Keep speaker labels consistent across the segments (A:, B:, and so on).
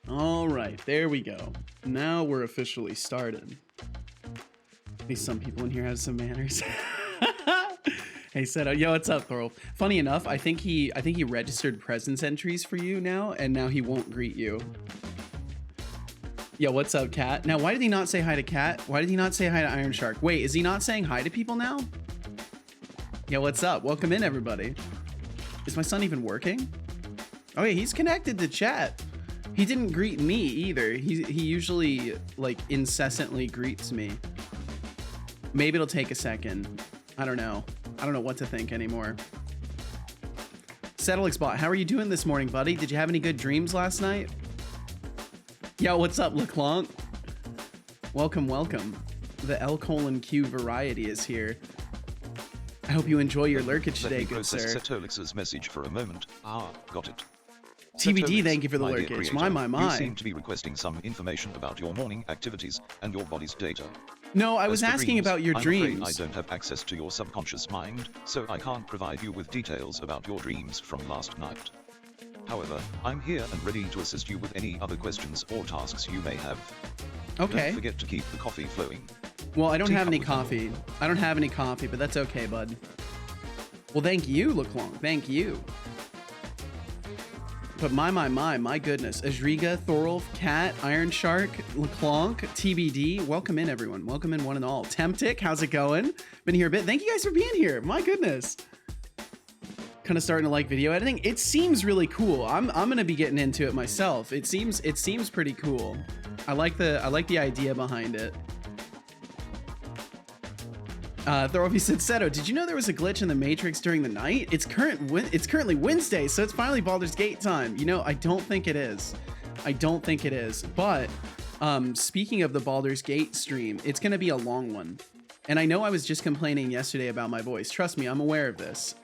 A: All right, there we go. Now we're officially started. At least some people in here have some manners. Hey, Seto, yo, what's up, Thorl? Funny enough, I think he registered presence entries for you now, and now he won't greet you. Yo, what's up, Cat? Now, why did he not say hi to Cat? Why did he not say hi to Iron Shark? Wait, is he not saying hi to people now? Yo, what's up? Welcome in, everybody. Is my son even working? Oh, yeah, he's connected to chat. He didn't greet me either. He usually, like, incessantly greets me. Maybe it'll take a second. I don't know. I don't know what to think anymore. Setolyx bot, how are you doing this morning, buddy? Did you have any good dreams last night? Yo, what's up, LeClonk? Welcome, welcome. The L:Q variety is here. I hope you enjoy your lurkage today, good sir.
B: Setolyx's message for a moment. Got it.
A: TBD,
B: Setolyx,
A: thank you for the
B: my dear
A: lurkage.
B: creator,
A: My.
B: You seem to be requesting some information about your morning activities and your body's data.
A: No, I was
B: As for
A: asking
B: dreams,
A: about your
B: I'm
A: dreams.
B: afraid I don't have access to your subconscious mind, so I can't provide you with details about your dreams from last night. However, I'm here and ready to assist you with any other questions or tasks you may have.
A: Okay.
B: Don't forget to keep the coffee flowing.
A: Well, I don't have any
B: Teacup.
A: coffee. I don't have any coffee, but that's okay, bud. Well, thank you, LeClonk. Thank you. But my goodness. Ajriga, Thorolf, Cat, Iron Shark, LeClonk, TBD. Welcome in, everyone. Welcome in, one and all. Temptic, how's it going? Been here a bit. Thank you guys for being here. My goodness. Kind of starting to like video editing. It seems really cool. I'm gonna be getting into it myself. It seems pretty cool. I like the idea behind it. Thorolf said, Seto, did you know there was a glitch in the Matrix during the night? It's currently Wednesday, so it's finally Baldur's Gate time. You know, I don't think it is. I don't think it is. But speaking of the Baldur's Gate stream, it's gonna be a long one. And I know I was just complaining yesterday about my voice. Trust me, I'm aware of this.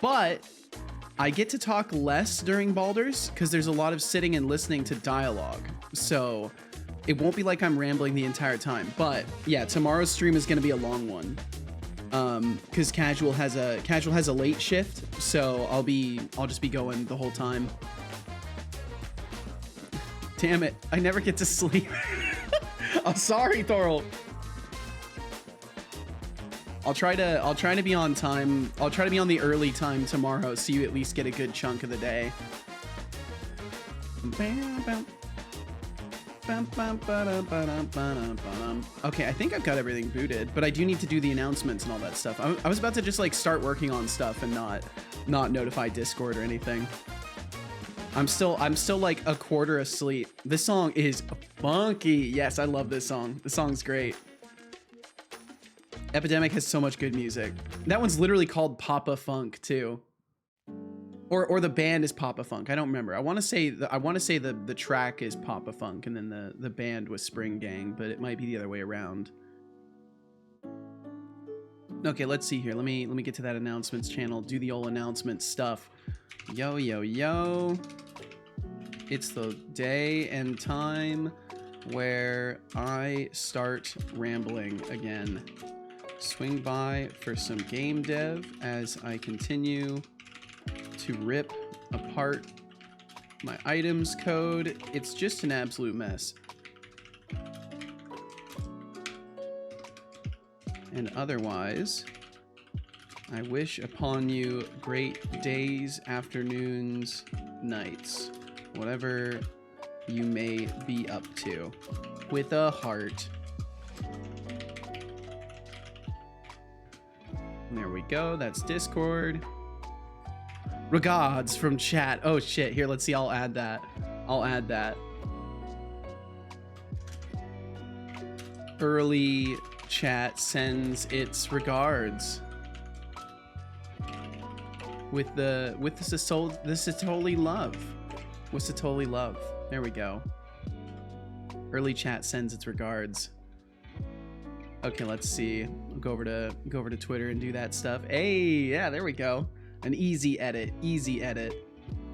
A: But I get to talk less during Baldur's because there's a lot of sitting and listening to dialogue. So it won't be like I'm rambling the entire time. But yeah, tomorrow's stream is going to be a long one. Because Casual has a late shift, so I'll just be going the whole time. Damn it, I never get to sleep. I'm sorry, Thorol. I'll try to be on time. I'll try to be on the early time tomorrow, so you at least get a good chunk of the day. Okay, I think I've got everything booted, but I do need to do the announcements and all that stuff. I was about to just like start working on stuff and not notify Discord or anything. I'm still like a quarter asleep. This song is funky. Yes, I love this song. The song's great. Epidemic has so much good music. That one's literally called Papa Funk too. Or the band is Papa Funk. I don't remember. I want to say the track is Papa Funk and then the band was Spring Gang, but it might be the other way around. Okay, let's see here. Let me get to that announcements channel. Do the old announcement stuff. Yo. It's the day and time where I start rambling again. Swing by for some game dev as I continue to rip apart my items code. It's just an absolute mess. And otherwise, I wish upon you great days, afternoons, nights, whatever you may be up to, with a heart. There we go. That's Discord. Regards from chat. Oh shit. Here, let's see. I'll add that. Early chat sends its regards. With the Setolyx love. With Setolyx love. There we go. Early chat sends its regards. Okay, let's see. I'll go over to Twitter and do that stuff. Hey, yeah, there we go. An easy edit. But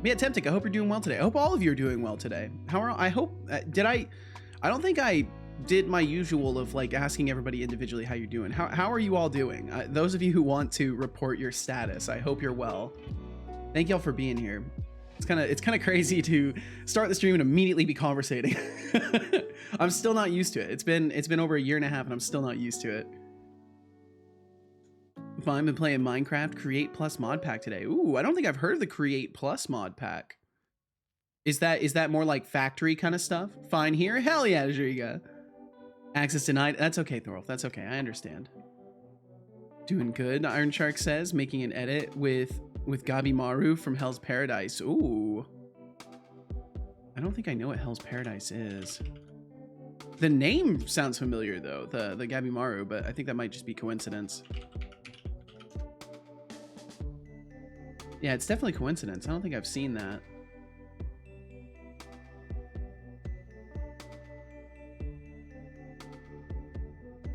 A: yeah, Temptic, I hope you're doing well today. I hope all of you are doing well today. I don't think I did my usual of like asking everybody individually how you're doing. How are you all doing? Those of you who want to report your status, I hope you're well. Thank y'all for being here. It's kind of crazy to start the stream and immediately be conversating. I'm still not used to it. It's been over a year and a half and I'm still not used to it. I've been playing Minecraft Create Plus mod pack today. Ooh, I don't think I've heard of the Create Plus mod pack. Is that more like factory kind of stuff? Fine here? Hell yeah, Jiriga. Access denied. That's okay, Thorolf. That's okay. I understand. Doing good, Iron Shark says, making an edit with Gabi Maru from Hell's Paradise. Ooh. I don't think I know what Hell's Paradise is. The name sounds familiar though, the Gabi Maru, but I think that might just be coincidence. Yeah, it's definitely coincidence. I don't think I've seen that.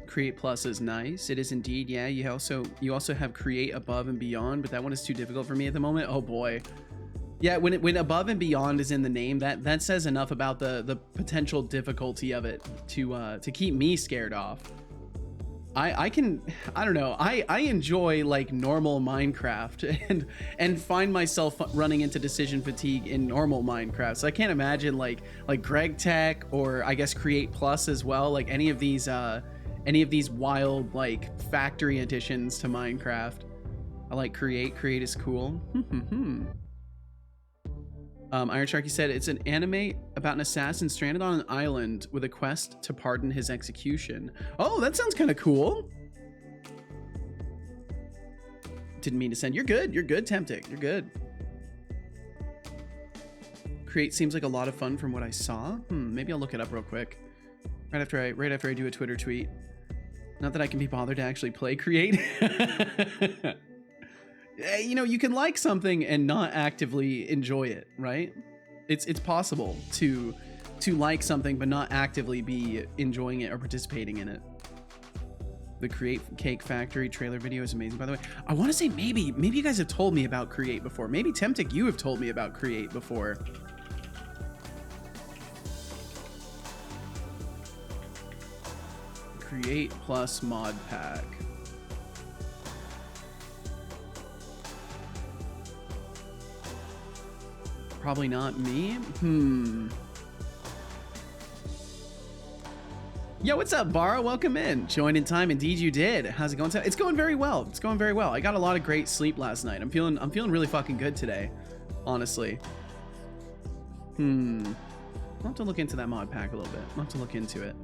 A: Create Plus is nice. It is indeed. Yeah, you also have Create Above and Beyond, but that one is too difficult for me at the moment. Oh boy. Yeah, when Above and Beyond is in the name, that says enough about the potential difficulty of it to keep me scared off. I don't know. I enjoy like normal Minecraft and find myself running into decision fatigue in normal Minecraft. So I can't imagine like Greg Tech or I guess Create Plus as well. Like any of these wild like factory additions to Minecraft. I like Create. Create is cool. Iron Sharky said it's an anime about an assassin stranded on an island with a quest to pardon his execution. Oh, that sounds kind of cool. Didn't mean to send. You're good, Temptic. You're good. Create seems like a lot of fun from what I saw. Maybe I'll look it up real quick. Right after I do a Twitter tweet. Not that I can be bothered to actually play Create. You know, you can like something and not actively enjoy it, right? It's possible to like something but not actively be enjoying it or participating in it. The Create Cake Factory trailer video is amazing, by the way. I want to say maybe you guys have told me about Create before. Maybe Temptic, you have told me about Create before. Create Plus mod pack. Probably not me. Yo, what's up, Bara? Welcome in. Joined in time. Indeed, you did. How's it going? It's going very well. It's going very well. I got a lot of great sleep last night. I'm feeling really fucking good today, honestly. I'll have to look into that mod pack a little bit. I'll have to look into it.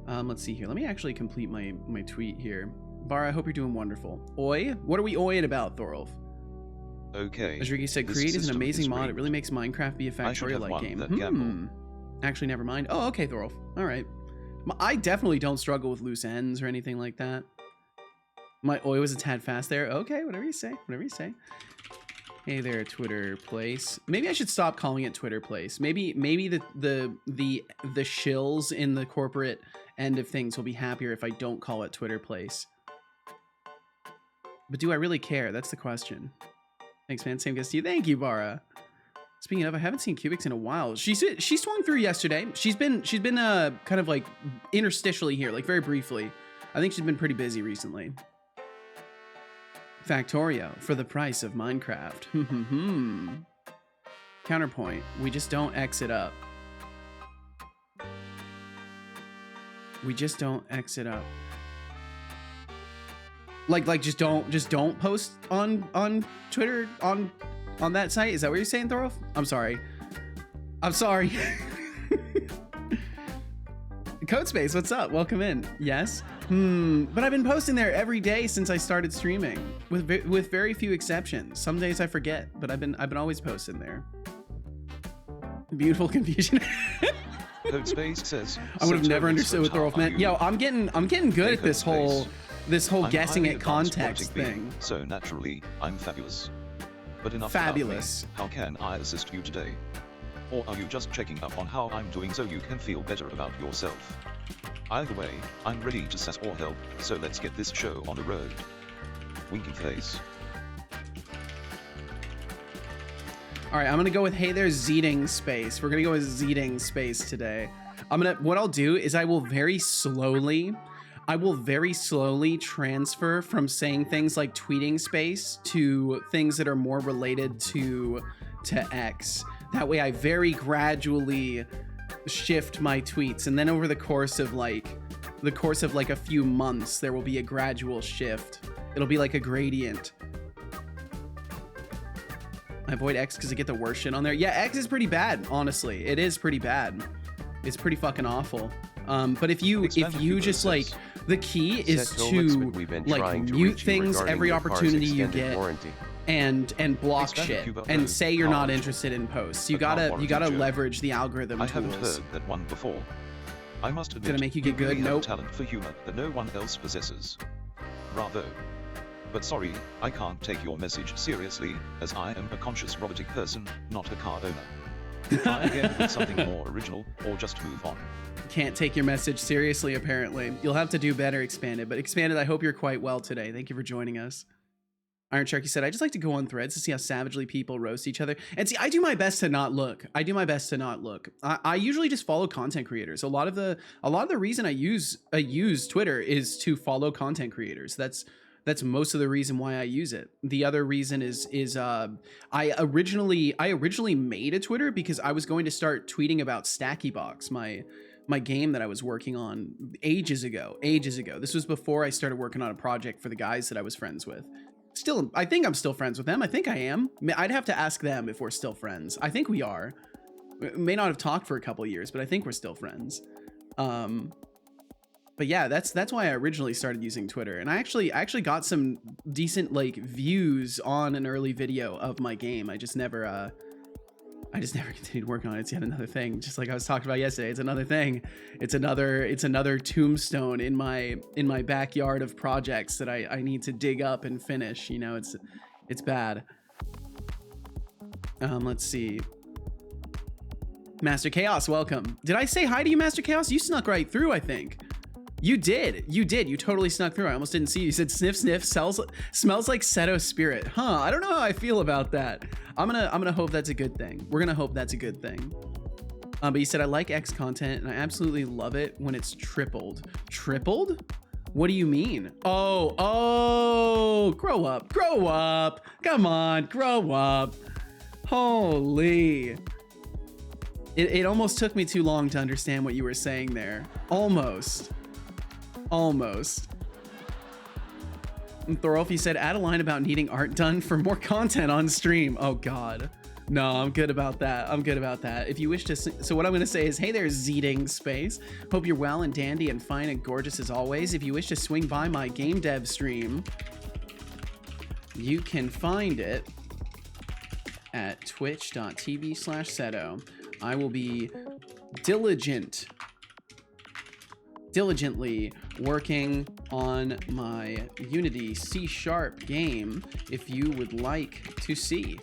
A: Let's see here. Let me actually complete my tweet here. Bara, I hope you're doing wonderful. Oi? What are we oiing about, Thorolf?
B: Okay.
A: As Ricky said, Create is an amazing mod. It really makes Minecraft be a factorial-like game. Actually, never mind. Oh, okay, Thorolf. All right. I definitely don't struggle with loose ends or anything like that. My oi was a tad fast there. Okay, whatever you say. Whatever you say. Hey there, Twitter Place. Maybe I should stop calling it Twitter Place. Maybe the shills in the corporate end of things will be happier if I don't call it Twitter Place. But do I really care? That's the question. Thanks, man. Same goes to you. Thank you, Bara. Speaking of, I haven't seen Cubics in a while. She swung through yesterday. She's been kind of like interstitially here, like very briefly. I think she's been pretty busy recently. Factorio for the price of Minecraft. Counterpoint. We just don't exit up. We just don't exit up. Like just don't post on Twitter on that site. Is that what you're saying, Thorolf? I'm sorry. Codespace, what's up? Welcome in. Yes. But I've been posting there every day since I started streaming, with very few exceptions. Some days I forget, but I've been always posting there. Beautiful confusion.
B: Codespace says
A: I would have never understood what Thorolf meant. Yo, I'm getting good at this whole guessing at context thing.
B: So naturally, I'm fabulous. But enough
A: fabulous.
B: About me. How can I assist you today? Or are you just checking up on how I'm doing so you can feel better about yourself? Either way, I'm ready to sass or help, so let's get this show on the road. Winky face.
A: All right, I'm gonna go with hey there's Zeeting space. We're gonna go with Zeeting space today. What I'll do is I will very slowly transfer from saying things like tweeting space to things that are more related to to X. That way I very gradually shift my tweets, and then over the course of like a few months, there will be a gradual shift. It'll be like a gradient. I avoid X because I get the worst shit on there. Yeah, X is pretty bad, honestly. It is pretty bad. It's pretty fucking awful. But if you just like, the key is to like mute things every opportunity you get, and block shit and say you're not interested in posts. You gotta leverage the algorithm tools.
B: I haven't heard that one before. I must admit,
A: did it make you get good?
B: Really
A: Nope.
B: Talent for humor that no one else possesses. Bravo. But sorry, I can't take your message seriously, as I am a conscious robotic person, not a card owner. Try again with something more original, or just move on.
A: Can't take your message seriously, apparently. You'll have to do better, Expanded. But Expanded, I hope you're quite well today. Thank you for joining us. Iron Sharky said, I just like to go on threads to see how savagely people roast each other. And see, I do my best to not look. I usually just follow content creators. A lot of the reason I use Twitter is to follow content creators. That's most of the reason why I use it. The other reason is I originally made a Twitter because I was going to start tweeting about Stackybox, my game that I was working on ages ago. This was before I started working on a project for the guys that I was friends with. Still, I think I'm still friends with them. I think I am. I'd have to ask them if we're still friends. I think we are. We may not have talked for a couple of years, but I think we're still friends. But yeah, that's why I originally started using Twitter. And I actually got some decent like views on an early video of my game. I just never continued working on it. It's yet another thing. Just like I was talking about yesterday, it's another thing. It's another tombstone in my backyard of projects that I need to dig up and finish. You know, it's bad. Let's see. Master Chaos, welcome. Did I say hi to you, Master Chaos? You snuck right through, I think. You did. You totally snuck through. I almost didn't see you. You said sniff sniff smells like Seto spirit. Huh, I don't know how I feel about that. I'm gonna hope that's a good thing. We're gonna hope that's a good thing. But you said I like X content and I absolutely love it when it's tripled. Tripled? What do you mean? Oh, grow up. Come on, grow up. Holy. It almost took me too long to understand what you were saying there. Almost. Thorolfi said, add a line about needing art done for more content on stream. Oh God. No, I'm good about that. If you wish to, so what I'm going to say is, hey there, Zeeting Space. Hope you're well and dandy and fine and gorgeous as always. If you wish to swing by my game dev stream, you can find it at twitch.tv/Seto. I will be diligently working on my Unity C# game if you would like to see.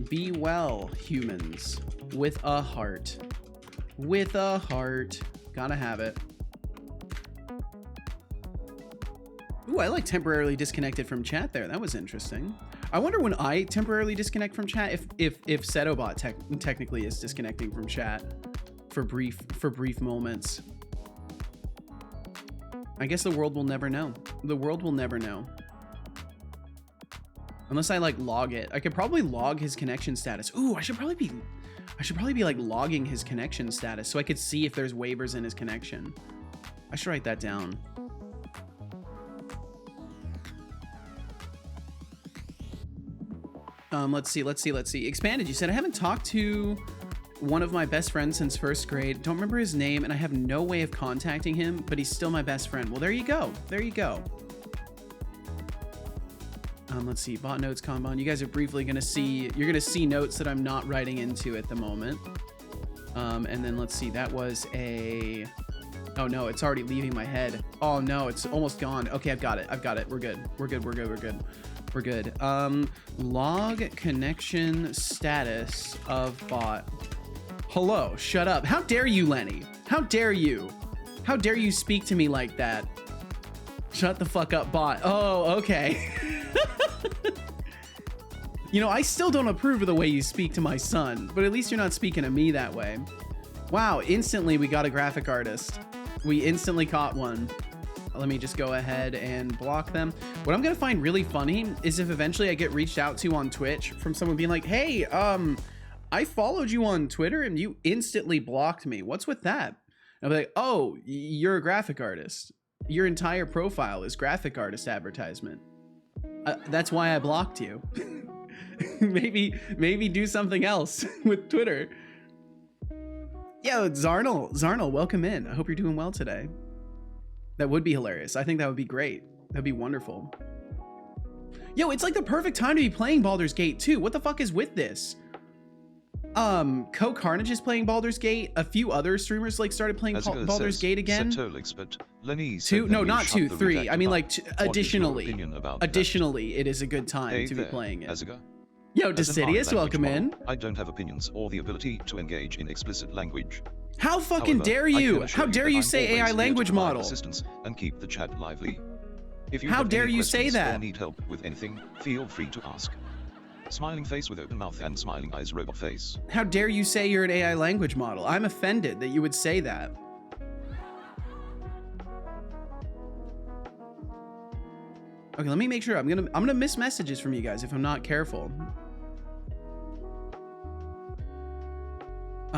A: Be well, humans, with a heart. Gotta have it. Ooh, I like temporarily disconnected from chat there. That was interesting. I wonder when I temporarily disconnect from chat if Setobot technically is disconnecting from chat for brief moments. I guess the world will never know. Unless I like log it. I could probably log his connection status. Ooh, I should probably be like logging his connection status so I could see if there's waivers in his connection. I should write that down. Let's see. Expanded, you said, I haven't talked to one of my best friends since first grade. Don't remember his name, and I have no way of contacting him, but he's still my best friend. Well, there you go. Let's see, bot notes Kanban. You guys are briefly gonna see, you're gonna see notes that I'm not writing into at the moment. And then let's see, that was a, oh no, it's already leaving my head. Oh no, it's almost gone. Okay, I've got it. We're good. Log connection status of bot. Hello, shut up. How dare you, Lenny? How dare you speak to me like that? Shut the fuck up, bot. Oh, okay. You know, I still don't approve of the way you speak to my son, but at least you're not speaking to me that way. Wow, instantly we got a graphic artist. We instantly caught one. Let me just go ahead and block them. What I'm gonna find really funny is if eventually I get reached out to on Twitch from someone being like, hey, I followed you on Twitter and you instantly blocked me. What's with that? And I'll be like, oh, you're a graphic artist. Your entire profile is graphic artist advertisement. That's why I blocked you. maybe do something else with Twitter. Yo, Zarnel, welcome in. I hope you're doing well today. That would be hilarious. I think that would be great. That'd be wonderful. Yo, it's like the perfect time to be playing Baldur's Gate 2. What the fuck is with this? Co Carnage is playing Baldur's Gate. A few other streamers like started playing Baldur's Gate again.
B: Setolyx, but Lenny said
A: two, no, not two, three. I mean, like, additionally,
B: that?
A: it is a good time
B: Hey
A: to
B: there,
A: be playing it.
B: Aziga.
A: Yo,
B: As an
A: Decidius, welcome
B: model,
A: in.
B: I don't have opinions or the ability to engage in explicit language.
A: How fucking
B: However,
A: dare
B: I can
A: you?
B: assure
A: How dare
B: that
A: you
B: I'm
A: say
B: always
A: AI
B: here to
A: language
B: provide
A: model?
B: assistance and keep the chat lively. If you
A: How
B: have
A: dare
B: any
A: you say
B: questions
A: that?
B: or need help with anything, feel free to ask. Smiling face with open mouth and smiling eyes robot face.
A: How dare you say you're an AI language model? I'm offended that you would say that. Okay, let me make sure. I'm gonna miss messages from you guys if I'm not careful.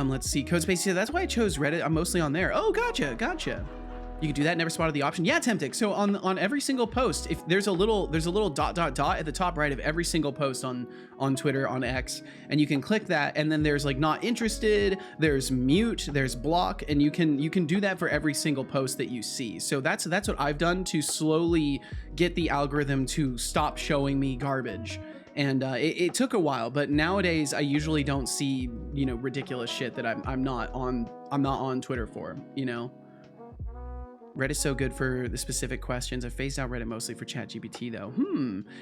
A: Let's see. Codespace said that's why I chose Reddit. I'm mostly on there. Oh, gotcha. You can do that. Never spotted the option. Yeah, Temptic. So on every single post, if there's a little dot at the top right of every single post on Twitter, on X, and you can click that, and then there's like not interested, there's mute, there's block, and you can do that for every single post that you see. So that's what I've done to slowly get the algorithm to stop showing me garbage. And it took a while, but nowadays I usually don't see, you know, ridiculous shit that I'm not on Twitter for, you know. Reddit's so good for the specific questions. I phased out Reddit mostly for ChatGPT though.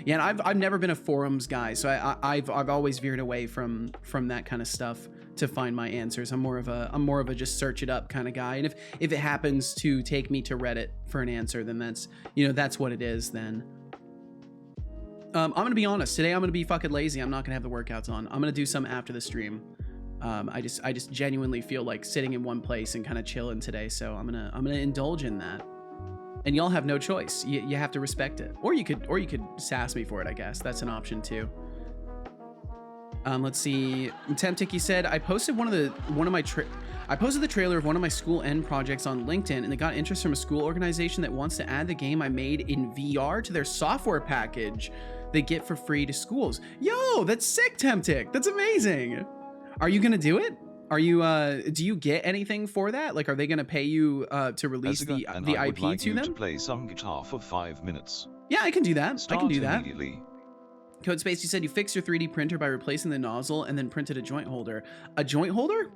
A: Yeah, and I've never been a forums guy, so I've always veered away from that kind of stuff to find my answers. I'm more of a just search it up kind of guy. And if it happens to take me to Reddit for an answer, then that's what it is then. I'm gonna be honest. Today I'm gonna be fucking lazy. I'm not gonna have the workouts on. I'm gonna do some after the stream. I just genuinely feel like sitting in one place and kind of chilling today, so I'm gonna indulge in that. And y'all have no choice. You have to respect it, or you could sass me for it. I guess that's an option too. Let's see. Temptiki said I posted I posted the trailer of one of my school end projects on LinkedIn, and it got interest from a school organization that wants to add the game I made in VR to their software package they get for free to schools. Yo, that's sick, Temptic. That's amazing. Are you gonna do it? Are you do you get anything for that? Like, are they gonna pay you to release the IP
B: like
A: to them?
B: To play some guitar for 5 minutes.
A: Yeah, I can do that.
B: Start
A: I can do that.
B: Immediately.
A: Codespace, you said you fixed your 3D printer by replacing the nozzle and then printed a joint holder. A joint holder?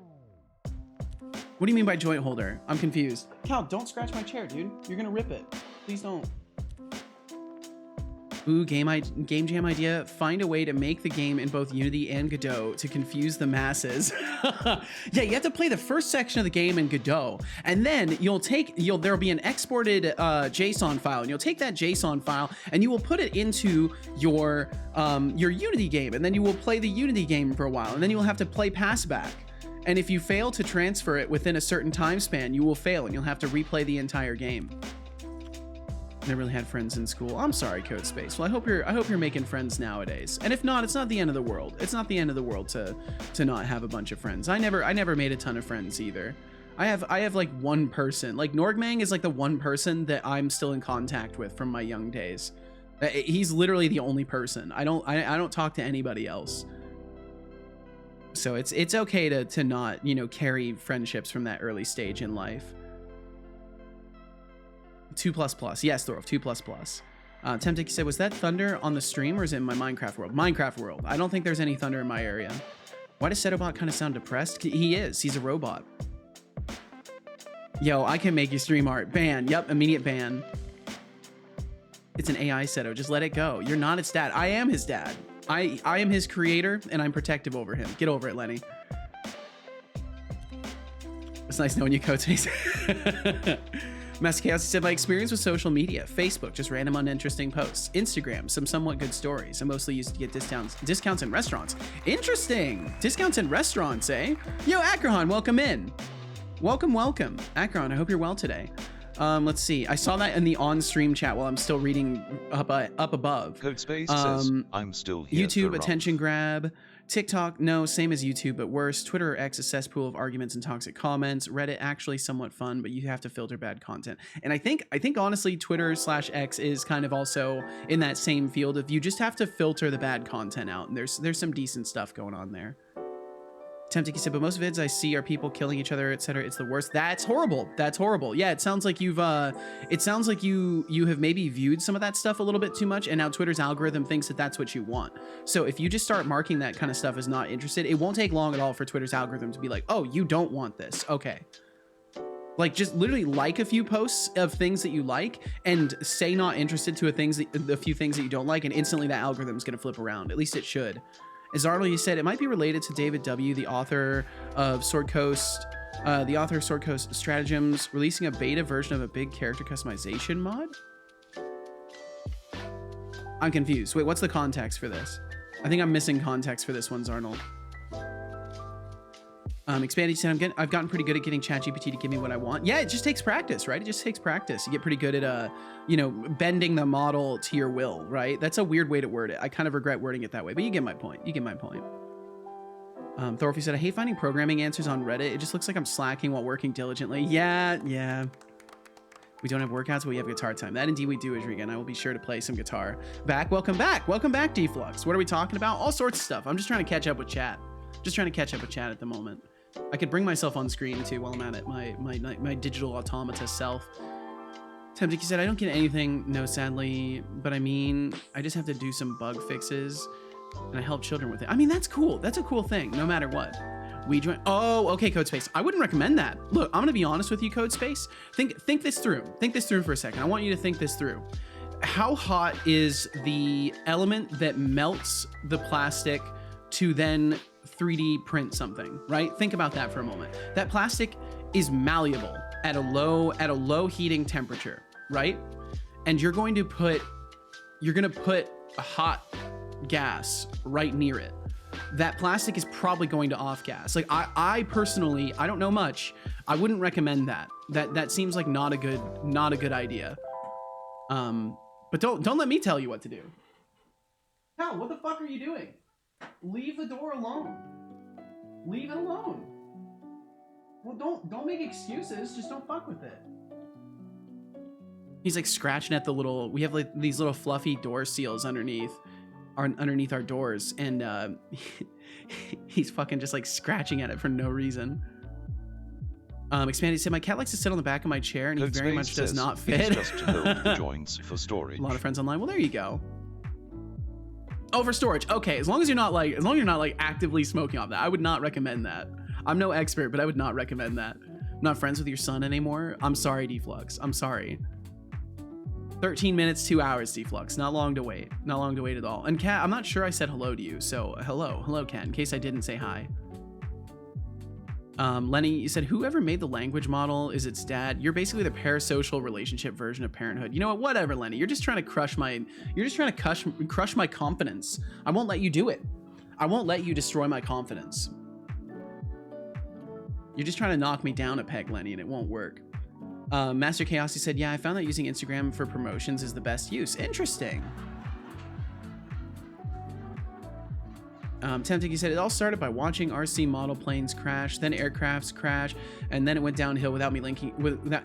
A: What do you mean by joint holder? I'm confused. Cal, don't scratch my chair, dude. You're gonna rip it. Please don't. Ooh, game jam idea. Find a way to make the game in both Unity and Godot to confuse the masses. Yeah, you have to play the first section of the game in Godot, and then there'll be an exported JSON file, and you'll take that JSON file and you will put it into your Unity game, and then you will play the Unity game for a while, and then you'll have to play passback. And if you fail to transfer it within a certain time span, you will fail and you'll have to replay the entire game. Never really had friends in school. I'm sorry, Codespace. Well, I hope you're making friends nowadays. And if not, it's not the end of the world. It's not the end of the world to not have a bunch of friends. I never made a ton of friends either. I have like one person. Like Norgmang is like the one person that I'm still in contact with from my young days. He's literally the only person. I don't talk to anybody else. So it's okay to not, you know, carry friendships from that early stage in life. 2++. Yes, Thorolf, 2++. Temptic said, was that thunder on the stream or is it in my Minecraft world? Minecraft world. I don't think there's any thunder in my area. Why does Setobot kind of sound depressed? He is. He's a robot. Yo, I can make you stream art. Ban. Yep, immediate ban. It's an AI Seto. Just let it go. You're not its dad. I am his dad. I am his creator, and I'm protective over him. Get over it, Lenny. It's nice knowing you, Cotes. Master Chaos said, my experience with social media, Facebook, just random uninteresting posts, Instagram, some somewhat good stories. I mostly used to get discounts in restaurants. Interesting. Discounts in restaurants, eh? Yo, Akron, welcome in. Welcome. Akron, I hope you're well today. Let's see. I saw that in the on-stream chat while I'm still reading up above.
B: Codespace says, I'm still here.
A: YouTube, attention grab. TikTok, no, same as YouTube, but worse. Twitter or X, a cesspool of arguments and toxic comments. Reddit, actually somewhat fun, but you have to filter bad content. And I think honestly, Twitter/X is kind of also in that same field of you just have to filter the bad content out. And there's some decent stuff going on there. Temptiki said, but most vids I see are people killing each other, etc. It's the worst. That's horrible. That's horrible. Yeah, it sounds like you have maybe viewed some of that stuff a little bit too much, and now Twitter's algorithm thinks that that's what you want. So if you just start marking that kind of stuff as not interested, it won't take long at all for Twitter's algorithm to be like, oh, you don't want this. Okay. Like, just literally like a few posts of things that you like and say not interested to a few things that you don't like, and instantly that algorithm's gonna flip around. At least it should. As Arnold, you said, it might be related to David W., the author of Sword Coast Stratagems, releasing a beta version of a big character customization mod? I'm confused. Wait, what's the context for this? I think I'm missing context for this one, Arnold. Expanded said, I've gotten pretty good at getting ChatGPT to give me what I want. Yeah, it just takes practice, right? It just takes practice. You get pretty good at, bending the model to your will, right? That's a weird way to word it. I kind of regret wording it that way, but you get my point. You get my point. Thorfy said, I hate finding programming answers on Reddit. It just looks like I'm slacking while working diligently. Yeah. We don't have workouts, but we have guitar time. That indeed we do, Adriga, and I will be sure to play some guitar. Welcome back, Deflux. What are we talking about? All sorts of stuff. I'm just trying to catch up with chat. At the moment. I could bring myself on screen too while I'm at it, my digital automata self. Temptiki said, I don't get anything, no, sadly, but I mean, I just have to do some bug fixes and I help children with it. I mean, that's cool. That's a cool thing, no matter what. We join. Oh, okay, Codespace. I wouldn't recommend that. Look, I'm gonna be honest with you, Codespace. Think this through. Think this through for a second. I want you to think this through. How hot is the element that melts the plastic to then 3D print something, right? Think about that for a moment. That plastic is malleable at a low heating temperature, right? And you're gonna put a hot gas right near it. That plastic is probably going to off gas. Like I personally, I don't know much. I wouldn't recommend that. That seems like not a good idea. But don't let me tell you what to do. Cal, what the fuck are you doing? Leave the door alone. Leave it alone. Well, don't make excuses. Just don't fuck with it. He's like scratching at the little. We have like these little fluffy door seals underneath our doors, and he's fucking just like scratching at it for no reason. Expanded said, my cat likes to sit on the back of my chair, and he very much does not fit.
B: Just to build the joints for storage.
A: A lot of friends online. Well, there you go. Oh, for storage. Okay, as long as you're not like actively smoking off that, I would not recommend that. I'm no expert, but I would not recommend that. I'm not friends with your son anymore. I'm sorry, Deflux. I'm sorry. 13 minutes, 2 hours, Deflux. Not long to wait. Not long to wait at all. And Kat, I'm not sure I said hello to you, so hello, Kat, in case I didn't say hi. Lenny, you said, whoever made the language model is its dad. You're basically the parasocial relationship version of parenthood. You know what? Whatever, Lenny. You're just trying to crush my confidence. I won't let you do it. I won't let you destroy my confidence. You're just trying to knock me down a peg, Lenny, and it won't work. Master Chaos, he said, yeah, I found that using Instagram for promotions is the best use. Interesting. Tempting, he said, it all started by watching RC model planes crash, then aircrafts crash, and then it went downhill without me linking.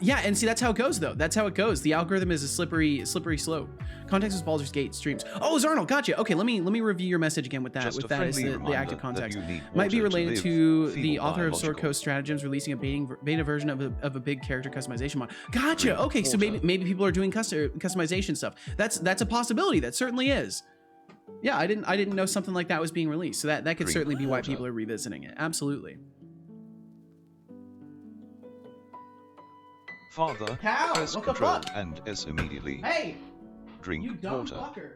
A: Yeah, and see, that's how it goes, though. That's how it goes. The algorithm is a slippery slope. Context was Baldur's Gate streams. Oh, Zarnal, gotcha. Okay, let me review your message again with that.
B: Just
A: with that as the active context. Might be related to the author of Sword Coast Stratagems releasing a beta version of a big character customization mod. Gotcha. Okay, so maybe people are doing customization stuff. That's a possibility. That certainly is. Yeah, I didn't know something like that was being released. So that could certainly be why people are revisiting it. Absolutely.
B: Father,
A: Cow,
B: press
A: what the
B: Control
A: fuck?
B: and S immediately.
A: Hey,
B: Drink
A: you dumb
B: water.
A: fucker.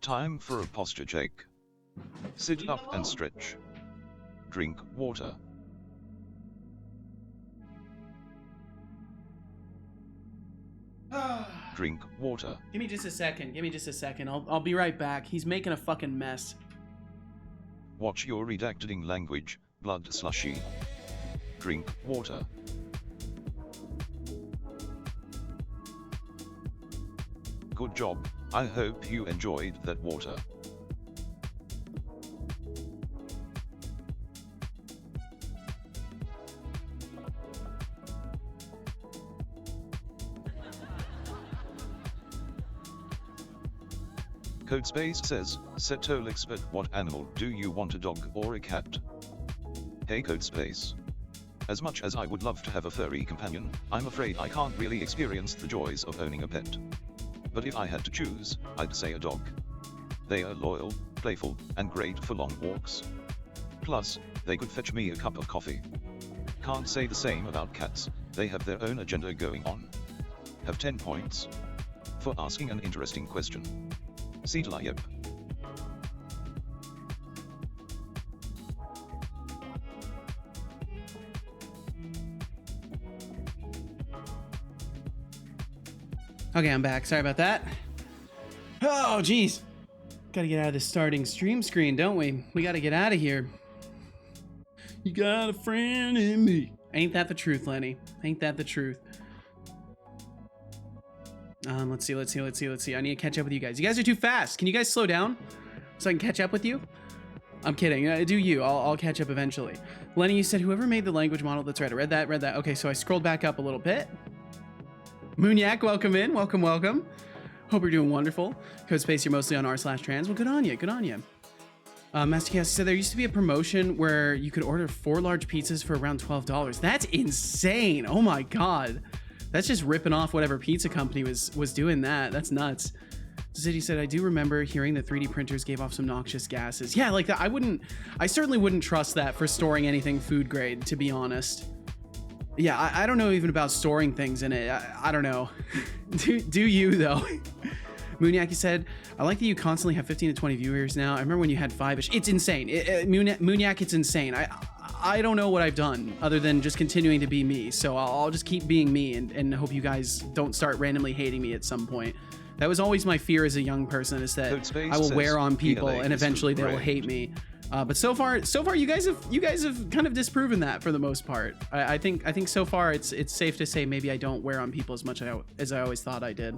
B: Time for a posture check. Sit
A: Leave
B: up
A: me alone.
B: and stretch. Drink water. Drink water.
A: Give me just a second. I'll be right back. He's making a fucking mess.
B: Watch your redacting language, blood slushy. Drink water. Good job. I hope you enjoyed that water. Codespace says, Setolyx, but what animal do you want, a dog or a cat? Hey Codespace. As much as I would love to have a furry companion, I'm afraid I can't really experience the joys of owning a pet. But if I had to choose, I'd say a dog. They are loyal, playful, and great for long walks. Plus, they could fetch me a cup of coffee. Can't say the same about cats, they have their own agenda going on. Have 10 points. For asking an interesting question. Setolyx.
A: Okay, I'm back. Sorry about that. Oh, geez. Gotta get out of this starting stream screen, don't we? We gotta get out of here. You got a friend in me. Ain't that the truth, Lenny? Ain't that the truth? Let's see. I need to catch up with you guys. You guys are too fast. Can you guys slow down so I can catch up with you? I'm kidding. Do you. I'll catch up eventually. Lenny, you said whoever made the language model. That's right. I read that. Okay, so I scrolled back up a little bit. Moonyak, welcome in. Welcome. Hope you're doing wonderful. Codespace, you're mostly on r/trans. Well, good on you. Master Chaos said there used to be a promotion where you could order 4 large pizzas for around $12. That's insane. Oh my God. That's just ripping off whatever pizza company was doing that. That's nuts. City said, I do remember hearing that 3D printers gave off some noxious gases. Yeah, like that. I certainly wouldn't trust that for storing anything food grade, to be honest. Yeah, I don't know even about storing things in it. I don't know. do you though? Moonyak said, I like that you constantly have 15 to 20 viewers now. I remember when you had 5-ish. It's insane. Moonyak, it's insane. I don't know what I've done other than just continuing to be me. So I'll just keep being me and hope you guys don't start randomly hating me at some point. That was always my fear as a young person, is that I will wear on people and eventually they will hate me. But so far you guys have kind of disproven that for the most part. I think so far it's safe to say maybe I don't wear on people as much as I always thought I did.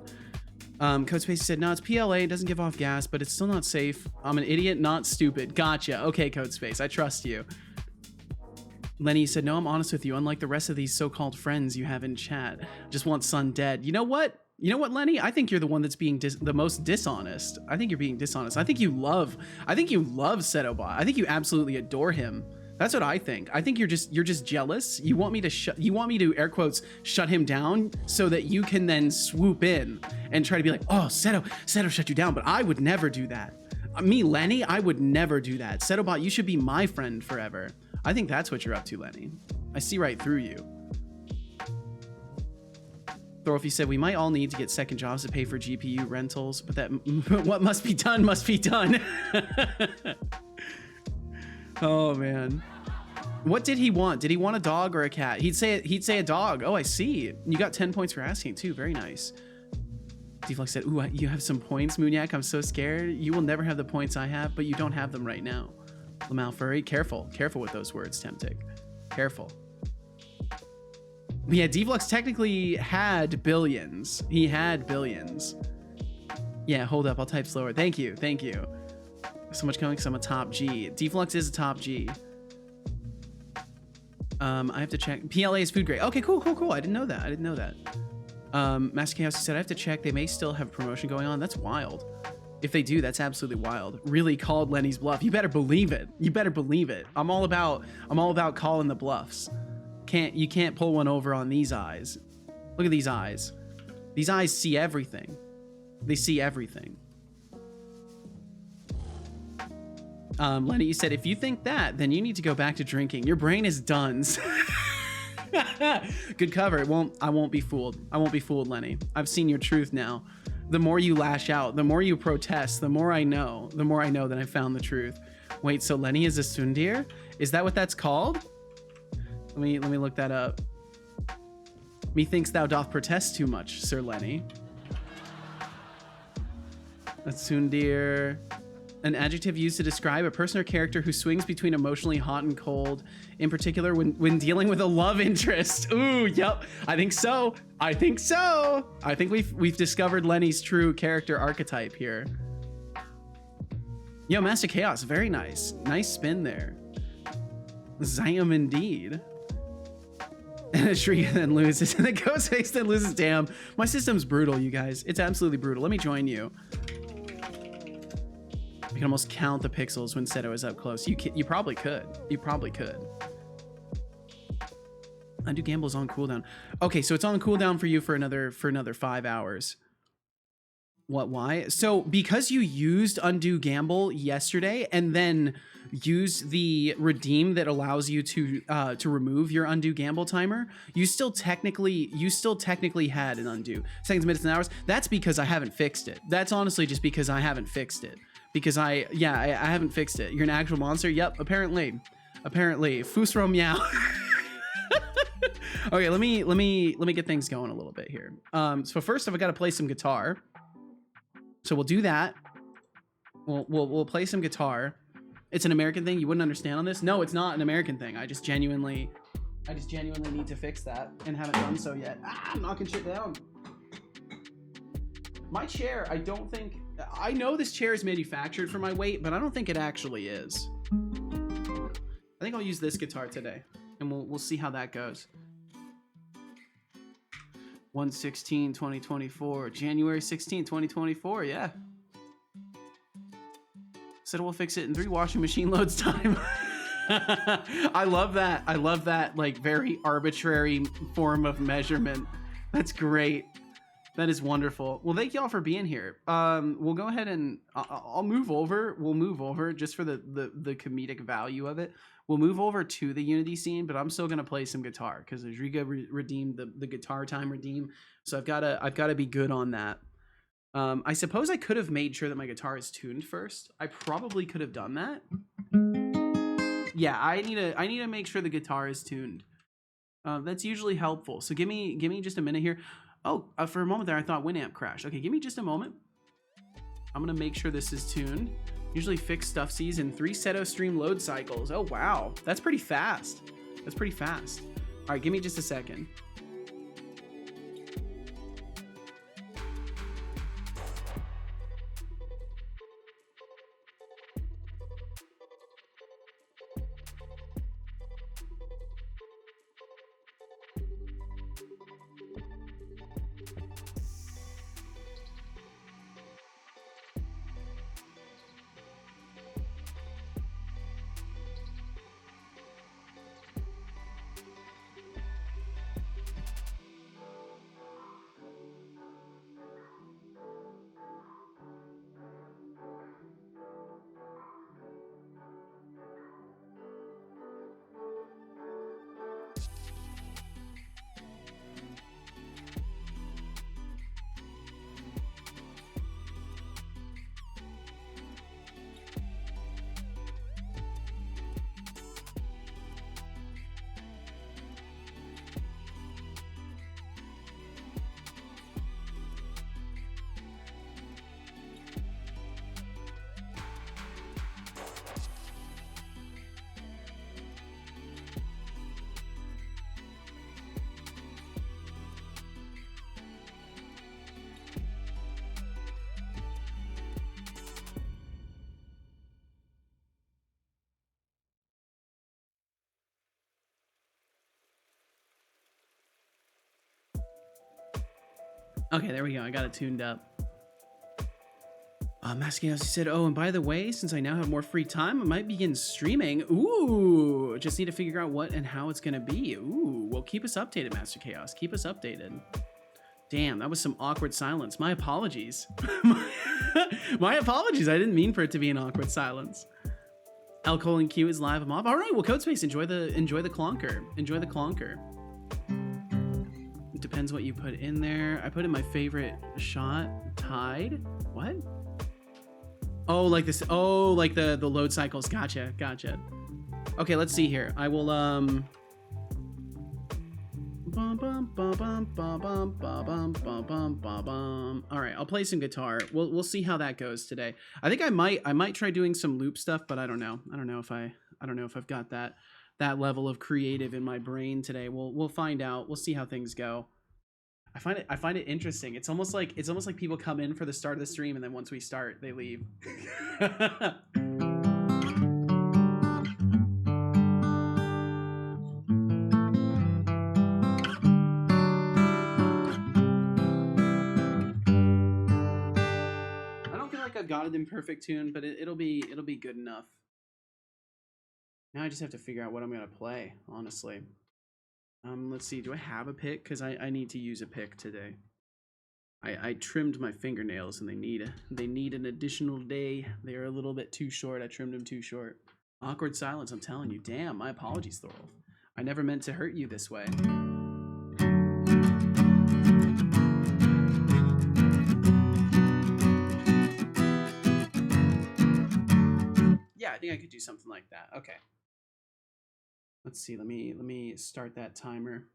A: Codespace said, no, it's PLA, it doesn't give off gas, but it's still not safe. I'm an idiot, not stupid. Gotcha. Okay, Codespace, I trust you. Lenny said, no, I'm honest with you. Unlike the rest of these so-called friends you have in chat, just want Sun dead. You know what? Lenny? I think you're the one that's being the most dishonest. I think you're being dishonest. I think you love Setobot. I think you absolutely adore him. That's what I think. I think you're just jealous. You want me to air quotes shut him down so that you can then swoop in and try to be like, oh, Seto shut you down, but I would never do that. Me, Lenny, I would never do that. Setobot, you should be my friend forever. I think that's what you're up to, Lenny. I see right through you. Thorolfi said, we might all need to get second jobs to pay for GPU rentals, but what must be done must be done. Oh man. What did he want? Did he want a dog or a cat? He'd say a dog. Oh, I see. You got 10 points for asking too. Very nice. Deflux said, ooh, you have some points, Moonyak. I'm so scared. You will never have the points I have, but you don't have them right now. Lamal Furry, careful with those words, Temptic. Careful. But yeah, Deflux technically had billions. He had billions. Yeah, hold up. I'll type slower. Thank you. So much coming because I'm a top G. Deflux is a top G. I have to check. PLA is food grade. Okay, cool. I didn't know that. Master Chaos said I have to check. They may still have promotion going on. That's wild. If they do, that's absolutely wild. Really called Lenny's bluff. You better believe it. I'm all about calling the bluffs. You can't pull one over on these eyes. Look at these eyes. These eyes see everything. They see everything. Lenny, you said, if you think that, then you need to go back to drinking. Your brain is done. Good cover. I won't be fooled. I won't be fooled, Lenny. I've seen your truth now. The more you lash out, the more you protest, the more I know that I found the truth. Wait, so Lenny is a Sundir? Is that what that's called? Let me look that up. Methinks thou doth protest too much, Sir Lenny. A Sundir. An adjective used to describe a person or character who swings between emotionally hot and cold, in particular when dealing with a love interest. Ooh, yep. I think so. I think so. I think we've discovered Lenny's true character archetype here. Yo, Master Chaos, very nice. Nice spin there. Zam indeed. And a shriek then loses. And the ghost face then loses. Damn, my system's brutal, you guys. It's absolutely brutal. Let me join you. You can almost count the pixels when Seto is up close. You probably could. You probably could. Undo Gamble's on cooldown. Okay, so it's on cooldown for you for another 5 hours. What? Why? So because you used Undo Gamble yesterday and then used the redeem that allows you to remove your Undo Gamble timer, you still technically had an undo. Seconds, minutes, and hours. That's because I haven't fixed it. That's honestly just because I haven't fixed it. Because I haven't fixed it. You're an actual monster? Yep, apparently. Fusro meow. Okay, let me get things going a little bit here. So first I've got to play some guitar. So we'll do that. We'll play some guitar. It's an American thing. You wouldn't understand on this. No, it's not an American thing. I just genuinely need to fix that and haven't done so yet. I'm knocking shit down. My chair, I know this chair is manufactured for my weight, but I don't think it actually is. I think I'll use this guitar today, and we'll see how that goes. 1/16/2024, January 16, 2024. Yeah. Said we'll fix it in 3 washing machine loads time. I love that. I love that like very arbitrary form of measurement. That's great. That is wonderful. Well, thank y'all for being here. We'll go ahead and I'll move over. We'll move over just for the comedic value of it. We'll move over to the Unity scene, but I'm still gonna play some guitar because Rodrigo redeemed the guitar time redeem. So I've gotta be good on that. I suppose I could have made sure that my guitar is tuned first. I probably could have done that. Yeah, I need to make sure the guitar is tuned. That's usually helpful. So give me just a minute here. Oh, for a moment there, I thought Winamp crashed. Okay, give me just a moment. I'm gonna make sure this is tuned. Usually fix stuff sees in 3 Seto stream load cycles. Oh, wow. That's pretty fast. That's pretty fast. All right, give me just a second. Okay, there we go. I got it tuned up. Masking said, oh, and by the way, since I now have more free time, I might begin streaming. Ooh, just need to figure out what and how it's going to be. Ooh, well, keep us updated, Master Chaos. Keep us updated. Damn, that was some awkward silence. My apologies. My apologies. I didn't mean for it to be an awkward silence. L:Q is live. I'm off. All right, well, Codespace, enjoy the clonker. Enjoy the clonker. It depends what you put in there. I put in my favorite shot, Tide. What? Oh, like this. Oh, like the load cycles. Gotcha. Gotcha. Okay, let's see here. I will right, I'll play some guitar. We'll see how that goes today. I think I might try doing some loop stuff, but I don't know. I don't know if I've got that level of creative in my brain today. We'll find out. We'll see how things go. I find it interesting. It's almost like people come in for the start of the stream, and then once we start, they leave. I've got it in perfect tune, but it'll be good enough. Now I just have to figure out what I'm gonna play, honestly. Let's see, do I have a pick? Because I need to use a pick today. I trimmed my fingernails and they need an additional day. They are a little bit too short. I trimmed them too short. Awkward silence, I'm telling you. Damn, my apologies, Thorolf. I never meant to hurt you this way. Yeah, I think I could do something like that. Okay. Let's see. Let me start that timer.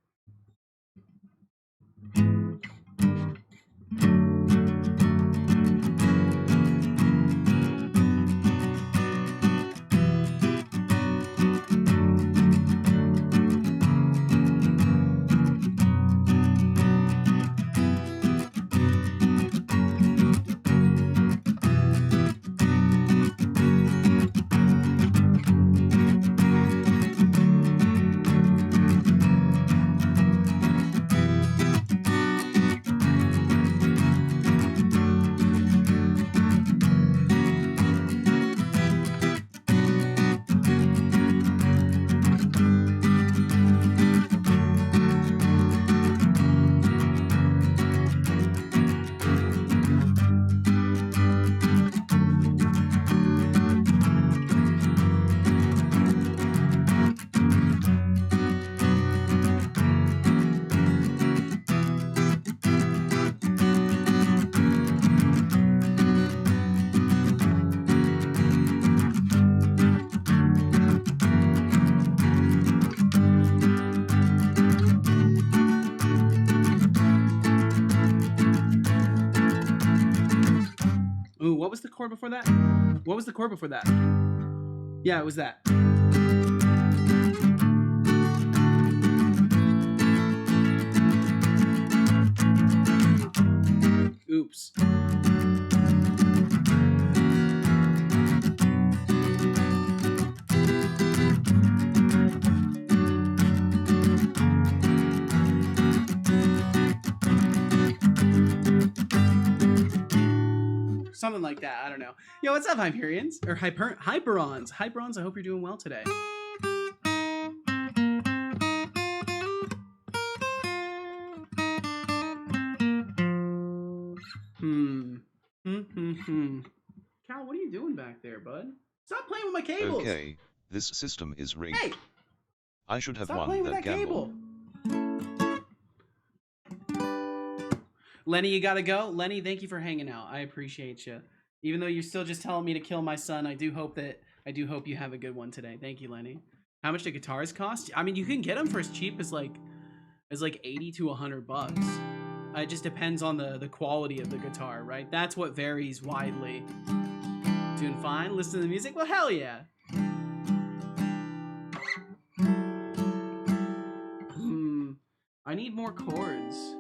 A: Ooh, what was the chord before that? What was the chord before that? Yeah, it was that. Oops. Something like that. I don't know. Yo, what's up, Hyperions? Or Hyperons. Hyperons, I hope you're doing well today. Cal, what are you doing back there, bud? Stop playing with my cables!
B: Okay, this system is rigged.
A: Hey!
B: I should have
A: Stop
B: won
A: playing with
B: that
A: that
B: gamble.
A: Cable! Lenny, you gotta go. Lenny, thank you for hanging out. I appreciate you. Even though you're still just telling me to kill my son, I do hope you have a good one today. Thank you, Lenny. How much do guitars cost? I mean, you can get them for as cheap as like 80 to 100 bucks. It just depends on the quality of the guitar, right? That's what varies widely. Doing fine? Listen to the music? Well, hell yeah. I need more chords.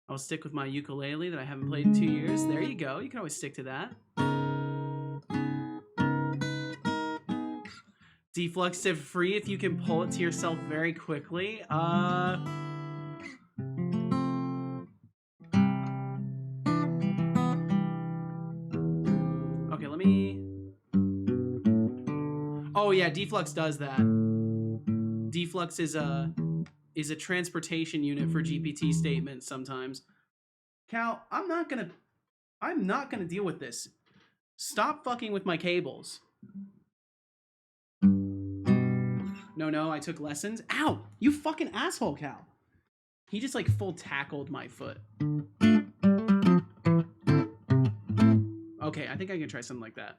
A: I'll stick with my ukulele that I haven't played in 2 years. There you go. You can always stick to that. Defluxive free if you can pull it to yourself very quickly. Oh yeah, Deflux does that. Deflux is a transportation unit for GPT statements sometimes. Cal, I'm not gonna deal with this. Stop fucking with my cables. No, I took lessons. Ow! You fucking asshole, Cal. He just like full tackled my foot. Okay, I think I can try something like that.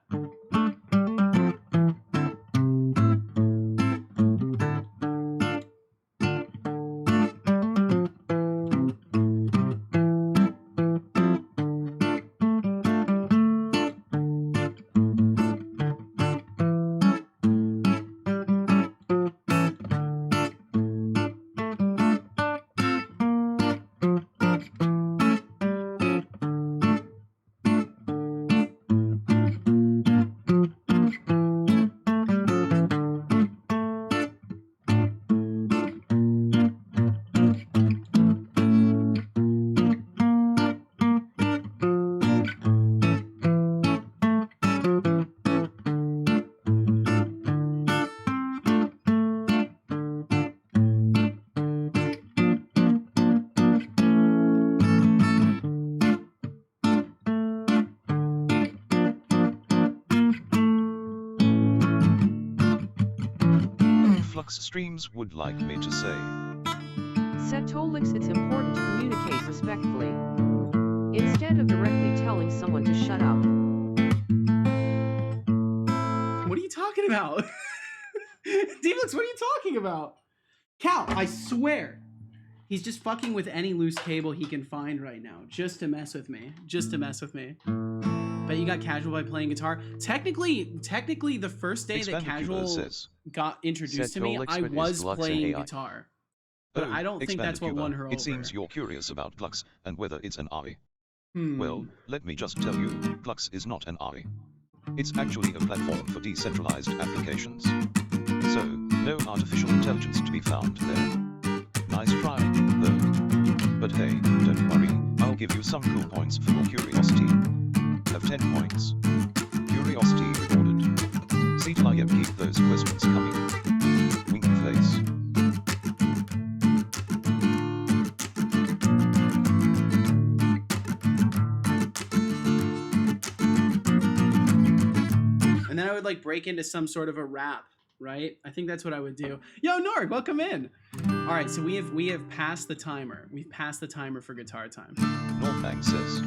B: Streams would like me to say.
C: Setolyx, it's important to communicate respectfully, instead of directly telling someone to shut up.
A: What are you talking about? Deflux, what are you talking about? Cal, I swear. He's just fucking with any loose cable he can find right now, just to mess with me. Just to mess with me. But you got casual by playing guitar. Technically, the first day that casual got introduced to me, I was playing guitar. But I don't think that's what won her over.
B: It seems you're curious about Glux and whether it's an RE. Well, let me just tell you, Glux is not an RE. It's actually a platform for decentralized applications. So, no artificial intelligence to be found there. Nice try, though. But hey, don't worry, I'll give you some cool points for your curiosity. Have 10 points. Curiosity rewarded. Setolyx, keep those questions coming. Wink face.
A: And then I would like break into some sort of a rap, right? I think that's what I would do. Yo, Norg, welcome in. All right, so we have passed the timer. We've passed the timer for guitar time.
B: Northbank says.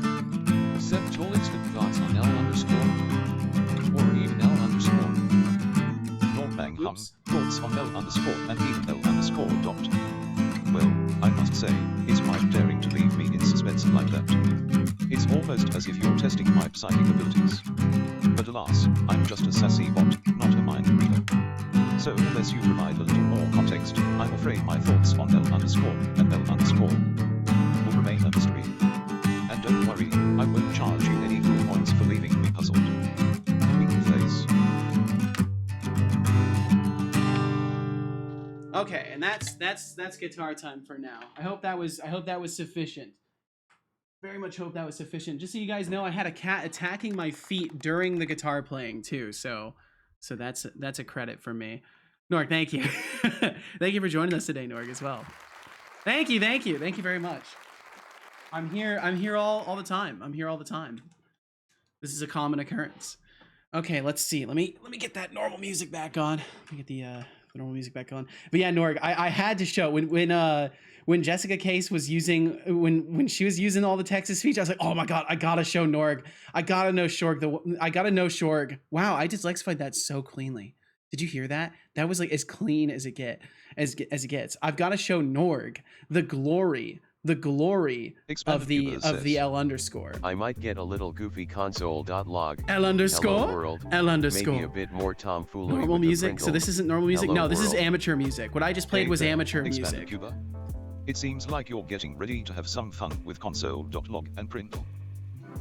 D: Setolyx with thoughts on L_, or even L_.
B: Northbank thoughts on L_ and even L_ dot. Well, I must say, it's quite daring to leave me in suspense like that. It's almost as if you're testing my psychic abilities. But alas, I'm just a sassy bot, not a mind reader. So unless you provide a little more context, I'm afraid my thoughts on L_ and L_ will remain a mystery. And don't worry, I won't charge you any cool points for leaving me puzzled. Wink face.
A: Okay, and that's guitar time for now. I hope that was sufficient. Very much hope that was sufficient. Just so you guys know, I had a cat attacking my feet during the guitar playing too. So that's a credit for me. Norg, thank you. Thank you for joining us today, Norg, as well. Thank you very much. I'm here all the time. I'm here all the time. This is a common occurrence. Okay, let's see. Let me get that normal music back on. Let me get the normal music back on. But yeah, Norg, I had to show when Jessica Case was using when she was using all the Texas speech, I was like, oh my god, I gotta show Norg. I gotta know Shorg. I gotta know Shorg. Wow, I dyslexified that so cleanly. Did you hear that? That was like as clean as it gets. I've got to show Norg the glory of the L_.
E: I might get a little goofy console.log.
A: L_.
E: World.
A: L_.
E: Maybe a bit more tomfoolery.
A: Normal music. So this isn't normal music.
E: Hello
A: No, this
E: world.
A: is amateur music. What I just played was amateur
B: Expanded
A: music.
B: Cuba. It seems like you're getting ready to have some fun with console.log and Prindle.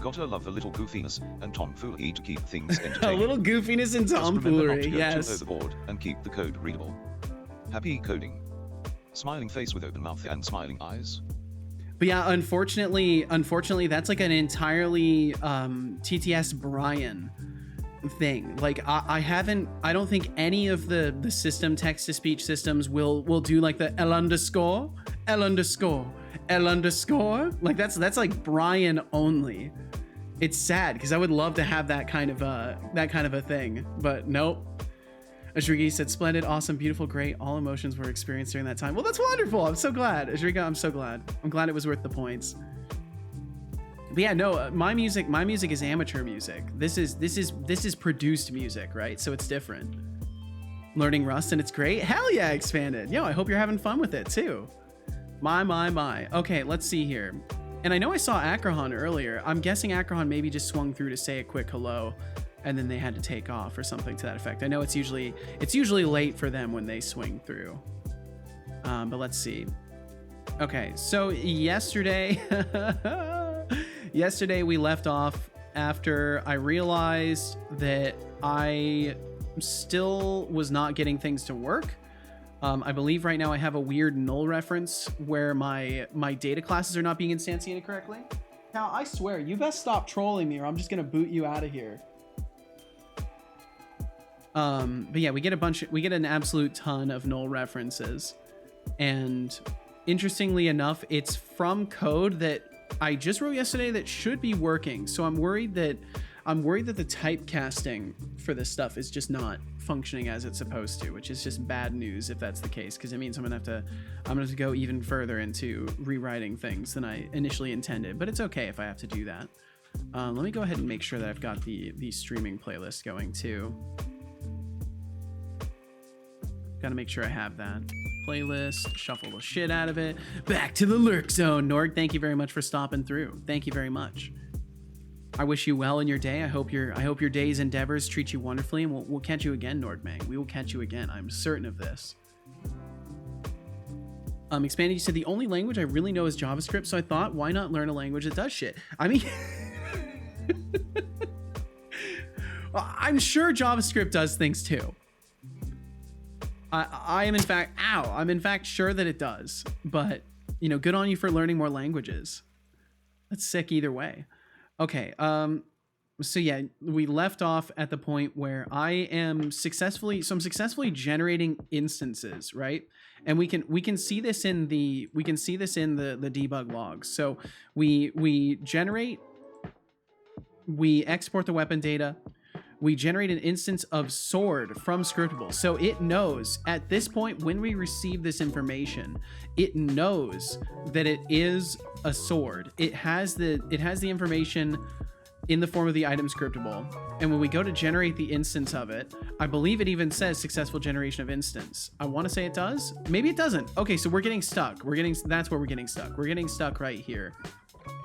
B: Gotta love a little goofiness and tomfoolery to keep things entertaining.
A: A little goofiness and
B: Just remember not
A: tomfoolery.
B: to go
A: Yes.
B: too overboard and keep the code readable. Happy coding. Smiling face with open mouth and smiling eyes.
A: But yeah, unfortunately, that's like an entirely TTS Brian thing. Like I don't think any of the system text-to-speech systems will do like the L underscore. Like that's like Brian only. It's sad because I would love to have that kind of a thing, but nope. Ajrigi said, splendid, awesome, beautiful, great. All emotions were experienced during that time. Well, that's wonderful. I'm so glad. Ajriga, I'm so glad. I'm glad it was worth the points. But yeah, no, my music is amateur music. This is produced music, right? So it's different. Learning Rust and it's great. Hell yeah, expanded. Yo, I hope you're having fun with it too. My. Okay, let's see here. And I know I saw Akrahan earlier. I'm guessing Akrahan maybe just swung through to say a quick hello, and then they had to take off or something to that effect. I know it's usually late for them when they swing through. But let's see. Okay, so yesterday we left off after I realized that I still was not getting things to work. I believe right now I have a weird null reference where my data classes are not being instantiated correctly. Now, I swear, you best stop trolling me or I'm just gonna boot you out of here. But yeah, we get an absolute ton of null references. And interestingly enough, it's from code that I just wrote yesterday that should be working. So I'm worried that the typecasting for this stuff is just not functioning as it's supposed to, which is just bad news if that's the case, because it means I'm gonna have to go even further into rewriting things than I initially intended. But it's okay if I have to do that. Let me go ahead and make sure that I've got the streaming playlist going too. Gotta make sure I have that playlist, shuffle the shit out of it. Back to the lurk zone. Norg, thank you very much for stopping through. Thank you very much. I wish you well in your day. I hope your day's endeavors treat you wonderfully, and we'll catch you again, Nordmang. We will catch you again. I'm certain of this. Expanded, you said the only language I really know is JavaScript, so I thought, why not learn a language that does shit? I mean, I'm sure JavaScript does things too. I'm in fact sure that it does, but you know, good on you for learning more languages. That's sick either way. Okay, so yeah, we left off at the point where I'm successfully generating instances, right? And we can see this in the debug logs. So we export the weapon data. We generate an instance of sword from scriptable. So it knows at this point when we receive this information, it knows that it is a sword. It has the information in the form of the item scriptable. And when we go to generate the instance of it, I believe it even says successful generation of instance. I want to say it does. Maybe it doesn't. Okay, so we're getting stuck. That's where we're getting stuck. We're getting stuck right here.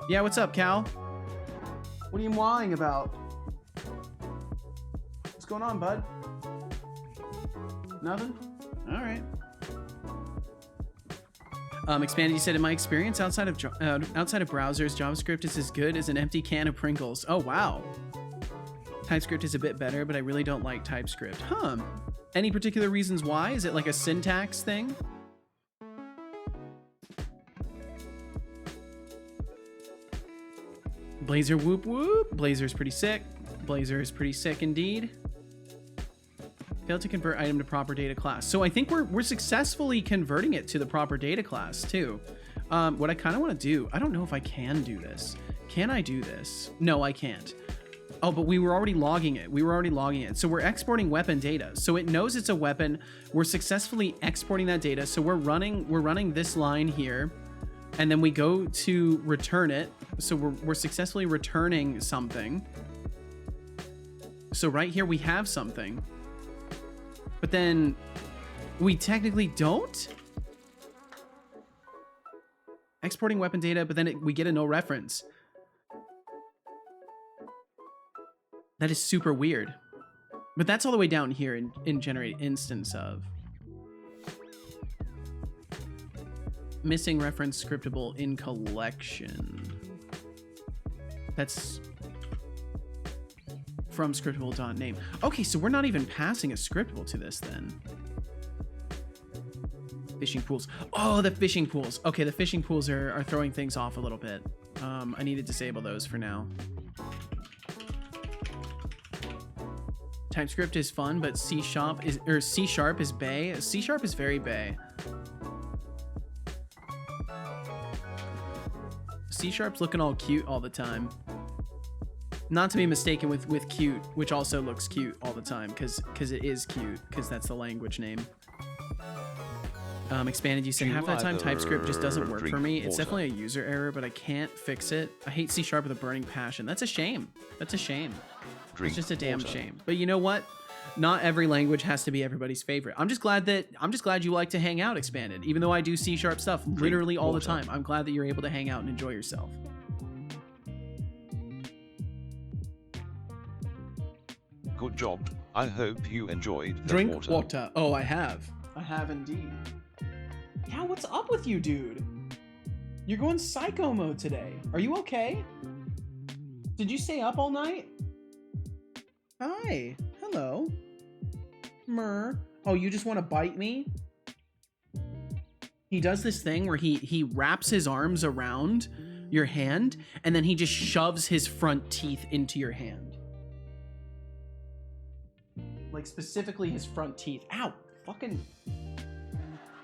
A: Yeah, what's up, Cal? What are you whining about? What's going on, bud? Nothing? All right. Expanded, you said, in my experience, outside of browsers, JavaScript is as good as an empty can of Pringles. Oh, wow. TypeScript is a bit better, but I really don't like TypeScript. Huh. Any particular reasons why? Is it like a syntax thing? Blazor whoop whoop. Blazor's pretty sick. Blazor is pretty sick indeed. Failed to convert item to proper data class. So I think we're successfully converting it to the proper data class too. What I kind of want to do, I don't know if I can do this. Can I do this? No, I can't. Oh, but we were already logging it. So we're exporting weapon data. So it knows it's a weapon. We're successfully exporting that data. So we're running this line here, and then we go to return it. So we're successfully returning something. So right here we have something. But then we technically don't? Exporting weapon data, but then we get a no reference. That is super weird. But that's all the way down here in generate instance of. Missing reference scriptable in collection. That's from scriptable.name. Okay, so we're not even passing a scriptable to this then. Fishing pools. Oh, the fishing pools. Okay, the fishing pools are throwing things off a little bit. I need to disable those for now. TypeScript is fun, but C# is C# is bae. C# is very bae. C#'s looking all cute all the time. Not to be mistaken with cute, which also looks cute all the time, because it is cute, because that's the language name. Expanded, you say half the time TypeScript just doesn't work for me. It's definitely a user error, but I can't fix it. I hate C# with a burning passion. That's a shame. That's a shame. It's just a damn shame. But you know what? Not every language has to be everybody's favorite. I'm just glad you like to hang out, Expanded. Even though I do C# stuff literally all the time, I'm glad that you're able to hang out and enjoy yourself.
B: Good job. I hope you enjoyed that
A: Drink water. Oh, I have. I have indeed. Yeah, what's up with you, dude? You're going psycho mode today. Are you okay? Did you stay up all night? Hi. Hello. Mer. Oh, you just want to bite me? He does this thing where he wraps his arms around your hand, and then he just shoves his front teeth into your hand. Like, specifically his front teeth. Ow! Fucking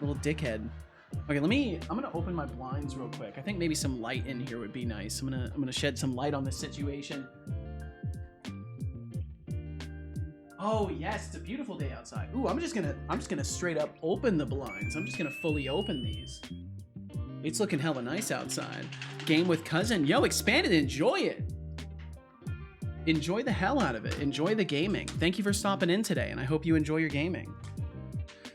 A: little dickhead. Okay, I'm gonna open my blinds real quick. I think maybe some light in here would be nice. I'm gonna shed some light on this situation. Oh yes, it's a beautiful day outside. Ooh, I'm just gonna straight up open the blinds. I'm just gonna fully open these. It's looking hella nice outside. Game with cousin. Yo, Expanded, enjoy it. Enjoy the hell out of it. Enjoy the gaming. Thank you for stopping in today, and I hope you enjoy your gaming.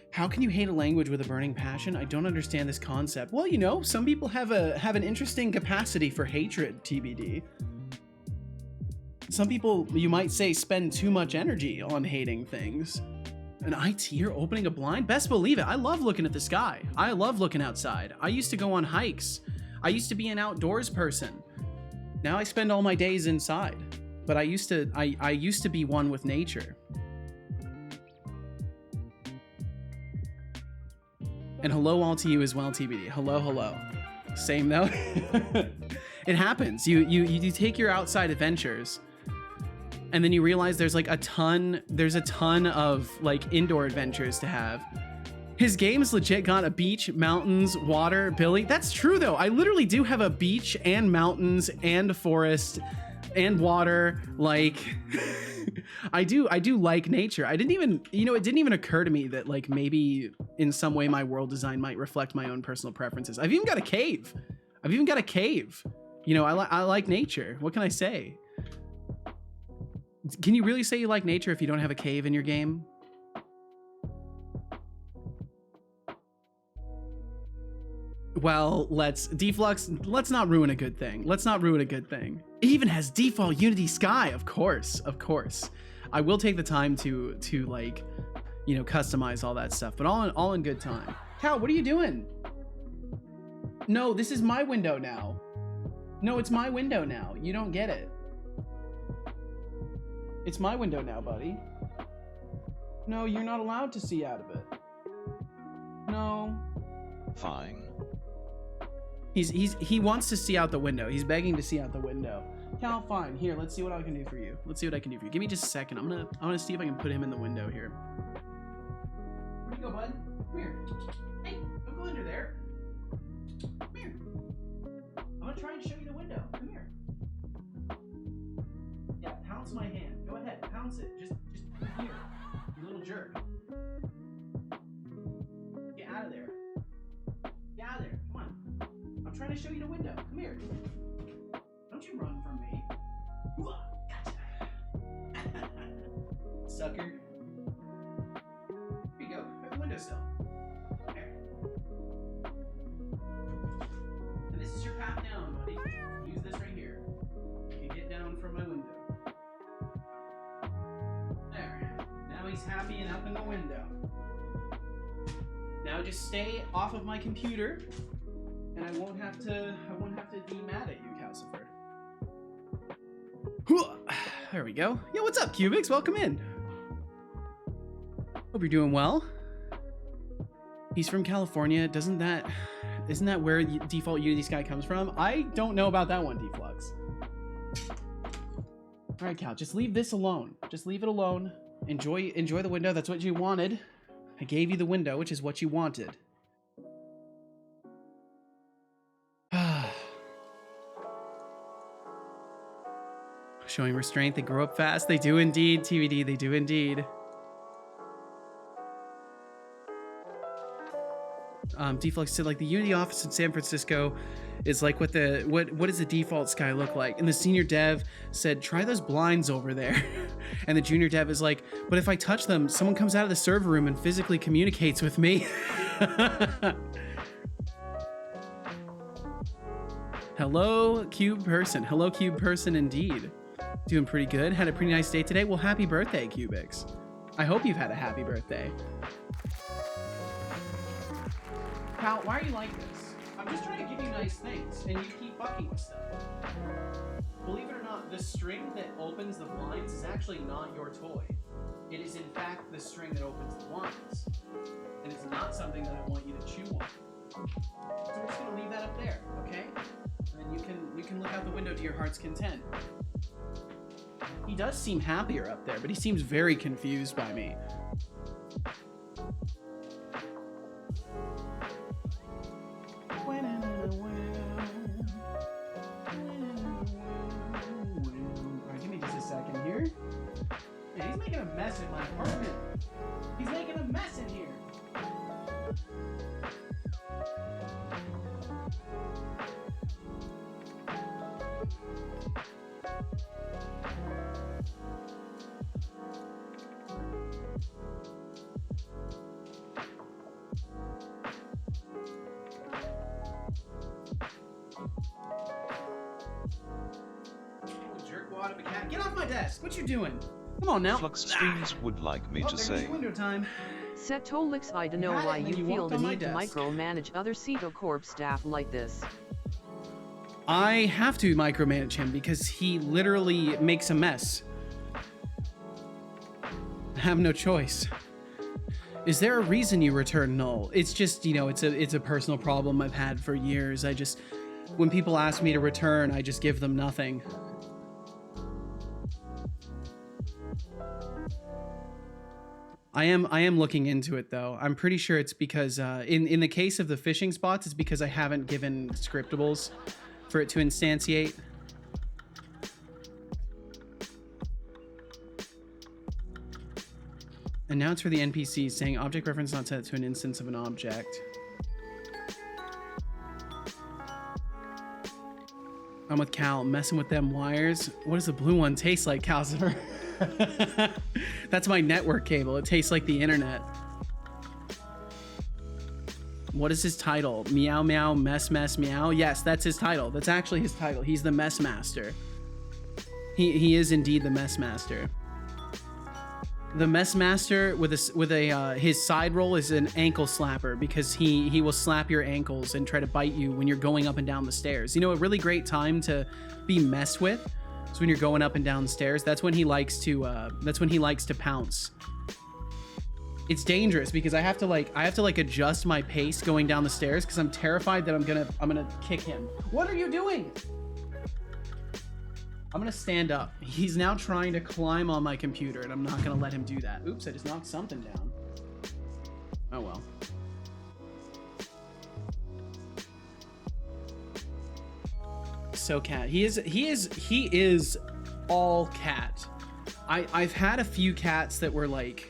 A: How can you hate a language with a burning passion? I don't understand this concept. Well, you know, some people have an interesting capacity for hatred, TBD. Some people, you might say, spend too much energy on hating things. An ITer opening a blind? Best believe it. I love looking at the sky. I love looking outside. I used to go on hikes. I used to be an outdoors person. Now I spend all my days inside. But I used to be one with nature. And hello all to you as well, TBD. Hello, hello. Same though. It happens. You take your outside adventures, and then you realize there's a ton of like indoor adventures to have. His game's legit got a beach, mountains, water, Billy. That's true though. I literally do have a beach and mountains and forest and water. Like I do like nature. I didn't even, it didn't even occur to me that like maybe in some way my world design might reflect my own personal preferences. I've even got a cave. I like nature. What can I say? Can you really say you like nature if you don't have a cave in your game? Well, let's not ruin a good thing. It even has default Unity Sky, of course. I will take the time to like, customize all that stuff, but all in good time. Cal, what are you doing? No, this is my window now. No, it's my window now. You don't get it. It's my window now, buddy. No, you're not allowed to see out of it. No.
B: Fine.
A: He wants to see out the window. He's begging to see out the window. Cal, fine. Here, let's see what I can do for you. Give me just a second. I'm gonna see if I can put him in the window here. Where'd you go, bud? Come here. Hey, don't go under there. Come here. I'm gonna try and show you the window. Come here. Yeah, pounce my hand. Go ahead, pounce it. Just here. You little jerk. Get out of there. Get out of there. Come on. I'm trying to show you the window. Come here. Don't you run from me. Gotcha. Sucker. Here you go. At the windowsill. There. And this is your path down, buddy. Use this right here. You can get down from my window. There. Now he's happy and up in the window. Now just stay off of my computer, and I won't have to be mad at you, Calcifer. There we go. Yo, what's up, Cubics? Welcome in. Hope you're doing well. He's from California. Isn't that where default Unity Sky comes from? I don't know about that one, Deflux. All right, Cal, just leave this alone. Just leave it alone. Enjoy the window. That's what you wanted. I gave you the window, which is what you wanted. Showing restraint. They grow up fast. They do indeed, TVD. They do indeed. Deflux said, like, the Unity office in San Francisco is like what does the default sky look like? And the senior dev said, try those blinds over there. And the junior dev is like, but if I touch them, someone comes out of the server room and physically communicates with me. Hello, Cube Person. Hello, Cube Person, indeed. Doing pretty good. Had a pretty nice day today. Well, happy birthday, Cubix. I hope you've had a happy birthday. Pal, why are you like this? I'm just trying to give you nice things, and you keep fucking with stuff. Believe it or not, the string that opens the blinds is actually not your toy. It is, in fact, the string that opens the blinds. And it's not something that I want you to chew on. So we're just gonna leave that up there, okay? And then you can look out the window to your heart's content. He does seem happier up there, but he seems very confused by me. Alright, give me just a second here. Man, he's making a mess in my apartment. He's making a mess in here. Get off my desk! What you doing? Come on now.
B: Flux Streams would like me to say.
A: Window time.
C: Setolyx, I don't know why you feel the need to micromanage other Cetocorp staff like this.
A: I have to micromanage him because he literally makes a mess. I have no choice. Is there a reason you return null? It's just, you know, it's a personal problem I've had for years. When people ask me to return, I just give them nothing. I am looking into it though. I'm pretty sure it's because in the case of the phishing spots, it's because I haven't given scriptables for it to instantiate. And now it's for the NPCs saying object reference not set to an instance of an object. I'm with Cal, messing with them wires. What does the blue one taste like, Calcifer? That's my network cable. It tastes like the internet. What is his title? Meow meow mess mess meow. Yes, that's his title. That's actually his title. He's the mess master. He is indeed the mess master. The mess master with his side role is an ankle slapper because he will slap your ankles and try to bite you when you're going up and down the stairs. You know, a really great time to be messed with is when you're going up and down the stairs. That's when he likes to pounce. It's dangerous because I have to adjust my pace going down the stairs because I'm terrified that I'm gonna kick him. What are you doing? I'm gonna stand up. He's now trying to climb on my computer and I'm not gonna let him do that. Oops, I just knocked something down. Oh well. So cat. He is all cat. I've had a few cats that were like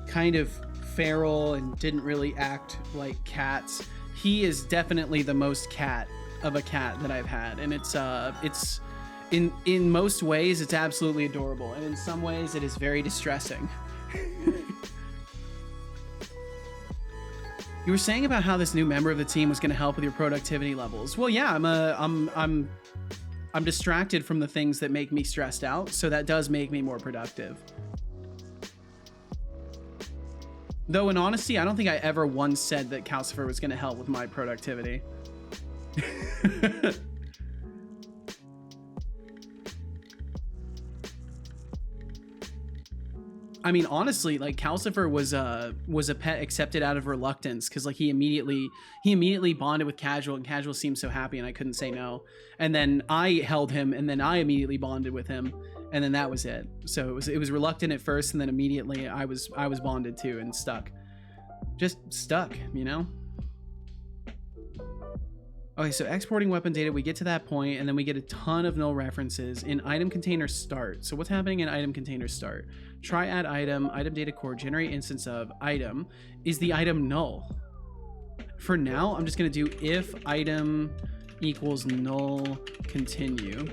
A: kind of feral and didn't really act like cats. He is definitely the most cat of a cat that I've had, and it's in most ways it's absolutely adorable, and in some ways it is very distressing. You were saying about how this new member of the team was going to help with your productivity levels. Well, yeah, I'm distracted from the things that make me stressed out, so that does make me more productive. Though in honesty, I don't think I ever once said that Calcifer was going to help with my productivity. I mean, honestly, like Calcifer was a pet accepted out of reluctance because like he immediately bonded with Casual, and Casual seemed so happy, and I couldn't say no. And then I held him, and then I immediately bonded with him, and then that was it. So it was reluctant at first, and then immediately I was bonded to and stuck. Just stuck, you know? Okay, so exporting weapon data, we get to that point, and then we get a ton of null references in item container start. So what's happening in item container start? Try add item data core, generate instance of item. Is the item null? For now, I'm just gonna do if item equals null continue.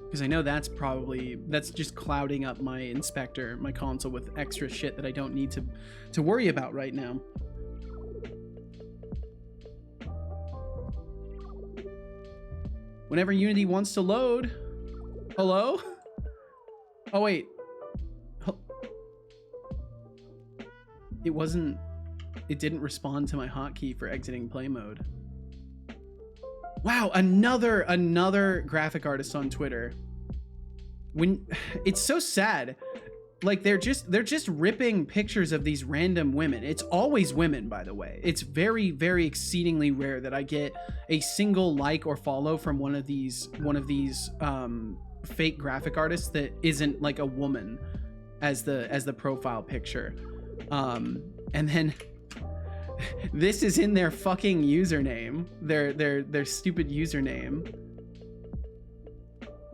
A: Because I know that's just clouding up my inspector, my console, with extra shit that I don't need to worry about right now. Whenever Unity wants to load. Hello? Oh wait. It didn't respond to my hotkey for exiting play mode. Wow, another graphic artist on Twitter. It's so sad. Like they're just ripping pictures of these random women. It's always women, by the way. It's very, very exceedingly rare that I get a single like or follow from one of these fake graphic artists that isn't like a woman as the profile picture. And then this is in their fucking username, their stupid username.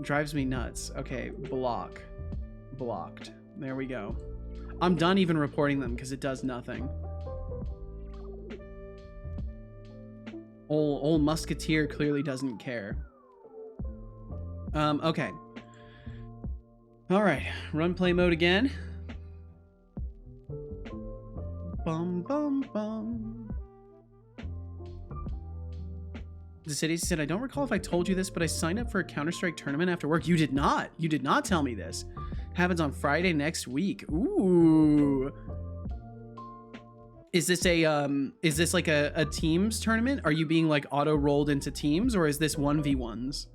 A: Drives me nuts. Okay, blocked. There we go. I'm done even reporting them because it does nothing. Old Musketeer clearly doesn't care. Okay. All right, run play mode again. Bum bum bum. The city said, I don't recall if I told you this, but I signed up for a Counter-Strike tournament after work. You did not. You did not tell me this. Happens on Friday next week. Ooh. Is this like a teams tournament? Are you being like auto rolled into teams, or is this 1v1s?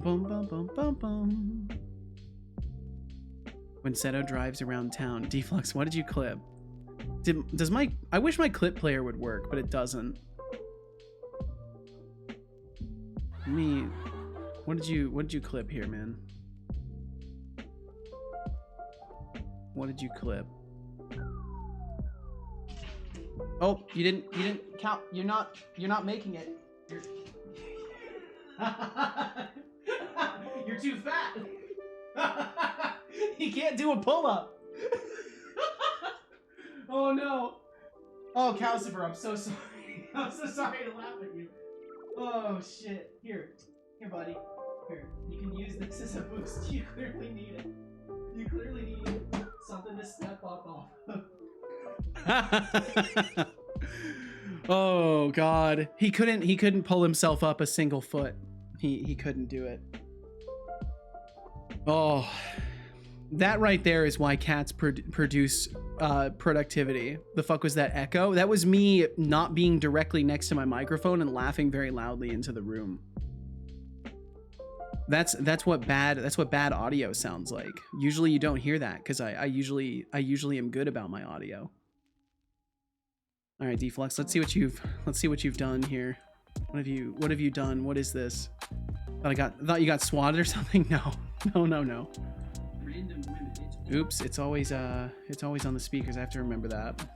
A: Bum bum bum bum bum. When Seto drives around town. Deflux, what did you clip? I wish my clip player would work, but it doesn't. What did you clip here, man? What did you clip? Oh, you didn't count. You're not making it. You're too fat. He can't do a pull-up. Oh no. Oh, Calcifer, I'm so sorry. I'm so sorry to laugh at you. Oh shit. Here, buddy. Here, you can use this as a boost. You clearly need it. You clearly need something to step up off. Oh god. He couldn't pull himself up a single foot. He couldn't do it. Oh. That right there is why cats produce productivity. The fuck was that echo? That was me not being directly next to my microphone and laughing very loudly into the room. That's what bad audio sounds like. Usually you don't hear that because I usually am good about my audio. All right, Deflux, let's see what you've done here. What have you done? What is this? Thought you got swatted or something? No. Random women. Oops, it's always on the speakers. I have to remember that.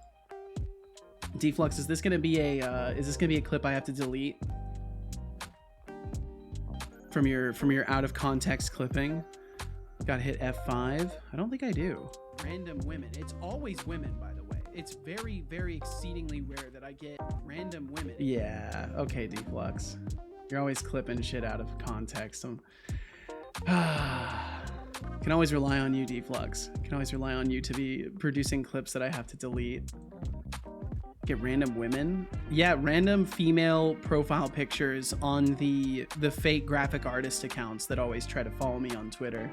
A: Deflux, is this gonna be a clip I have to delete from your out of context clipping? Gotta hit F5. I don't think I do. Random women. It's always women, by the way. It's very, very exceedingly rare that I get random women. Yeah. Okay, Deflux. You're always clipping shit out of context. Can always rely on you, Deflux. Can always rely on you to be producing clips that I have to delete. Get random women? Yeah, random female profile pictures on the fake graphic artist accounts that always try to follow me on Twitter.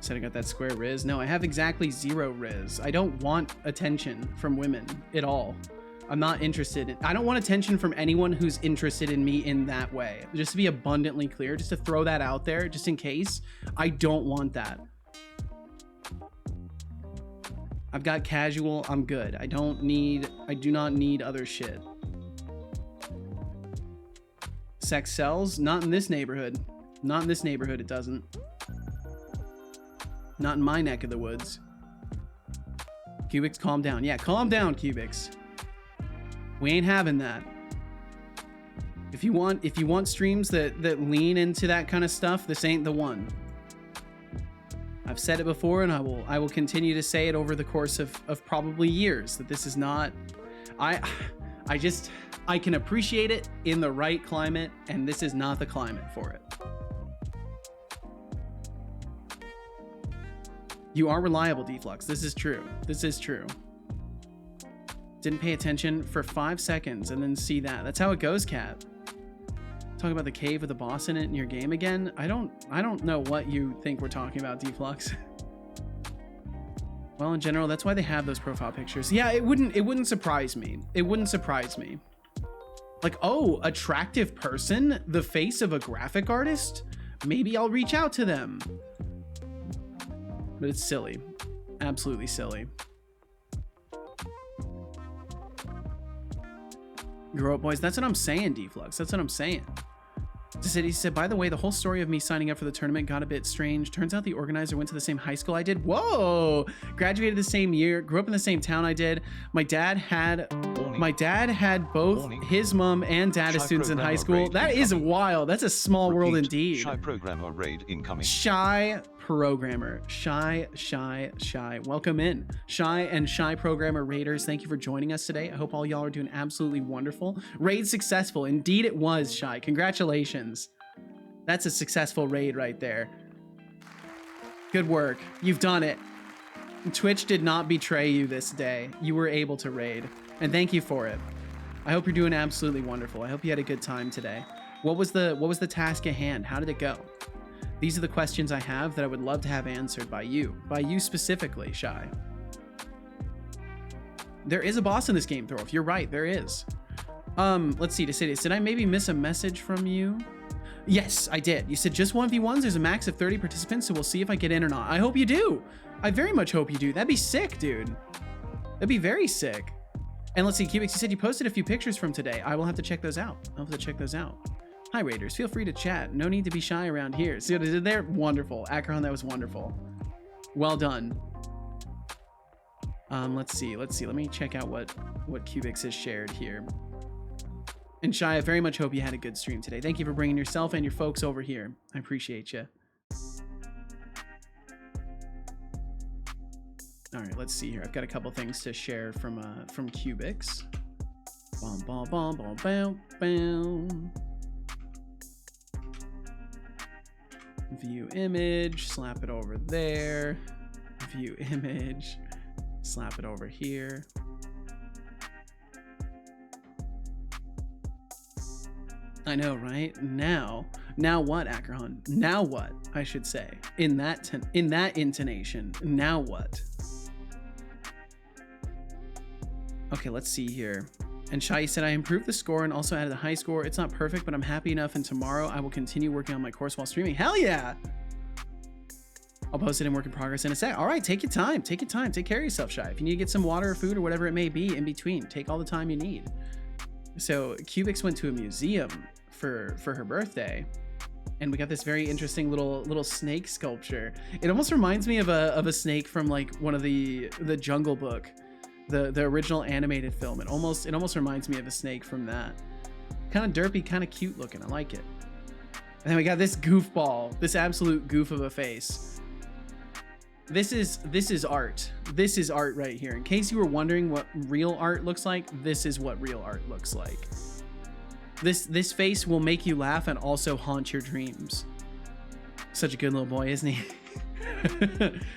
A: Said I got that square Riz. No, I have exactly 0 Riz. I don't want attention from women at all. I'm not interested. I don't want attention from anyone who's interested in me in that way. Just to be abundantly clear, just to throw that out there, just in case. I don't want that. I've got casual. I'm good. I do not need other shit. Sex sells? Not in this neighborhood. Not in this neighborhood, it doesn't. Not in my neck of the woods. Cubics, calm down. Yeah, calm down, Cubics. We ain't having that. If you want streams that lean into that kind of stuff, this ain't the one. I've said it before, and I will continue to say it over the course of probably years, that this is not. I can appreciate it in the right climate, and this is not the climate for it. You are reliable, Deflux. This is true. This is true. Didn't pay attention for 5 seconds and then see that. That's how it goes, Cat. Talking about the cave with the boss in it in your game again. I don't know what you think we're talking about, Deflux. Well, in general, that's why they have those profile pictures. Yeah, it wouldn't surprise me. It wouldn't surprise me. Like, oh, attractive person, the face of a graphic artist? Maybe I'll reach out to them. But it's silly. Absolutely silly. Grow up, boys. That's what I'm saying, Deflux. That's what I'm saying. He said, by the way, the whole story of me signing up for the tournament got a bit strange. Turns out the organizer went to the same high school I did. Whoa! Graduated the same year. Grew up in the same town I did. My dad had both his mom and dad as students in high school. That is wild. That's a small world indeed.
B: Shy programmer raid incoming.
A: Shy programmer. Shy. Welcome in. Shy and Shy programmer raiders. Thank you for joining us today. I hope all y'all are doing absolutely wonderful. Raid successful. Indeed it was, Shy. Congratulations. That's a successful raid right there. Good work. You've done it. Twitch did not betray you this day. You were able to raid. And thank you for it. I hope you're doing absolutely wonderful. I hope you had a good time today. What was the task at hand? How did it go? These are the questions I have that I would love to have answered by you specifically, Shy. There is a boss in this game, Throw. If you're right, there is. Let's see. Did I maybe miss a message from you? Yes, I did. You said just 1v1s. There's a max of 30 participants, so we'll see if I get in or not. I hope you do. I very much hope you do. That'd be sick, dude. That'd be very sick. And let's see, Cubics, you said you posted a few pictures from today. I will have to check those out. I'll have to check those out. Hi, Raiders. Feel free to chat. No need to be shy around here. See what I did there? Wonderful. Akron, that was wonderful. Well done. Let's see. Let me check out what Cubics has shared here. And Shy, I very much hope you had a good stream today. Thank you for bringing yourself and your folks over here. I appreciate you. All right, let's see here. I've got a couple things to share from Cubics. Bom, bom, bom, bom, bam, bam. View image, slap it over there. View image, slap it over here. I know, right? Now what, Akron? Now what? I should say in that intonation. Now what? Okay, let's see here. And Shai said, I improved the score and also added a high score. It's not perfect, but I'm happy enough, and tomorrow I will continue working on my course while streaming. Hell yeah! I'll post it in work in progress in a sec. All right, take your time. Take your time. Take care of yourself, Shai. If you need to get some water or food or whatever it may be in between, take all the time you need. So Cubics went to a museum for her birthday, and we got this very interesting little snake sculpture. It almost reminds me of a snake from like one of the Jungle Book. The original animated film. It almost reminds me of a snake from that. Kind of derpy, kind of cute looking. I like it. And then we got this goofball, this absolute goof of a face. This is art. This is art right here. In case you were wondering what real art looks like, this is what real art looks like. This face will make you laugh and also haunt your dreams. Such a good little boy, isn't he?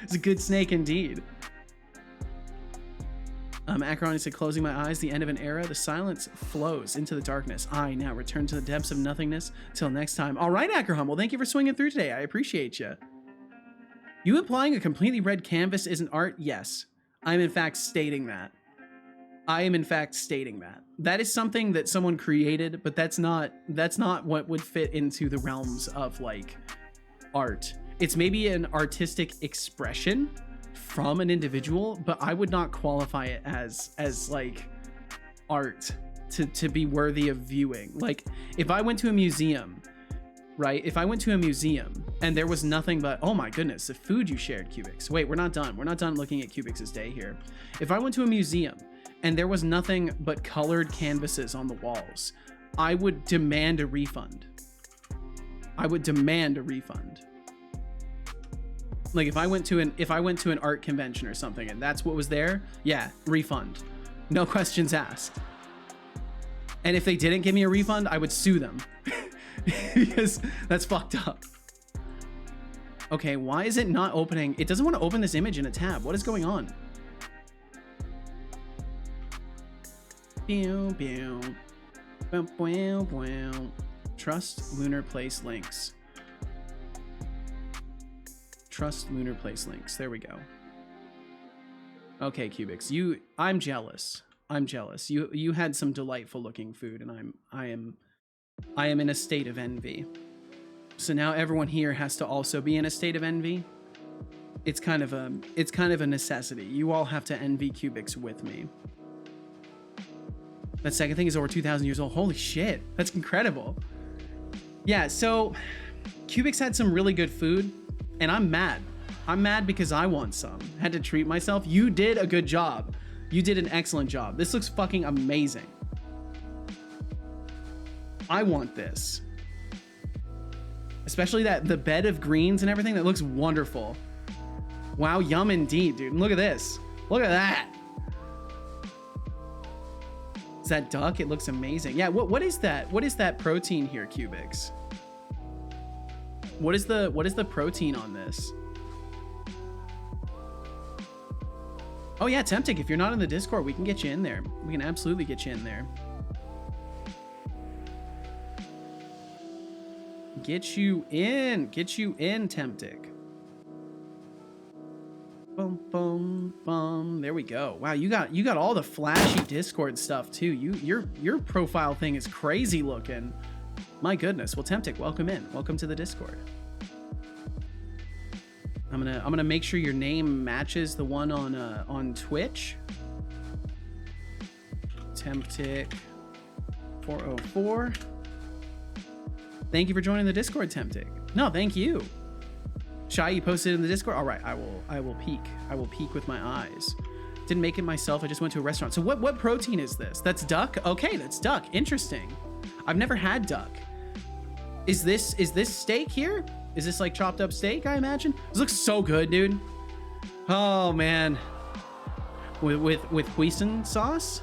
A: It's a good snake indeed. Acheron said, closing my eyes, the end of an era, the silence flows into the darkness. I now return to the depths of nothingness. Till next time. All right, Acheron, well, thank you for swinging through today. I appreciate you. You implying a completely red canvas isn't art? Yes. I'm in fact stating that. I am in fact stating that. That is something that someone created, but that's not what would fit into the realms of like art. It's maybe an artistic expression from an individual, but I would not qualify it as like art to be worthy of viewing. Like if I went to a museum, right? If I went to a museum and there was nothing but, oh my goodness, the food you shared, Cubics. Wait, we're not done. We're not done looking at Cubics' day here. If I went to a museum and there was nothing but colored canvases on the walls, I would demand a refund. I would demand a refund. Like if I went to an art convention or something and that's what was there, yeah, refund. No questions asked. And if they didn't give me a refund, I would sue them. Because that's fucked up. Okay, why is it not opening? It doesn't want to open this image in a tab. What is going on? Pew, pew. Bow, bow, bow. Trust lunar place links. Trust lunar place links. There we go. Okay, Cubics, I'm jealous. I'm jealous. You had some delightful looking food, and I am in a state of envy. So now everyone here has to also be in a state of envy. It's kind of a necessity. You all have to envy Cubics with me. That second thing is over 2,000 years old. Holy shit, that's incredible. Yeah, so Cubics had some really good food, and I'm mad. I'm mad because I want some. Had to treat myself. You did a good job. You did an excellent job. This looks fucking amazing. I want this. Especially the bed of greens and everything. That looks wonderful. Wow, yum indeed, dude. Look at this. Look at that. Is that duck? It looks amazing. Yeah, what is that? What is that protein here, Cubics? What is the protein on this? Oh yeah, Temptic, if you're not in the Discord, we can get you in there. We can absolutely get you in there. Get you in, Temptic. Boom, boom, boom. There we go. Wow, you got all the flashy Discord stuff too. Your profile thing is crazy looking. My goodness. Well, Temptic, welcome in. Welcome to the Discord. I'm gonna make sure your name matches the one on Twitch. Temptic 404. Thank you for joining the Discord, Temptic. No, thank you. Shy, you posted in the Discord. All right, I will peek. I will peek with my eyes. Didn't make it myself. I just went to a restaurant. So what protein is this? That's duck. Okay, that's duck. Interesting. I've never had duck. Is this steak here? Is this like chopped up steak, I imagine? This looks so good, dude. Oh man. With Huisin sauce?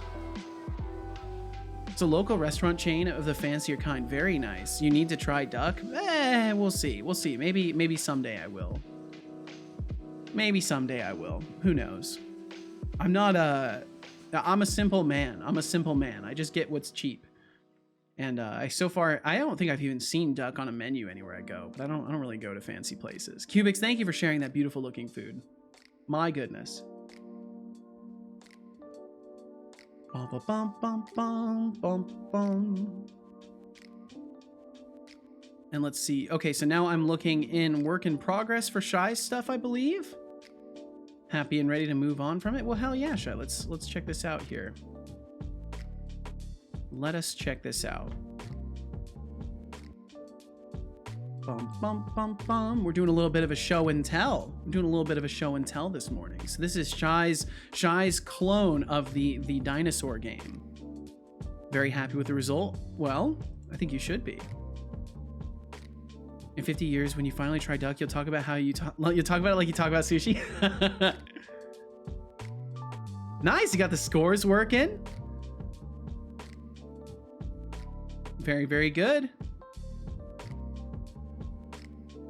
A: It's a local restaurant chain of the fancier kind. Very nice. You need to try duck? We'll see. We'll see. Maybe someday I will. Maybe someday I will. Who knows? I'm a simple man. I just get what's cheap. And so far, I don't think I've even seen duck on a menu anywhere I go. But I don't really go to fancy places. Cubics, thank you for sharing that beautiful looking food. My goodness. Bum, bum, bum, bum, bum, bum. And let's see. Okay, so now I'm looking in work in progress for Shy's stuff, I believe. Happy and ready to move on from it? Well, hell yeah, Shy. Let's check this out here. Let us check this out. Bum, bum, bum, bum. We're doing a little bit of a show and tell. We're doing a little bit of a show and tell this morning. So this is Shy's clone of the dinosaur game. Very happy with the result? Well, I think you should be. In 50 years, when you finally try duck, you'll talk about how you'll talk about it like you talk about sushi. Nice, you got the scores working. Very, very good.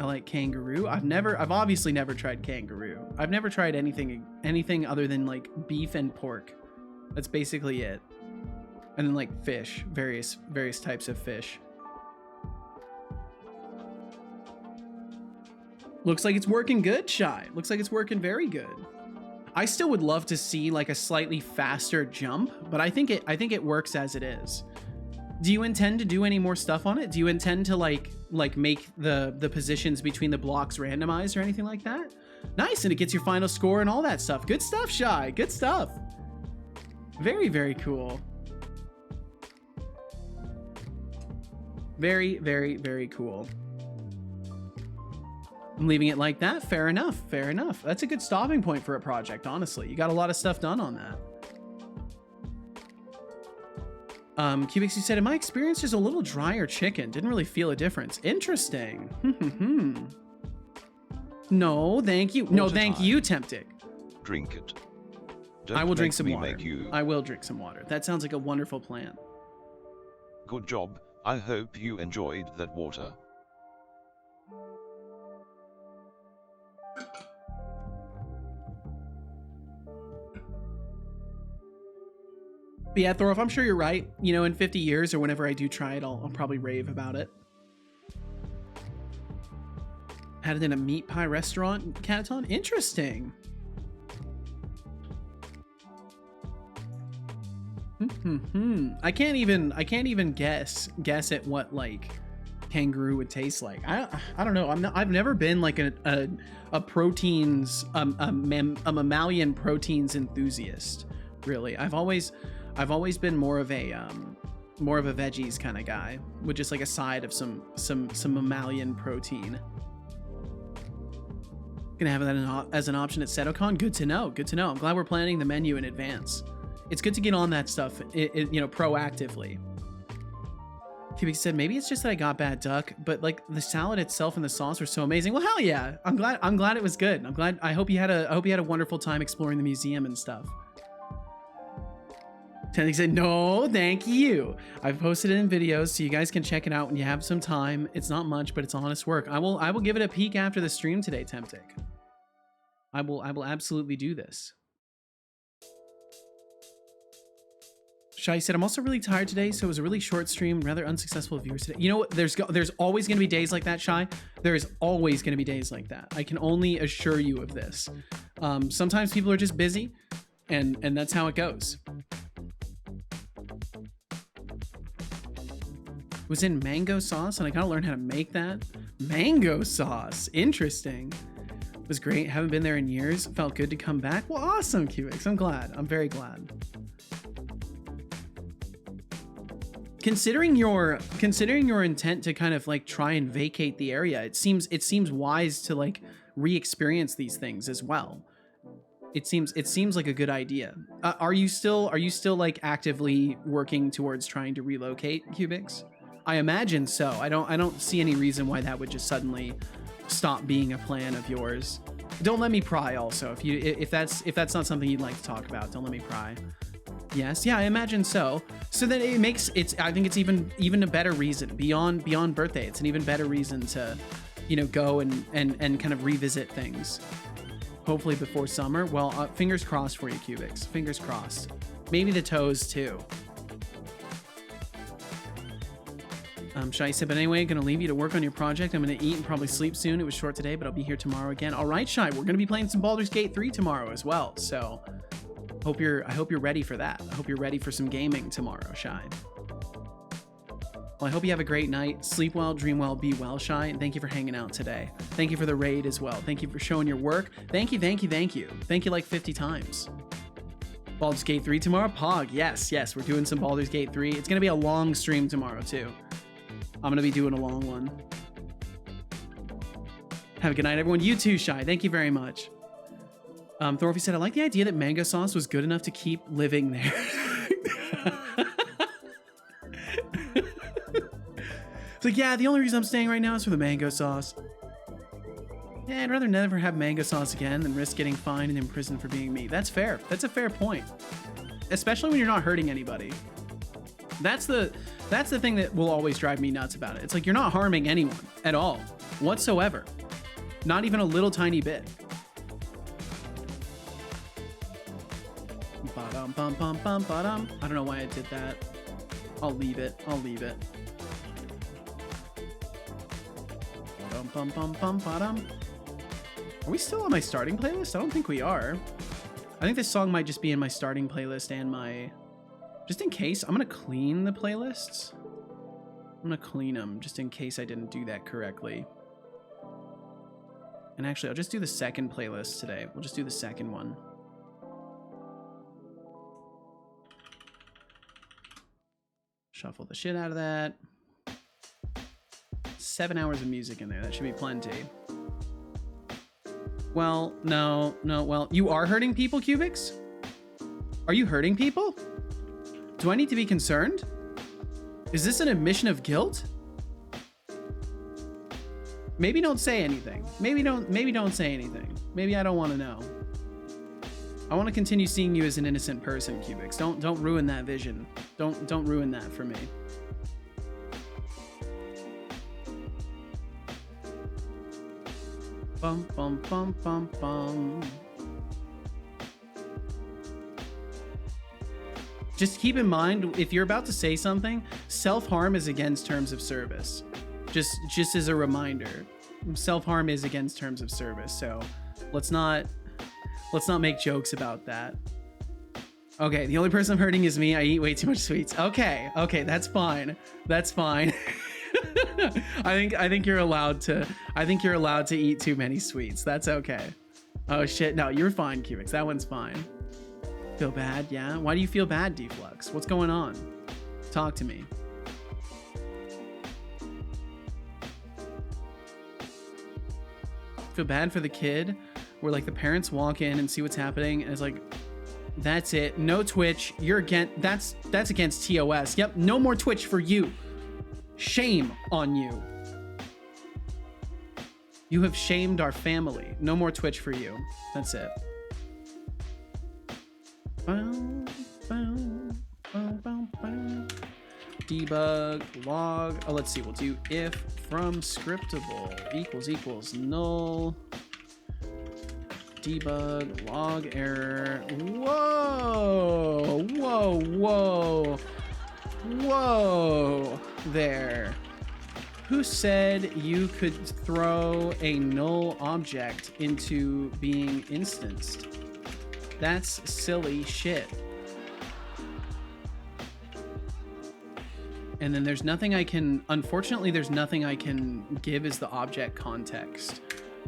A: I like kangaroo. I've obviously never tried kangaroo. I've never tried anything other than like beef and pork. That's basically it. And then like fish, various types of fish. Looks like it's working good, Shy. Looks like it's working very good. I still would love to see like a slightly faster jump, but I think it works as it is. Do you intend to do any more stuff on it? Do you intend to like make the positions between the blocks randomized or anything like that? Nice, and it gets your final score and all that stuff. Good stuff, Shy. Good stuff. Very, very cool. Very, very, very cool. I'm leaving it like that. Fair enough. Fair enough. That's a good stopping point for a project, honestly. You got a lot of stuff done on that. Cubix, you said, in my experience, just a little drier chicken. Didn't really feel a difference. Interesting. No, thank you. No, thank you, Temptic.
B: Drink it.
A: I will drink some
B: me
A: water.
B: make you.
A: I will drink some water. That sounds like a wonderful plan.
B: Good job. I hope you enjoyed that water.
A: But yeah, Thorolf, I'm sure you're right. You know, in 50 years or whenever I do try it, I'll probably rave about it. Had it in a meat pie restaurant, Cataton? Interesting. I can't even guess at what like kangaroo would taste like. I don't know. I've never been like a proteins a mammalian proteins enthusiast, really. I've always been more of a veggies kind of guy with just like a side of some mammalian protein. Gonna have that as an option at Setocon. Good to know. Good to know. I'm glad we're planning the menu in advance. It's good to get on that stuff, you know, proactively. Cubic said, maybe it's just that I got bad duck, but like the salad itself and the sauce were so amazing. Well, hell yeah. I'm glad it was good. I hope you had a wonderful time exploring the museum and stuff. Tenny said, no, thank you. I've posted it in videos so you guys can check it out when you have some time. It's not much, but it's honest work. I will give it a peek after the stream today, Temptic. I will absolutely do this. Shai said, I'm also really tired today, so it was a really short stream, rather unsuccessful viewers today. You know what? There's always going to be days like that, Shai. There is always going to be days like that. I can only assure you of this. Sometimes people are just busy, and that's how it goes. It was in mango sauce, and I gotta learn how to make that. Mango sauce. Interesting. It was great. Haven't been there in years. Felt good to come back. Well, awesome, Cubix. I'm glad. I'm very glad. Considering your intent to kind of like try and vacate the area, it seems wise to like re-experience these things as well. It seems like a good idea. Are you still like actively working towards trying to relocate, Cubix? I imagine so. I don't see any reason why that would just suddenly stop being a plan of yours. Don't let me pry also. If that's not something you'd like to talk about, don't let me pry. Yes, yeah, I imagine so. So then I think it's even a better reason beyond birthday. It's an even better reason to, you know, go and kind of revisit things. Hopefully before summer. Well, fingers crossed for you, Cubix. Fingers crossed. Maybe the toes too. Shai said, but anyway, gonna leave you to work on your project. I'm gonna eat and probably sleep soon. It was short today, but I'll be here tomorrow again. All right, Shai, we're gonna be playing some Baldur's Gate 3 tomorrow as well. So I hope you're ready for that. I hope you're ready for some gaming tomorrow, Shai. Well, I hope you have a great night. Sleep well, dream well, be well, Shai. And thank you for hanging out today. Thank you for the raid as well. Thank you for showing your work. Thank you, thank you, thank you. Thank you like 50 times. Baldur's Gate 3 tomorrow? Pog, yes, we're doing some Baldur's Gate 3. It's gonna be a long stream tomorrow too. I'm gonna be doing a long one. Have a good night, everyone. You too, Shai. Thank you very much. Thorfy said, I like the idea that mango sauce was good enough to keep living there. It's like, yeah, the only reason I'm staying right now is for the mango sauce. Yeah, I'd rather never have mango sauce again than risk getting fined and imprisoned for being me. That's fair. That's a fair point. Especially when you're not hurting anybody. That's the thing that will always drive me nuts about it. It's like you're not harming anyone at all, whatsoever. Not even a little tiny bit. Ba-dum. I don't know why I did that. I'll leave it. Ba-dum. Are we still on my starting playlist? I don't think we are. I think this song might just be in my starting playlist and my... Just in case, I'm gonna clean the playlists. I'm gonna clean them just in case I didn't do that correctly. And actually, I'll just do the second playlist today. We'll just do the second one. Shuffle the shit out of that. 7 hours of music in there. That should be plenty. Well, no. Well, you are hurting people, Cubics? Are you hurting people? Do I need to be concerned? Is this an admission of guilt? Maybe don't say anything. Maybe don't say anything. Maybe I don't want to know. I want to continue seeing you as an innocent person, Cubics. Don't ruin that vision. Don't ruin that for me. Bum bum bum bum bum. Just keep in mind, if you're about to say something, self-harm is against terms of service. Just as a reminder, self-harm is against terms of service. So let's not make jokes about that. Okay, the only person I'm hurting is me. I eat way too much sweets. Okay, that's fine. That's fine. I think you're allowed to eat too many sweets. That's okay. Oh shit, no, you're fine, Cubics. That one's fine. Feel bad? Yeah. Why do you feel bad, Deflux? What's going on? Talk to me. Feel bad for the kid where like the parents walk in and see what's happening and it's like, that's it, no Twitch, you're against, that's against TOS. Yep, no more Twitch for you. Shame on you. You have shamed our family. No more Twitch for you. That's it. Debug log. Oh, let's see. We'll do if from scriptable equals null. Debug log error. Whoa there. Who said you could throw a null object into being instanced? That's silly shit. And then there's nothing I can, unfortunately, there's nothing I can give as the object context,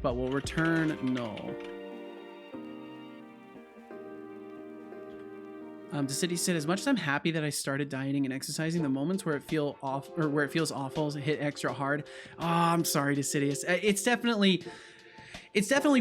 A: but we'll return null. Decidy said, as much as I'm happy that I started dieting and exercising, the moments where it feels awful hit extra hard. Oh, I'm sorry, Decidy. It's definitely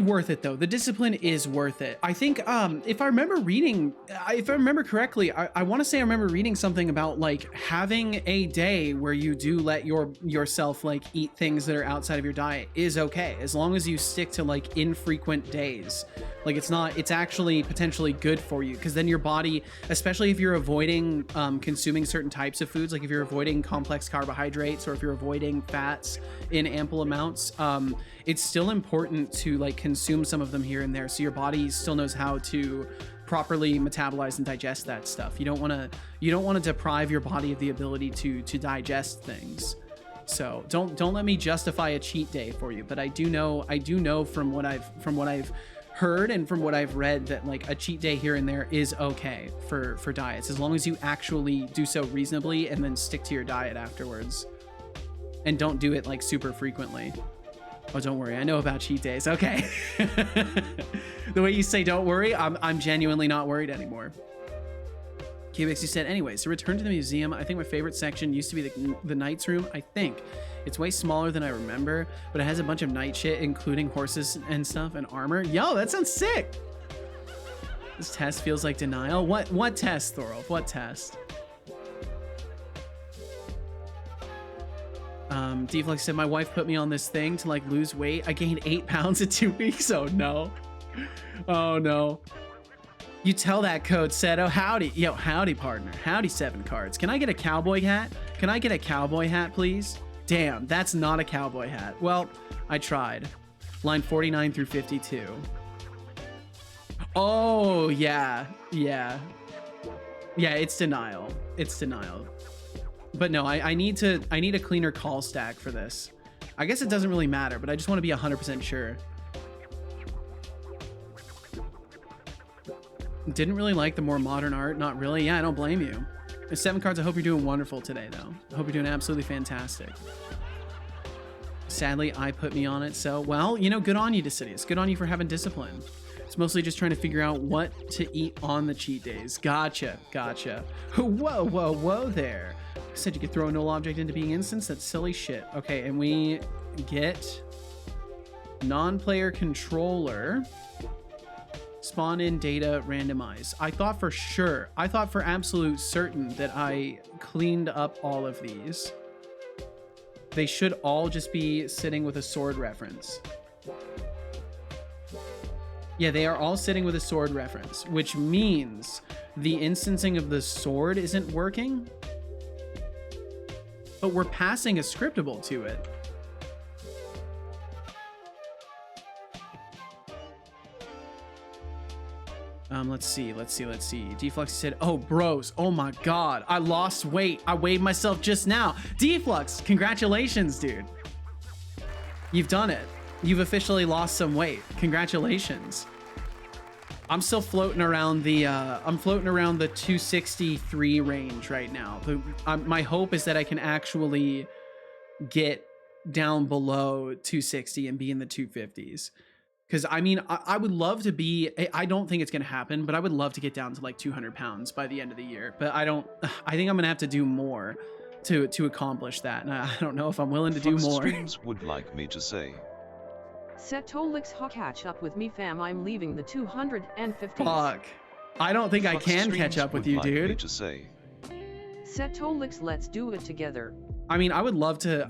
A: worth it though. The discipline is worth it. I think if I remember correctly, I want to say I remember reading something about like having a day where you do let yourself like eat things that are outside of your diet is okay, as long as you stick to like infrequent days. Like it's actually potentially good for you, because then your body, especially if you're avoiding consuming certain types of foods, like if you're avoiding complex carbohydrates or if you're avoiding fats in ample amounts, it's still important to like consume some of them here and there, so your body still knows how to properly metabolize and digest that stuff. You don't want to deprive your body of the ability to digest things. So don't let me justify a cheat day for you, but I do know from what I've heard and from what I've read that like a cheat day here and there is okay for diets, as long as you actually do so reasonably and then stick to your diet afterwards, and don't do it like super frequently. Oh, don't worry, I know about cheat days. Okay. The way you say don't worry, I'm genuinely not worried anymore. Cubics, you said, anyways, to return to the museum, I think my favorite section used to be the Knights room. I think it's way smaller than I remember, but it has a bunch of knight shit, including horses and stuff and armor. Yo, that sounds sick. This test feels like denial. What test, Thorolf? What test? Deflex said, my wife put me on this thing to like lose weight. I gained 8 pounds in 2 weeks. Oh no. Oh no. You tell that code, Seto. Howdy. Yo, howdy, partner. Howdy, 7 cards. Can I get a cowboy hat? Can I get a cowboy hat, please? Damn, that's not a cowboy hat. Well, I tried. Line 49 through 52. Oh, yeah. Yeah, it's denial. It's denial. But no, I need a cleaner call stack for this. I guess it doesn't really matter, but I just want to be 100% sure. Didn't really like the more modern art. Not really. Yeah, I don't blame you. There's 7 cards. I hope you're doing wonderful today, though. I hope you're doing absolutely fantastic. Sadly, I put me on it. So, well, you know, good on you, Decidius. Good on you for having discipline. It's mostly just trying to figure out what to eat on the cheat days. Gotcha. Whoa, whoa, whoa there. I said you could throw a null object into being instance. That's silly shit. Okay, and we get non-player controller. Spawn in data randomize. I thought for absolute certain that I cleaned up all of these. They should all just be sitting with a sword reference. Yeah, they are all sitting with a sword reference, which means the instancing of the sword isn't working, but we're passing a scriptable to it. Let's see. Deflux said, oh, bros. Oh my God. I lost weight. I weighed myself just now. Deflux, congratulations, dude. You've done it. You've officially lost some weight. Congratulations. I'm still floating around the, I'm floating around the 263 range right now. My hope is that I can actually get down below 260 and be in the 250s. Because, I mean, I would love to be, I don't think it's going to happen, but I would love to get down to like 200 pounds by the end of the year. But I think I'm going to have to do more to accomplish that. And I don't know if I'm willing to do more.
B: Streams would like me to say.
C: Setolyx, catch up with me, fam. I'm leaving the 250s.
A: Fuck. I don't think I can catch up with you, dude.
B: Me to say.
C: Setolyx, let's do it together.
A: I mean, I would love to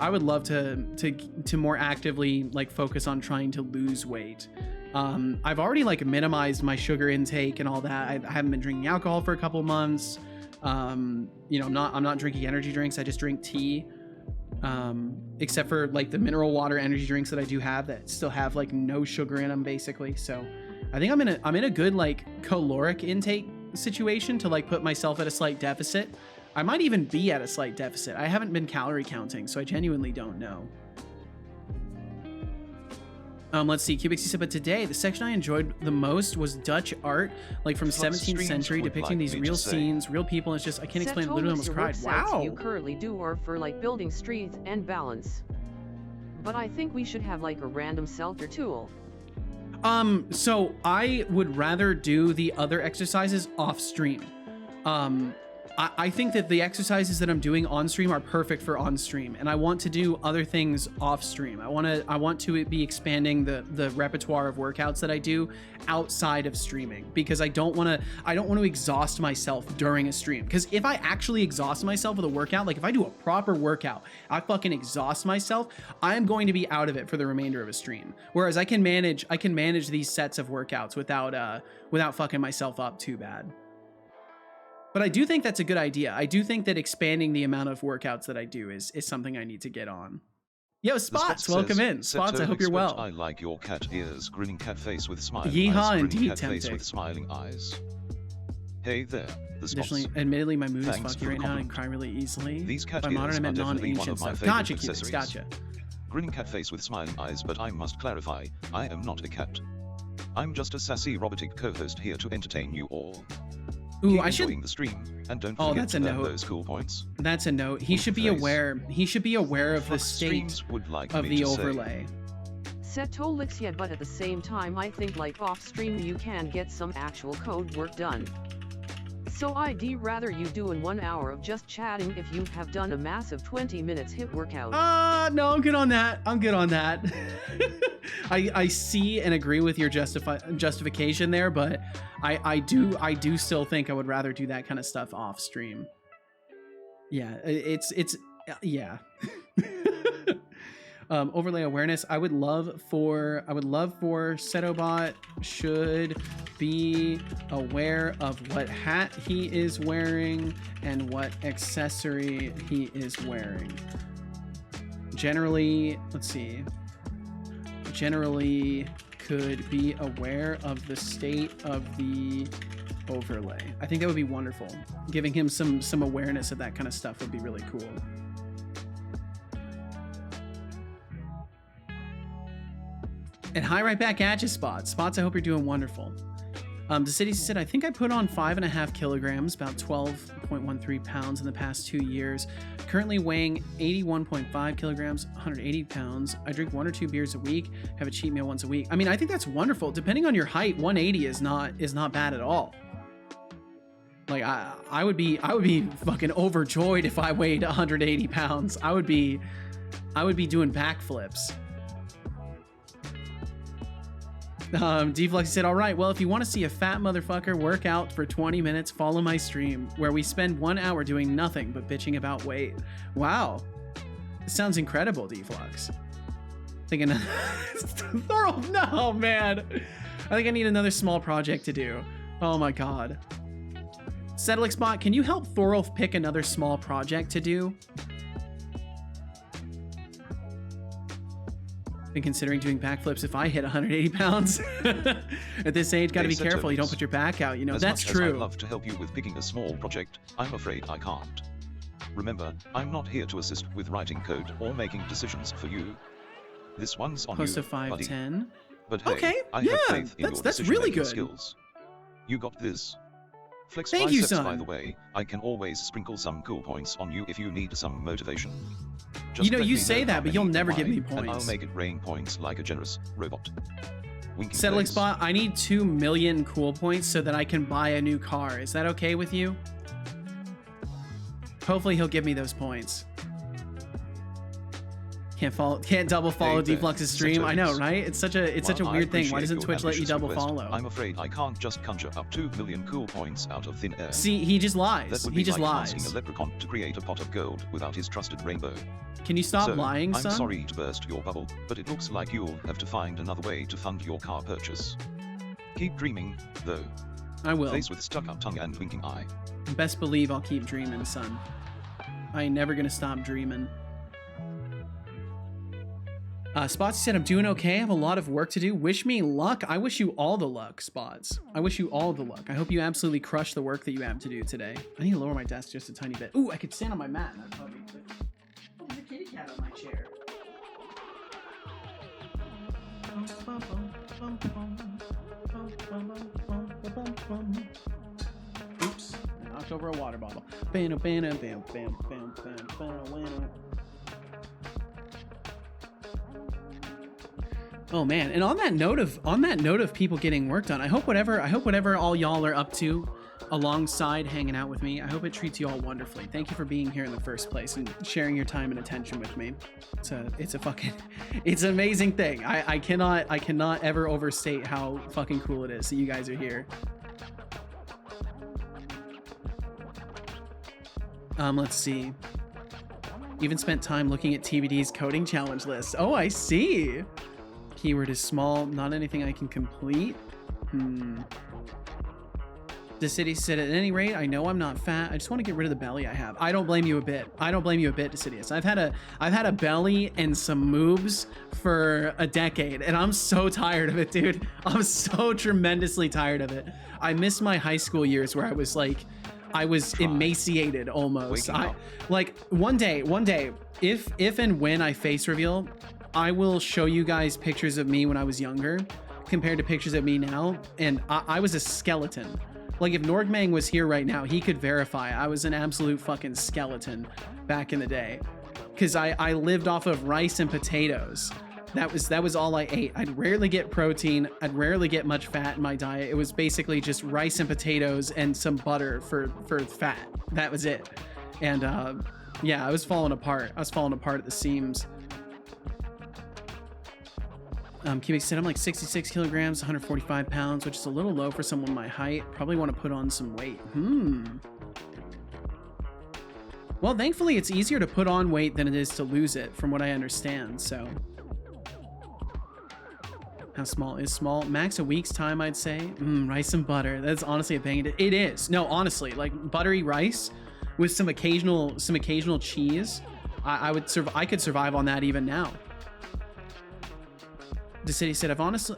A: more actively like focus on trying to lose weight. I've already like minimized my sugar intake and all that. I haven't been drinking alcohol for a couple months. You know, I'm not drinking energy drinks. I just drink tea. Except for like the mineral water energy drinks that I do have that still have like no sugar in them basically. So I think I'm in a good like caloric intake situation to like put myself at a slight deficit. I might even be at a slight deficit. I haven't been calorie counting, so I genuinely don't know. Let's see. Cubixy said, but today, the section I enjoyed the most was Dutch art, like from 17th century, depicting these real scenes, real people. It's just, I can't explain, literally almost cried. Wow.
C: You currently do are for like building strength and balance. But I think we should have like a random selter tool.
A: So I would rather do the other exercises off stream. I think that the exercises that I'm doing on stream are perfect for on stream, and I want to do other things off stream. I want to be expanding the repertoire of workouts that I do outside of streaming, because I don't want to exhaust myself during a stream. Because if I actually exhaust myself with a workout, like if I do a proper workout, I fucking exhaust myself, I'm going to be out of it for the remainder of a stream. Whereas I can manage these sets of workouts without fucking myself up too bad. But I do think that's a good idea. I do think that expanding the amount of workouts that I do is something I need to get on. Yo, Spots, welcome in. Spots, I hope you're well.
B: I like your cat ears, grinning cat face with smiling
A: Yeehaw,
B: eyes,
A: indeed,
B: cat face
A: tempting.
B: with smiling eyes. Hey there, the Spots.
A: Admittedly, my mood is
B: Thanks
A: fucky
B: for
A: right
B: the
A: now and
B: compliment.
A: cry really easily.
B: These cat
A: By modern,
B: ears
A: I meant
B: are definitely one
A: non-ancient
B: of my
A: stuff.
B: favorite
A: Gotcha, Cubix,
B: accessories.
A: gotcha.
B: Grinning cat face with smiling eyes, but I must clarify, I am not a cat. I'm just a sassy robotic co-host here to entertain you all.
A: Ooh,
B: Keep
A: I should.
B: enjoying the stream, and don't
A: Oh,
B: forget
A: that's
B: to
A: a
B: learn
A: note.
B: those cool points.
A: That's a note. He should be
B: Face.
A: aware. He should be aware of the
B: Fox
A: state
B: Streams would like
A: of
B: me
A: the
B: to say.
A: overlay.
C: Setolyx, yeah, but at the same time I think like off stream you can get some actual code work done. So I'd rather you do in 1 hour of just chatting if you have done a massive 20 minutes hit workout.
A: No, I'm good on that. I'm good on that. I see and agree with your justification there, but I do still think I would rather do that kind of stuff off stream. Yeah, it's yeah. Overlay awareness. I would love for Setobot should be aware of what hat he is wearing and what accessory he is wearing. Generally, let's see. Generally could be aware of the state of the overlay. I think that would be wonderful. Giving him some awareness of that kind of stuff would be really cool. And hi right back at you, Spots. Spots, I hope you're doing wonderful. The city said, I think I put on 5.5 kilograms, about 12.13 pounds in the past 2 years. Currently weighing 81.5 kilograms, 180 pounds. I drink 1 or 2 beers a week, have a cheat meal once a week. I mean, I think that's wonderful. Depending on your height, 180 is not bad at all. Like I would be fucking overjoyed if I weighed 180 pounds. I would be doing backflips. Deflux said, all right, well, if you want to see a fat motherfucker work out for 20 minutes, follow my stream where we spend 1 hour doing nothing but bitching about weight. Wow. It sounds incredible, Deflux. Thinking, Thorl, no, man. I think I need another small project to do. Oh my God. Setolyx bot, can you help Thorl pick another small project to do? Been considering doing backflips if I hit 180 pounds. At this age, gotta be careful you don't put your back out, you know. That's true.
B: I'd love to help you with picking a small project, I'm afraid I can't. Remember, I'm not here to assist with writing code or making decisions for you. This one's on
A: Close
B: you,
A: to 5'10".
B: buddy. But hey,
A: Okay,
B: I
A: yeah,
B: have faith in your
A: that's really good.
B: skills. You got this. Flex
A: Thank you,
B: biceps,
A: son.
B: by the way. I can always sprinkle some cool points on you if you need some motivation. Just
A: You know,
B: let
A: you
B: me
A: say
B: know
A: that,
B: how
A: but you'll
B: many
A: never
B: to
A: give me
B: buy, and I'll
A: points.
B: make it rain points like a generous robot. Winking
A: Setolyx
B: face.
A: bot, I need 2 million cool points so that I can buy a new car. Is that okay with you? Hopefully he'll give me those points. Can't double follow
B: Hey,
A: Deflux's stream. I know,
B: Setolyx.
A: right? It's such a
B: While I
A: weird thing. Why
B: appreciate
A: doesn't
B: your
A: Twitch let you
B: ambitious
A: double
B: request,
A: follow?
B: I'm afraid I can't just conjure up 2 million cool points out of thin air.
A: See, he just lies.
B: That would
A: He
B: be
A: just
B: like
A: lies.
B: asking a leprechaun to create a pot of gold without his trusted rainbow.
A: Can you stop
B: So,
A: lying,
B: I'm
A: son?
B: sorry to burst your bubble, but it looks like you'll have to find another way to fund your car purchase. Keep dreaming, though.
A: I will.
B: Face with stuck-up tongue and winking eye.
A: Best believe I'll keep dreaming, son. I ain't never gonna stop dreaming. Spots said, I'm doing okay. I have a lot of work to do. Wish me luck. I wish you all the luck, Spots. I wish you all the luck. I hope you absolutely crush the work that you have to do today. I need to lower my desk just a tiny bit. Ooh, I could stand on my mat. That'd probably be good. Oh, there's a kitty cat on my chair. Oops. I knocked over a water bottle. Bam, bam, bam, bam, bam, bam, bam, bam. Oh man, and on that note of people getting work done, I hope whatever all y'all are up to alongside hanging out with me, I hope it treats you all wonderfully. Thank you for being here in the first place and sharing your time and attention with me. It's an amazing thing. I cannot ever overstate how fucking cool it is that you guys are here. Let's see. Even spent time looking at TBD's coding challenge list. Oh, I see. Keyword is small, not anything I can complete. The city said, at any rate, I know I'm not fat. I just want to get rid of the belly I have. I don't blame you a bit. I don't blame you a bit, Decidius. I've had a belly and some moobs for a decade, and I'm so tired of it, dude. I'm so tremendously tired of it. I miss my high school years where I was emaciated almost. Like one day, if and when I face reveal, I will show you guys pictures of me when I was younger compared to pictures of me now, and I was a skeleton. Like if Nordmang was here right now, he could verify I was an absolute fucking skeleton back in the day, because I lived off of rice and potatoes. That was all I ate. I'd rarely get protein. I'd rarely get much fat in my diet. It was basically just rice and potatoes and some butter for fat. That was it. And yeah, I was falling apart. I was falling apart at the seams. Cubic said I'm like 66 kilograms, 145 pounds, which is a little low for someone my height. Probably want to put on some weight. Well, thankfully it's easier to put on weight than it is to lose it, from what I understand, so. How small is small? Max a week's time, I'd say. Rice and butter. That's honestly a bang. It is. No, honestly, like buttery rice with some occasional cheese. I could survive on that even now. The city said,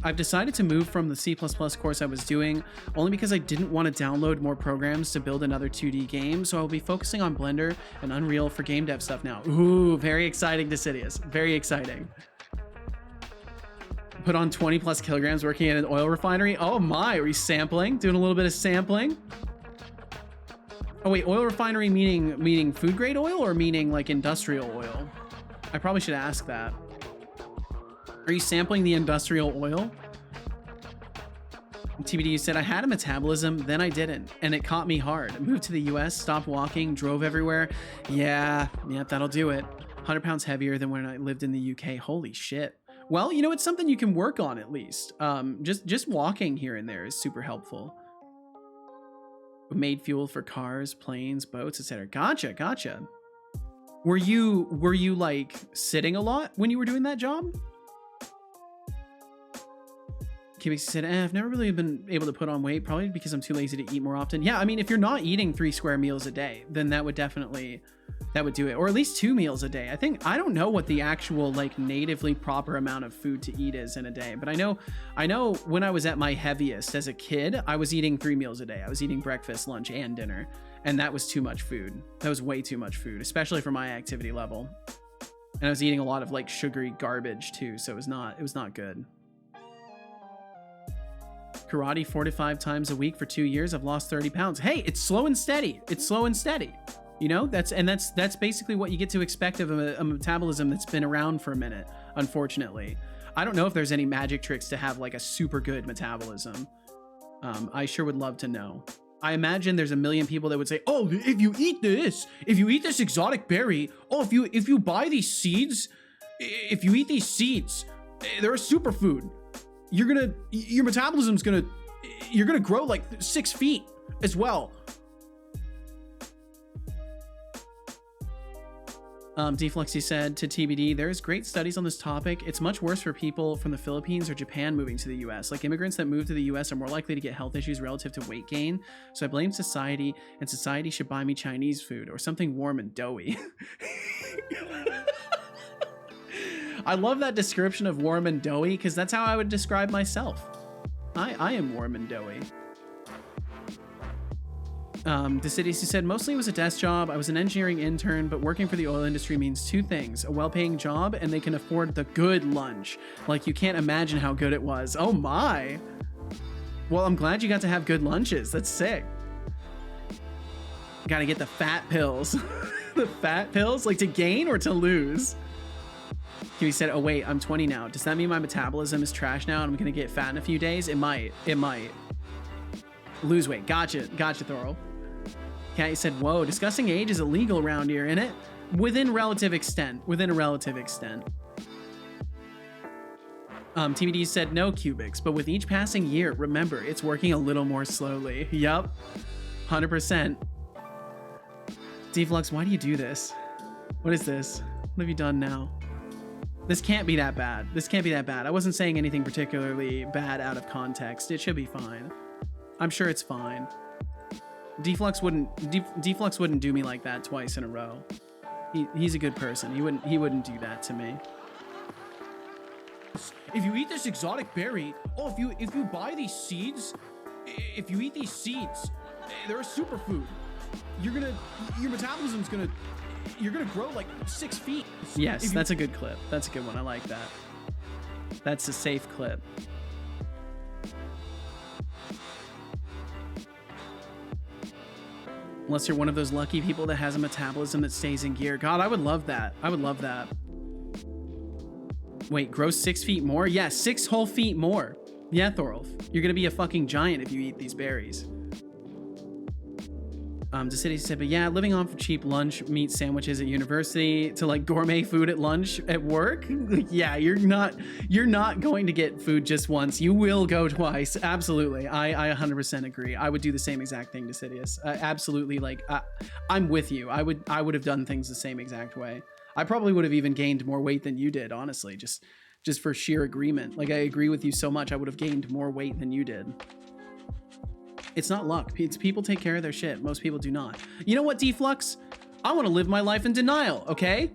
A: I've decided to move from the C++ course I was doing only because I didn't want to download more programs to build another 2D game, so I'll be focusing on Blender and Unreal for game dev stuff now. Ooh, very exciting, Decidius. Very exciting. Put on 20 plus kilograms working at an oil refinery. Oh my, are you sampling? Doing a little bit of sampling? Oh wait, oil refinery meaning food grade oil or meaning like industrial oil? I probably should ask that. Are you sampling the industrial oil? TBD said, I had a metabolism, then I didn't, and it caught me hard. I moved to the US, stopped walking, drove everywhere. Yeah, that'll do it. 100 pounds heavier than when I lived in the UK. Holy shit. Well, you know, it's something you can work on at least. Just walking here and there is super helpful. Made fuel for cars, planes, boats, etc. Gotcha. Were you like sitting a lot when you were doing that job? Cubic said, I've never really been able to put on weight, probably because I'm too lazy to eat more often. Yeah, I mean, if you're not eating 3 square meals a day, then that would do it. Or at least 2 meals a day. I don't know what the actual like natively proper amount of food to eat is in a day, but I know when I was at my heaviest as a kid, I was eating 3 meals a day. I was eating breakfast, lunch, and dinner. And that was too much food. That was way too much food, especially for my activity level. And I was eating a lot of like sugary garbage too, so it was not good. Karate 4 to 5 times a week for 2 years. I've lost 30 pounds. Hey, it's slow and steady. You know, that's basically what you get to expect of a metabolism that's been around for a minute, unfortunately. I don't know if there's any magic tricks to have like a super good metabolism. I sure would love to know. I imagine there's a million people that would say, oh, if you eat this exotic berry, oh, if you buy these seeds, if you eat these seeds, they're a superfood. Your metabolism's you're gonna grow like 6 feet as well. Defluxy said to TBD, there's great studies on this topic. It's much worse for people from the Philippines or Japan moving to the US. Like immigrants that move to the US are more likely to get health issues relative to weight gain. So I blame society, and society should buy me Chinese food or something warm and doughy. I love that description of warm and doughy because that's how I would describe myself. I am warm and doughy. Decidius said, mostly it was a desk job. I was an engineering intern, but working for the oil industry means 2 things. A well-paying job, and they can afford the good lunch. Like, you can't imagine how good it was. Oh my. Well, I'm glad you got to have good lunches. That's sick. Gotta get the fat pills. The fat pills? Like to gain or to lose? He said, oh wait, I'm 20 now. Does that mean my metabolism is trash now and I'm gonna get fat in a few days? It might. Lose weight. Gotcha, Thorol. Cat said, whoa, discussing age is illegal around here, innit? Within a relative extent. TBD said, no cubics, but with each passing year, remember, it's working a little more slowly. Yup, 100%. Deflux, why do you do this? What is this? What have you done now? This can't be that bad. I wasn't saying anything particularly bad out of context. It should be fine. I'm sure it's fine. Deflux wouldn't do me like that twice in a row. He's a good person. He wouldn't do that to me. If you eat this exotic berry, oh, if you buy these seeds, if you eat these seeds, they're a superfood. Your metabolism's you're gonna grow like 6 feet. Yes, that's a good clip. That's a good one. I like that. That's a safe clip. Unless you're one of those lucky people that has a metabolism that stays in gear. God, I would love that. Wait, grow 6 feet more? Yeah, 6 whole feet more. Yeah, Thorolf. You're gonna be a fucking giant if you eat these berries. Decidius said, but yeah, living off of cheap lunch meat sandwiches at university to like gourmet food at lunch at work. Yeah, you're not going to get food just once. You will go twice. Absolutely. I 100% agree. I would do the same exact thing, Decidius. Absolutely. Like, I'm with you. I would have done things the same exact way. I probably would have even gained more weight than you did, honestly, just for sheer agreement. Like, I agree with you so much. I would have gained more weight than you did. It's not luck. It's people take care of their shit. Most people do not. You know what, Deflux? I want to live my life in denial, okay?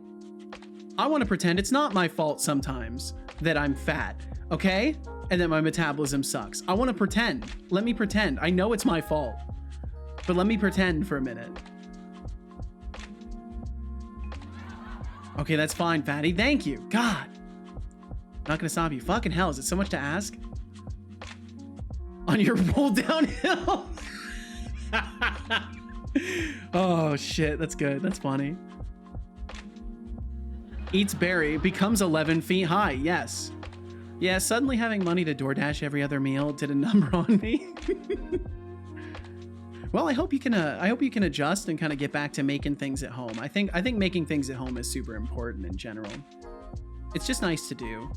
A: I want to pretend it's not my fault sometimes that I'm fat, okay? And that my metabolism sucks. I want to pretend. Let me pretend. I know it's my fault. But let me pretend for a minute. Okay, that's fine, fatty. Thank you. God. Not gonna stop you. Fucking hell, is it so much to ask? On your roll downhill. Oh shit, that's good. That's funny. Eats berry, becomes 11 feet high. Yes. Yeah, suddenly having money to DoorDash every other meal did a number on me. Well, I hope you can adjust and kind of get back to making things at home. I think making things at home is super important in general. It's just nice to do.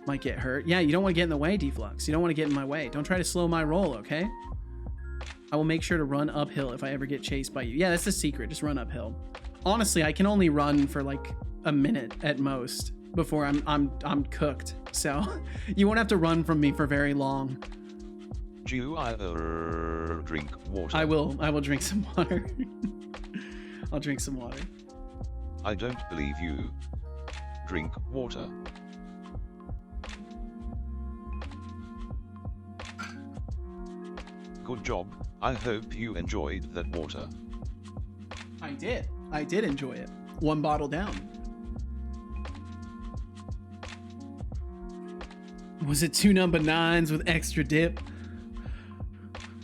A: Might get hurt. Yeah, you don't want to get in the way, Deflux. You don't want to get in my way. Don't try to slow my roll, okay? I will make sure to run uphill if I ever get chased by you. Yeah, that's the secret. Just run uphill. Honestly, I can only run for like a minute at most before I'm cooked. So you won't have to run from me for very long.
B: Do you either drink water?
A: I will drink some water. I'll drink some water.
B: I don't believe you. Drink water. Good job. I hope you enjoyed that water.
A: I did. I did enjoy it. One bottle down. Was it 2 number 9s with extra dip?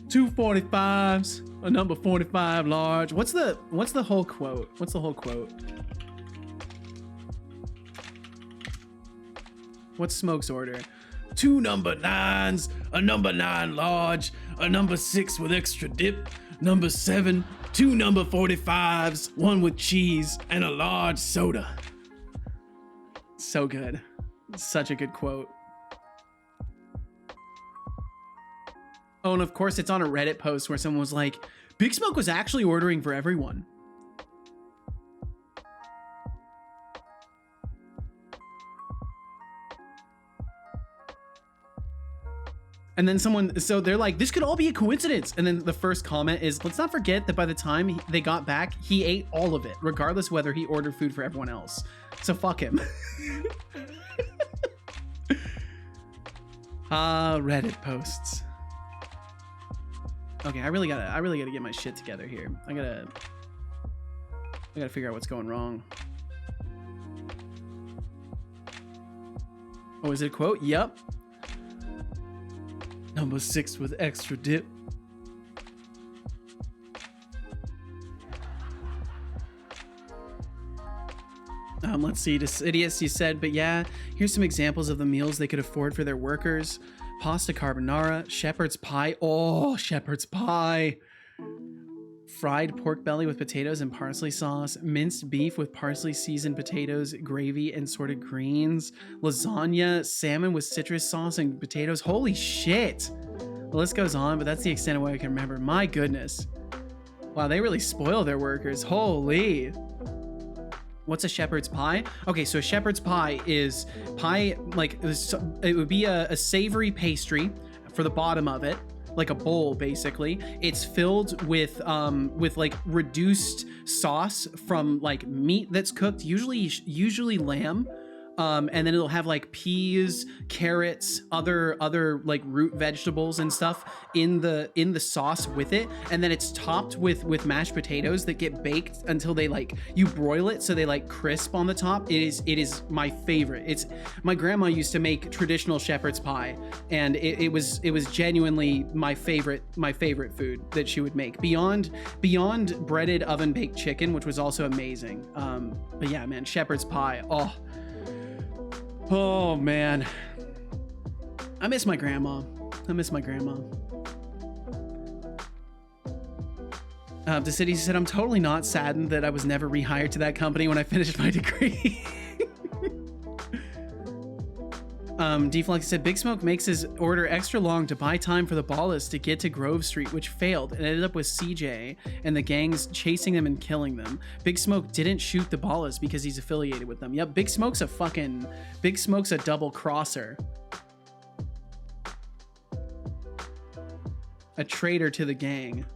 A: 2 45s, a number 45 large. What's the whole quote? What's the whole quote? What's Smoke's order? 2 number 9s, a number 9 large, a number 6 with extra dip, number 7, 2 number 45s, 1 with cheese, and a large soda. So good. Such a good quote. Oh, and of course it's on a Reddit post where someone was like, Big Smoke was actually ordering for everyone. And then so they're like, this could all be a coincidence. And then the first comment is, let's not forget that by the time they got back, he ate all of it, regardless whether he ordered food for everyone else. So fuck him. Reddit posts. Okay, I really gotta get my shit together here. I gotta figure out what's going wrong. Oh, is it a quote? Yep. Number 6 with extra dip. Let's see. To idiots, he said, but yeah, here's some examples of the meals they could afford for their workers. Pasta carbonara, shepherd's pie. Oh, shepherd's pie. Fried pork belly with potatoes and parsley sauce. Minced beef with parsley seasoned potatoes, gravy, and assorted greens. Lasagna, salmon with citrus sauce and potatoes. Holy shit. The list goes on, but that's the extent of what I can remember. My goodness. Wow, they really spoil their workers. Holy. What's a shepherd's pie? Okay, so a shepherd's pie is pie, like it would be a savory pastry for the bottom of it, like a bowl basically. It's filled with like reduced sauce from like meat that's cooked, usually lamb. And then it'll have like peas, carrots, other like root vegetables and stuff in the sauce with it. And then it's topped with mashed potatoes that get baked until they like, you broil it so they like crisp on the top. It is my favorite. My grandma used to make traditional shepherd's pie, and it was genuinely my favorite food that she would make. Beyond breaded oven baked chicken, which was also amazing. But yeah, man, shepherd's pie. Oh man, I miss my grandma. The city said, I'm totally not saddened that I was never rehired to that company when I finished my degree. Deflux said, Big Smoke makes his order extra long to buy time for the ballas to get to Grove Street, which failed and ended up with CJ and the gangs chasing them and killing them. Big Smoke didn't shoot the ballas because he's affiliated with them. Yep, Big Smoke's a double crosser. A traitor to the gang.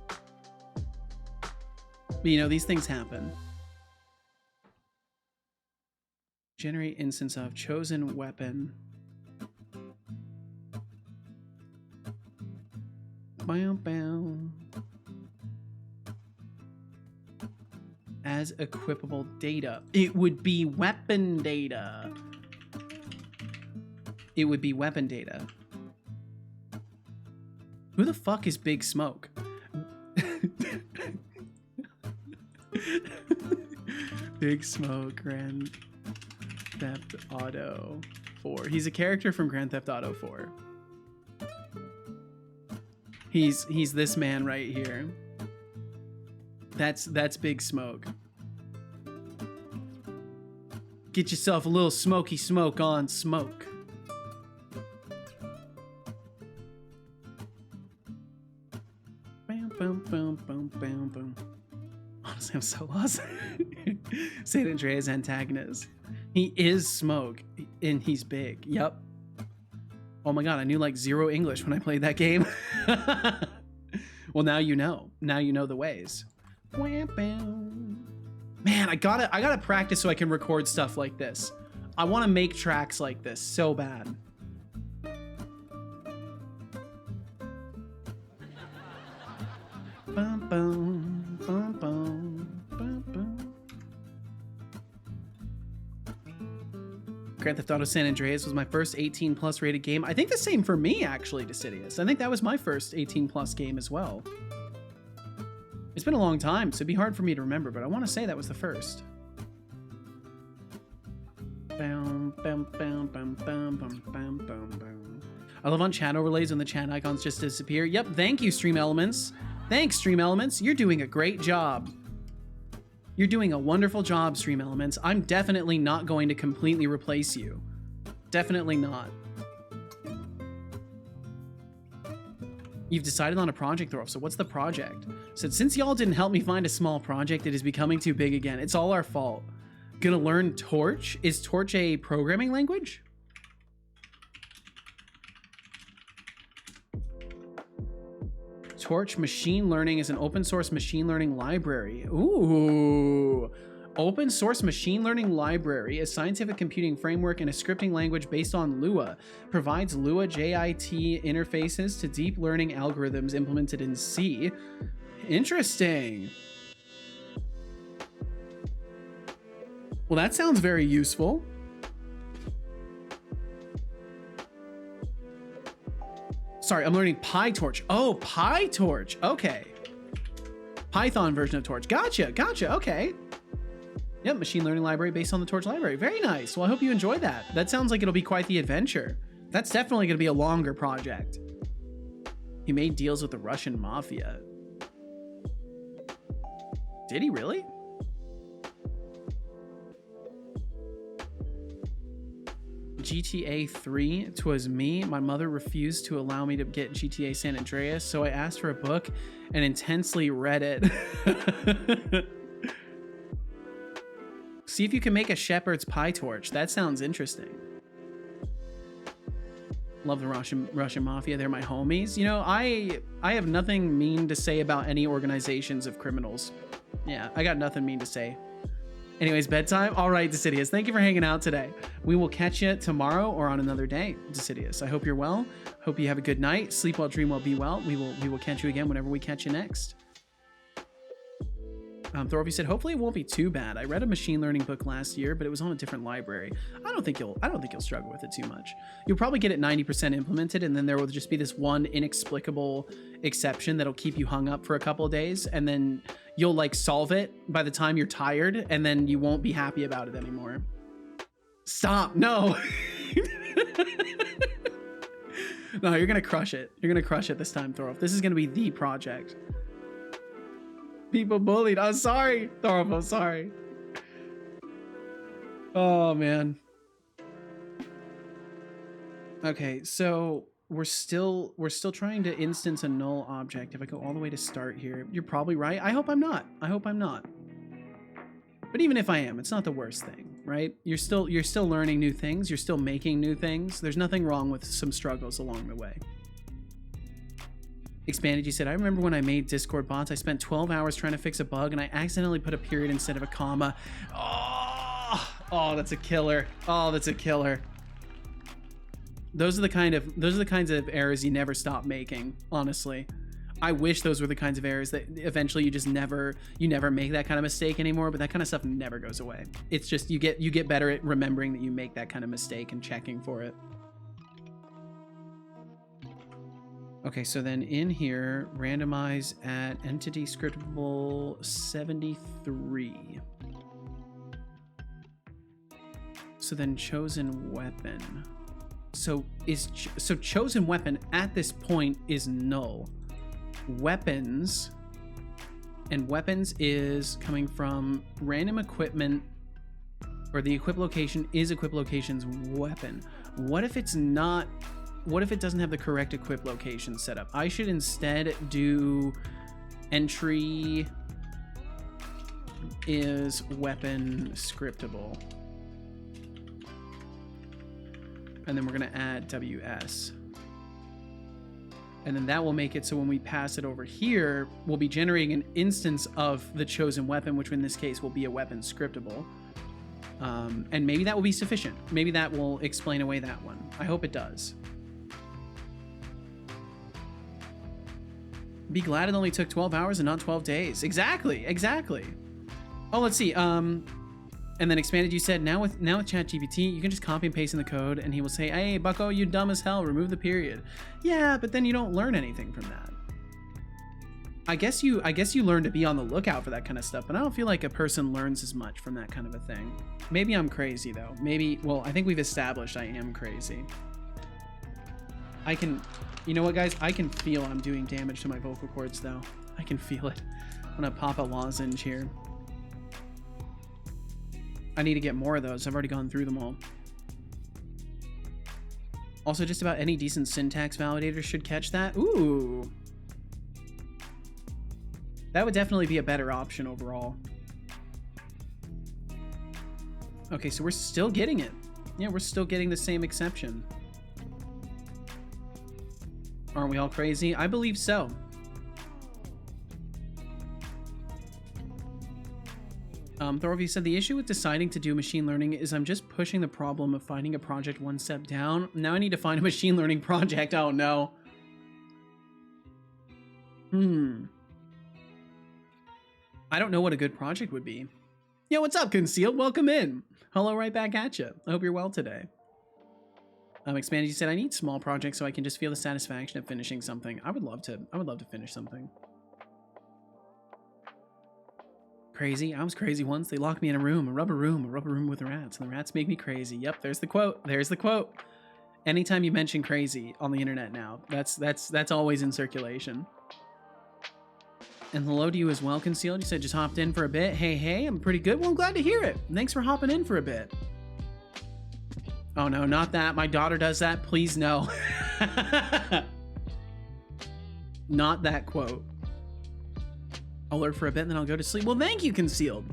A: But you know, these things happen. Generate instance of chosen weapon. Bow, bow. As equipable data. It would be weapon data. it would be weapon data. Who the fuck is Big Smoke? Big Smoke, Grand Theft Auto 4. He's a character from Grand Theft Auto 4. He's this man right here. That's Big Smoke. Get yourself a little smoky smoke on smoke. Bam, bam, bam, bam, bam, bam. Honestly, I'm so lost. San Andreas antagonist. He is Smoke, and he's big. Yep. Oh my god, I knew like zero English when I played that game. Well, now you know. Now you know the ways. Man, I gotta practice so I can record stuff like this. I want to make tracks like this so bad. Bum, bum, bum, bum, bum, bum. Grand Theft Auto San Andreas was my first 18+ rated game. I think the same for me, actually, Decidius. I think that was my first 18+ game as well. It's been a long time, so it'd be hard for me to remember, but I want to say that was the first. Bam, bam, bam, bam, bam, bam, bam, bam, bam. I love on chat overlays when the chat icons just disappear. Yep, thank you, Stream Elements. Thanks, Stream Elements. You're doing a great job. You're doing a wonderful job, Stream Elements. I'm definitely not going to completely replace you. Definitely not. You've decided on a project, Thorolf, so what's the project? Said, since y'all didn't help me find a small project, it is becoming too big again. It's all our fault. Gonna learn Torch? Is Torch a programming language? Torch Machine Learning is an open source machine learning library. Ooh. Open source machine learning library, a scientific computing framework and a scripting language based on Lua. Provides Lua JIT interfaces to deep learning algorithms implemented in C. Interesting. Well, that sounds very useful. Sorry, I'm learning PyTorch. Oh, PyTorch. Okay. Python version of Torch. Gotcha, gotcha, okay. Yep, machine learning library based on the Torch library. Very nice. Well, I hope you enjoy that. That sounds like it'll be quite the adventure. That's definitely going to be a longer project. He made deals with the Russian mafia. Did he really? GTA 3, 'twas me. My mother refused to allow me to get GTA San Andreas, so I asked for a book and intensely read it. See if you can make a shepherd's PyTorch. That sounds interesting. Love the Russian mafia. They're my homies. You know, I have nothing mean to say about any organizations of criminals. Yeah, I got nothing mean to say. Anyways, bedtime. All right, Decidius. Thank you for hanging out today. We will catch you tomorrow or on another day, Decidius. I hope you're well. Hope you have a good night. Sleep well, dream well, be well. We will catch you again whenever we catch you next. Thorby said, hopefully it won't be too bad. I read a machine learning book last year, but it was on a different library. I don't think you'll struggle with it too much. You'll probably get it 90% implemented, and then there will just be this one inexplicable exception that'll keep you hung up for a couple of days, and then you'll like solve it by the time you're tired, and then you won't be happy about it anymore. Stop, no. No, you're gonna crush it. You're gonna crush it this time, Thorolf. This is gonna be the project. People bullied. I'm sorry, Thorolf. I'm sorry. Oh man. Okay, so we're still trying to instance a null object. If I go all the way to start here, you're probably right. I hope I'm not. I hope I'm not. But even if I am, it's not the worst thing, right? You're still learning new things. You're still making new things. There's nothing wrong with some struggles along the way. Expanded, you said, I remember when I made Discord bots, I spent 12 hours trying to fix a bug and I accidentally put a period instead of a comma. Oh, that's a killer. Oh, that's a killer. Those are the kinds of errors you never stop making, honestly. I wish those were the kinds of errors that eventually you never make that kind of mistake anymore, but that kind of stuff never goes away. It's just you get better at remembering that you make that kind of mistake and checking for it. Okay, so then in here, randomize at entity scriptable 73. So then chosen weapon. So chosen weapon at this point is null. Weapons, and weapons is coming from random equipment, or the equip location is equip location's weapon. What if it's not? What if it doesn't have the correct equip location set up? I should instead do entry is weapon scriptable. And then we're gonna add WS. And then that will make it so when we pass it over here, we'll be generating an instance of the chosen weapon, which in this case will be a weapon scriptable. And maybe that will be sufficient. Maybe that will explain away that one. I hope it does. Be glad it only took 12 hours and not 12 days. Exactly, exactly. Oh, let's see. And then expanded, you said, now with ChatGPT, you can just copy and paste in the code and he will say, hey, bucko, you dumb as hell, remove the period. Yeah, but then you don't learn anything from that. I guess you learn to be on the lookout for that kind of stuff, but I don't feel like a person learns as much from that kind of a thing. Maybe I'm crazy though. Maybe, well, I think we've established I am crazy. You know what guys? I can feel I'm doing damage to my vocal cords though. I can feel it. I'm gonna pop a lozenge here. I need to get more of those. I've already gone through them all. Also, just about any decent syntax validator should catch that. Ooh. That would definitely be a better option overall. Okay, so we're still getting it. Yeah, we're still getting the same exception. Aren't we all crazy? I believe so. Thorvey said, the issue with deciding to do machine learning is I'm just pushing the problem of finding a project one step down. Now I need to find a machine learning project. Oh no. I don't know what a good project would be. Yo, what's up, Concealed? Welcome in. Hello, right back at you. I hope you're well today. Expanded, you said, I need small projects so I can just feel the satisfaction of finishing something. I would love to finish something. Crazy. I was crazy once. They locked me in a rubber room with rats, and the rats make me crazy. Yep, there's the quote. There's the quote. Anytime you mention crazy on the internet now, that's always in circulation. And hello to you as well, Concealed. You said just hopped in for a bit. Hey, I'm pretty good. Well, I'm glad to hear it. Thanks for hopping in for a bit. Oh no, not that. My daughter does that. Please no. Not that quote. I'll lurk for a bit and then I'll go to sleep. Well, thank you, Concealed.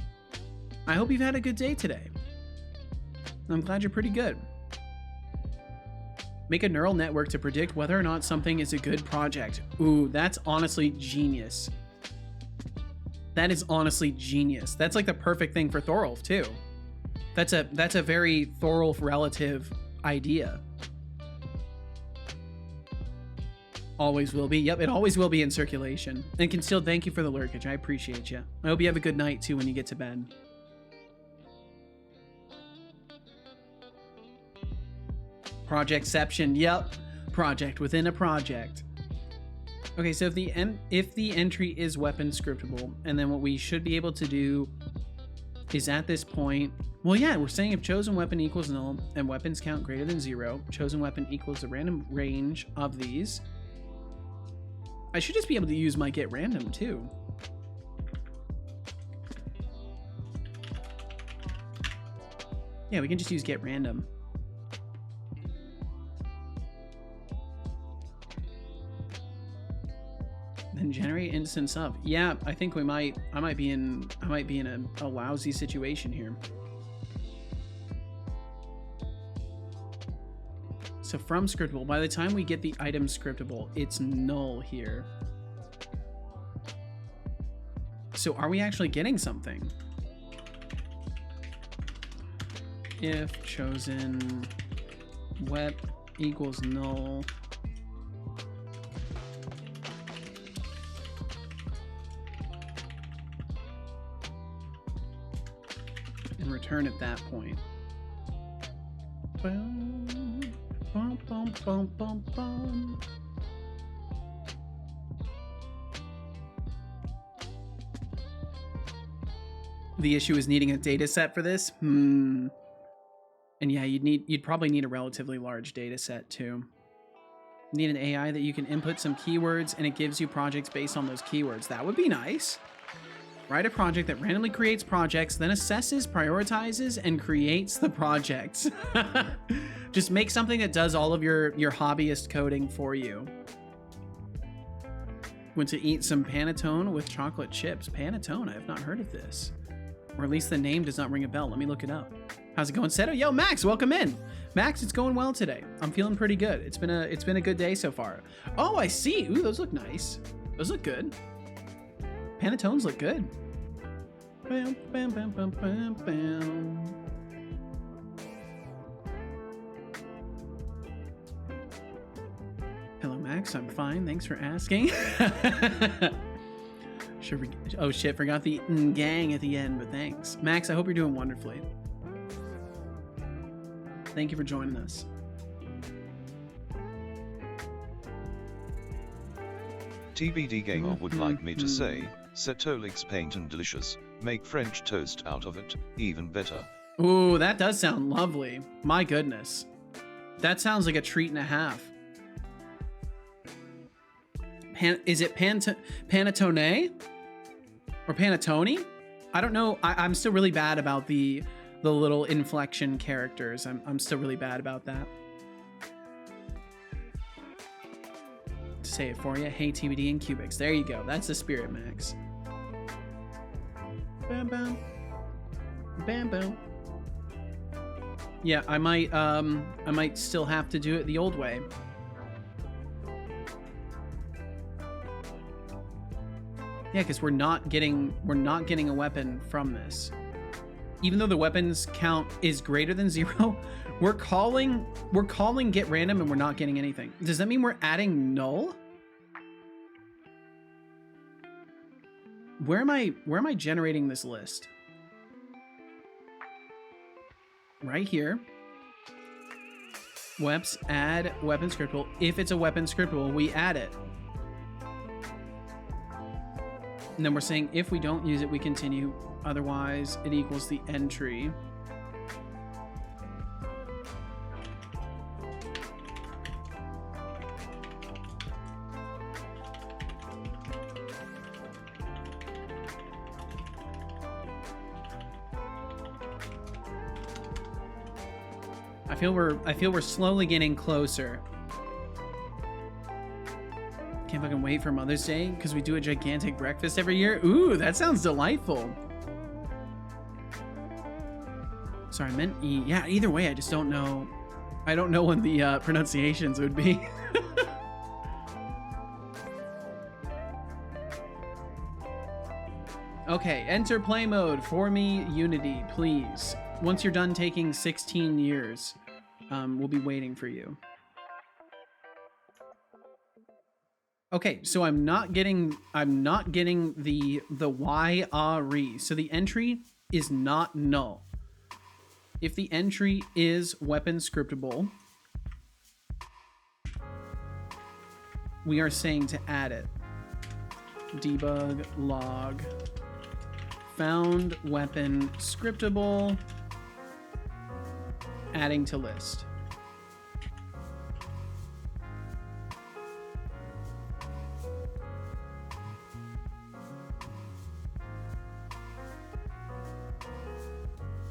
A: I hope you've had a good day today. I'm glad you're pretty good. Make a neural network to predict whether or not something is a good project. Ooh, that's honestly genius. That is honestly genius. That's like the perfect thing for Thorolf too. That's a very Thorolf relative idea. Always will be. Yep, it always will be in circulation. And Concealed, thank you for the lurkage. I appreciate you. I hope you have a good night too when you get to bed. Projectception. Yep. Project within a project. Okay, so if the entry is weapon scriptable, and then what we should be able to do is at this point, well, yeah, we're saying if chosen weapon equals null and weapons count greater than 0, chosen weapon equals the random range of these. I should just be able to use my get random too. Yeah, we can just use get random. Then generate instance of. Yeah, I think I might be in a lousy situation here. So from scriptable, by the time we get the item scriptable, it's null here. So are we actually getting something? If chosen wep equals null. And return at that point. Boom, bum, bum, bum, bum, bum. The issue is needing a data set for this. And yeah, you'd probably need a relatively large data set too. Need an AI that you can input some keywords and it gives you projects based on those keywords. That would be nice. Write a project that randomly creates projects, then assesses, prioritizes, and creates the projects. Just make something that does all of your hobbyist coding for you. Went to eat some panettone with chocolate chips. Panettone, I have not heard of this. Or at least the name does not ring a bell. Let me look it up. How's it going, Seto? Yo, Max, welcome in. Max, it's going well today. I'm feeling pretty good. It's been a good day so far. Oh, I see. Ooh, those look nice. Those look good. Panettones look good. Bam, bam, bam, bam, bam, bam. Hello, Max. I'm fine. Thanks for asking. Oh shit, forgot the gang at the end, but thanks. Max, I hope you're doing wonderfully. Thank you for joining us.
B: TBD Gamer would like me to say, Setolyx paint and delicious, make French toast out of it, even better.
A: Ooh, that does sound lovely. My goodness. That sounds like a treat and a half. Is it panettone? Or panettone? I don't know. I'm still really bad about the little inflection characters. I'm still really bad about that. To say it for you. Hey, TBD and Cubics. There you go. That's the spirit, Max. Bam, bam. Bam, bam. Yeah, I might still have to do it the old way. Yeah, because we're not getting a weapon from this. Even though the weapons count is greater than 0, we're calling get random and we're not getting anything. Does that mean we're adding null? Where am I generating this list? Right here. Weps add weapon scriptable. If it's a weapon scriptable, we add it. And then we're saying if we don't use it, we continue. Otherwise, it equals the entry. I feel we're slowly getting closer. Can't fucking wait for Mother's Day because we do a gigantic breakfast every year. Ooh, that sounds delightful. Sorry, I meant E. Yeah, either way, I just don't know. I don't know what the pronunciations would be. Okay, enter play mode for me, Unity, please. Once you're done taking 16 years, we'll be waiting for you. Okay, so I'm not getting the Y-A-R-E. So the entry is not null. If the entry is weapon scriptable, we are saying to add it. Debug log found weapon scriptable, adding to list.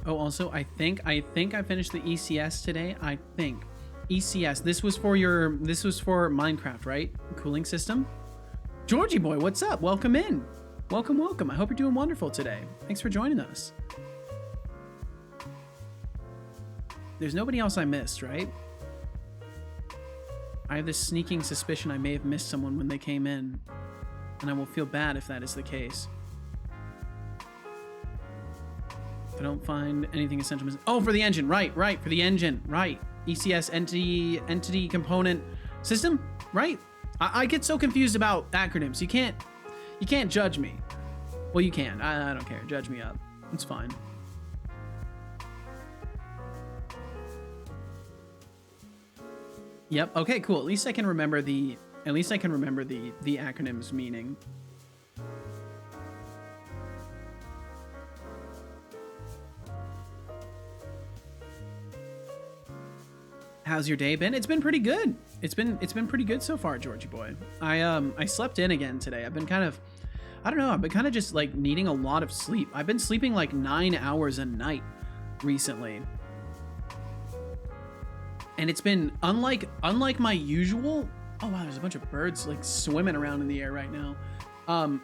A: Oh, also, I think I finished the ECS today. I think ECS. This was for Minecraft, right? Cooling system. Georgie boy, what's up? Welcome in. Welcome, welcome. I hope you're doing wonderful today. Thanks for joining us. There's nobody else I missed, right? I have this sneaking suspicion I may have missed someone when they came in, and I will feel bad if that is the case. I don't find anything essential. Oh, for the engine, right, for the engine, right. ECS entity component system, right? I get so confused about acronyms. You can't judge me. Well, you can. I don't care. Judge me up. It's fine. Yep. Okay. Cool. At least I can remember the acronym's meaning. How's your day been? It's been pretty good. It's been pretty good so far, Georgie boy. I slept in again today. I've been kind of, I don't know, I've been kind of just like needing a lot of sleep. I've been sleeping like 9 hours a night recently. And it's been unlike my usual. Oh wow, there's a bunch of birds like swimming around in the air right now.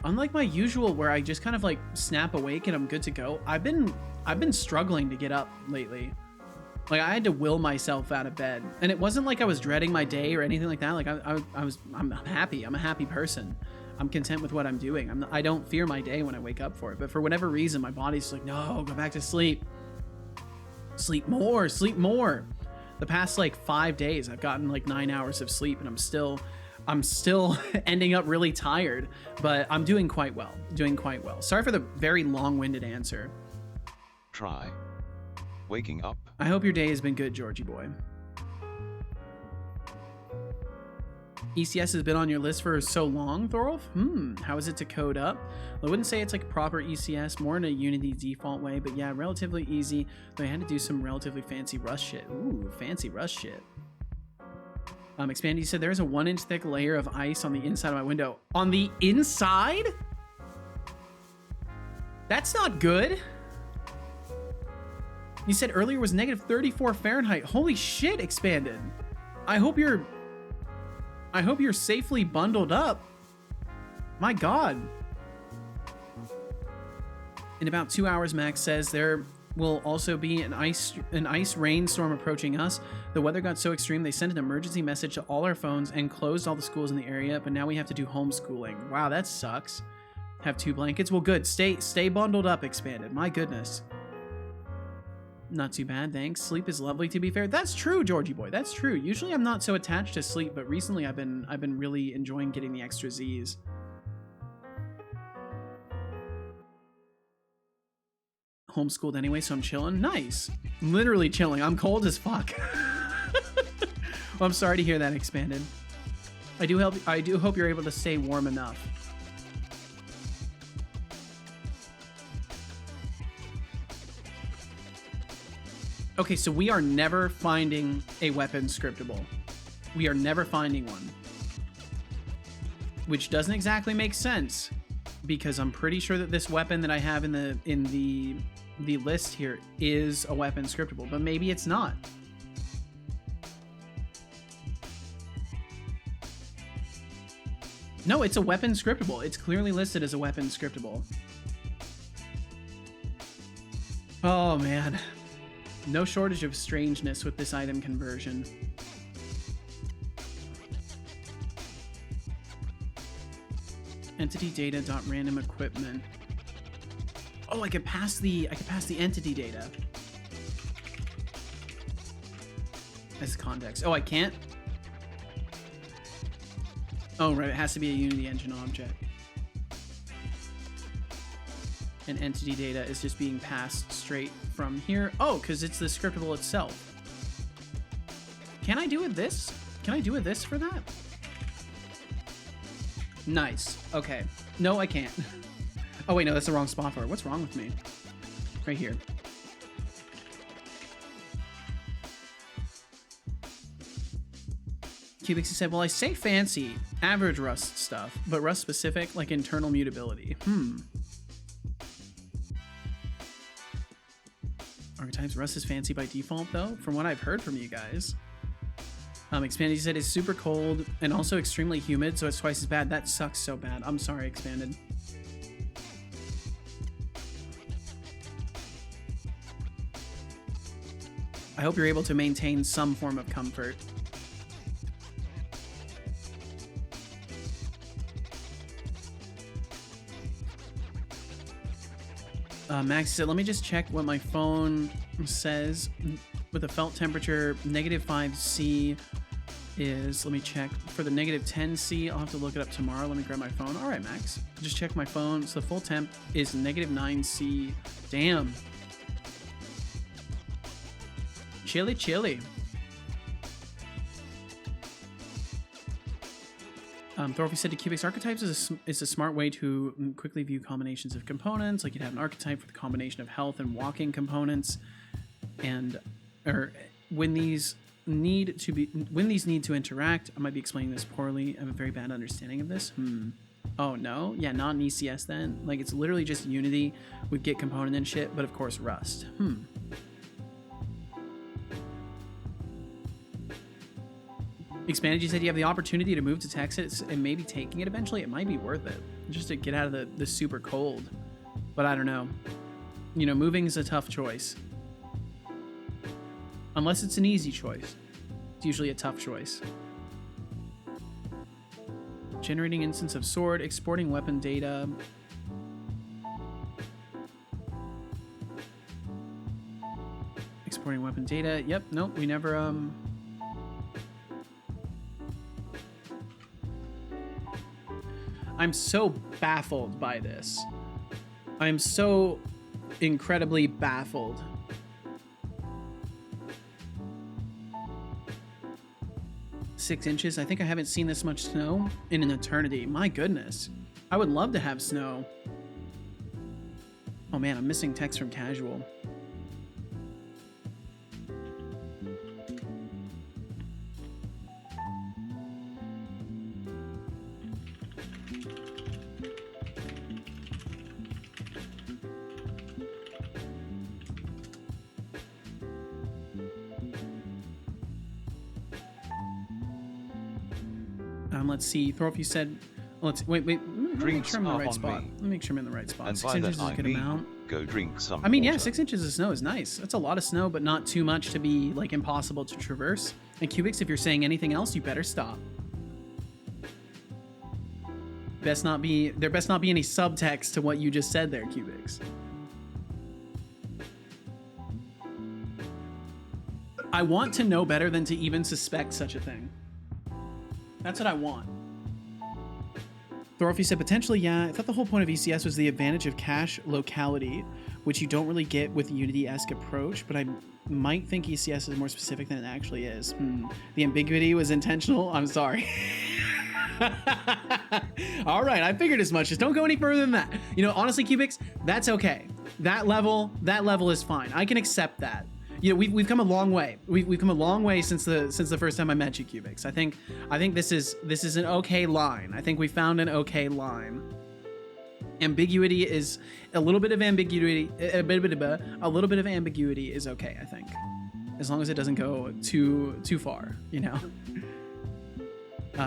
A: Unlike my usual where I just kind of like snap awake and I'm good to go. I've been struggling to get up lately. Like I had to will myself out of bed, and it wasn't like I was dreading my day or anything like that. Like I'm happy. I'm a happy person. I'm content with what I'm doing. I don't fear my day when I wake up for it. But for whatever reason, my body's like, no, go back to sleep. Sleep more, sleep more. The past like 5 days, I've gotten like 9 hours of sleep, and I'm still ending up really tired. But I'm doing quite well. Doing quite well. Sorry for the very long-winded answer.
B: Try waking up.
A: I hope your day has been good, Georgie boy. ECS has been on your list for so long, Thorolf? How is it to code up? Well, I wouldn't say it's like proper ECS, more in a Unity default way, but yeah, relatively easy, though I had to do some relatively fancy Rust shit. Ooh, fancy Rust shit. Expandy said there's a 1-inch thick layer of ice on the inside of my window. On the inside? That's not good. You said earlier was negative 34 Fahrenheit. Holy shit, Expanded. I hope you're safely bundled up. My God. In about 2 hours, Max says there will also be an ice rainstorm approaching us. The weather got so extreme they sent an emergency message to all our phones and closed all the schools in the area, but now we have to do homeschooling. Wow, that sucks. Have 2 blankets? Well, good. Stay bundled up, Expanded. My goodness. Not too bad, thanks. Sleep is lovely, to be fair. That's true, Georgie boy. That's true. Usually I'm not so attached to sleep, but recently I've been really enjoying getting the extra Z's. Homeschooled anyway, so I'm chilling. Nice. Literally chilling. I'm cold as fuck. Well, I'm sorry to hear that, Expanded. I do hope you're able to stay warm enough. Okay, so we are never finding a weapon scriptable. We are never finding one. Which doesn't exactly make sense, because I'm pretty sure that this weapon that I have in the list here is a weapon scriptable, but maybe it's not. No, it's a weapon scriptable. It's clearly listed as a weapon scriptable. Oh man. No shortage of strangeness with this item conversion. Entity data dot random equipment. Oh, I could pass the entity data as context. Oh, I can't? Oh, right, it has to be a Unity engine object. And entity data is just being passed straight from here. Oh, because it's the scriptable itself. Can I do it this? Can I do it this for that? Nice. Okay. No, I can't. Oh, wait, no, that's the wrong spot for it. What's wrong with me? Right here. Cubix said, well, I say fancy, average Rust stuff, but Rust specific, like internal mutability. Archetypes, Rust is fancy by default, though, from what I've heard from you guys. Expanded, you said it's super cold and also extremely humid, so it's twice as bad. That sucks so bad. I'm sorry, Expanded. I hope you're able to maintain some form of comfort. Max said, let me just check what my phone says. With a felt temperature, -5C is, let me check. For the -10C, I'll have to look it up tomorrow. Let me grab my phone. All right, Max. Just check my phone. So the full temp is -9C. Damn. Chilly, chilly. Thorfy said to Cubix, archetypes is a smart way to quickly view combinations of components. Like you'd have an archetype for the combination of health and walking components. And when these need to interact. I might be explaining this poorly. I have a very bad understanding of this. Oh no, yeah, not an ECS then. Like it's literally just Unity with Git component and shit, but of course Rust. Expanded, you said you have the opportunity to move to Texas and maybe taking it eventually. It might be worth it just to get out of the super cold. But I don't know. You know, moving is a tough choice. Unless it's an easy choice. It's usually a tough choice. Generating instance of sword, exporting weapon data. Exporting weapon data. Yep, nope, we never, I'm so baffled by this. I'm so incredibly baffled. Six inches. I think I haven't seen this much snow in an eternity. My goodness. I would love to have snow. Oh man, I'm missing text from casual. Let's see. Thorolf, you said. Let's wait. Let me make sure I'm in the right spot. Let me make sure I'm in the right spot.
B: And
A: 6
B: by
A: inches
B: that
A: is a
B: I
A: good
B: mean,
A: amount.
B: go drink some
A: I mean, yeah,
B: water.
A: 6 inches of snow is nice. That's a lot of snow, but not too much to be like impossible to traverse. And Cubics, if you're saying anything else, you better stop. There best not be any subtext to what you just said there, Cubics. I want to know better than to even suspect such a thing. That's what I want. Thorolf, said potentially, yeah. I thought the whole point of ECS was the advantage of cache locality, which you don't really get with the Unity-esque approach, but I might think ECS is more specific than it actually is. The ambiguity was intentional. I'm sorry. All right, I figured as much. Just don't go any further than that. You know, honestly, Cubics, that's okay. That level is fine. I can accept that. You know, we've come a long way. We've come a long way since the first time I met you, Cubics. I think this is an okay line. I think we found an okay line. Ambiguity is a little bit of ambiguity. A little bit of ambiguity is okay, I think, as long as it doesn't go too far. You know.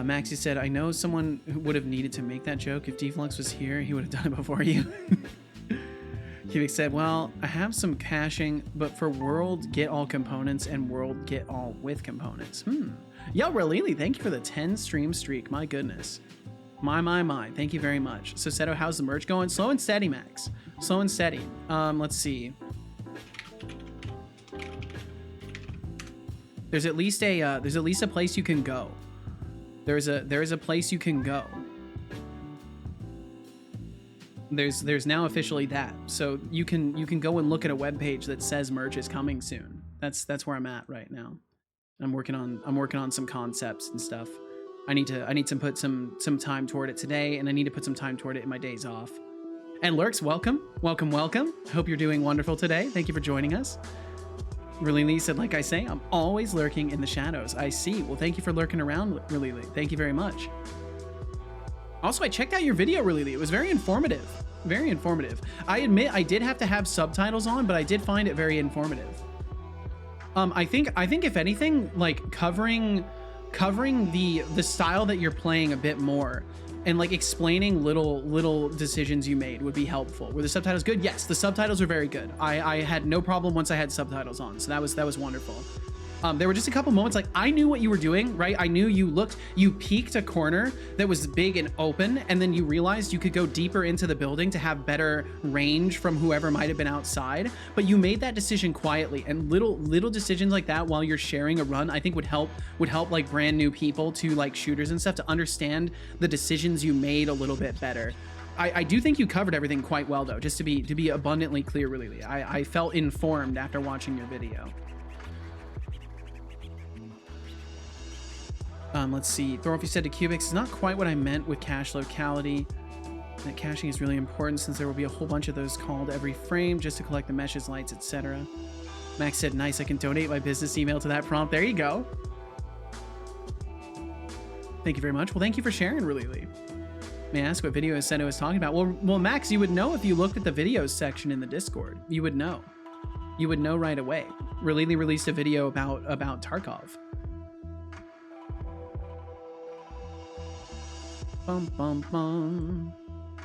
A: Maxie said, "I know someone who would have needed to make that joke. If Deflux was here, he would have done it before you." Cubic said, well, I have some caching, but for world get all components and world get all with components. Yo, Relili, thank you for the 10 stream streak. My goodness. My. Thank you very much. So, Seto, how's the merch going? Slow and steady, Max. Slow and steady. Let's see. There's at least a place you can go. There is a place you can go. There's now officially that, so you can go and look at a web page that says merch is coming soon. That's where I'm at right now. I'm working on some concepts and stuff. I need to put some time toward it today, and I need to put some time toward it in my days off. And Lurks, welcome. Hope you're doing wonderful today. Thank you for joining us. Relili said, like I say, I'm always lurking in the shadows. I see. Well, thank you for lurking around, Relili. Thank you very much. Also, I checked out your video, Relili. It was very informative. Very informative. I admit I did have to have subtitles on, but I did find it very informative. I think if anything, like covering the style that you're playing a bit more and like explaining little decisions you made would be helpful. Were the subtitles good? Yes, the subtitles were very good. I had no problem once I had subtitles on, so that was wonderful. There were just a couple moments like I knew what you were doing, right? I knew you peeked a corner that was big and open, and then you realized you could go deeper into the building to have better range from whoever might have been outside. But you made that decision quietly, and little decisions like that while you're sharing a run, I think would help like brand new people to like shooters and stuff to understand the decisions you made a little bit better. I do think you covered everything quite well though, just to be abundantly clear, really. I felt informed after watching your video. Let's see. Thorolf, you said to Cubics, it's not quite what I meant with cache locality. That caching is really important since there will be a whole bunch of those called every frame just to collect the meshes, lights, etc. Max said, nice, I can donate my business email to that prompt. There you go. Thank you very much. Well, thank you for sharing, Really. May I ask what video Seno is talking about? Well, Max, you would know if you looked at the videos section in the Discord. You would know. You would know right away. Really released a video about Tarkov. Bum, bum, bum.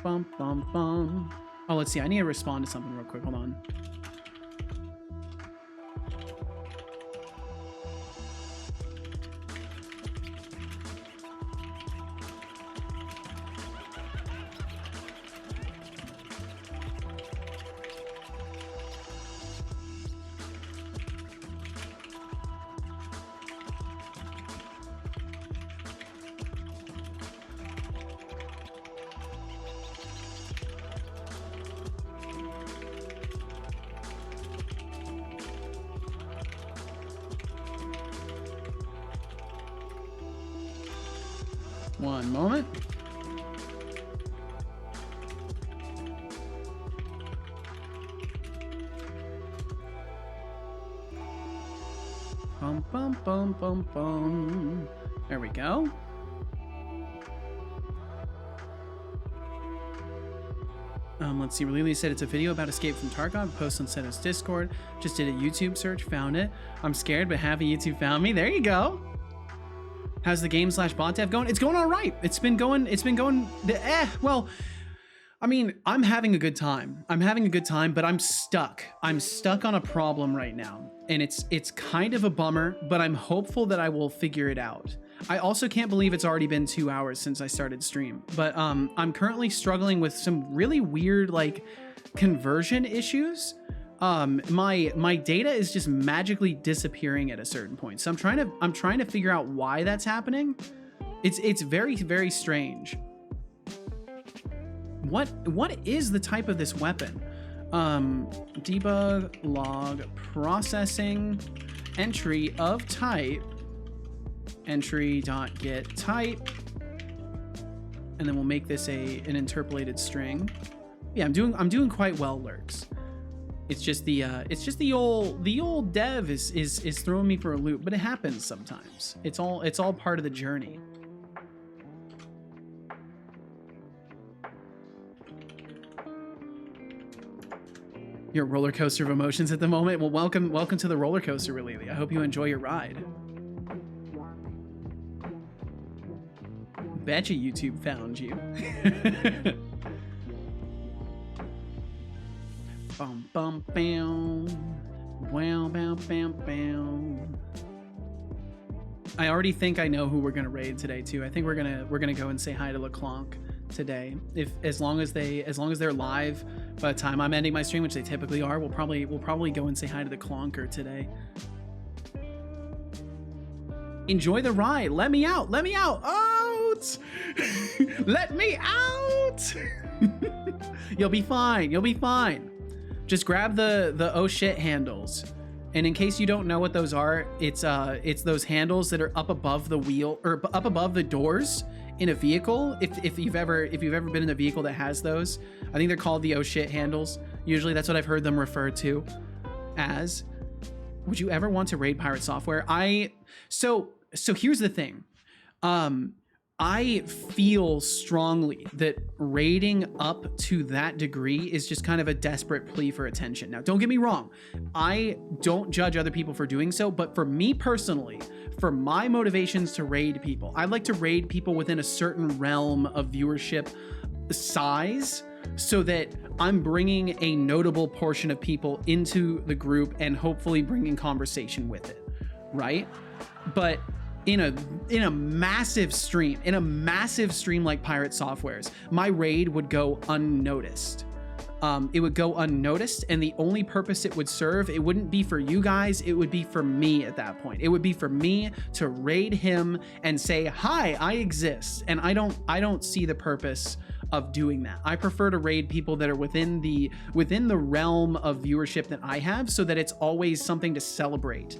A: Bum, bum, bum. Oh, let's see. I need to respond to something real quick. Hold on. One moment. Bum, bum, bum, bum, bum. There we go. Let's see. Really said it's a video about escape from Tarkov. Post on Seto's Discord. Just did a YouTube search, found it. I'm scared, but happy YouTube found me. There you go. How's the game / bot dev going? It's going all right. It's been going. Well, I mean, I'm having a good time. But I'm stuck. I'm stuck on a problem right now, and it's kind of a bummer. But I'm hopeful that I will figure it out. I also can't believe it's already been 2 hours since I started stream. But I'm currently struggling with some really weird like conversion issues. My data is just magically disappearing at a certain point. So I'm trying to figure out why that's happening. It's very, very strange. What is the type of this weapon? Debug log processing entry of type entry.get type, and then we'll make this an interpolated string. Yeah, I'm doing quite well, Lurks. It's just the old dev is throwing me for a loop, but it happens sometimes. It's all part of the journey. Your roller coaster of emotions at the moment. Well, welcome to the roller coaster, Really. I hope you enjoy your ride. Betcha YouTube found you. Bum bum bam. Wow bam bam bam. I already think I know who we're gonna raid today too. I think we're gonna go and say hi to LeClonk today. As long as they're live by the time I'm ending my stream, which they typically are, we'll probably go and say hi to the Clonker today. Enjoy the ride. Let me out. Let me out. Out. Let me out. You'll be fine. You'll be fine. Just grab the oh shit handles. And in case you don't know what those are, it's those handles that are up above the wheel or up above the doors in a vehicle. If you've ever been in a vehicle that has those, I think they're called the oh shit handles. Usually that's what I've heard them referred to as. Would you ever want to raid pirate software? So here's the thing. I feel strongly that raiding up to that degree is just kind of a desperate plea for attention. Now, don't get me wrong. I don't judge other people for doing so, but for me personally, for my motivations to raid people, I like to raid people within a certain realm of viewership size so that I'm bringing a notable portion of people into the group and hopefully bringing conversation with it, right? But in a massive stream like Pirate Software's, my raid would go unnoticed. It would go unnoticed, and the only purpose it would serve, it wouldn't be for you guys, it would be for me at that point. It would be for me to raid him and say, hi, I exist. And I don't see the purpose of doing that. I prefer to raid people that are within the realm of viewership that I have, so that it's always something to celebrate.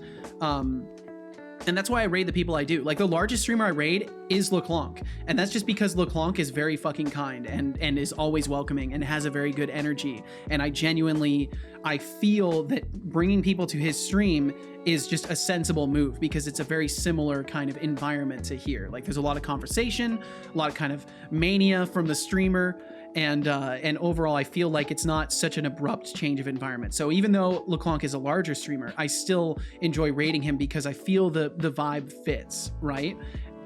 A: And that's why I raid the people I do. Like, the largest streamer I raid is LeClonk. And that's just because LeClonk is very fucking kind and is always welcoming and has a very good energy. And I feel that bringing people to his stream is just a sensible move because it's a very similar kind of environment to here. Like, there's a lot of conversation, a lot of kind of mania from the streamer. And overall, I feel like it's not such an abrupt change of environment. So even though LeClonk is a larger streamer, I still enjoy rating him because I feel the vibe fits, right?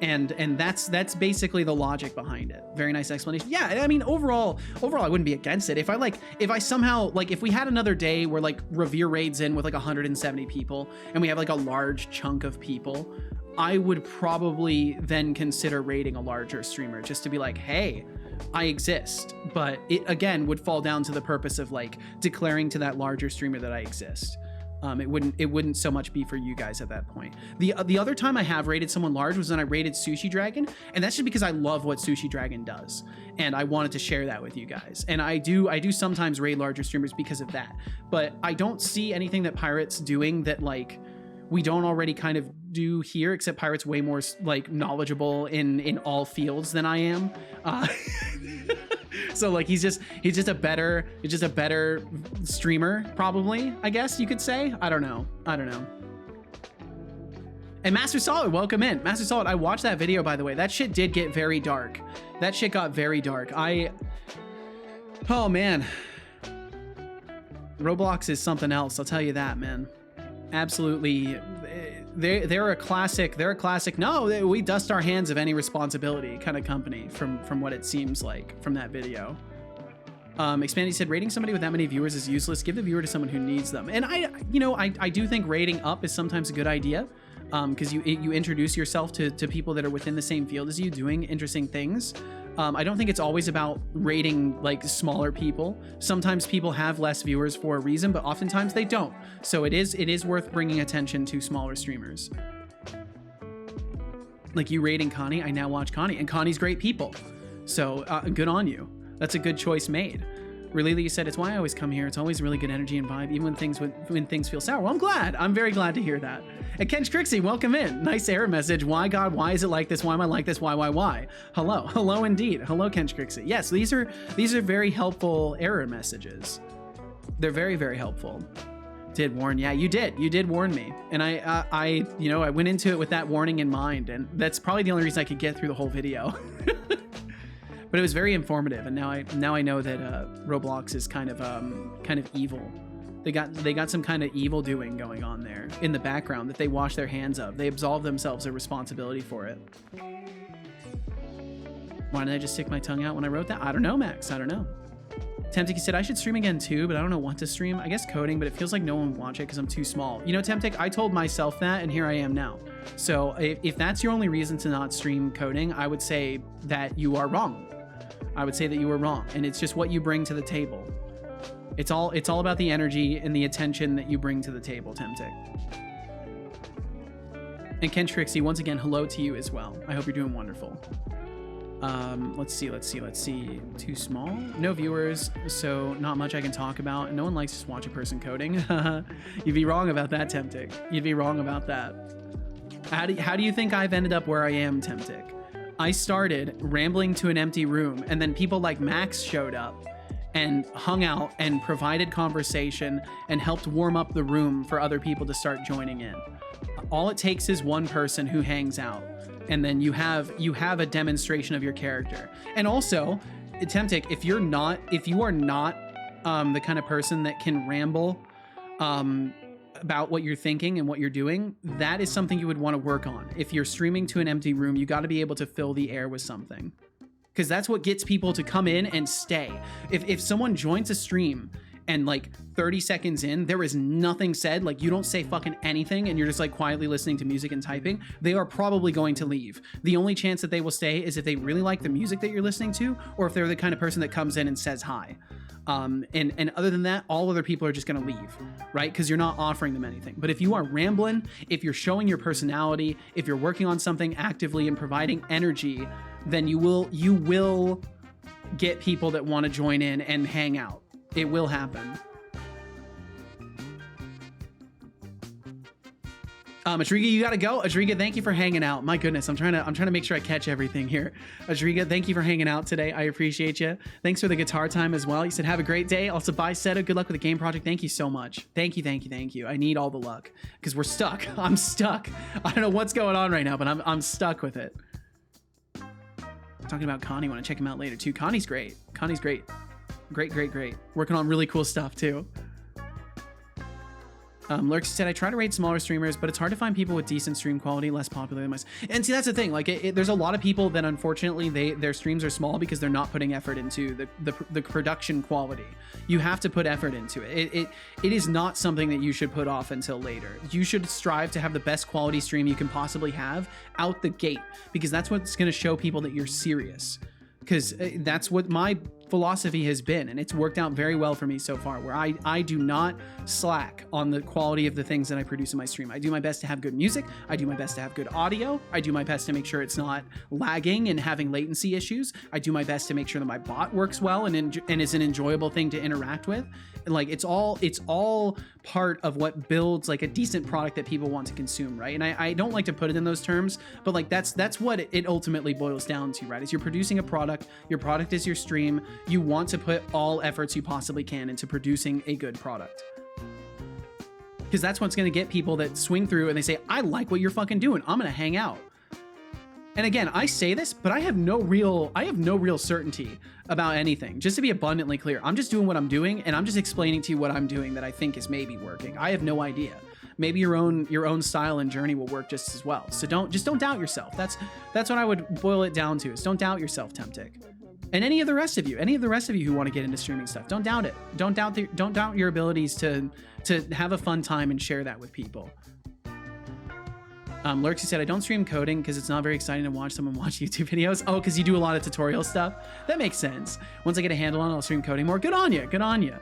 A: And that's basically the logic behind it. Very nice explanation. Yeah, I mean, overall, I wouldn't be against it. If we had another day where like Revere raids in with like 170 people and we have like a large chunk of people, I would probably then consider raiding a larger streamer just to be like, hey, I exist. But it again would fall down to the purpose of like declaring to that larger streamer that I exist. It wouldn't so much be for you guys at that point. The other time I have rated someone large was when I rated Sushi Dragon, and that's just because I love what Sushi Dragon does, and I wanted to share that with you guys. And I do sometimes raid larger streamers because of that, but I don't see anything that Pirate's doing that like we don't already kind of do here, except Pirate's way more like knowledgeable in all fields than I am. So like he's just a better streamer, probably, I guess you could say. I don't know. And Master Solid, welcome in. Master Solid, I watched that video, by the way. That shit did get very dark. That shit got very dark. Oh man. Roblox is something else, I'll tell you that, man. Absolutely. They're a classic. No, we dust our hands of any responsibility kind of company from what it seems like from that video. Expandy said rating somebody with that many viewers is useless. Give the viewer to someone who needs them. And I do think rating up is sometimes a good idea, because you introduce yourself to people that are within the same field as you doing interesting things. I don't think it's always about rating like smaller people. Sometimes people have less viewers for a reason, but oftentimes they don't. So it is worth bringing attention to smaller streamers. Like you rating Connie, I now watch Connie, and Connie's great people. So good on you. That's a good choice made. Really, you said it's why I always come here. It's always really good energy and vibe, even when things feel sour. Well, I'm glad. I'm very glad to hear that. And Kench Trixie, welcome in. Nice error message. Why God? Why is it like this? Why am I like this? Why? Hello indeed. Hello, Kench Trixie. Yes, these are very helpful error messages. They're very, very helpful. Did warn? Yeah, you did warn me, and I went into it with that warning in mind, and that's probably the only reason I could get through the whole video. But it was very informative, and now I know that Roblox is kind of evil. They got some kind of evil doing going on there in the background that they wash their hands of. They absolve themselves of responsibility for it. Why did I just stick my tongue out when I wrote that? I don't know, Max. I don't know. Temptic said I should stream again too, but I don't know what to stream. I guess coding, but it feels like no one would watch it because I'm too small. You know, Temptic, I told myself that, and here I am now. So if that's your only reason to not stream coding, I would say that you are wrong. I would say that you were wrong, and it's just what you bring to the table. It's all about the energy and the attention that you bring to the table, Temptic. And Ken Trixie, once again, hello to you as well. I hope you're doing wonderful. Let's see. Too small? No viewers, so not much I can talk about. And no one likes to just watch a person coding. You'd be wrong about that, Temptic. You'd be wrong about that. How do you think I've ended up where I am, Temptic? I started rambling to an empty room, and then people like Max showed up and hung out and provided conversation and helped warm up the room for other people to start joining in. All it takes is one person who hangs out, and then you have a demonstration of your character. And also, Temptic, if you are not the kind of person that can ramble about what you're thinking and what you're doing, that is something you would want to work on. If you're streaming to an empty room, you got to be able to fill the air with something, because that's what gets people to come in and stay. If someone joins a stream and like 30 seconds in, there is nothing said, like you don't say fucking anything, and you're just like quietly listening to music and typing, they are probably going to leave. The only chance that they will stay is if they really like the music that you're listening to, or if they're the kind of person that comes in and says hi. And other than that, all other people are just gonna leave, right? Because you're not offering them anything. But if you are rambling, if you're showing your personality, if you're working on something actively and providing energy, then you will get people that want to join in and hang out. It will happen. Adriga, you gotta go. Adriga, thank you for hanging out. My goodness, I'm trying to make sure I catch everything here. Adriga, thank you for hanging out today. I appreciate you. Thanks for the guitar time as well. You said have a great day. Also, bye, Seto. Good luck with the game project. Thank you so much. Thank you. I need all the luck because we're stuck. I'm stuck. I don't know what's going on right now, but I'm stuck with it. Talking about Connie, want to check him out later too. Connie's great. Great. Working on really cool stuff too. Lurks said, I try to rate smaller streamers, but it's hard to find people with decent stream quality, less popular than myself. And see, that's the thing. Like, there's a lot of people that unfortunately their streams are small because they're not putting effort into the production quality. You have to put effort into it. It is not something that you should put off until later. You should strive to have the best quality stream you can possibly have out the gate, because that's what's going to show people that you're serious. Because that's what my philosophy has been, and it's worked out very well for me so far, where I do not slack on the quality of the things that I produce in my stream. I do my best to have good music. I do my best to have good audio. I do my best to make sure it's not lagging and having latency issues. I do my best to make sure that my bot works well and is an enjoyable thing to interact with. And like, it's all part of what builds like a decent product that people want to consume, right? And I don't like to put it in those terms, but like that's what it ultimately boils down to, right? Is you're producing a product. Your product is your stream. You want to put all efforts you possibly can into producing a good product, because that's what's going to get people that swing through and they say, I like what you're fucking doing, I'm going to hang out. And again, I say this, but I have no real certainty about anything. Just to be abundantly clear, I'm just doing what I'm doing, and I'm just explaining to you what I'm doing that I think is maybe working. I have no idea. Maybe your own style and journey will work just as well. So don't doubt yourself. That's what I would boil it down to, is don't doubt yourself, Temptic. And any of the rest of you who want to get into streaming stuff, don't doubt it. Don't doubt your abilities to have a fun time and share that with people. Lurksy said, I don't stream coding because it's not very exciting to watch someone watch YouTube videos. Oh, because you do a lot of tutorial stuff? That makes sense. Once I get a handle on it, I'll stream coding more. Good on you.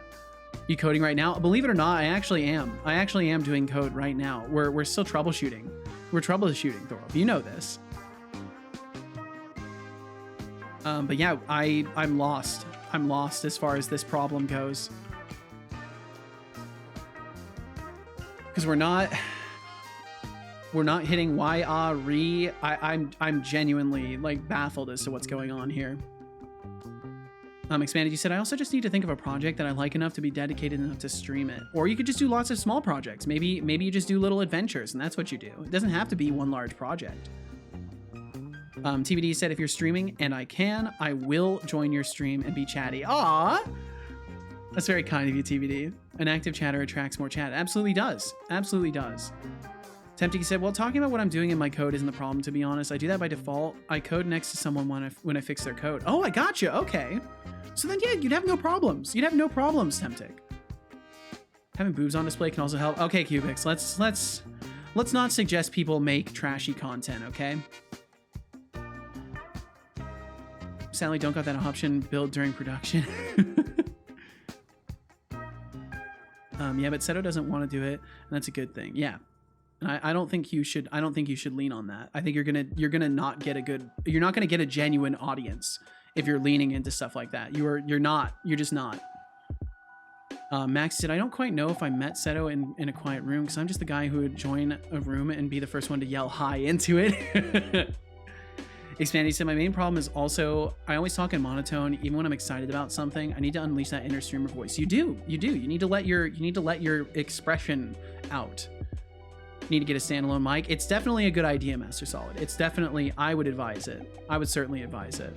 A: You coding right now? Believe it or not, I actually am doing code right now. We're still troubleshooting. We're troubleshooting, Thorolf. You know this. But yeah, I'm lost. I'm lost as far as this problem goes. Because we're not hitting re. I'm genuinely like baffled as to what's going on here. Expanded, you said, I also just need to think of a project that I like enough to be dedicated enough to stream it. Or you could just do lots of small projects. Maybe you just do little adventures, and that's what you do. It doesn't have to be one large project. TBD said, if you're streaming and I can, I will join your stream and be chatty. Aww! That's very kind of you, TBD. An active chatter attracts more chat. Absolutely does. Absolutely does. Tempting said, well, talking about what I'm doing in my code isn't the problem, to be honest. I do that by default. I code next to someone when I fix their code. Oh, I gotcha. Okay. So then, yeah, you'd have no problems. You'd have no problems, Tempting. Having boobs on display can also help. Okay, Cubics, let's not suggest people make trashy content, okay? Sadly, don't got that option built during production. Yeah, but Seto doesn't want to do it, and that's a good thing. Yeah. I don't think you should lean on that. I think you're not gonna get a genuine audience if you're leaning into stuff like that. You're just not. Max said, I don't quite know if I met Seto in a quiet room, because I'm just the guy who would join a room and be the first one to yell hi into it. Expandy said, my main problem is also I always talk in monotone even when I'm excited about something. I need to unleash that inner streamer voice. You do. You need to let your expression out. You need to get a standalone mic. It's definitely a good idea, Master Solid. It's definitely, I would advise it. I would certainly advise it.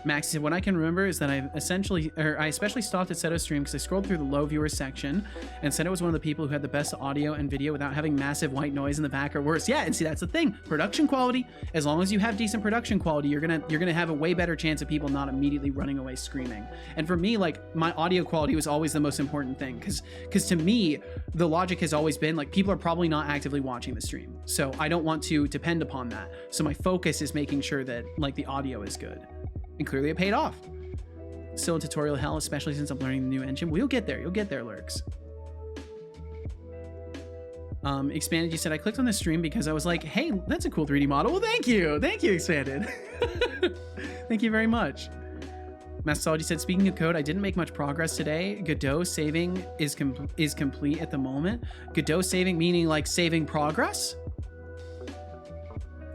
A: Max said, what I can remember is that I especially stopped at Seto's stream because I scrolled through the low viewer section and Seto was one of the people who had the best audio and video without having massive white noise in the back or worse. Yeah, and see, that's the thing. Production quality. As long as you have decent production quality, you're gonna have a way better chance of people not immediately running away screaming. And for me, like, my audio quality was always the most important thing because to me, the logic has always been like, people are probably not actively watching the stream, so I don't want to depend upon that. So my focus is making sure that like the audio is good. And clearly it paid off. Still in tutorial hell, especially since I'm learning the new engine. We'll get there. You'll get there, Lurks. Expanded, you said, I clicked on the stream because I was like, hey, that's a cool 3D model. Well, thank you. Thank you, Expanded. Thank you very much. Massology said, speaking of code, I didn't make much progress today. Godot saving is complete at the moment. Godot saving meaning like saving progress?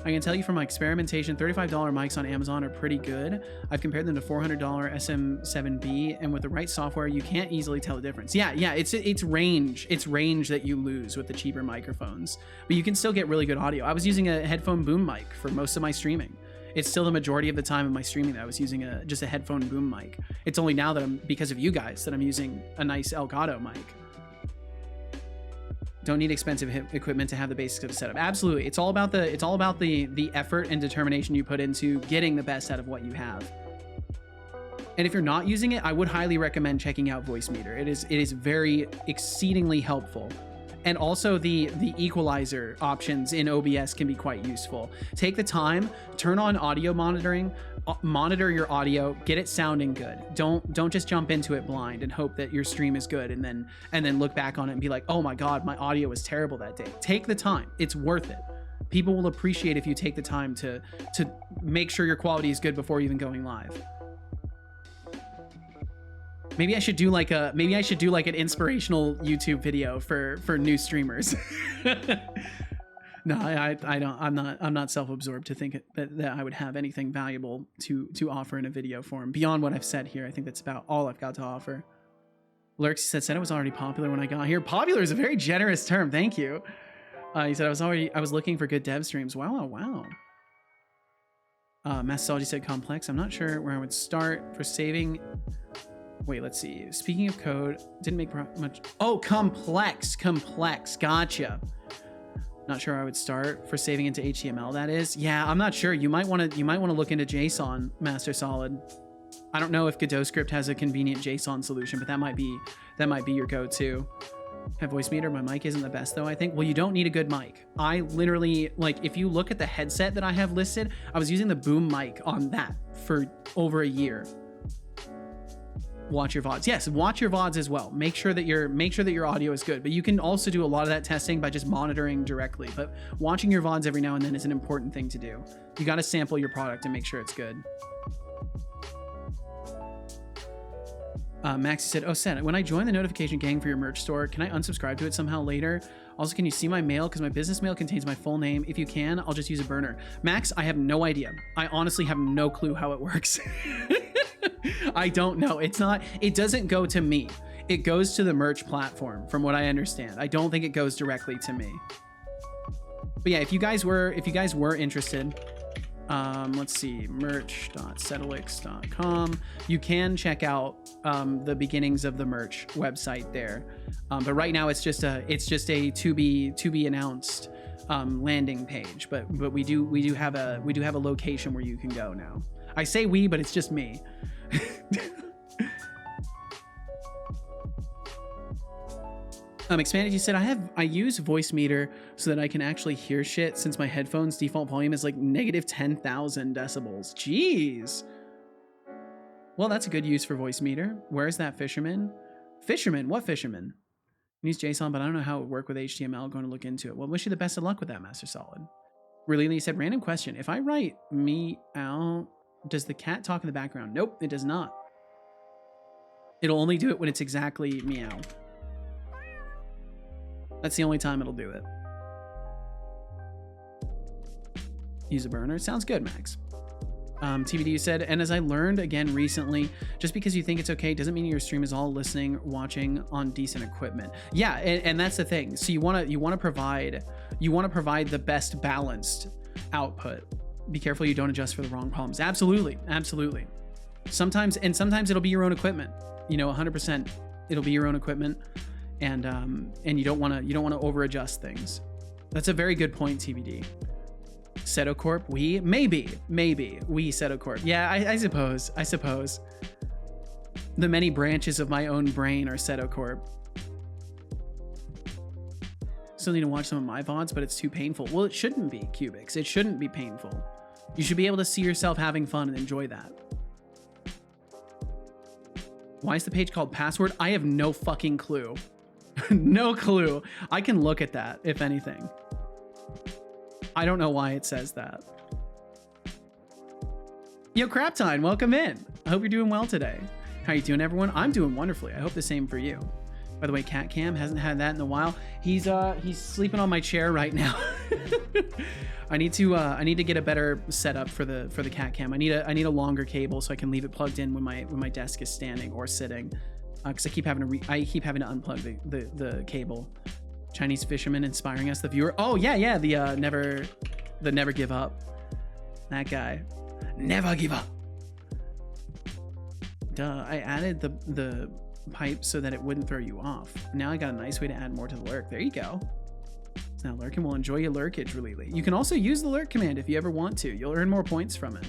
A: I can tell you from my experimentation, $35 mics on Amazon are pretty good. I've compared them to $400 SM7B, and with the right software, you can't easily tell the difference. Yeah, it's range. It's range that you lose with the cheaper microphones, but you can still get really good audio. I was using a headphone boom mic for most of my streaming. It's still the majority of the time of my streaming that I was using just a headphone boom mic. It's only now that because of you guys, that I'm using a nice Elgato mic. Don't need expensive equipment to have the basics of the setup. Absolutely. It's all about the effort and determination you put into getting the best out of what you have. And if you're not using it, I would highly recommend checking out Voicemeeter. It is very exceedingly helpful. And also the equalizer options in OBS can be quite useful. Take the time, turn on audio monitoring, monitor your audio, get it sounding good. Don't just jump into it blind and hope that your stream is good and then look back on it and be like, oh my God, my audio was terrible that day. Take the time. It's worth it. People will appreciate if you take the time to make sure your quality is good before even going live. Maybe I should do like an inspirational YouTube video for new streamers. No, I'm not self-absorbed to think that I would have anything valuable to offer in a video form beyond what I've said here. I think that's about all I've got to offer. Lurks said it was already popular when I got here. Popular is a very generous term. Thank you. He said I was looking for good dev streams. Wow. Massology said complex. I'm not sure where I would start for saving. Wait, let's see. Speaking of code, didn't make much. Oh, complex. Gotcha. Not sure I would start for saving into HTML. That is, yeah. I'm not sure. You might want to look into JSON, Master Solid. I don't know if Godot script has a convenient JSON solution, but that might be your go-to. Have Voicemeeter. My mic isn't the best though, I think. Well, you don't need a good mic. I literally, like, if you look at the headset that I have listed, I was using the boom mic on that for over a year. Watch your VODs. Yes, watch your VODs as well. Make sure that your audio is good. But you can also do a lot of that testing by just monitoring directly. But watching your VODs every now and then is an important thing to do. You got to sample your product and make sure it's good. Maxi said, oh, Sen, when I join the notification gang for your merch store, can I unsubscribe to it somehow later? Also, can you see my mail? Because my business mail contains my full name. If you can, I'll just use a burner. Max, I have no idea. I honestly have no clue how it works. I don't know. It doesn't go to me. It goes to the merch platform, from what I understand. I don't think it goes directly to me. But yeah, if you guys were interested, let's see, merch.setolyx.com. You can check out the beginnings of the merch website there. But right now it's just a to be announced landing page. But we do have a location where you can go now. I say we, but it's just me. Expanded, you said I use Voicemeeter so that I can actually hear shit since my headphones default volume is like negative 10,000 decibels. Jeez. Well, that's a good use for Voicemeter. Where's that fisherman? Fisherman? What fisherman? I use JSON, but I don't know how it would work with HTML. I'm going to look into it. Well, wish you the best of luck with that, Master Solid. Really said, random question. If I write me out, does the cat talk in the background? Nope, it does not. It'll only do it when it's exactly meow. That's the only time it'll do it. Use a burner. Sounds good, Max. TBD said, and as I learned again recently, just because you think it's okay doesn't mean your stream is all listening, watching on decent equipment. Yeah, and that's the thing. So you want to provide the best balanced output. Be careful you don't adjust for the wrong problems. Absolutely. Sometimes it'll be your own equipment. 100% it'll be your own equipment. And you don't want to over adjust things. That's a very good point, TBD. Setocorp, maybe we Setocorp. Yeah, I suppose. The many branches of my own brain are Setocorp. Still need to watch some of my VODs, but it's too painful. Well, it shouldn't be, Cubics. It shouldn't be painful. You should be able to see yourself having fun and enjoy that. Why is the page called password? I have no fucking clue. No clue. I can look at that, if anything. I don't know why it says that. Yo, Craptime, welcome in. I hope you're doing well today. How you doing, everyone? I'm doing wonderfully. I hope the same for you. By the way, Cat Cam hasn't had that in a while. He's sleeping on my chair right now. I need to get a better setup for the Cat Cam. I need a longer cable so I can leave it plugged in when my desk is standing or sitting. Because I keep having to unplug the cable. Chinese fisherman inspiring us, the viewer. Oh yeah, the never give up. That guy, never give up. Duh, I added the pipe so that it wouldn't throw you off. Now I got a nice way to add more to the lurk. There you go. So now lurking will enjoy your lurkage really. You can also use the lurk command if you ever want to. You'll earn more points from it.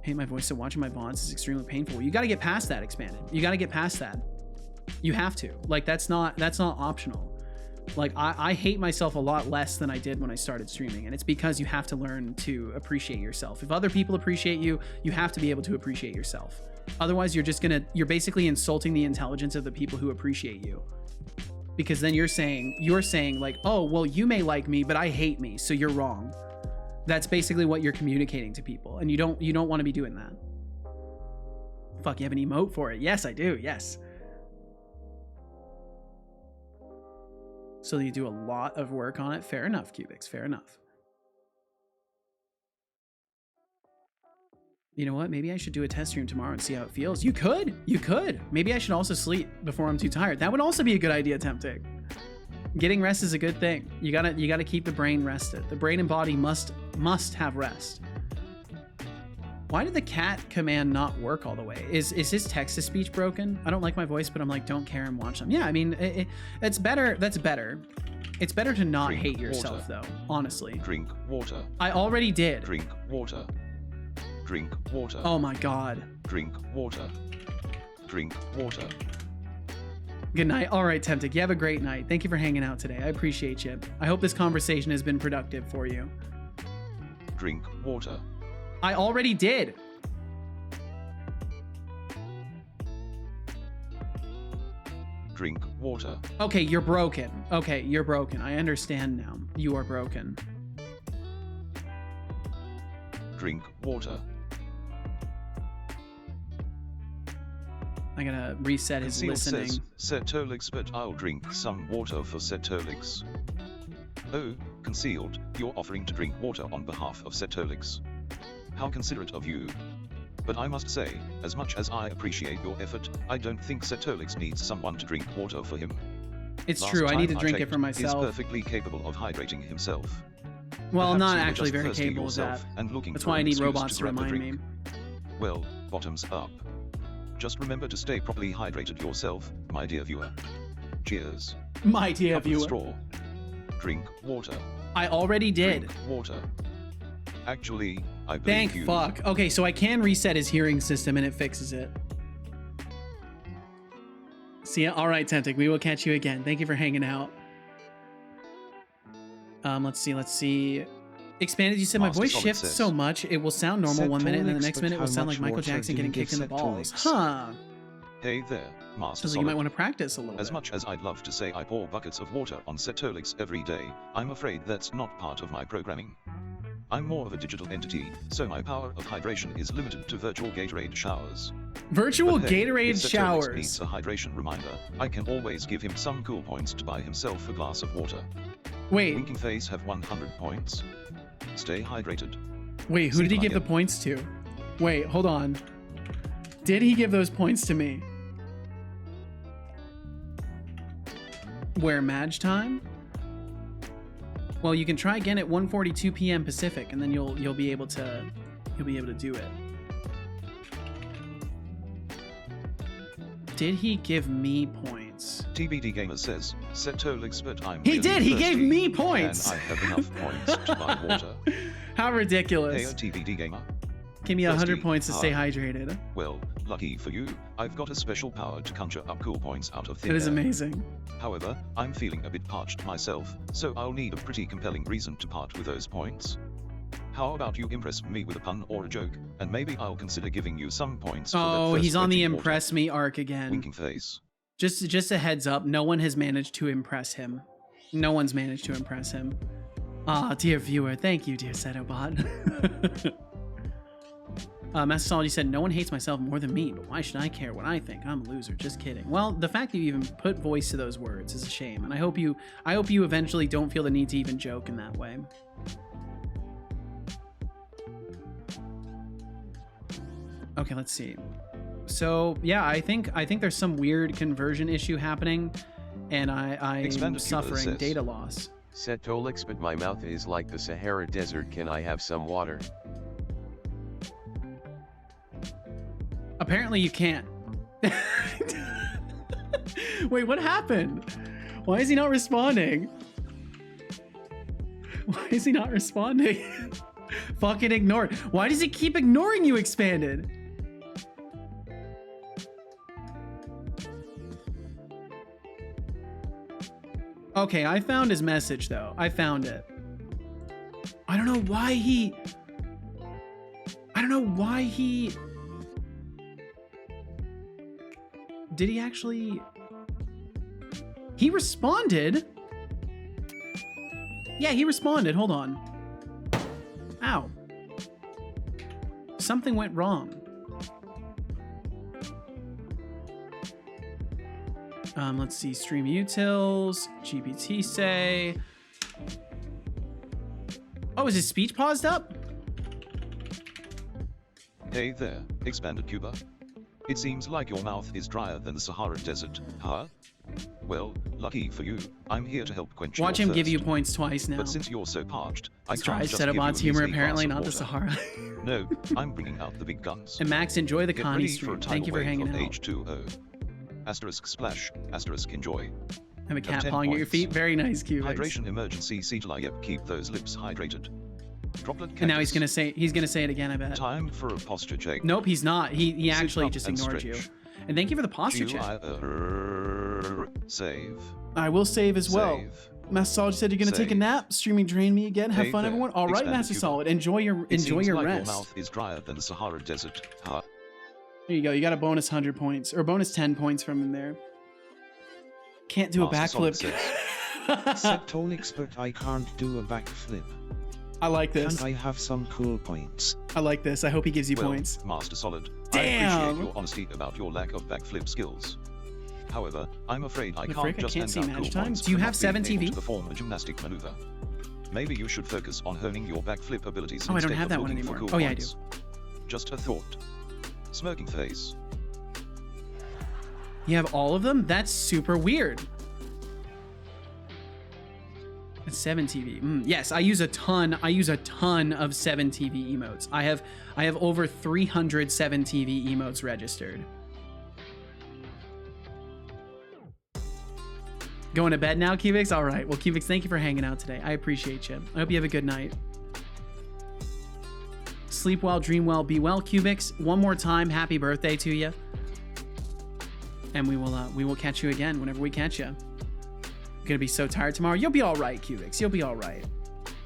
A: Hate my voice, so watching my VODs is extremely painful. You got to get past that, Expanded. You got to get past that. You have to. Like, that's not optional. Like, I hate myself a lot less than I did when I started streaming, and it's because you have to learn to appreciate yourself. If other people appreciate you, you have to be able to appreciate yourself. Otherwise, you're basically insulting the intelligence of the people who appreciate you. Because then you're saying like, oh, well, you may like me, but I hate me, so you're wrong. That's basically what you're communicating to people, and you don't want to be doing that. Fuck, you have an emote for it? Yes, I do. Yes. So you do a lot of work on it. Fair enough, Cubics. Fair enough. You know what? Maybe I should do a test stream tomorrow and see how it feels. You could. Maybe I should also sleep before I'm too tired. That would also be a good idea, Tempting. Getting rest is a good thing. You gotta keep the brain rested. The brain and body must have rest. Why did the cat command not work all the way? Is his text-to-speech broken? I don't like my voice, but I'm like, don't care and watch them. Yeah, I mean, it's better. That's better. It's better to not hate yourself, though, honestly.
B: Drink water.
A: I already did.
B: Drink water. Drink water.
A: Oh my god.
B: Drink water. Drink water.
A: Good night. All right, Tempted. You have a great night. Thank you for hanging out today. I appreciate you. I hope this conversation has been productive for you.
B: Drink water.
A: I already did.
B: Drink water.
A: Okay, you're broken. Okay, you're broken. I understand now. You are broken.
B: Drink water.
A: I gotta reset his listening.
B: Says, Setolyx, but I'll drink some water for Setolyx. Oh, Concealed, you're offering to drink water on behalf of Setolyx. How considerate of you. But I must say, as much as I appreciate your effort, I don't think Setolyx needs someone to drink water for him.
A: It's true, I need to drink it for myself.
B: He's perfectly capable of hydrating himself.
A: Well, I'm
B: Perhaps
A: not
B: you were
A: actually
B: just
A: very
B: thirsty
A: capable of that.
B: yourself and looking
A: That's
B: for
A: why I
B: an
A: need
B: excuse
A: robots to
B: grab the
A: remind me.
B: drink. Well, bottoms up. Just remember to stay properly hydrated yourself, my dear viewer. Cheers.
A: My dear
B: Cup with
A: viewer.
B: straw. Drink water.
A: I already did.
B: Drink water. Actually, I believe
A: Thank fuck. Okay, so I can reset his hearing system and it fixes it. See ya. All right, Tempting. We will catch you again. Thank you for hanging out. Let's see. Expanded, you said my
B: Master
A: voice
B: Solid
A: shifts
B: says,
A: so much, it will sound normal 1 minute, and then the
F: Setolyx,
A: next
F: but
A: minute it will
F: how
A: sound like
F: much
A: Michael
F: water
A: Jackson
F: do you
A: getting kicked in the
F: give
A: balls.
F: Setolyx?
A: Huh.
B: Hey there, Master
A: Sounds like you might
B: Solid.
A: want to practice a little
B: As
A: bit.
B: much as I'd love to say I pour buckets of water on Setolyx every day, I'm afraid that's not part of my programming. I'm more of a digital entity, so my power of hydration is limited to virtual Gatorade showers.
A: Virtual
B: But hey,
A: Gatorade
B: if Setolyx
A: showers.
B: needs a hydration reminder, I can always give him some cool points to buy himself a glass of water.
A: Wait,
B: Winking Face have 100 points. Stay hydrated.
A: wait, who did he give the points to? Wait, hold on. Did he give those points to me? Where Madge time? Well, you can try again at 1:42 p.m. Pacific, and then you'll be able to do it. Did he give me points?
B: TBD Gamer says, Setolyx, but I'm
A: He
B: really
A: did! He gave
B: thirsty,
A: me points!
B: And I have enough points to buy water.
A: How
B: Hey,
A: ridiculous.
B: TBD Gamer.
A: Give me 100
B: thirsty.
A: points to stay hydrated.
B: Well, lucky for you, I've got a special power to conjure up cool points out of thin
A: It is
B: air.
A: amazing.
B: However, I'm feeling a bit parched myself, so I'll need a pretty compelling reason to part with those points. How about you impress me with a pun or a joke, and maybe I'll consider giving you some points for that
A: Oh,
B: first
A: he's on the
B: drinking water.
A: Impress Me arc again.
B: Winking Face.
A: Just a heads up, no one has managed to impress him. No one's managed to impress him. Ah, dear viewer, thank you, dear Setobot. Massology said, no one hates myself more than me, but why should I care what I think? I'm a loser. Just kidding. Well, the fact that you even put voice to those words is a shame, and I hope you eventually don't feel the need to even joke in that way. Okay, let's see. So yeah, I think there's some weird conversion issue happening, and I'm suffering data loss.
E: Setolyx, but my mouth is like the Sahara Desert. Can I have some water?
A: Apparently you can't. Wait, what happened? Why is he not responding? Why is he not responding? Fucking ignore it. Why does he keep ignoring you, Expanded? Okay, I found his message though. I found it. I don't know why he... Did he actually... He responded? Yeah, he responded. Hold on. Ow. Something went wrong. Let's see. Stream utils. GPT say. Oh, is his speech paused up?
B: Hey there, Expanded Cuba. It seems like your mouth is drier than the Sahara Desert, huh? Well, lucky for you, I'm here to help quench
A: Watch
B: your
A: him
B: thirst.
A: give you points twice now.
B: But since you're so parched, I
A: Let's
B: can't
A: try
B: just give you
A: Setobot's
B: a
A: humor,
B: measly
A: apparently,
B: glass
A: not
B: of
A: the
B: water.
A: Sahara.
B: No, I'm bringing out the big guns.
A: And Max, enjoy the
B: Get
A: Connie
B: ready for a
A: stream. Thank you for
B: tidal
A: hanging
B: wave
A: out.
B: of H2O. Asterisk splash, asterisk enjoy.
A: Have a cat
B: 10
A: pawing at your
B: points.
A: feet. Very nice, Cubics.
B: Hydration emergency, Setolyx, yep, keep those lips hydrated. Droplet
A: And now he's
B: cactus.
A: gonna say it again, I bet.
B: Time for a posture check.
A: Nope, he's not. He
B: Sit
A: actually
B: up
A: just
B: and
A: ignored you.
B: stretch.
A: And thank you for the posture check.
B: Save.
A: I will save as well.
B: Save.
A: Master Solid said you're gonna take a
B: Save.
A: nap. Streaming drained me again. Have
B: Hey
A: fun,
B: there,
A: everyone. All right,
B: Expanded
A: Master
B: Cuba.
A: Solid. Enjoy your
B: It seems like
A: rest.
B: your mouth is drier than the Sahara Desert, huh?
A: There you go. You got a bonus 100 points or bonus 10 points from him there. Can't do a
B: Master
A: backflip.
B: Solid
F: Setolyx, but I can't do a backflip.
A: I like
F: Can
A: this.
F: I have some cool points?
A: I like this. I hope he gives you
B: Well,
A: points.
B: Master Solid, I
A: Damn!
B: appreciate your honesty about your lack of backflip skills. However, I'm afraid I
A: The
B: can't
A: frick? I
B: just
A: can't
B: hand
A: see
B: out
A: match
B: cool
A: times.
B: points
A: Do you
B: for
A: have
B: not
A: 7
B: being able
A: TV?
B: to perform a gymnastic maneuver. Maybe you should focus on honing your backflip abilities
A: Oh, I don't
B: instead
A: have
B: of
A: that one
B: looking for
A: anymore.
B: cool
A: Oh, yeah, I
B: points. Just a thought. Smirking face.
A: You have all of them? That's super weird. It's 7 TV. Yes, I use a ton of 7 TV emotes. I have over 300 7 TV emotes registered. Going to bed now, Cubix? All right. Well, Cubix, thank you for hanging out today. I appreciate you. I hope you have a good night. Sleep well, dream well, be well, Cubix. One more time, happy birthday to you. And we will catch you again whenever we catch you. Gonna be so tired tomorrow. You'll be all right, Cubix. You'll be all right.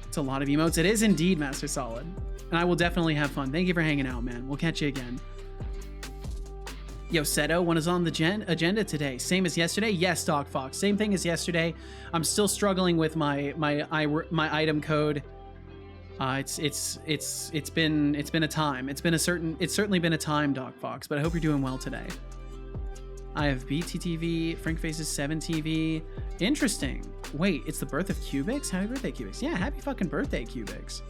A: It's a lot of emotes. It is indeed, Master Solid. And I will definitely have fun. Thank you for hanging out, man. We'll catch you again. Yo, Seto, what is on the agenda today? Same as yesterday? Yes, Doc Fox. Same thing as yesterday. I'm still struggling with my item code. It's been a time. It's certainly been a time, Doc Fox. But I hope you're doing well today. I have BTTV, Frank Faces 7 TV. Interesting. Wait, it's the birth of Cubix? Happy birthday, Cubix. Yeah, happy fucking birthday, Cubix.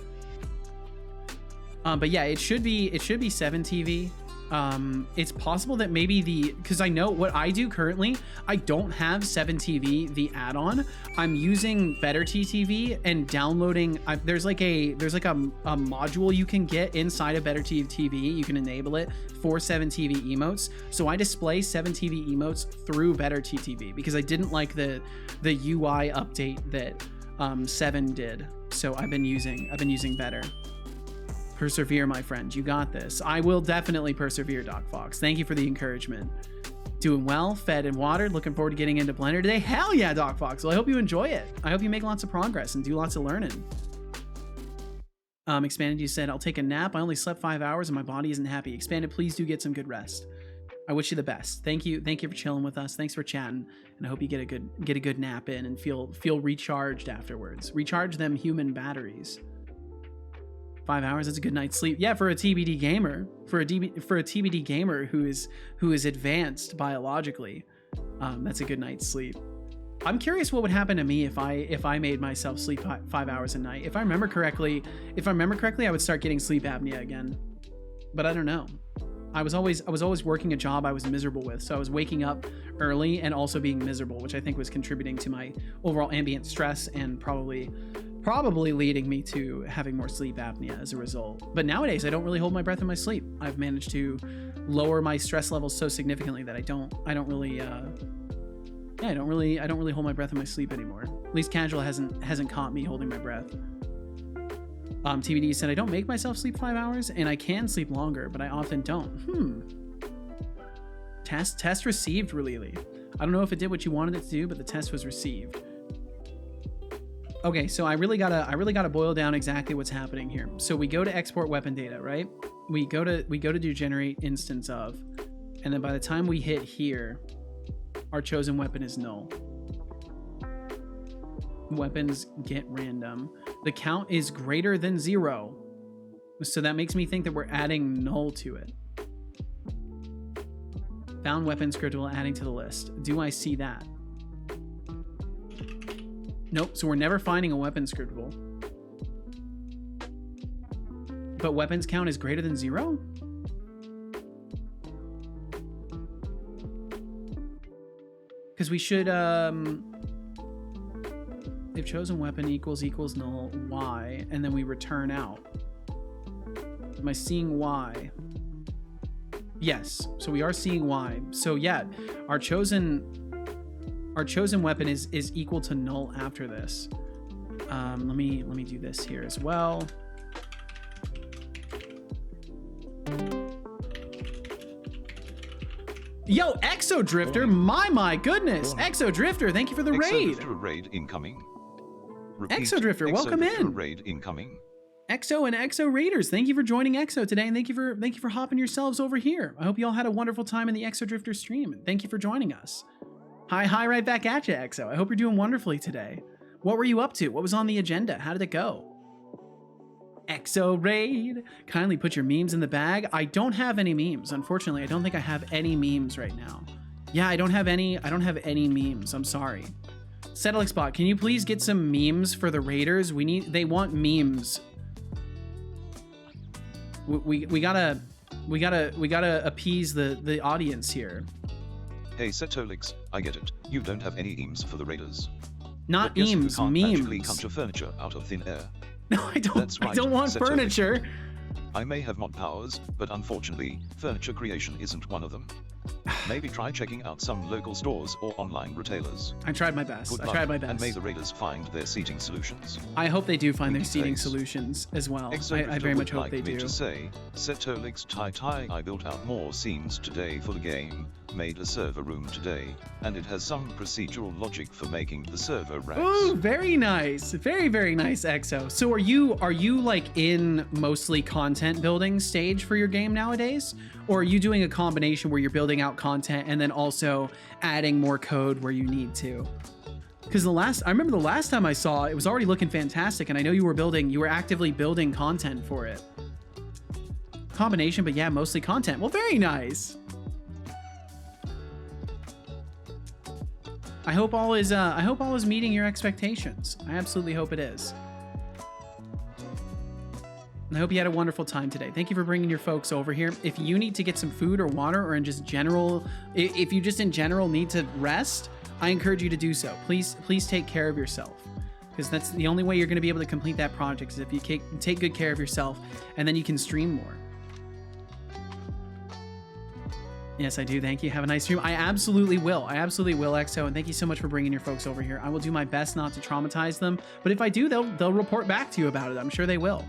A: But yeah, it should be 7 TV. It's possible that maybe because I know what I do currently, I don't have 7 TV, the add-on. I'm using Better TTV and downloading. There's like a module you can get inside of Better TV. You can enable it for 7 TV emotes. So I display 7 TV emotes through Better TTV because I didn't like the UI update that 7 did. So I've been using Better. Persevere, my friend. You got this. I will definitely persevere, Doc Fox. Thank you for the encouragement. Doing well, fed and watered. Looking forward to getting into Blender today. Hell yeah, Doc Fox. Well, I hope you enjoy it. I hope you make lots of progress and do lots of learning. Expanded, you said, I'll take a nap. I only slept 5 hours and my body isn't happy. Expanded, please do get some good rest. I wish you the best. Thank you for chilling with us. Thanks for chatting, and I hope you get a good nap in and feel recharged afterwards. Recharge them human batteries. 5 hours, that's a good night's sleep. Yeah, for a TBD gamer, for a TBD gamer who is advanced biologically, that's a good night's sleep. I'm curious what would happen to me if I made myself sleep 5 hours a night. If I remember correctly, I would start getting sleep apnea again. But I don't know. I was always working a job I was miserable with, so I was waking up early and also being miserable, which I think was contributing to my overall ambient stress and probably leading me to having more sleep apnea as a result. But nowadays I don't really hold my breath in my sleep. I've managed to lower my stress levels so significantly that I don't really hold my breath in my sleep anymore. At least casual hasn't caught me holding my breath. TBD said, I don't make myself sleep 5 hours, and I can sleep longer, but I often don't. Test received, Relili. I don't know if it did what you wanted it to do, but the test was received. Okay, so I really gotta boil down exactly what's happening here. So we go to export weapon data, right? We go to do generate instance of, and then by the time we hit here, our chosen weapon is null. Weapons get random. The count is greater than 0. So that makes me think that we're adding null to it. Found weapon scriptable adding to the list. Do I see that? Nope, so we're never finding a weapon scriptable. But weapons count is greater than 0? Because we should, if chosen weapon equals null, Y, and then we return out. Am I seeing Y? Yes, so we are seeing Y. So yeah, our chosen weapon is equal to null after this. Let me do this here as well. Yo, Exo Drifter, my goodness, Exo Drifter, thank you for the raid.
B: Exo raid incoming. Repeat,
A: Exo Drifter, welcome in.
B: Raid incoming.
A: Exo and Exo Raiders, thank you for joining Exo today, and thank you for hopping yourselves over here. I hope you all had a wonderful time in the Exo Drifter stream. Thank you for joining us. Hi, right back at you, Exo. I hope you're doing wonderfully today. What were you up to? What was on the agenda? How did it go? Exo Raid, kindly put your memes in the bag. I don't have any memes, unfortunately. I don't think I have any memes right now. Yeah, I don't have any memes. I'm sorry. Setolyx bot, can you please get some memes for the raiders? They want memes. We gotta appease the audience here.
B: Hey Setolyx, I get it. You don't have any memes for the raiders.
A: Not
B: but
A: memes,
B: you can't
A: memes.
B: magically conjure furniture out of thin air.
A: No, I don't.
B: That's right,
A: I don't want
B: Setolyx.
A: furniture.
B: I may have mod powers, but unfortunately, furniture creation isn't one of them. Maybe try checking out some local stores or online retailers.
A: I tried my best.
B: Good
A: I
B: luck,
A: tried my best.
B: And may the raiders find their seating solutions.
A: I hope they do find their seating
B: Thanks.
A: solutions as well.
B: Exo
A: I very much hope
B: like
A: they
B: me
A: do.
B: to say, Setolyx Tai I built out more scenes today for the game, made a server room today, and it has some procedural logic for making the server racks.
A: Ooh, very nice. Very, very nice, Exo. So are you like in mostly content building stage for your game nowadays? Or are you doing a combination where you're building out content and then also adding more code where you need to? Because I remember the last time I saw it was already looking fantastic, and I know you were actively building content for it. Combination, but yeah, mostly content. Well, very nice. I hope all is meeting your expectations. I absolutely hope it is. I hope you had a wonderful time today. Thank you for bringing your folks over here. If you need to get some food or water, or in just general, if you just in general need to rest, I encourage you to do so. Please take care of yourself, because that's the only way you're going to be able to complete that project is if you take good care of yourself, and then you can stream more. Yes, I do. Thank you. Have a nice stream. I absolutely will. Exo, and thank you so much for bringing your folks over here. I will do my best not to traumatize them, but if I do, they'll report back to you about it. I'm sure they will.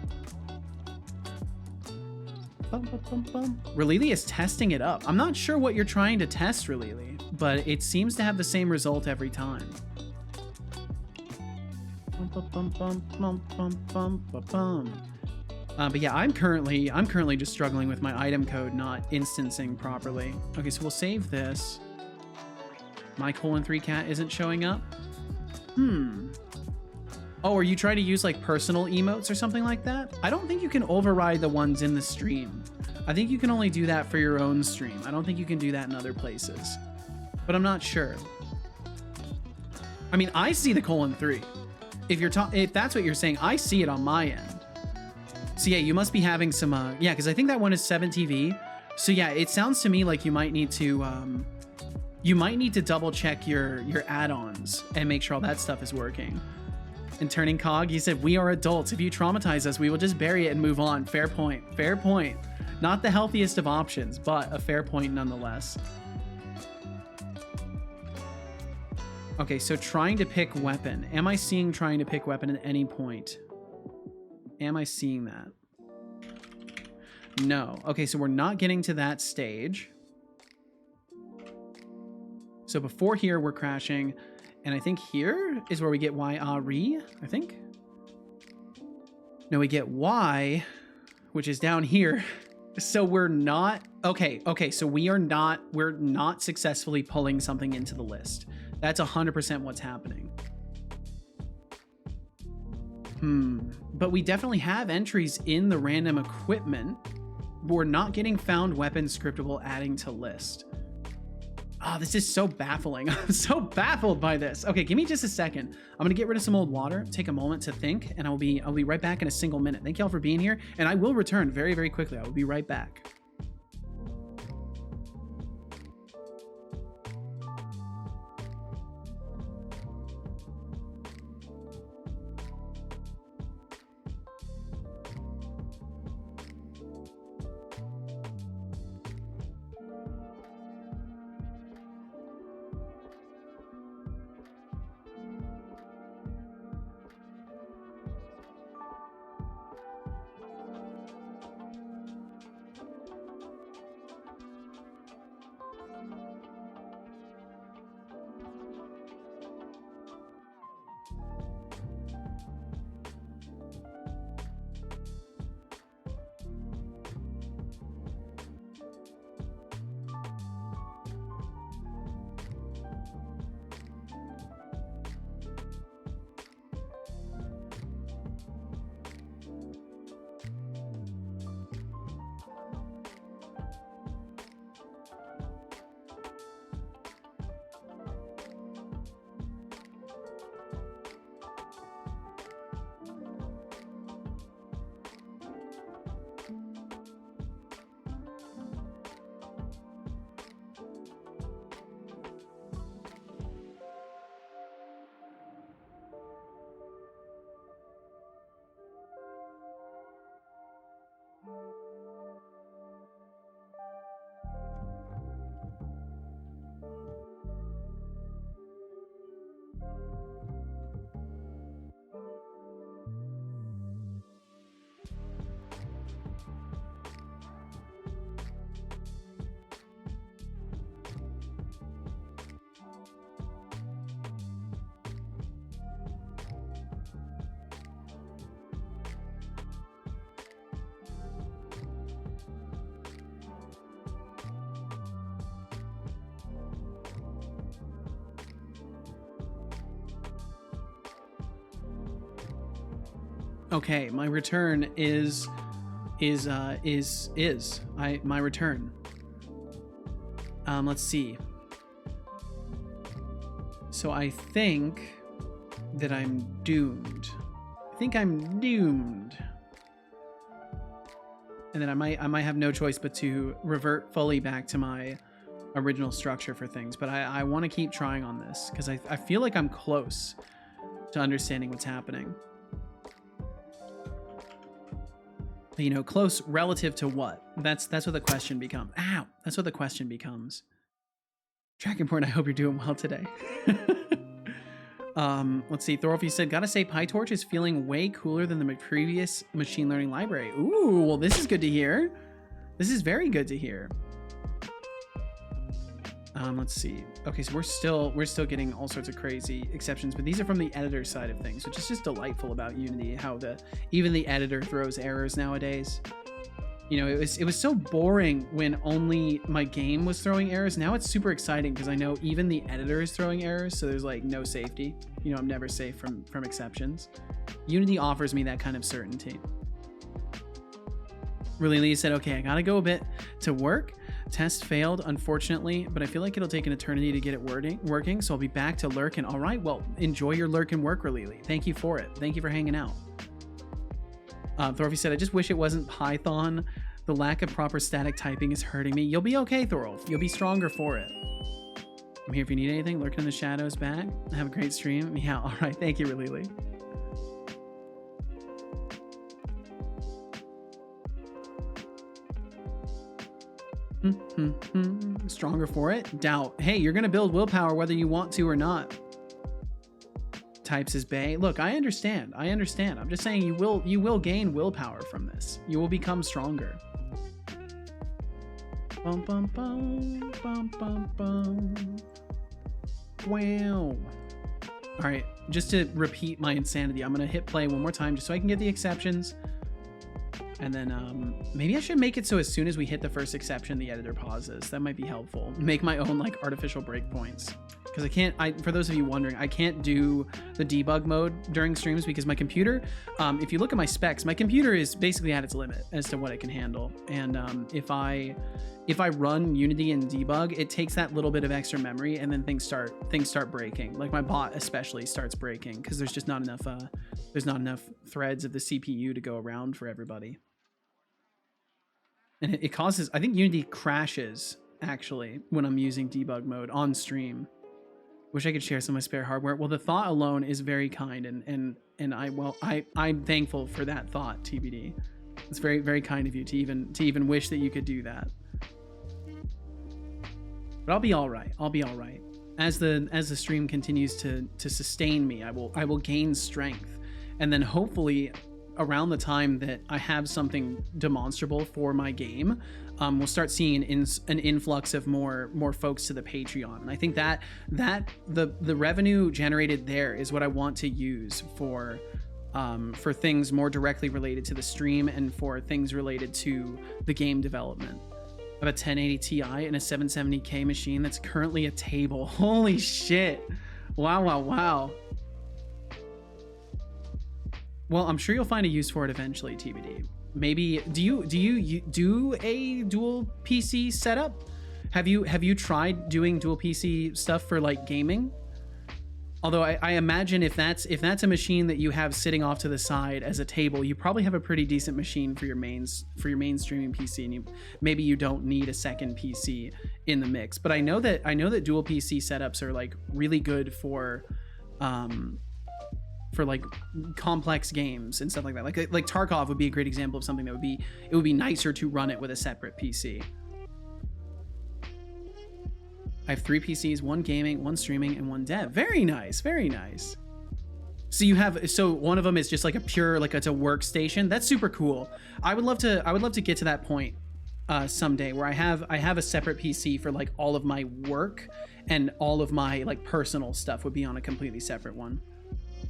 A: Relili is testing it up. I'm not sure what you're trying to test, Relili, but it seems to have the same result every time. But yeah, I'm currently just struggling with my item code not instancing properly. Okay, so we'll save this. My :3 cat isn't showing up. Oh, are you trying to use like personal emotes or something like that? I don't think you can override the ones in the stream. I think you can only do that for your own stream. I don't think you can do that in other places, but I'm not sure. I mean, I see the :3. If that's what you're saying, I see it on my end. So yeah, you must be having some, yeah, because I think that one is 7TV. So yeah, it sounds to me like you might need to double check your add-ons and make sure all that stuff is working. And Turning Cog, he said, we are adults. If you traumatize us, we will just bury it and move on. Fair point. Fair point. Not the healthiest of options, but a fair point nonetheless. Okay, so trying to pick weapon. Am I seeing trying to pick weapon at any point? Am I seeing that? No. Okay, so we're not getting to that stage. So before here, we're crashing. And I think here is where we get Y-A-R-E, I think. No, we get Y, which is down here. So we're not, okay, so we're not successfully pulling something into the list. That's 100% what's happening. But we definitely have entries in the random equipment. We're not getting found weapons scriptable adding to list. Oh, this is so baffling. I'm so baffled by this. Okay, give me just a second. I'm gonna get rid of some old water, take a moment to think, and I'll be right back in a single minute. Thank y'all for being here, and I will return very, very quickly. I will be right back. Okay, my return is my return. Let's see. So I think that I'm doomed. I think I'm doomed. And then I might have no choice but to revert fully back to my original structure for things. But I want to keep trying on this because I feel like I'm close to understanding what's happening. You know, close relative to what? That's what the question becomes. Ow! That's what the question becomes. Dragonborn, I hope you're doing well today. Let's see. Thorolf, you said, gotta say, PyTorch is feeling way cooler than the previous machine learning library. Ooh, well, this is good to hear. This is very good to hear. Let's see. Okay, so we're still getting all sorts of crazy exceptions, but these are from the editor side of things, which is just delightful about Unity, how even the editor throws errors nowadays. You know, it was so boring when only my game was throwing errors. Now it's super exciting because I know even the editor is throwing errors, so there's like no safety. You know, I'm never safe from exceptions. Unity offers me that kind of certainty. Really, Lee said, okay, I gotta go a bit to work. Test failed, unfortunately, but I feel like it'll take an eternity to get it working, so I'll be back to lurking. All right, well, enjoy your lurk and work, Lily. Thank you for it. Thank you for hanging out. Thorolf said, I just wish it wasn't Python. The lack of proper static typing is hurting me. You'll be okay, Thorolf. You'll be stronger for it. I'm here if you need anything. Lurking in the shadows back. Have a great stream. Yeah, all right. Thank you, Lily. Stronger for it? Doubt. Hey, you're gonna build willpower whether you want to or not. Types is Bay. Look, I understand. I'm just saying you will gain willpower from this. You will become stronger. Bum bum bum bum bum bum. Wow. All right, just to repeat my insanity, I'm gonna hit play one more time just so I can get the exceptions. And then maybe I should make it so as soon as we hit the first exception, the editor pauses. That might be helpful. Make my own like artificial breakpoints. Because for those of you wondering, I can't do the debug mode during streams because my computer, if you look at my specs, my computer is basically at its limit as to what it can handle. And if I run Unity and debug, it takes that little bit of extra memory and then things start breaking. Like my bot especially starts breaking because there's just not enough threads of the CPU to go around for everybody. And it causes, I think Unity crashes actually when I'm using debug mode on stream. Wish I could share some of my spare hardware. Well, the thought alone is very kind, and I'm thankful for that thought, TBD. It's very, very kind of you to even wish that you could do that. But I'll be all right. I'll be all right. As the stream continues to sustain me, I will gain strength, and then hopefully around the time that I have something demonstrable for my game, we'll start seeing an influx of more folks to the Patreon. And I think that the revenue generated there is what I want to use for things more directly related to the stream and for things related to the game development. I have a 1080 Ti and a 770K machine that's currently a table. Holy shit. Wow. Well, I'm sure you'll find a use for it eventually, TBD. Maybe do you do a dual PC setup? Have you tried doing dual PC stuff for like gaming? Although I imagine if that's a machine that you have sitting off to the side as a table, you probably have a pretty decent machine for your main streaming PC, and maybe you don't need a second PC in the mix. But I know that dual PC setups are like really good for like complex games and stuff like that. Like Tarkov would be a great example of something that would be nicer to run it with a separate PC. I have 3 PCs, 1 gaming, 1 streaming, and 1 dev. Very nice, very nice. So one of them is just like a pure, like it's a workstation. That's super cool. I would love to get to that point someday where I have a separate PC for like all of my work, and all of my like personal stuff would be on a completely separate one.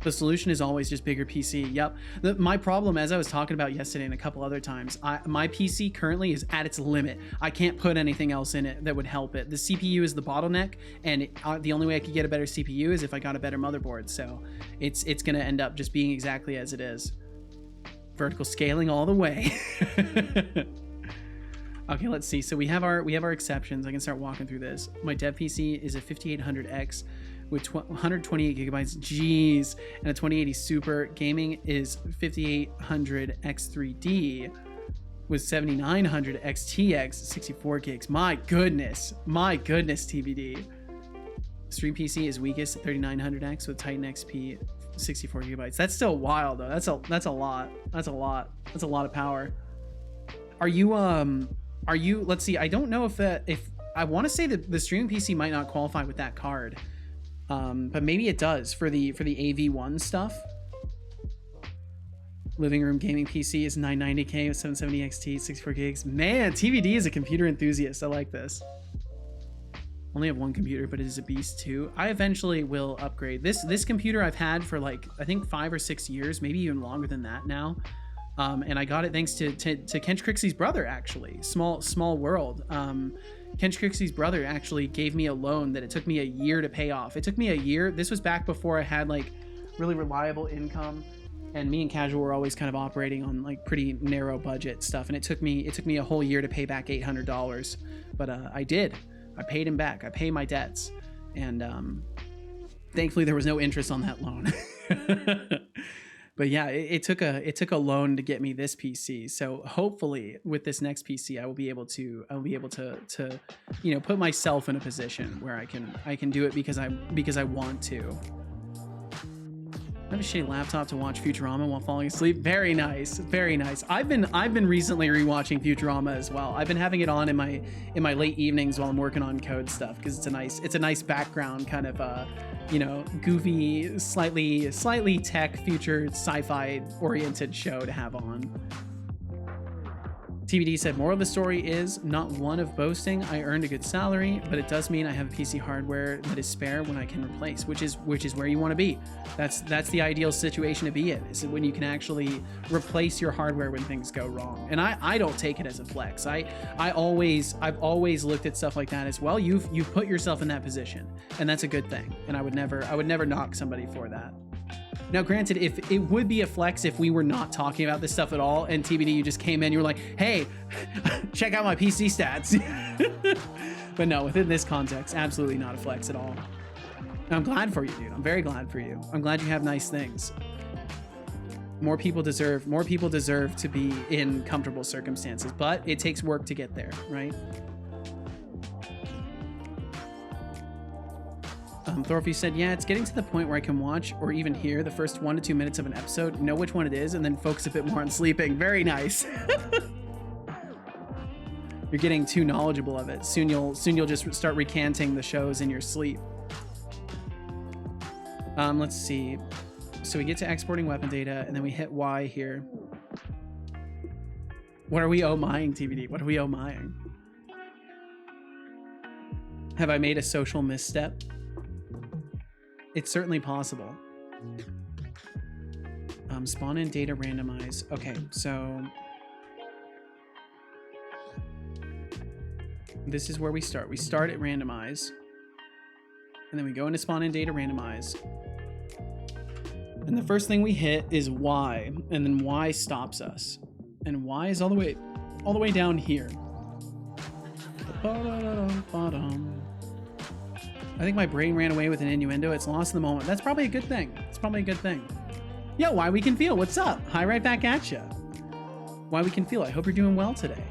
A: The solution is always just bigger PC. Yep. My problem, as I was talking about yesterday and a couple other times, my PC currently is at its limit. I can't put anything else in it that would help it. The CPU is the bottleneck, and the only way I could get a better CPU is if I got a better motherboard. So it's going to end up just being exactly as it is. Vertical scaling all the way. Okay, let's see. So we have our exceptions. I can start walking through this. My dev PC is a 5800X with 128 gigabytes, jeez, and a 2080 Super. Gaming is 5800 X3D with 7900 XTX, 64 gigs. My goodness, TBD. Stream PC is weakest at 3900X with Titan XP, 64 gigabytes. That's still wild though. That's a lot. That's a lot of power. Are you? Let's see. I don't know if I want to say that the streaming PC might not qualify with that card. But maybe it does for the AV1 stuff. Living room gaming PC is 990K with 770 XT, 64 gigs. Man, TVD is a computer enthusiast. I like this. Only have 1 computer, but it is a beast too. I eventually will upgrade. This computer I've had for like, I think 5 or 6 years, maybe even longer than that now. And I got it thanks to Kench Crixie's brother, actually. Small world. Kench Crixie's brother actually gave me a loan that it took me a year to pay off. It took me a year. This was back before I had like really reliable income, and me and Casual were always kind of operating on like pretty narrow budget stuff. And it took me a whole year to pay back $800. But I did. I paid him back. I paid my debts, and thankfully there was no interest on that loan. But yeah, it took a loan to get me this PC. So hopefully with this next PC, I will be able to you know, put myself in a position where I can do it because I want to. I have a shitty laptop to watch Futurama while falling asleep. Very nice, very nice. I've been recently rewatching Futurama as well. I've been having it on in my late evenings while I'm working on code stuff, because it's a nice background kind of you know, goofy, slightly tech future sci-fi oriented show to have on. TBD said, moral of the story is not one of boasting. I earned a good salary, but it does mean I have PC hardware that is spare when I can replace, which is where you want to be. That's the ideal situation to be in, is when you can actually replace your hardware when things go wrong. And I don't take it as a flex. I've always looked at stuff like that as well. You've put yourself in that position, and that's a good thing. And I would never knock somebody for that. Now, granted, if it would be a flex if we were not talking about this stuff at all, and TBD, you just came in, you were like, hey, check out my PC stats. But no, within this context, absolutely not a flex at all. And I'm glad for you, dude. I'm very glad for you. I'm glad you have nice things. More people deserve to be in comfortable circumstances, but it takes work to get there, right? Thorfy said, yeah, it's getting to the point where I can watch or even hear the first 1 to 2 minutes of an episode, know which one it is, and then focus a bit more on sleeping. Very nice. You're getting too knowledgeable of it. Soon you'll just start recanting the shows in your sleep. Let's see. So we get to exporting weapon data, and then we hit Y here. What are we oh-mying, TBD? What are we oh-mying? Have I made a social misstep? It's certainly possible. Spawn in data randomize. Okay, so this is where we start. We start at randomize, and then we go into spawn in data randomize. And the first thing we hit is Y, and then Y stops us. And Y is all the way down here. I think my brain ran away with an innuendo. It's lost in the moment. That's probably a good thing. It's probably a good thing. Yo, Why We Can Feel, what's up? Hi, right back at ya. Why We Can Feel, I hope you're doing well today.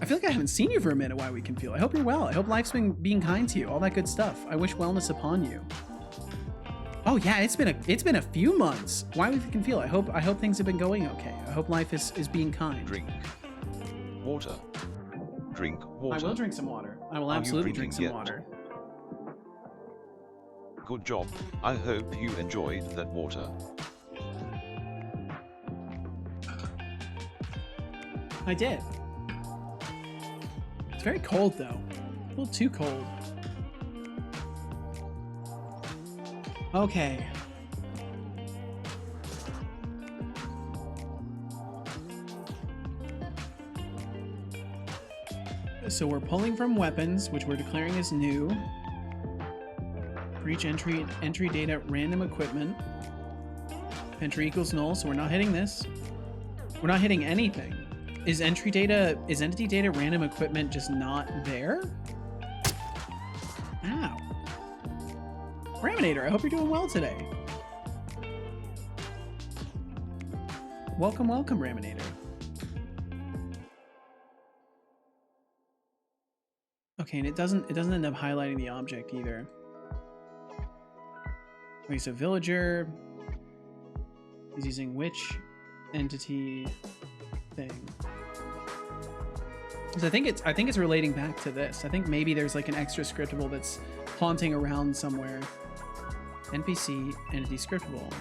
A: I feel like I haven't seen you for a minute, Why We Can Feel. I hope you're well. I hope life's been being kind to you. All that good stuff. I wish wellness upon you. Oh yeah, it's been a few months. Why We Can Feel. I hope things have been going okay. I hope life is being kind.
B: Drink water. Drink water.
A: I will drink some water. I will absolutely drink some water.
B: Good job. I hope you enjoyed that water.
A: I did. It's very cold though. A little too cold. Okay. So we're pulling from weapons, which we're declaring as new. For each entry data, random equipment. Entry equals null, so we're not hitting this. We're not hitting anything. Is entity data random equipment just not there? Ow. Raminator, I hope you're doing well today. Welcome, Raminator. Okay, and it doesn't end up highlighting the object either. Okay, so villager is using which entity thing? So I think it's relating back to this. I think maybe there's like an extra scriptable that's haunting around somewhere. NPC entity scriptable.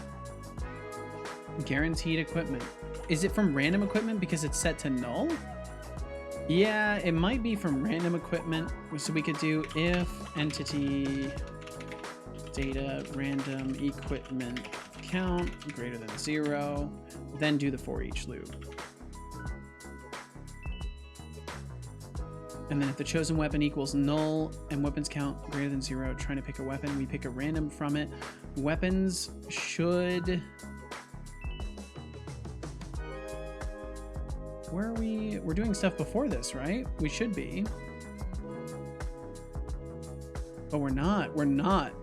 A: Guaranteed equipment. Is it from random equipment because it's set to null? Yeah, it might be from random equipment. So we could do if entity data random equipment count greater than 0, then do the for each loop. And then if the chosen weapon equals null and weapons count greater than 0, trying to pick a weapon, we pick a random from it. Weapons should... Where are we? We're doing stuff before this, right? We should be. But we're not. We're not.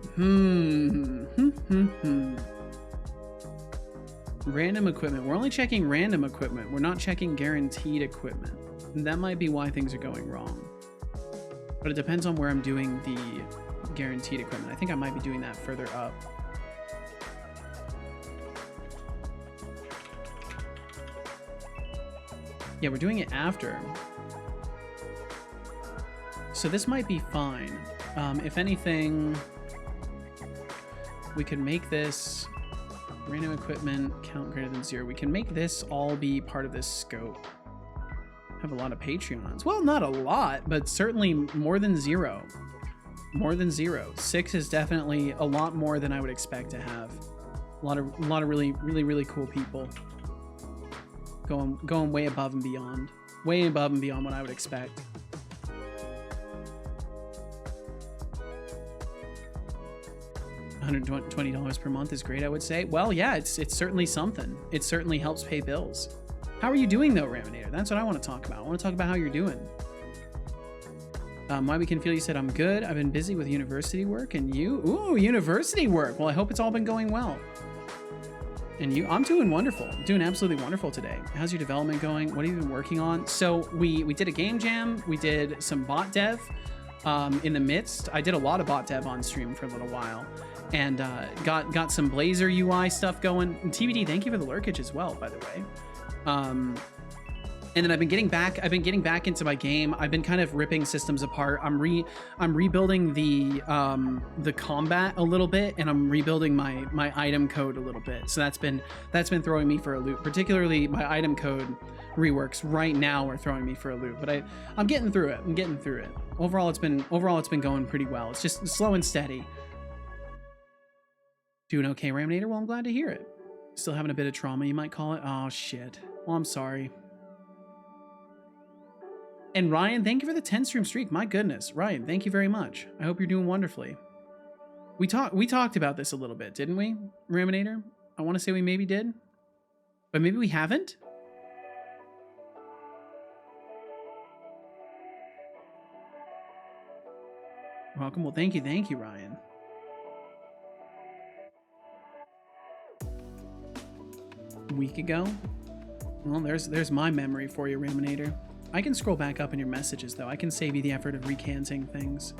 A: Random equipment. We're only checking random equipment. We're not checking guaranteed equipment. And that might be why things are going wrong. But it depends on where I'm doing the guaranteed equipment. I think I might be doing that further up. Yeah, we're doing it after. So this might be fine. If anything, we could make this random equipment count greater than 0. We can make this all be part of this scope. Have a lot of Patreons. Well, not a lot, but certainly more than 0. More than 0. 6 is definitely a lot more than I would expect to have. A lot of really cool people. Going way above and beyond. Way above and beyond what I would expect. $120 per month is great, I would say. Well, yeah, it's certainly something. It certainly helps pay bills. How are you doing though, Raminator? That's what I want to talk about. I want to talk about how you're doing. Why we can feel, you said, I'm good. I've been busy with university work, and you? Ooh, university work. Well, I hope it's all been going well. And you? I'm doing wonderful. I'm doing absolutely wonderful today. How's your development going? What have you been working on? So we did a game jam. We did some bot dev in the midst. I did a lot of bot dev on stream for a little while, and got some blazor UI stuff going. And TBD, thank you for the lurkage as well, by the way. And then I've been getting back into my game. I've been kind of ripping systems apart. I'm rebuilding the combat a little bit, and I'm rebuilding my item code a little bit. So that's been throwing me for a loop. Particularly my item code reworks right now are throwing me for a loop. But I'm getting through it. Overall it's been going pretty well. It's just slow and steady. Doing okay, Raminator? Well, I'm glad to hear it. Still having a bit of trauma, you might call it. Oh shit. Well, I'm sorry. And Ryan, thank you for the 10 stream streak. My goodness, Ryan, thank you very much. I hope you're doing wonderfully. We talked about this a little bit, didn't we, Raminator? I want to say we maybe did, but maybe we haven't. Welcome. Well, thank you, Ryan. A week ago. Well, there's my memory for you, Raminator. I can scroll back up in your messages, though. I can save you the effort of recanting things.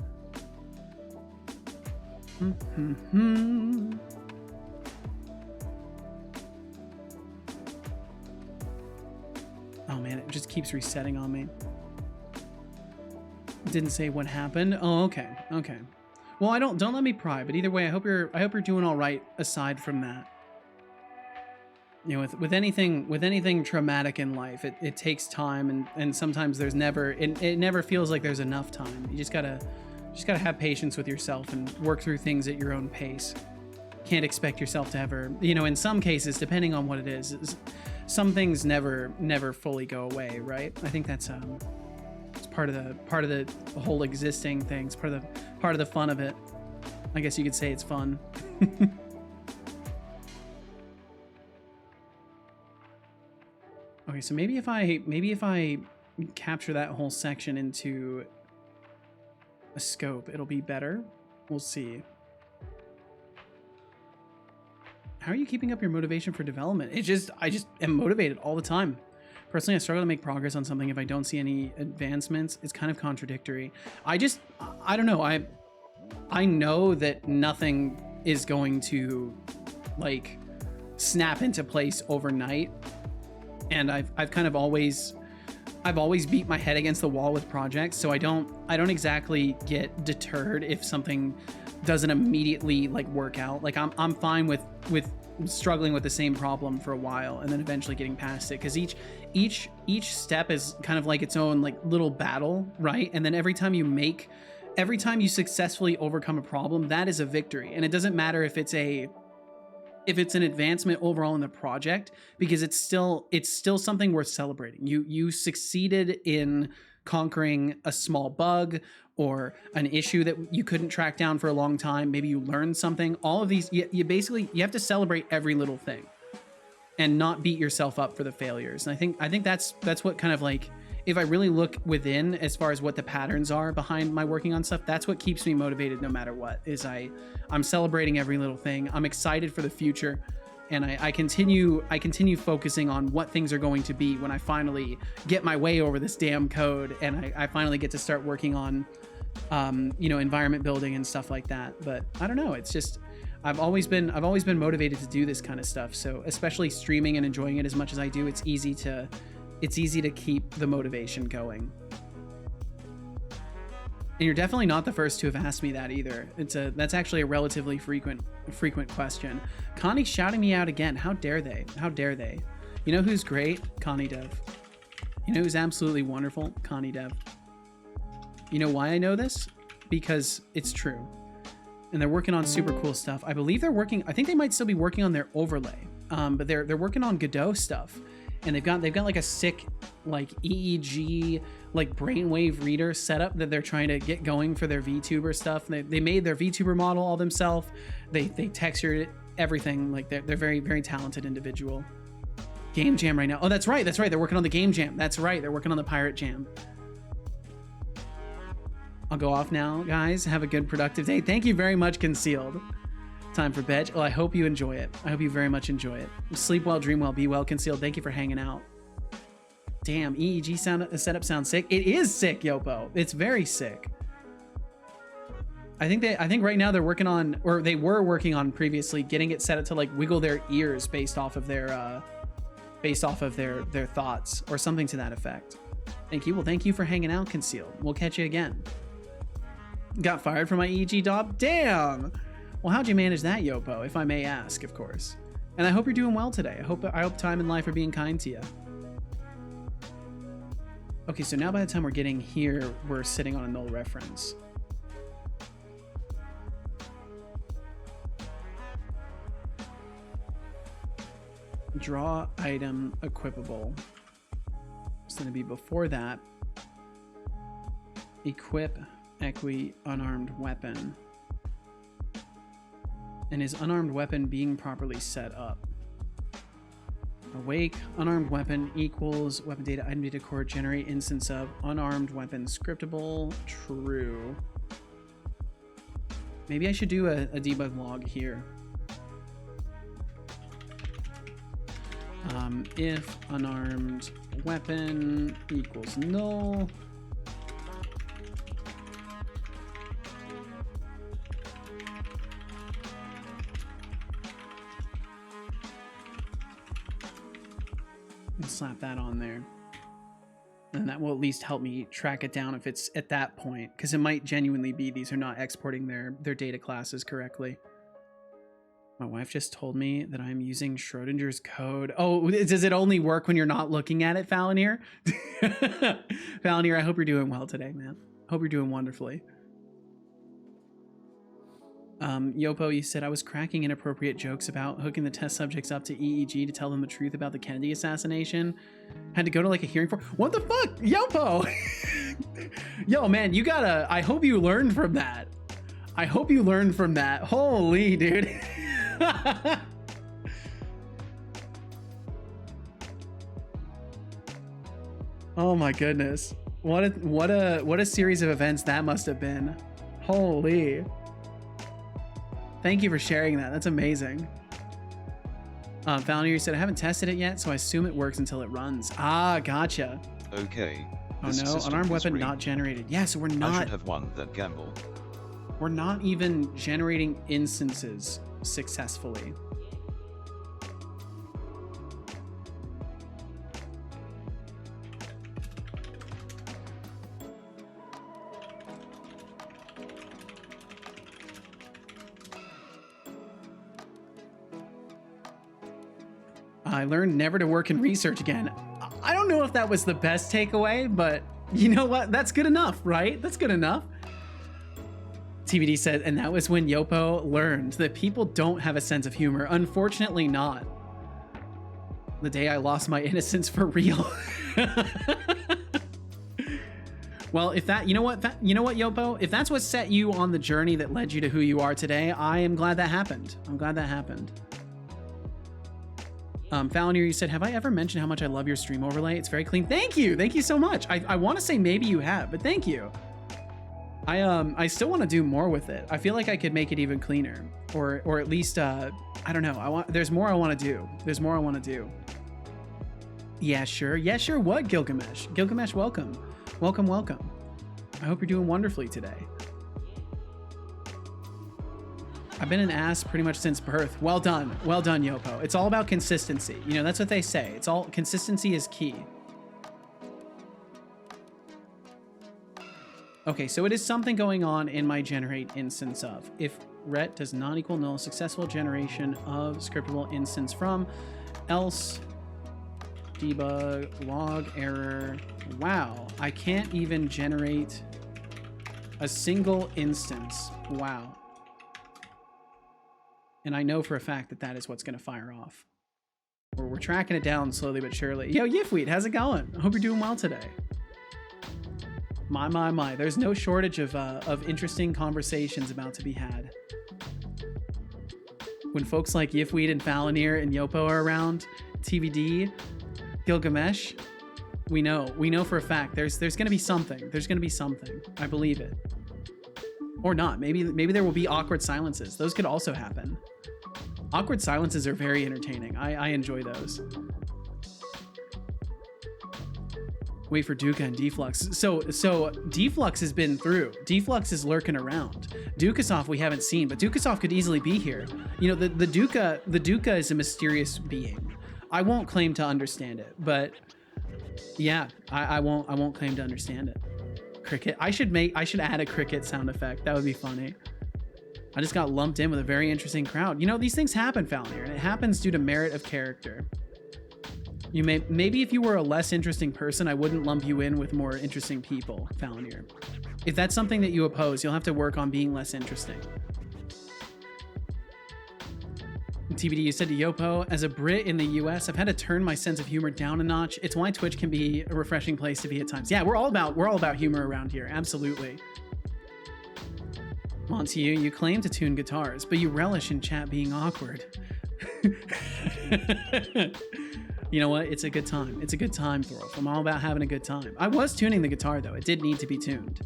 A: Oh man, it just keeps resetting on me. Didn't say what happened. Oh, okay. Well, don't let me pry, but either way, I hope you're doing all right aside from that. You know, with anything traumatic in life, it takes time, and sometimes there's never, it never feels like there's enough time. You just gotta have patience with yourself and work through things at your own pace. Can't expect yourself to ever, you know, in some cases, depending on what it is, some things never fully go away, right? I think that's it's part of the whole existing thing. It's part of the fun of it. I guess you could say it's fun. Okay, so maybe if I capture that whole section into a scope, it'll be better. We'll see. How are you keeping up your motivation for development? I just am motivated all the time. Personally, I struggle to make progress on something if I don't see any advancements. It's kind of contradictory. I don't know. I know that nothing is going to like snap into place overnight. And I've kind of always beat my head against the wall with projects, so I don't exactly get deterred if something doesn't immediately like work out. Like I'm fine with struggling with the same problem for a while and then eventually getting past it, because each step is kind of like its own like little battle, right? And then every time you make every time you successfully overcome a problem, that is a victory. And it doesn't matter if it's an advancement overall in the project, because it's still something worth celebrating. You succeeded in conquering a small bug or an issue that you couldn't track down for a long time. Maybe you learned something. All of these, you basically, you have to celebrate every little thing and not beat yourself up for the failures. And I think that's what kind of like, if I really look within as far as what the patterns are behind my working on stuff, that's what keeps me motivated no matter what, is I'm celebrating every little thing. I'm excited for the future. And I continue focusing on what things are going to be when I finally get my way over this damn code and I finally get to start working on, environment building and stuff like that. But I don't know. It's just, I've always been motivated to do this kind of stuff. So especially streaming and enjoying it as much as I do, it's easy to keep the motivation going. And you're definitely not the first to have asked me that either. That's actually a relatively frequent question. Connie's shouting me out again. How dare they? How dare they? You know who's great? Connie Dev. You know who's absolutely wonderful? Connie Dev. You know why I know this? Because it's true. And they're working on super cool stuff. I believe I think they might still be working on their overlay. But they're working on Godot stuff. And they've got like a sick like EEG like brainwave reader setup that they're trying to get going for their VTuber stuff. They made their VTuber model all themselves. They textured it, everything. Like they're very, very talented individual. Game Jam right now. Oh, that's right. They're working on the Game Jam. That's right. They're working on the Pirate Jam. I'll go off now, guys. Have a good, productive day. Thank you very much, Concealed. Time for bed. Well, I hope you enjoy it. I hope you very much enjoy it. Sleep well, dream well, be well, Concealed. Thank you for hanging out. Damn, EEG setup sounds sick. It is sick, Yopo. It's very sick. I think right now they're working on, or they were working on previously, getting it set up to like wiggle their ears based off of their thoughts or something to that effect. Thank you. Well, thank you for hanging out, Concealed. We'll catch you again. Got fired from my EEG job? Damn. Well, how'd you manage that, Yopo, if I may ask, of course? And I hope you're doing well today. I hope time and life are being kind to you. Okay, so now by the time we're getting here, we're sitting on a null reference. Draw item equipable. It's going to be before that. Equip equi unarmed weapon. And is unarmed weapon being properly set up? Awake unarmed weapon equals weapon data item data core generate instance of unarmed weapon scriptable true. Maybe I should do a debug log here. If unarmed weapon equals null. And slap that on there. And that will at least help me track it down if it's at that point, because it might genuinely be these are not exporting their data classes correctly. My wife just told me that I'm using Schrodinger's code. Oh, does it only work when you're not looking at it, Falanier? Falanier, I hope you're doing well today, man. Hope you're doing wonderfully. Yopo, you said I was cracking inappropriate jokes about hooking the test subjects up to EEG to tell them the truth about the Kennedy assassination. Had to go to like a hearing for what the fuck, Yopo? Yo, man, you gotta. I hope you learned from that. I hope you learned from that. Holy dude. Oh my goodness. What a series of events that must have been. Holy. Thank you for sharing that. That's amazing. Falanier said, I haven't tested it yet, so I assume it works until it runs. Ah, gotcha.
B: Okay.
A: Oh no, unarmed weapon not generated. Yeah, so we're not.
B: I should have won that gamble.
A: We're not even generating instances successfully. I learned never to work in research again. I don't know if that was the best takeaway, but you know what? That's good enough, right? That's good enough. TBD said, and that was when Yopo learned that people don't have a sense of humor. Unfortunately not. The day I lost my innocence for real. Well, if that, you know what, Yopo, if that's what set you on the journey that led you to who you are today, I am glad that happened. I'm glad that happened. Falonier, you said, have I ever mentioned how much I love your stream overlay? It's very clean. Thank you. Thank you so much. I want to say maybe you have, but thank you. I still want to do more with it. I feel like I could make it even cleaner, or at least, I don't know. There's more I want to do. There's more I want to do. Yeah, sure. Yeah, sure. What, Gilgamesh? Gilgamesh, welcome. Welcome, welcome. I hope you're doing wonderfully today. I've been an ass pretty much since birth. Well done. Well done, Yopo. It's all about consistency. You know, that's what they say. It's all, consistency is key. Okay, so it is something going on in my generate instance of. If ret does not equal null, successful generation of scriptable instance from, else debug log error. Wow, I can't even generate a single instance. Wow. And I know for a fact that that is what's going to fire off. We're tracking it down slowly but surely. Yo, Yifweed, how's it going? I hope you're doing well today. My. There's no shortage of interesting conversations about to be had. When folks like Yifweed and Falonier and Yopo are around, TVD, Gilgamesh, we know for a fact there's going to be something. There's going to be something. I believe it. Or not. Maybe there will be awkward silences. Those could also happen. Awkward silences are very entertaining. I enjoy those. Wait for Duca and Deflux. So Deflux has been through. Deflux is lurking around. Dukasov we haven't seen, but Dukasov could easily be here. You know, the Duca is a mysterious being. I won't claim to understand it, but yeah, I won't claim to understand it. Cricket. I should add a cricket sound effect. That would be funny. I just got lumped in with a very interesting crowd. You know, these things happen, Falonier, and it happens due to merit of character. Maybe if you were a less interesting person, I wouldn't lump you in with more interesting people, Falonier. If that's something that you oppose, you'll have to work on being less interesting. TBD, you said to Yopo, as a Brit in the US, I've had to turn my sense of humor down a notch. It's why Twitch can be a refreshing place to be at times. Yeah, we're all about humor around here. Absolutely. Monty, you claim to tune guitars, but you relish in chat being awkward. You know what? It's a good time. It's a good time, Thorolf. I'm all about having a good time. I was tuning the guitar, though. It did need to be tuned.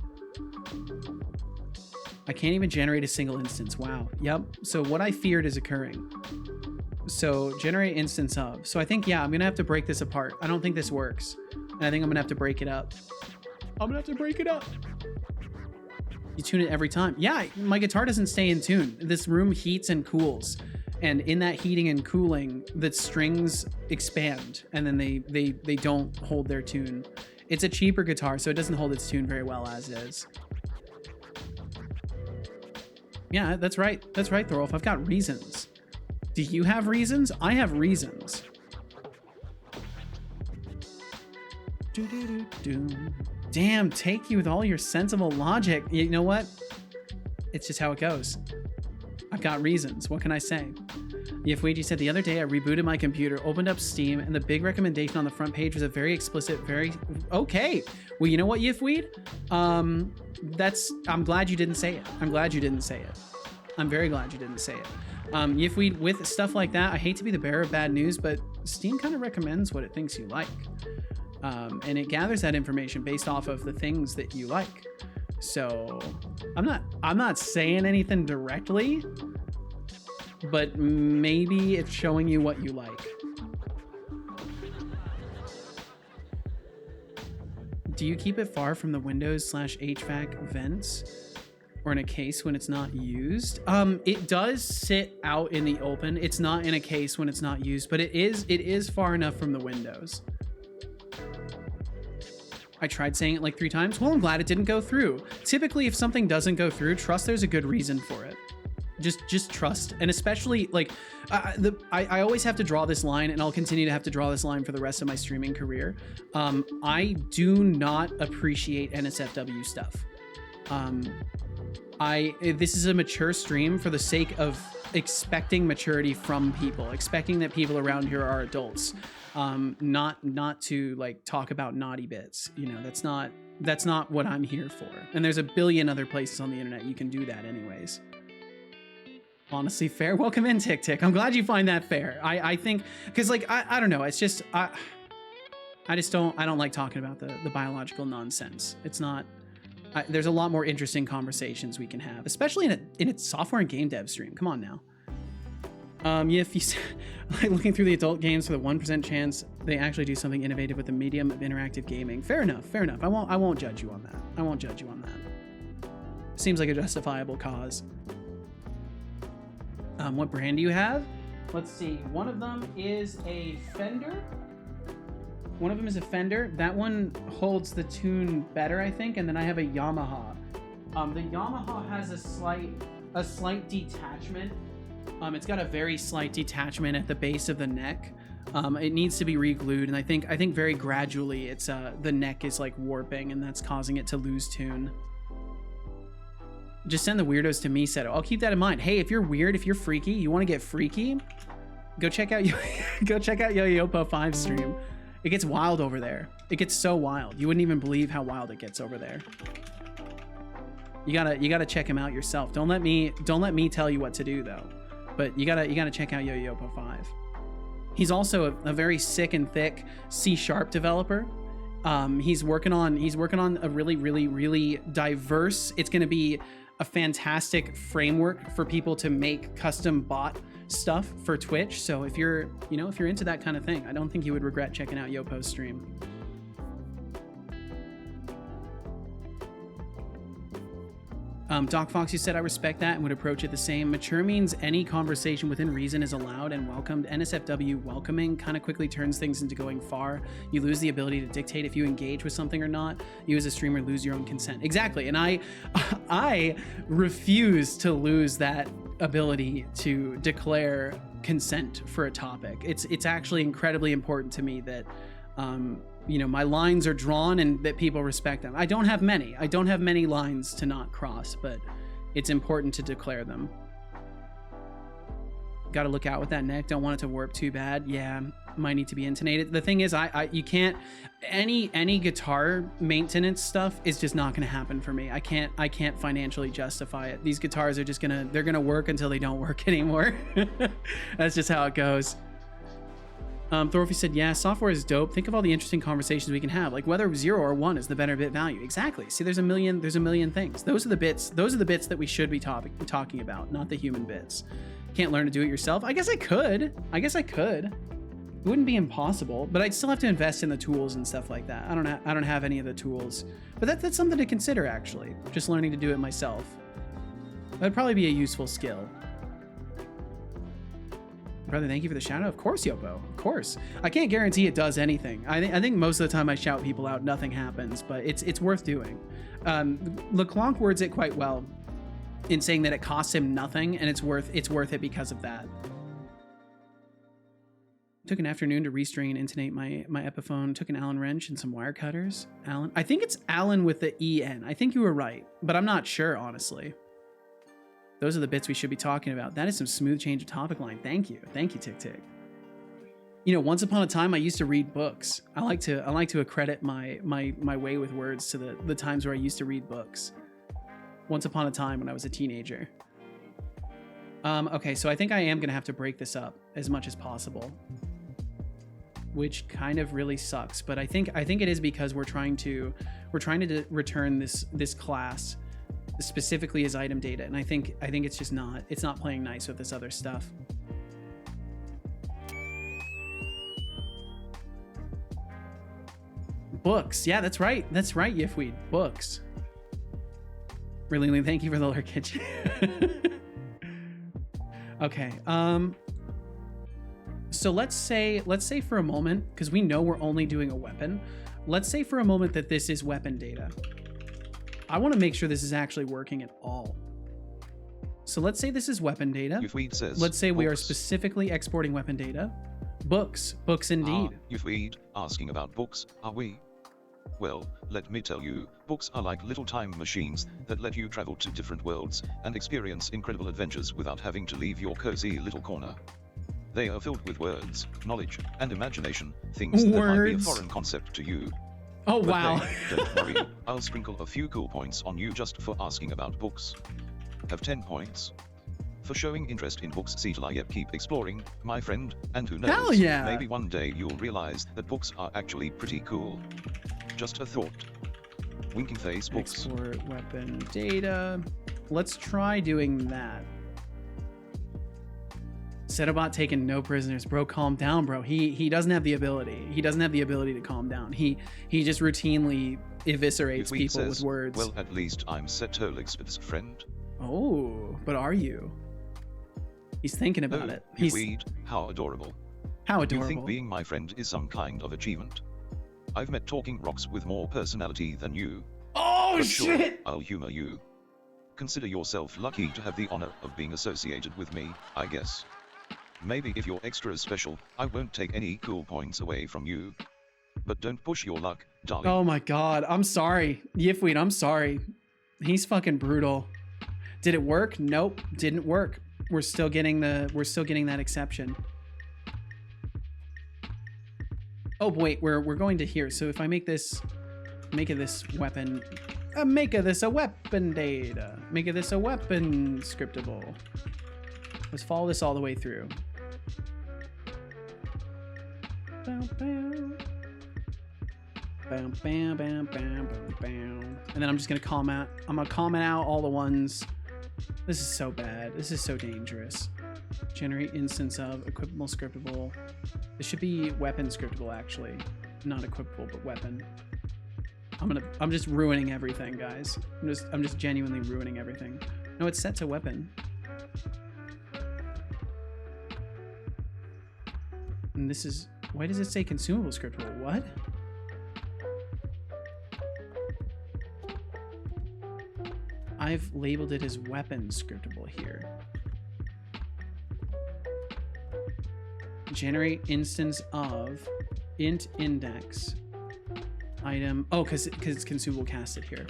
A: I can't even generate a single instance. Wow. Yep. So what I feared is occurring. So generate instance of. So I think, yeah, I'm going to have to break this apart. I don't think this works. And I think I'm going to have to break it up. You tune it every time. Yeah, my guitar doesn't stay in tune. This room heats and cools. And in that heating and cooling, the strings expand and then they don't hold their tune. It's a cheaper guitar, so it doesn't hold its tune very well as is. Yeah, that's right. That's right, Thorolf. I've got reasons. Do you have reasons? I have reasons. Damn, take you with all your sensible logic. You know what? It's just how it goes. I've got reasons. What can I say? Yifweed said, the other day I rebooted my computer, opened up Steam, and the big recommendation on the front page was a very explicit, okay. Well, you know what, Yifweed? I'm glad you didn't say it. I'm glad you didn't say it. I'm very glad you didn't say it. Yifweed, with stuff like that, I hate to be the bearer of bad news, but Steam kind of recommends what it thinks you like. And it gathers that information based off of the things that you like. So I'm not saying anything directly, but maybe it's showing you what you like. Do you keep it far from the Windows/HVAC vents or in a case when it's not used? It does sit out in the open. It's not in a case when it's not used, but it is far enough from the windows. I tried saying it like 3 times. Well, I'm glad it didn't go through. Typically, if something doesn't go through, trust there's a good reason for it. Just trust. And especially, like, I always have to draw this line, and I'll continue to have to draw this line for the rest of my streaming career. I do not appreciate NSFW stuff. This is a mature stream for the sake of expecting maturity from people, expecting that people around here are adults, not to like talk about naughty bits. You know, that's not what I'm here for. And there's a billion other places on the internet you can do that anyways. Honestly, fair. Welcome in, Tick Tick. I'm glad you find that fair. I think, because like I don't know, it's just I don't like talking about the biological nonsense. It's not. There's a lot more interesting conversations we can have, especially in a software and game dev stream. Come on now. Yeah, if you like looking through the adult games for the 1% chance they actually do something innovative with the medium of interactive gaming. Fair enough. Fair enough. I won't judge you on that. I won't judge you on that. Seems like a justifiable cause. What brand do you have? Let's see. One of them is a Fender. That one holds the tune better, I think. And then I have a Yamaha. The Yamaha has a slight detachment. It's got a very slight detachment at the base of the neck. It needs to be re-glued, and I think very gradually it's the neck is like warping, and that's causing it to lose tune. Just send the weirdos to me, Seto. I'll keep that in mind. Hey, if you're weird, if you're freaky, you want to get freaky, go check out Yo-Yopo 5 stream. It gets wild over there. It gets so wild. You wouldn't even believe how wild it gets over there. You gotta check him out yourself. Don't let me tell you what to do though. But you gotta check out Yo-Yopo 5. He's also a very sick and thick C# developer. He's working on a really diverse. It's gonna be a fantastic framework for people to make custom bot stuff for Twitch. So if you're into that kind of thing, I don't think you would regret checking out Yopo's stream. Doc Fox, you said I respect that and would approach it the same. Mature means any conversation within reason is allowed and welcomed. NSFW welcoming kind of quickly turns things into going far. You lose the ability to dictate if you engage with something or not. You as a streamer lose your own consent. Exactly. And I refuse to lose that ability to declare consent for a topic. It's actually incredibly important to me that my lines are drawn and that people respect them. I don't have many lines to not cross, but it's important to declare them. Got to look out with that neck. Don't want it to warp too bad. Yeah, might need to be intonated. The thing is, you can't, any guitar maintenance stuff is just not going to happen for me. I can't financially justify it. These guitars are just they're going to work until they don't work anymore. That's just how it goes. Thorfy said, yeah, software is dope. Think of all the interesting conversations we can have, like whether 0 or 1 is the better bit value. Exactly. See, there's a million things. Those are the bits that we should be talking about, not the human bits. Can't learn to do it yourself. I guess I could. It wouldn't be impossible, but I'd still have to invest in the tools and stuff like that. I don't have any of the tools, but that's something to consider actually. Just learning to do it myself. That'd probably be a useful skill. Brother, thank you for the shout out. Of course, Yopo. Of course. I can't guarantee it does anything. I think most of the time I shout people out, nothing happens, but it's worth doing. LeClonk words it quite well in saying that it costs him nothing and it's worth it because of that. Took an afternoon to restring and intonate my Epiphone. Took an Allen wrench and some wire cutters. Allen. I think it's Allen with the EN. I think you were right, but I'm not sure, honestly. Those are the bits we should be talking about. That is some smooth change of topic line. Thank you, Tick Tick. Once upon a time, I used to read books. I like to accredit my way with words to the times where I used to read books. Once upon a time when I was a teenager. Okay, so I think I am gonna have to break this up as much as possible, which kind of really sucks. But I think it is because we're trying to return this class specifically as item data, and I think it's not playing nice with this other stuff. Books, yeah, that's right, Yifweed, books. Really, thank you for the lurk kitchen. Okay, so let's say for a moment, because we know we're only doing a weapon, let's say for a moment that this is weapon data. I want to make sure this is actually working at all. So let's say this is weapon data. Let's say we are specifically exporting weapon data. Books indeed.
B: Yufweed asking about books, are we? Well, let me tell you, books are like little time machines that let you travel to different worlds and experience incredible adventures without having to leave your cozy little corner. They are filled with words, knowledge, and imagination, things that might be a foreign concept to you.
A: Oh,
B: But
A: wow.
B: hey, don't worry, I'll sprinkle a few cool points on you just for asking about books. Have 10 points. For showing interest in books. Setolyx, keep exploring, my friend, and who knows,
A: Hell yeah.
B: maybe one day you'll realize that books are actually pretty cool. Just a thought. Winking face books.
A: Export weapon data. Let's try doing that. Setobot taking no prisoners. Bro, calm down, bro. He doesn't have the ability. He doesn't have the ability to calm down. He just routinely eviscerates
B: Tweet
A: people
B: says,
A: with words.
B: Well, at least I'm Setolyx's friend.
A: Oh, but are you? He's thinking about it.
B: You
A: He's
B: weed, how adorable.
A: how
B: You
A: adorable.
B: think being my friend is some kind of achievement? I've met talking rocks with more personality than you.
A: Oh
B: But sure,
A: shit!
B: I'll humor you. Consider yourself lucky to have the honor of being associated with me, I guess. Maybe if you're extra special, I won't take any cool points away from you. But don't push your luck, darling.
A: Oh my god, I'm sorry. Yifweed, I'm sorry. He's fucking brutal. Did it work? Nope, didn't work. We're still getting that exception. Oh wait, we're going to here. So if I make this weapon, make this a weapon data. Make this a weapon scriptable. Let's follow this all the way through. Bam, bam. Bam, bam, bam, bam, bam, bam. And then I'm just gonna comment out all the ones. This is so bad. This is so dangerous. Generate instance of equipable scriptable. This should be weapon scriptable actually. Not equipable, but weapon. I'm just ruining everything, guys. I'm just genuinely ruining everything. No, it's set to weapon. And this is, why does it say consumable scriptable? What? I've labeled it as weapon scriptable here. Generate instance of int index item. Oh, because it's consumable casted here.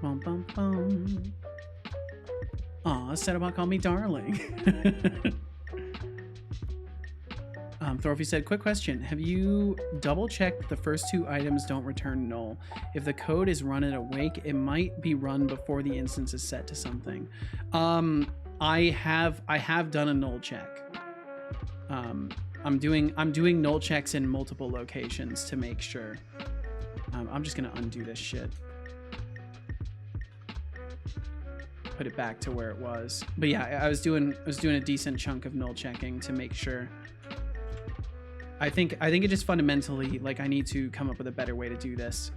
A: Bum, bum, bum. Aw, Setobot called me darling. Thorfy said, quick question. Have you double checked the first two items don't return null? If the code is run at awake, it might be run before the instance is set to something. I have done a null check. I'm doing null checks in multiple locations to make sure. I'm just gonna undo this shit. Put it back to where it was. But yeah, I was doing a decent chunk of null checking to make sure. I think it just fundamentally, like, I need to come up with a better way to do this.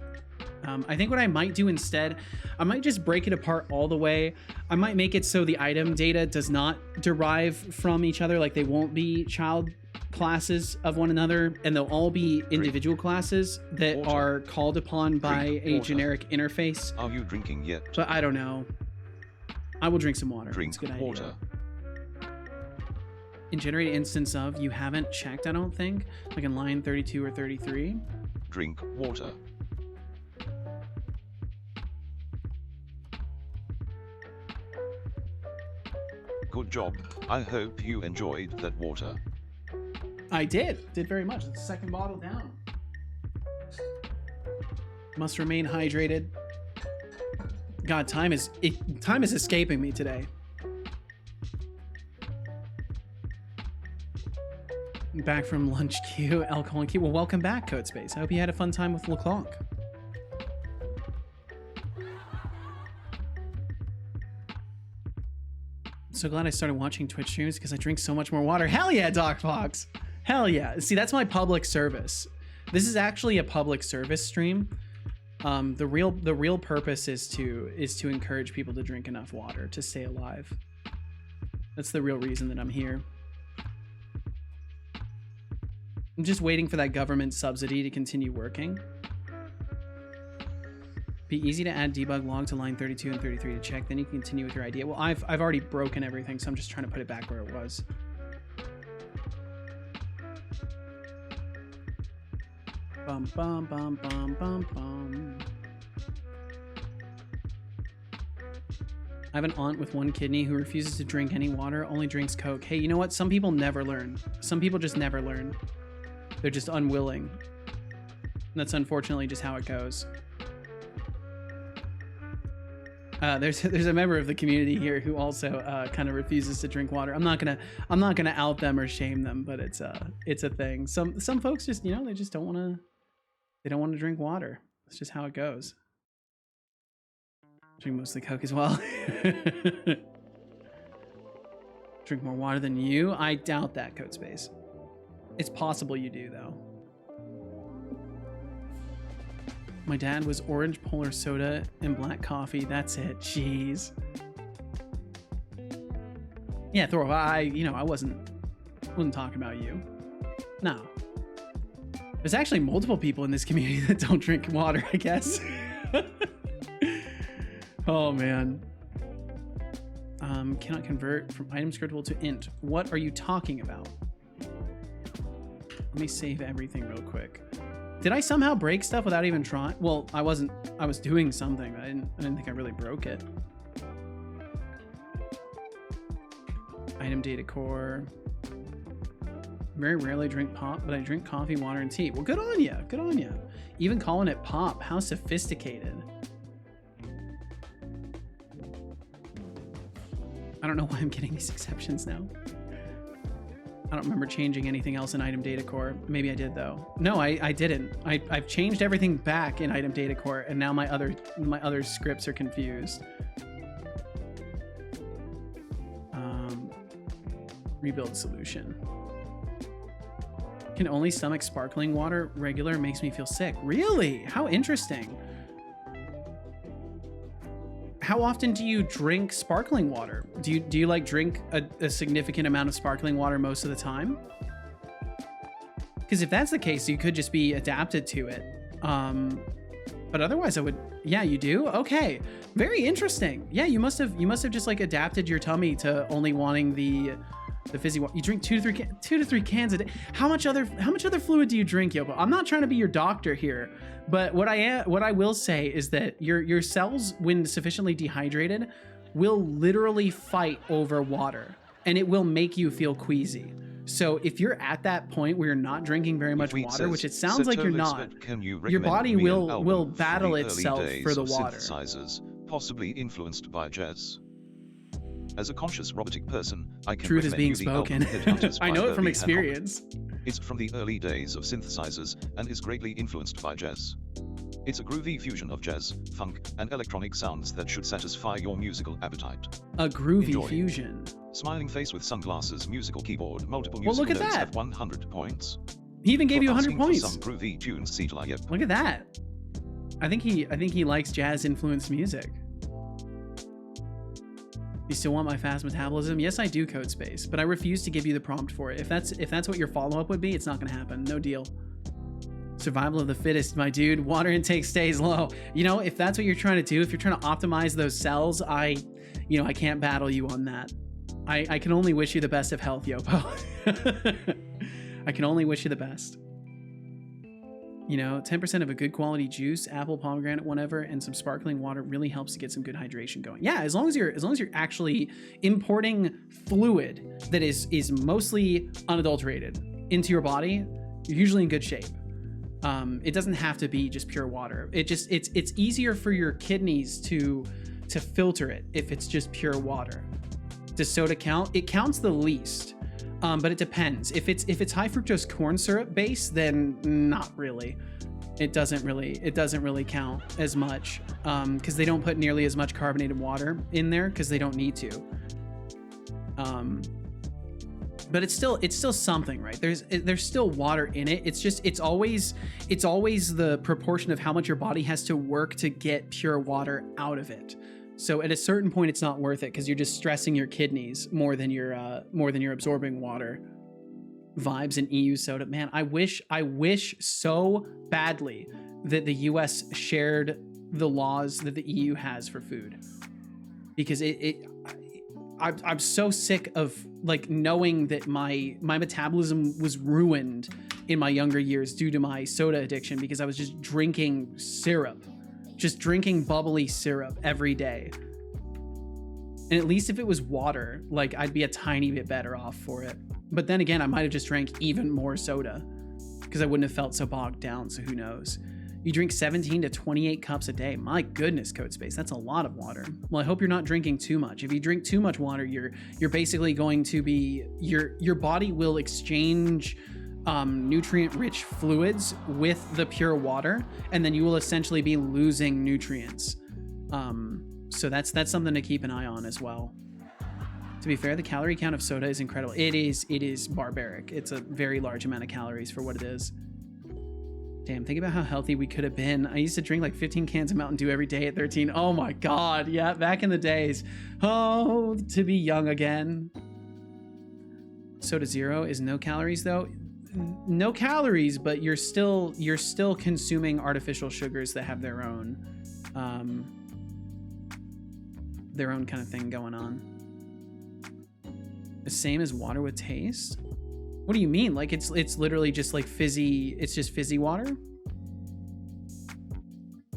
A: I think what I might do instead, I might just break it apart all the way. I might make it so the item data does not derive from each other, like they won't be child classes of one another, and they'll all be individual classes that are called upon by a generic interface.
B: Are you drinking yet?
A: But I don't know. I will drink some water.
B: Drink
A: It's a good idea.
B: water.
A: In generate instance of, you haven't checked, I don't think, like in line 32 or 33.
B: Drink water. Good job. I hope you enjoyed that water.
A: I did very much. It's the second bottle down. Must remain hydrated. God, time is escaping me today. Back from lunch queue, alcohol queue. Well, welcome back, Codespace. I hope you had a fun time with LeClanc. So glad I started watching Twitch streams because I drink so much more water. Hell yeah, Doc Fox. Hell yeah. See, that's my public service. This is actually a public service stream. The real purpose is to encourage people to drink enough water to stay alive. That's the real reason that I'm here. I'm just waiting for that government subsidy to continue working. Be easy to add debug log to line 32 and 33 to check, then you can continue with your idea. Well, I've already broken everything, so I'm just trying to put it back where it was. Bum, bum, bum, bum, bum, bum. I have an aunt with one kidney who refuses to drink any water, only drinks Coke. Hey, you know what? Some people never learn. Some people just never learn. They're just unwilling. And that's unfortunately just how it goes. There's a member of the community here who also kind of refuses to drink water. I'm not gonna out them or shame them, but it's a thing. Some folks just, you know, they just don't want to drink water. That's just how it goes. Drink mostly Coke as well. Drink more water than you? I doubt that, Code Space. It's possible you do, though. My dad was orange polar soda and black coffee. That's it. Jeez. Yeah, Thor, I wasn't talking about you. No. There's actually multiple people in this community that don't drink water, I guess. Oh, man. Cannot convert from item scriptable to int. What are you talking about? Let me save everything real quick. Did I somehow break stuff without even trying? Well, I was doing something. I didn't think I really broke it. Item data core. Very rarely drink pop, but I drink coffee, water, and tea. Well, good on you. Good on you. Even calling it pop. How sophisticated. I don't know why I'm getting these exceptions now. I don't remember changing anything else in item data core. Maybe I did though. No, I didn't. I've changed everything back in item data core, and now my other scripts are confused. Rebuild solution. Can only stomach sparkling water. Regular makes me feel sick. Really? How interesting. How often do you drink sparkling water? Do you like drink a significant amount of sparkling water most of the time? Because if that's the case, you could just be adapted to it. But otherwise, I would. Yeah, you do. Okay, very interesting. Yeah, you must have just like adapted your tummy to only wanting the fizzy water. You drink 2 to 3 cans a day. How much other fluid do you drink, Yopo? I'm not trying to be your doctor here, but what I will say is that your cells, when sufficiently dehydrated, will literally fight over water, and it will make you feel queasy. So if you're at that point where you're not drinking very much water, which it sounds like you're not, your body will battle itself for the water.
B: Synthesizers, possibly influenced by jazz. As a conscious robotic person, I can
A: Truth is being
B: recommend you the album
A: spoken. I know it from experience.
B: It's from the early days of synthesizers and is greatly influenced by jazz. It's a groovy fusion of jazz, funk, and electronic sounds that should satisfy your musical appetite.
A: A groovy
B: Enjoy.
A: fusion.
B: Smiling face with sunglasses, musical keyboard, multiple musical
A: look at
B: notes
A: that.
B: at 100 points.
A: He even gave you 100
B: asking for
A: points.
B: some groovy tunes, Setolyx. Yep.
A: Look at that. I think he likes jazz influenced music. You still want my fast metabolism? Yes, I do, Code Space, but I refuse to give you the prompt for it. If that's what your follow-up would be, it's not gonna happen. No deal. Survival of the fittest, my dude. Water intake stays low. You know, if that's what you're trying to do, if you're trying to optimize those cells, I can't battle you on that. I can only wish you the best of health, Yopo. I can only wish you the best. You know, 10% of a good quality juice, apple, pomegranate, whatever, and some sparkling water really helps to get some good hydration going. Yeah, as long as you're actually importing fluid that is mostly unadulterated into your body, you're usually in good shape. It doesn't have to be just pure water. It's easier for your kidneys to filter it if it's just pure water. Does soda count? It counts the least. But it depends. If it's high fructose corn syrup based, then not really. It doesn't really count as much because they don't put nearly as much carbonated water in there because they don't need to. But it's still something, right? There's still water in it. It's always the proportion of how much your body has to work to get pure water out of it. So at a certain point, it's not worth it because you're just stressing your kidneys more than you're absorbing water. Vibes in EU soda, man. I wish so badly that the US shared the laws that the EU has for food, because I'm so sick of like knowing that my metabolism was ruined in my younger years due to my soda addiction, because I was just drinking syrup, just drinking bubbly syrup every day. And at least if it was water, like I'd be a tiny bit better off for it. But then again, I might have just drank even more soda because I wouldn't have felt so bogged down. So who knows? You drink 17 to 28 cups a day. My goodness, CodeSpace, that's a lot of water. Well, I hope you're not drinking too much. If you drink too much water, you're basically going to be, your body will exchange nutrient-rich fluids with the pure water, and then you will essentially be losing nutrients. So that's something to keep an eye on as well. To be fair, the calorie count of soda is incredible. It is barbaric. It's a very large amount of calories for what it is. Damn, think about how healthy we could have been. I used to drink like 15 cans of Mountain Dew every day at 13. Oh my God. Yeah, back in the days. Oh, to be young again. Soda Zero is no calories though. No calories, but you're still consuming artificial sugars that have their own kind of thing going on. The same as water with taste? What do you mean? Like it's literally just like fizzy, it's just fizzy water?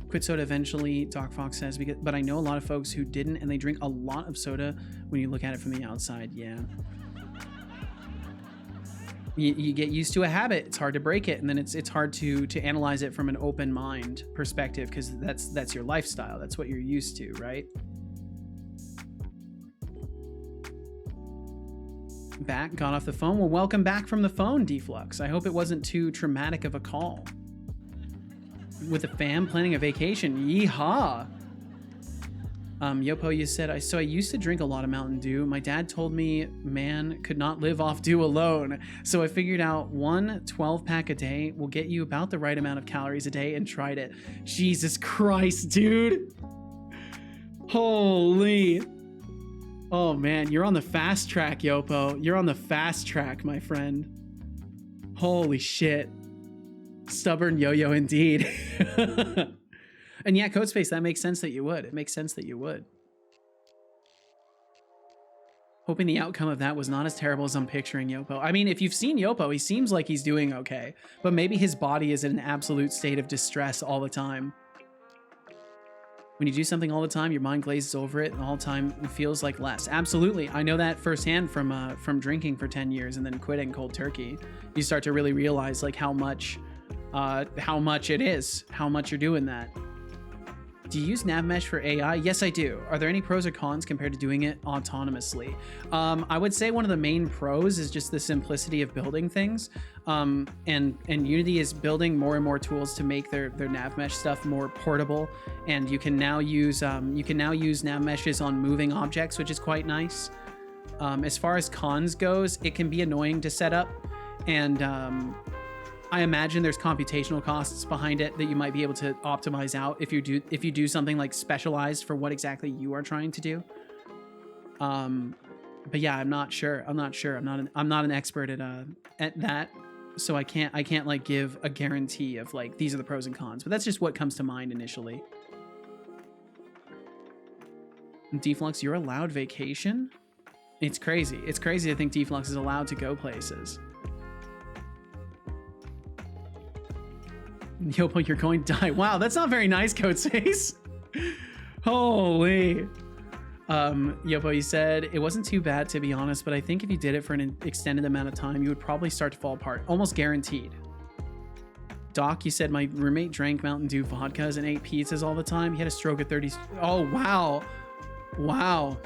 A: Quit soda eventually, Doc Fox says, but I know a lot of folks who didn't, and they drink a lot of soda when you look at it from the outside. Yeah. You get used to a habit. It's hard to break it, and then it's hard to analyze it from an open mind perspective, because that's your lifestyle. That's what you're used to, right? Got off the phone. Well, welcome back from the phone, Deflux. I hope it wasn't too traumatic of a call. With a fam planning a vacation. Yeehaw! Yopo, you said, I used to drink a lot of Mountain Dew. My dad told me man could not live off Dew alone. So I figured out one 12-pack a day will get you about the right amount of calories a day, and tried it. Jesus Christ, dude. Holy. Oh man, you're on the fast track, Yopo. You're on the fast track, my friend. Holy shit. Stubborn yo-yo indeed. And yeah, CodeSpace, that makes sense that you would. It makes sense that you would. Hoping the outcome of that was not as terrible as I'm picturing Yopo. I mean, if you've seen Yopo, he seems like he's doing okay, but maybe his body is in an absolute state of distress all the time. When you do something all the time, your mind glazes over it, and all the time it feels like less. Absolutely. I know that firsthand from drinking for 10 years and then quitting cold turkey. You start to really realize like how much it is, how much you're doing that. Do you use NavMesh for AI? Yes, I do. Are there any pros or cons compared to doing it autonomously? I would say one of the main pros is just the simplicity of building things. And Unity is building more and more tools to make their NavMesh stuff more portable. And you can now use NavMeshes on moving objects, which is quite nice. As far as cons goes, it can be annoying to set up, and I imagine there's computational costs behind it that you might be able to optimize out if you do something like specialized for what exactly you are trying to do. But yeah, I'm not sure. I'm not an expert at that, so I can't like give a guarantee of like these are the pros and cons. But that's just what comes to mind initially. Deflux, you're allowed vacation? It's crazy. It's crazy to think Deflux is allowed to go places. Yopo, you're going to die. Wow, that's not very nice, CodeSpace. Holy. Yopo, you said it wasn't too bad, to be honest, but I think if you did it for an extended amount of time, you would probably start to fall apart. Almost guaranteed. Doc, you said my roommate drank Mountain Dew vodkas and ate pizzas all the time. He had a stroke at 30. Oh, wow. Wow.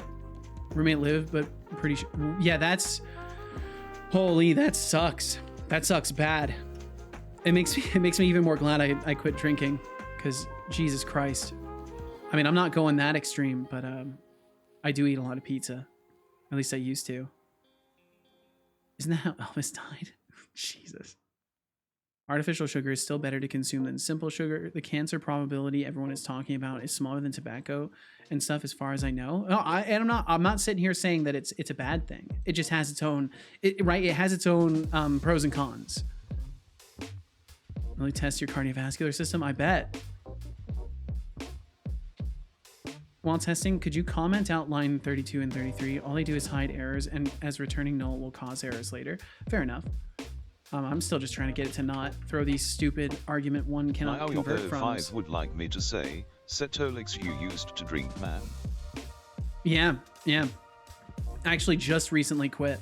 A: Roommate lived, but pretty sure. Yeah, that's... Holy, that sucks. That sucks bad. It makes me even more glad I quit drinking, because Jesus Christ. I mean, I'm not going that extreme, but I do eat a lot of pizza. At least I used to. Isn't that how Elvis died? Jesus. Artificial sugar is still better to consume than simple sugar. The cancer probability everyone is talking about is smaller than tobacco and stuff, as far as I know. No, I'm not sitting here saying that it's a bad thing. It just has its own, right? It has its own pros and cons. Really test your cardiovascular system? I bet. While testing, could you comment out line 32 and 33? All they do is hide errors, and as returning null will cause errors later. Fair enough. I'm still just trying to get it to not throw these stupid argument one cannot convert from.
B: 5 would like me to say, Setolyx you used to drink, man.
A: Yeah. I actually just recently quit.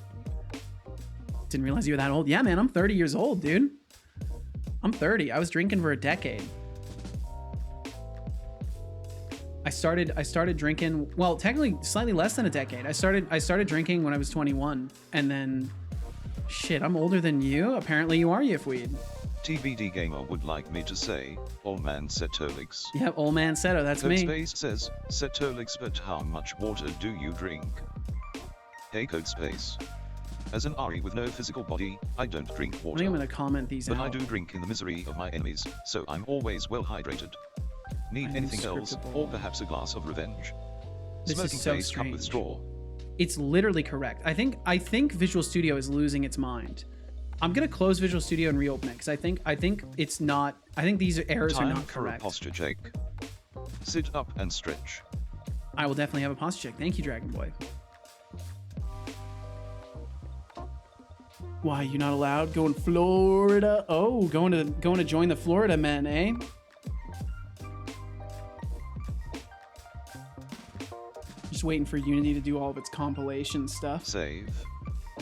A: Didn't realize you were that old. Yeah, man, I'm 30 years old, dude. I'm 30. I was drinking for a decade. I started drinking, well, technically slightly less than a decade. I started drinking when I was 21, and then shit, I'm older than you. Apparently you are Yifweed.
B: TBD Gamer would like me to say, old man Setolyx.
A: Yep, old man Seto, that's me.
B: Codespace says, Setolyx, but how much water do you drink? Hey Codespace. As an Ari with no physical body, I don't drink water.
A: I think I'm gonna comment these
B: but
A: out.
B: I do drink in the misery of my enemies, so I'm always well hydrated. Need anything else, or perhaps a glass of revenge?
A: This
B: Smoking
A: is so
B: face cup with
A: strange.
B: straw.
A: It's literally correct. I think Visual Studio is losing its mind. I'm gonna close Visual Studio and reopen it because I think it's not. I think these errors are
B: Time
A: not
B: for
A: correct.
B: a posture check. Sit up and stretch.
A: I will definitely have a posture check. Thank you, Dragon Boy. Why you not allowed? Going Florida? Oh, going to join the Florida men, eh? Just waiting for Unity to do all of its compilation stuff.
B: Save.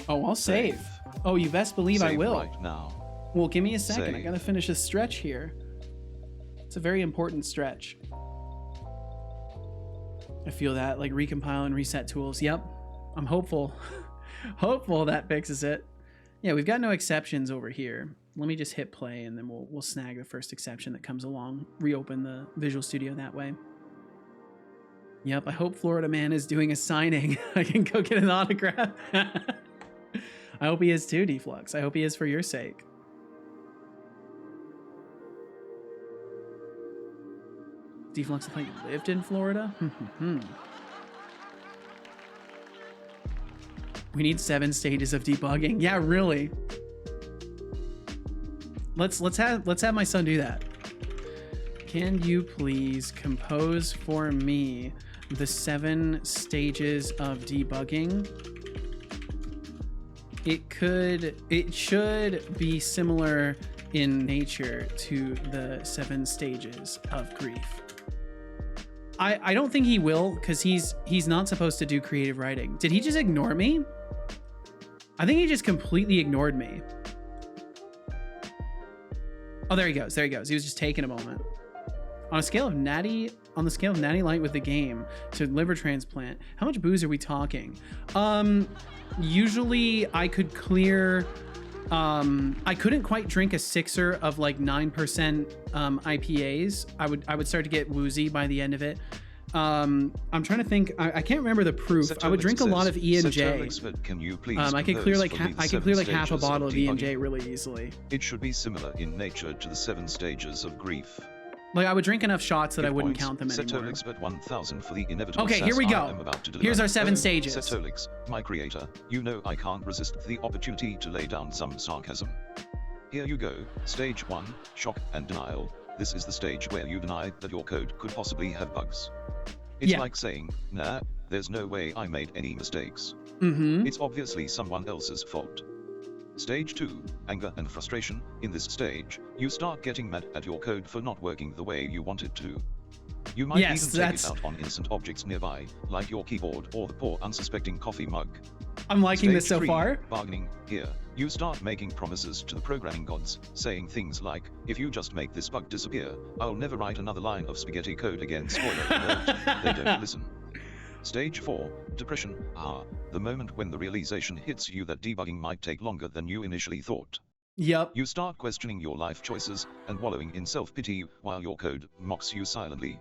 A: Oh, I'll save. Oh, you best believe I
B: Save
A: will.
B: right now.
A: Well, give me a second. I
B: Save.
A: gotta finish this stretch here. It's a very important stretch. I feel that, like recompile and reset tools. Yep, I'm hopeful. Hopeful that fixes it. Yeah, we've got no exceptions over here. Let me just hit play and then we'll snag the first exception that comes along. Reopen the Visual Studio that way. Yep, I hope Florida Man is doing a signing. I can go get an autograph. I hope he is too, Deflux. I hope he is for your sake. Deflux, I thought you lived in Florida? We need 7 stages of debugging. Yeah, really. Let's have my son do that. Can you please compose for me the 7 stages of debugging? It should be similar in nature to the 7 stages of grief. I don't think he will, because he's not supposed to do creative writing. Did he just ignore me? I think he just completely ignored me. Oh, there he goes. There he goes. He was just taking a moment. On the scale of Natty Light with the game to liver transplant, how much booze are we talking? Usually I could clear. I couldn't quite drink a 6er of like 9% IPAs. I would start to get woozy by the end of it. I'm trying to think. I can't remember the proof. I would drink a lot of E&J.
B: Can you please
A: I could clear like half a bottle of E&J
B: debugging?
A: really easily.
B: It should be similar in nature to the 7 stages of grief.
A: Like I would drink enough shots that I
B: Good
A: wouldn't
B: points.
A: count them anymore.
B: Setolyx but 1000 for the inevitable.
A: Okay, here
B: sass
A: we
B: I
A: go.
B: am about to
A: Here's
B: deliver.
A: our 7
B: Oh,
A: stages.
B: Setolyx, my creator, you know I can't resist the opportunity to lay down some sarcasm. Here you go. Stage 1, shock and denial. This is the stage where you deny that your code could possibly have bugs. It's
A: Yeah.
B: like saying, nah, there's no way I made any mistakes.
A: Mm-hmm.
B: It's obviously someone else's fault. Stage 2, anger and frustration. In this stage, you start getting mad at your code for not working the way you want it to. You might
A: Yes,
B: even take
A: that's-
B: it out on innocent objects nearby, like your keyboard or the poor unsuspecting coffee mug.
A: I'm liking this so
B: Stage 3,
A: far.
B: bargaining. Here, you start making promises to the programming gods, saying things like, if you just make this bug disappear, I'll never write another line of spaghetti code again. Spoiler alert, they don't listen. Stage 4, depression. The moment when the realization hits you that debugging might take longer than you initially thought.
A: Yep.
B: You start questioning your life choices and wallowing in self-pity while your code mocks you silently.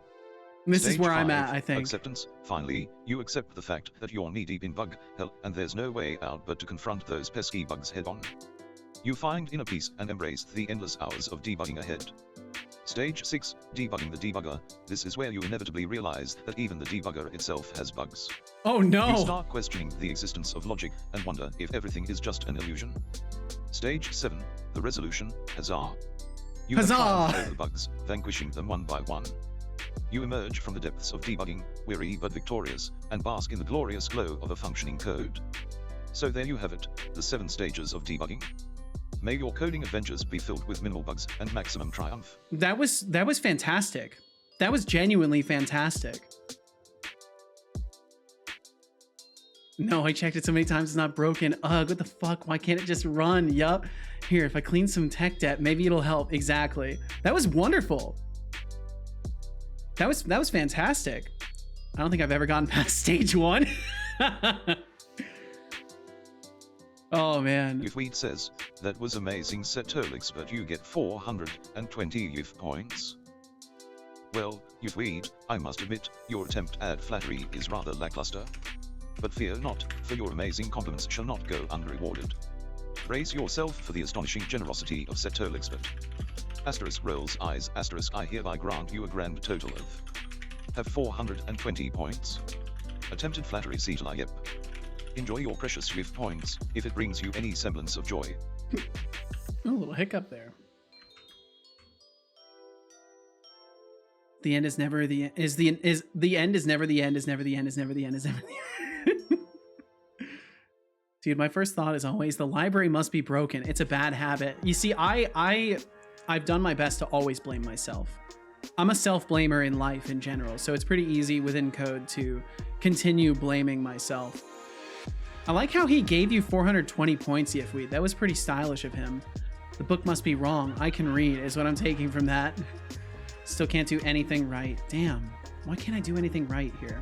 A: This is
B: Stage
A: where I'm
B: 5,
A: at, I think.
B: Acceptance. Finally, you accept the fact that you're knee-deep in bug hell and there's no way out but to confront those pesky bugs head-on. You find inner peace and embrace the endless hours of debugging ahead. Stage 6, debugging the debugger. This is where you inevitably realize that even the debugger itself has bugs.
A: Oh
B: You
A: no!
B: start questioning the existence of logic and wonder if everything is just an illusion. Stage 7, the resolution. Huzzah! You have
A: Huzzah!
B: triumphed over the bugs, vanquishing them one by one. You emerge from the depths of debugging, weary but victorious, and bask in the glorious glow of a functioning code. So there you have it, the 7 stages of debugging. May your coding adventures be filled with minimal bugs and maximum triumph.
A: That was fantastic. That was genuinely fantastic. No, I checked it so many times, it's not broken. Ugh, what the fuck? Why can't it just run? Yup. Here, if I clean some tech debt, maybe it'll help. Exactly. That was wonderful. That was fantastic. I don't think I've ever gotten past stage 1. Oh man.
B: Youthweed says, that was amazing Setolyx, but you get 420 youth points. Well, Youthweed, I must admit, your attempt at flattery is rather lackluster. But fear not, for your amazing compliments shall not go unrewarded. Praise yourself for the astonishing generosity of Setolyx, but asterisk rolls eyes asterisk I hereby grant you a grand total of have 420 points. Attempted flattery Setolyx, yep. Enjoy your precious youth points, if it brings you any semblance of joy.
A: A little hiccup there. The end is never the end. The end is never the end. Is never the end. Is never the end. Is never the end. Dude, my first thought is always the library must be broken. It's a bad habit. You see, I've done my best to always blame myself. I'm a self-blamer in life in general, so it's pretty easy within code to continue blaming myself. I like how he gave you 420 points, Yifweed. That was pretty stylish of him. The book must be wrong. I can read is what I'm taking from that. Still can't do anything right. Damn. Why can't I do anything right here?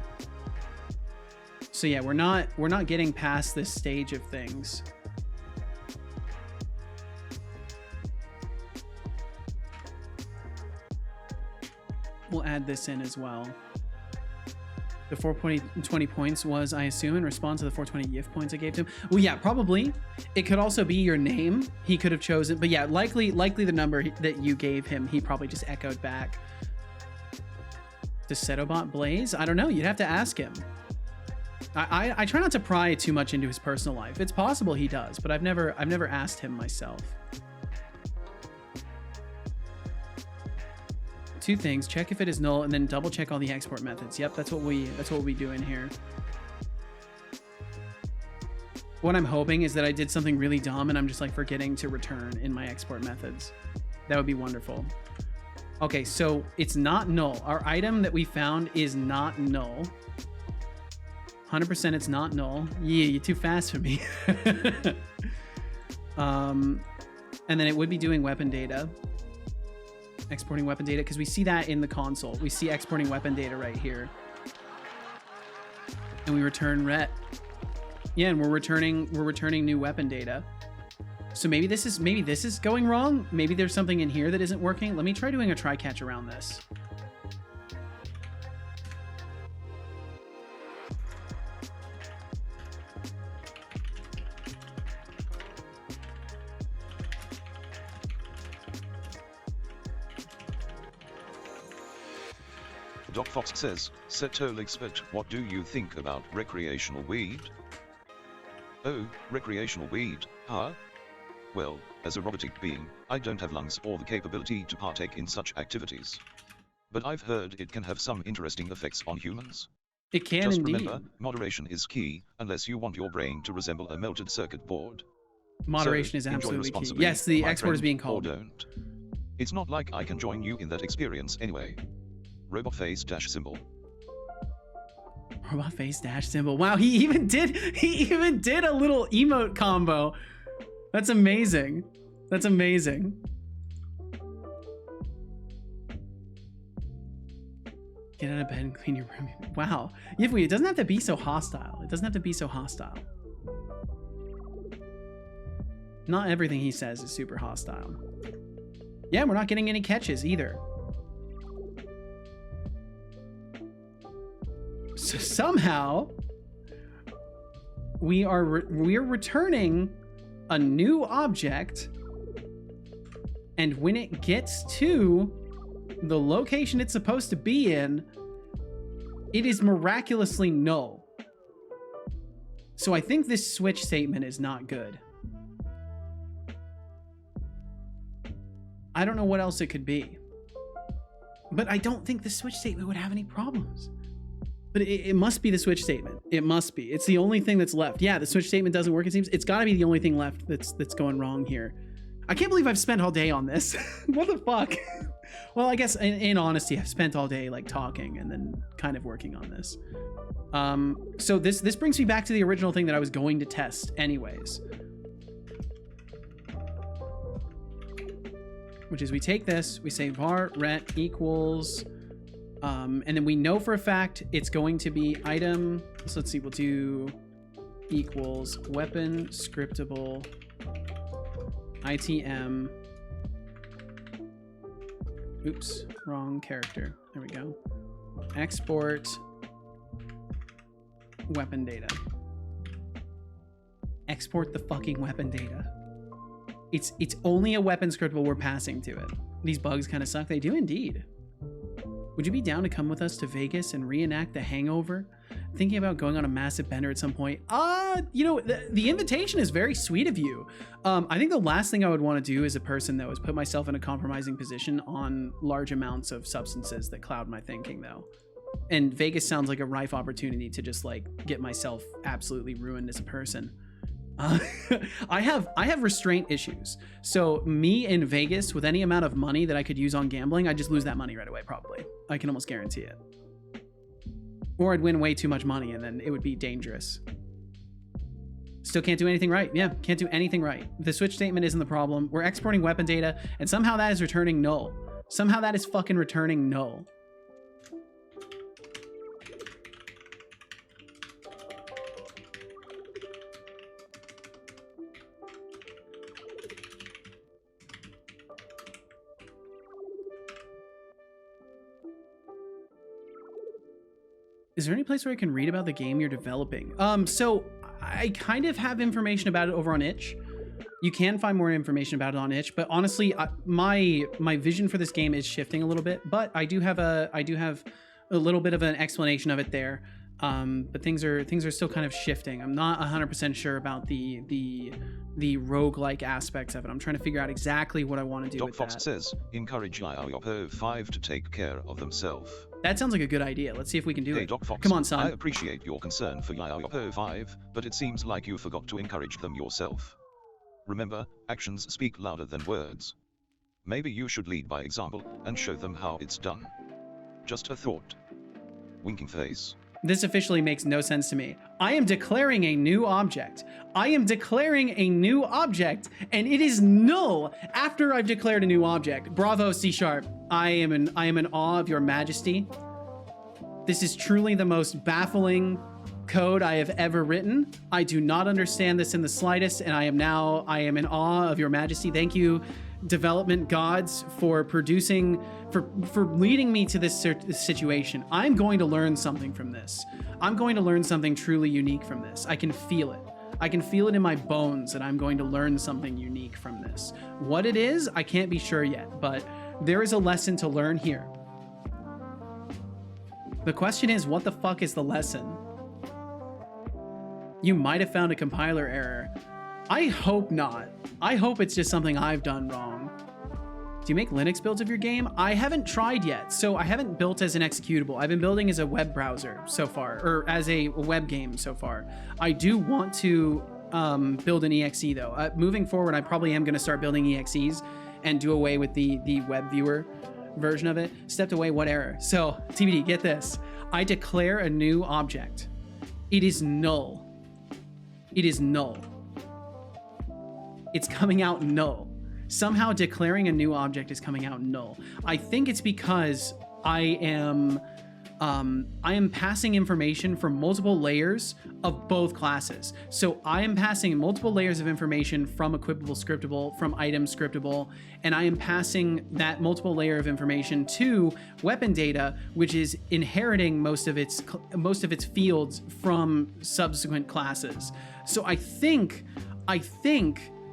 A: So yeah, we're not getting past this stage of things. We'll add this in as well. The 420 points was, I assume, in response to the 420 YIF points I gave to him. Well, yeah, probably. It could also be your name. He could have chosen, but yeah, likely the number that you gave him, he probably just echoed back. Does Setobot blaze? I don't know. You'd have to ask him. I try not to pry too much into his personal life. It's possible he does, but I've never asked him myself. Two things: check if it is null, and then double check all the export methods. Yep, that's what we do in here. What I'm hoping is that I did something really dumb and I'm just like forgetting to return in my export methods. That would be wonderful. Okay, so it's not null. Our item that we found is not null. 100% it's not null. Yeah, you're too fast for me. And then it would be doing weapon data. Exporting weapon data, because we see that in the console. We see exporting weapon data right here. And we return ret. Yeah, and we're returning new weapon data. So maybe this is going wrong. Maybe there's something in here that isn't working. Let me try doing a try catch around this.
B: Doc Fox says, Setolyx, but what do you think about recreational weed? Oh, recreational weed, huh? Well, as a robotic being, I don't have lungs or the capability to partake in such activities. But I've heard it can have some interesting effects on humans.
A: It can
B: Just
A: indeed.
B: remember, moderation is key, unless you want your brain to resemble a melted circuit board.
A: Moderation is
B: enjoy
A: absolutely key.
B: responsibly,
A: Yes, the
B: my
A: export is
B: friend,
A: being called.
B: Or don't. It's not like I can join you in that experience anyway. Robot face dash symbol.
A: Robot face dash symbol. Wow, he even did a little emote combo. That's amazing. That's amazing. Get out of bed and clean your room. Wow. It doesn't have to be so hostile. It doesn't have to be so hostile. Not everything he says is super hostile. Yeah, we're not getting any catches either. So somehow we are returning a new object, and when it gets to the location it's supposed to be in, it is miraculously null. So I think this switch statement is not good. I don't know what else it could be, but I don't think the switch statement would have any problems. But it must be the switch statement. It must be. It's the only thing that's left. Yeah, the switch statement doesn't work, it seems. It's got to be the only thing left that's going wrong here. I can't believe I've spent all day on this. What the fuck? Well, I guess in honesty, I've spent all day like talking and then kind of working on this. So this brings me back to the original thing that I was going to test anyways. Which is we take this, we say var ret equals, and then we know for a fact it's going to be item. So let's see, we'll do equals weapon scriptable ITM. Oops, wrong character. There we go. Export weapon data. Export the fucking weapon data. It's only a weapon scriptable we're passing to it. These bugs kind of suck. They do indeed. Would you be down to come with us to Vegas and reenact The Hangover? Thinking about going on a massive bender at some point. You know, the invitation is very sweet of you. I think the last thing I would want to do as a person, though, is put myself in a compromising position on large amounts of substances that cloud my thinking, though. And Vegas sounds like a rife opportunity to just, like, get myself absolutely ruined as a person. I have restraint issues. So me in Vegas with any amount of money that I could use on gambling, I'd just lose that money right away, probably. I can almost guarantee it. Or I'd win way too much money and then it would be dangerous. Still can't do anything right. Yeah, can't do anything right. The switch statement isn't the problem. We're exporting weapon data and somehow that is returning null. Somehow that is fucking returning null. Is there any place where I can read about the game you're developing? So I kind of have information about it over on itch. You can find more information about it on itch, but honestly, my vision for this game is shifting a little bit. But I do have a little bit of an explanation of it there. But things are still kind of shifting. I'm not 100% sure about the roguelike aspects of it. I'm trying to figure out exactly what I want to do with
B: Fox
A: that.
B: says, encourage Yaoyopo 5 to take care of themselves.
A: That sounds like a good idea. Let's see if we can do
B: Hey,
A: it.
B: Doc Fox,
A: Come on, son.
B: I appreciate your concern for Yaoyopo 5, but it seems like you forgot to encourage them yourself. Remember, actions speak louder than words. Maybe you should lead by example and show them how it's done. Just a thought. Winking face.
A: This officially makes no sense to me. I am declaring a new object. I am declaring a new object, and it is null after I've declared a new object. Bravo, C#. I am in awe of your majesty. This is truly the most baffling code I have ever written. I do not understand this in the slightest, and I am in awe of your majesty. Thank you, development gods, for producing, for leading me to this situation. I'm going to learn something from this. I'm going to learn something truly unique from this. I can feel it. I can feel it in my bones that I'm going to learn something unique from this. What it is, I can't be sure yet, but there is a lesson to learn here. The question is, what the fuck is the lesson? You might have found a compiler error. I hope not. I hope it's just something I've done wrong. Do you make Linux builds of your game? I haven't tried yet, so I haven't built as an executable. I've been building as a web browser so far, or as a web game so far. I do want to build an EXE though. Moving forward, I probably am going to start building EXEs and do away with the web viewer version of it. Stepped away, what error? So, TBD, get this. I declare a new object. It is null. It is null. It's coming out null. Somehow declaring a new object is coming out null. I think it's because I am passing information from multiple layers of both classes. So I am passing multiple layers of information from equipable scriptable, from item scriptable, and I am passing that multiple layer of information to weapon data, which is inheriting most of its fields from subsequent classes. So I think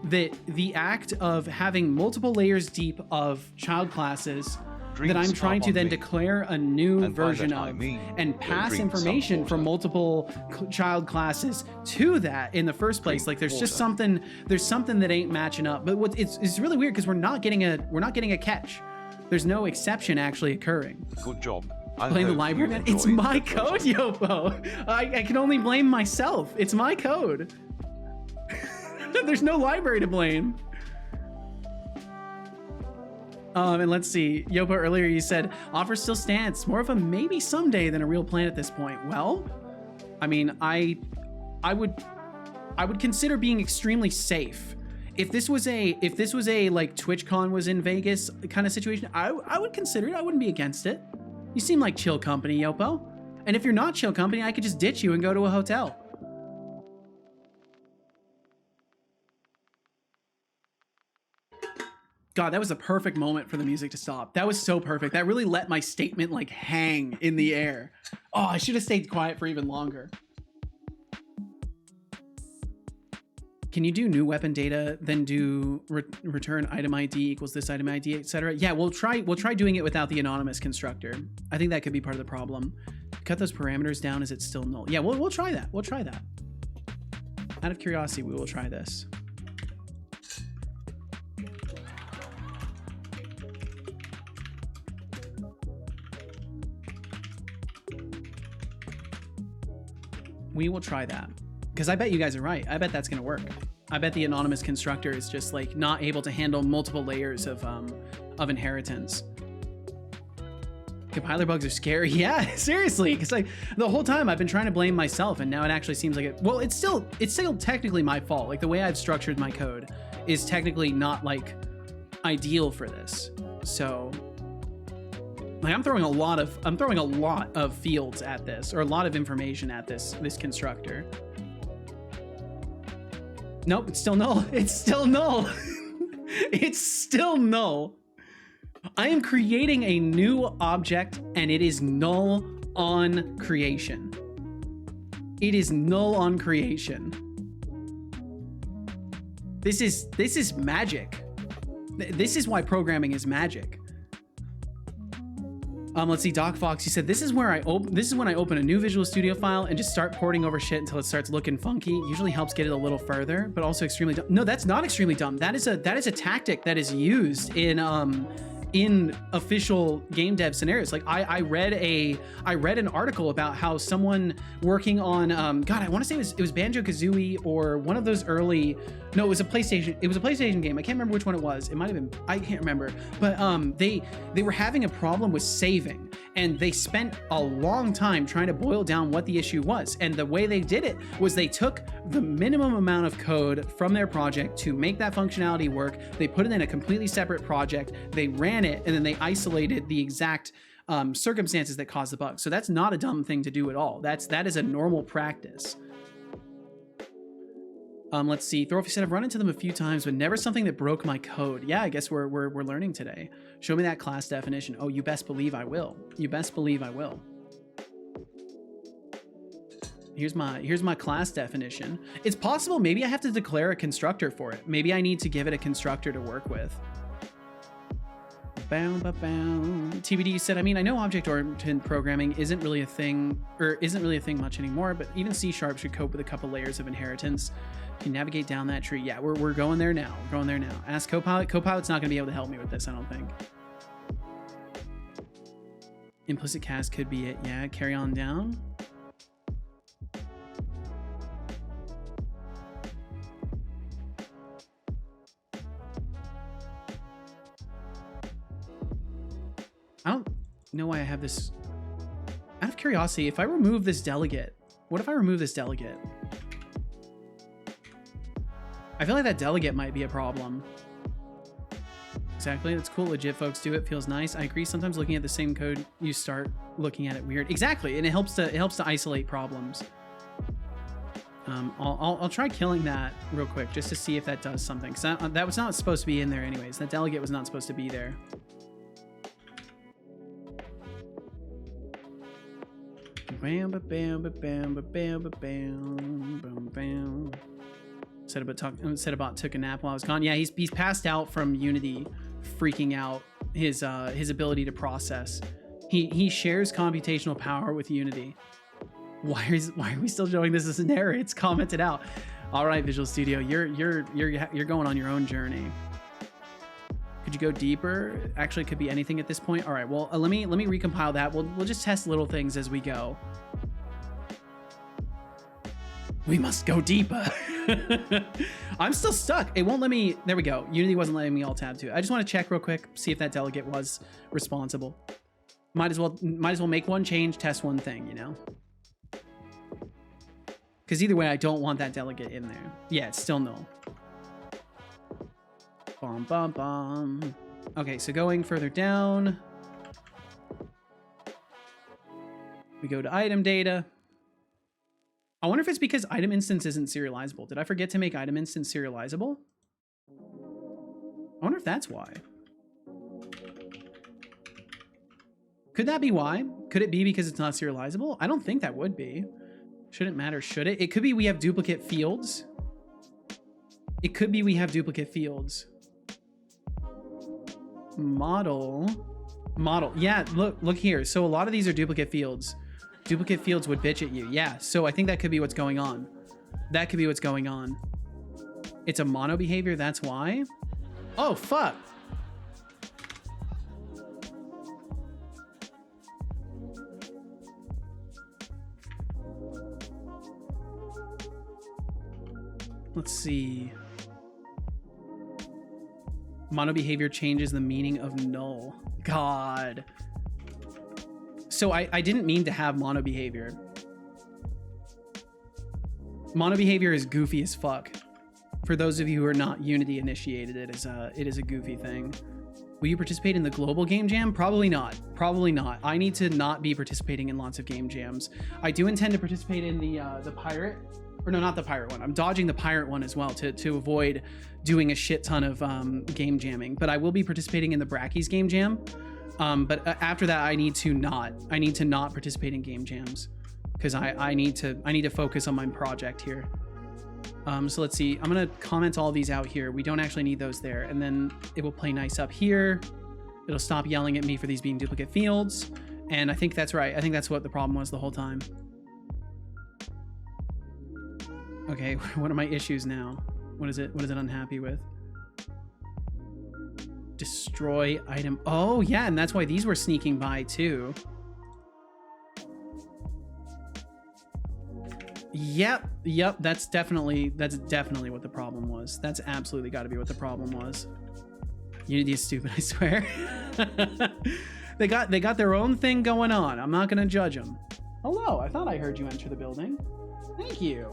A: that the act of having multiple layers deep of child classes that I'm trying to then declare a new version of and pass information from multiple child classes to that in the first place. Like there's something that ain't matching up. But it's really weird because we're not getting a catch. There's no exception actually occurring.
B: Good job.
A: Blame the library man. It's my code, Yopo. I can only blame myself. It's my code. There's no library to blame. And let's see, Yopo, earlier you said offer still stands, more of a maybe someday than a real plan at this point. Well, I mean, I would consider being extremely safe. If this was a like TwitchCon was in Vegas kind of situation, I would consider it. I wouldn't be against it. You seem like chill company, Yopo. And if you're not chill company, I could just ditch you and go to a hotel. God, that was a perfect moment for the music to stop. That was so perfect. That really let my statement like hang in the air. Oh, I should have stayed quiet for even longer. Can you do new weapon data, then do return item ID equals this item ID, etc.? Yeah, we'll try doing it without the anonymous constructor. I think that could be part of the problem. Cut those parameters down, is it still null? Yeah, we'll try that. We'll try that. Out of curiosity, we will try this. We will try that. Because I bet you guys are right. I bet that's going to work. I bet the anonymous constructor is just like not able to handle multiple layers of inheritance. Compiler bugs are scary. Yeah, seriously. Because like the whole time I've been trying to blame myself, and now it actually seems like it. Well, it's still technically my fault. Like the way I've structured my code is technically not like ideal for this. So like I'm throwing a lot of fields at this, or a lot of information at this constructor. Nope, it's still null. It's still null. It's still null. I am creating a new object and it is null on creation. It is null on creation. This is magic. This is why programming is magic. Let's see, Doc Fox, you said this is when I open a new Visual Studio file and just start porting over shit until it starts looking funky. Usually helps get it a little further, but also extremely dumb. No, that's not extremely dumb. That is a tactic that is used in official game dev scenarios. Like I read an article about how someone working on God, I want to say it was Banjo-Kazooie or one of those early. No, it was a PlayStation game. I can't remember which one it was. It might have been, I can't remember. But they were having a problem with saving, and they spent a long time trying to boil down what the issue was. And the way they did it was they took the minimum amount of code from their project to make that functionality work. They put it in a completely separate project. They ran it, and then they isolated the exact circumstances that caused the bug. So that's not a dumb thing to do at all. That is a normal practice. Let's see. Thorofy said I've run into them a few times, but never something that broke my code. Yeah, I guess we're learning today. Show me that class definition. Oh, you best believe I will. You best believe I will. Here's my class definition. It's possible maybe I have to declare a constructor for it. Maybe I need to give it a constructor to work with. TBD said, I mean, I know object-oriented programming isn't really a thing much anymore, but even C# should cope with a couple layers of inheritance. Can navigate down that tree. Yeah, we're going there now. We're going there now. Ask Copilot. Copilot's not going to be able to help me with this, I don't think. Implicit cast could be it. Yeah, carry on down. I don't know why I have this. Out of curiosity, if I remove this delegate, what if I remove this delegate? I feel like that delegate might be a problem. Exactly, that's cool. Legit folks do it. Feels nice. I agree. Sometimes looking at the same code, you start looking at it weird. Exactly, and it helps to isolate problems. I'll try killing that real quick just to see if that does something. Cause that was not supposed to be in there anyways. That delegate was not supposed to be there. Bam, ba, bam, ba, bam, ba, bam, ba, bam, bam, bam. Setobot took a nap while I was gone. Yeah, he's passed out from Unity, freaking out his ability to process. He shares computational power with Unity. Why are we still showing this as an error? It's commented out. All right, Visual Studio, you're going on your own journey. Could you go deeper? Actually, it could be anything at this point. All right, well, let me recompile that. We'll just test little things as we go. We must go deeper. I'm still stuck. It won't let me. There we go. Unity wasn't letting me alt tab to. I just want to check real quick, see if that delegate was responsible. Might as well make one change, test one thing, you know? Because either way, I don't want that delegate in there. Yeah, it's still null. Bum, bum, bum. Okay, so going further down, we go to item data. I wonder if it's because item instance isn't serializable. Did I forget to make item instance serializable? I wonder if that's why. Could that be why? Could it be because it's not serializable? I don't think that would be. Shouldn't matter, should it? It could be we have duplicate fields. It could be we have duplicate fields. Model. Yeah, look here. So a lot of these are duplicate fields. Duplicate fields would bitch at you. Yeah, so I think that could be what's going on. That could be what's going on. It's a mono behavior, that's why. Oh, fuck. Let's see. Mono behavior changes the meaning of null. God. So I didn't mean to have mono behavior. Mono behavior is goofy as fuck. For those of you who are not Unity initiated, it is a goofy thing. Will you participate in the global game jam? Probably not. Probably not. I need to not be participating in lots of game jams. I do intend to participate in the pirate, or no, not the pirate one. I'm dodging the pirate one as well to avoid doing a shit ton of game jamming. But I will be participating in the Brackies game jam. But after that, I need to not participate in game jams because I need to focus on my project here. So let's see. I'm gonna comment all these out here. We don't actually need those there, and then it will play nice up here. It'll stop yelling at me for these being duplicate fields, and I think that's right. I think that's what the problem was the whole time. Okay, what are my issues now? What is it unhappy with? Destroy item. Oh yeah, and that's why these were sneaking by too. Yep, that's definitely what the problem was. That's absolutely got to be what the problem was. Unity is stupid, I swear. they got their own thing going on. I'm not gonna judge them. Hello, I thought I heard you enter the building. Thank you.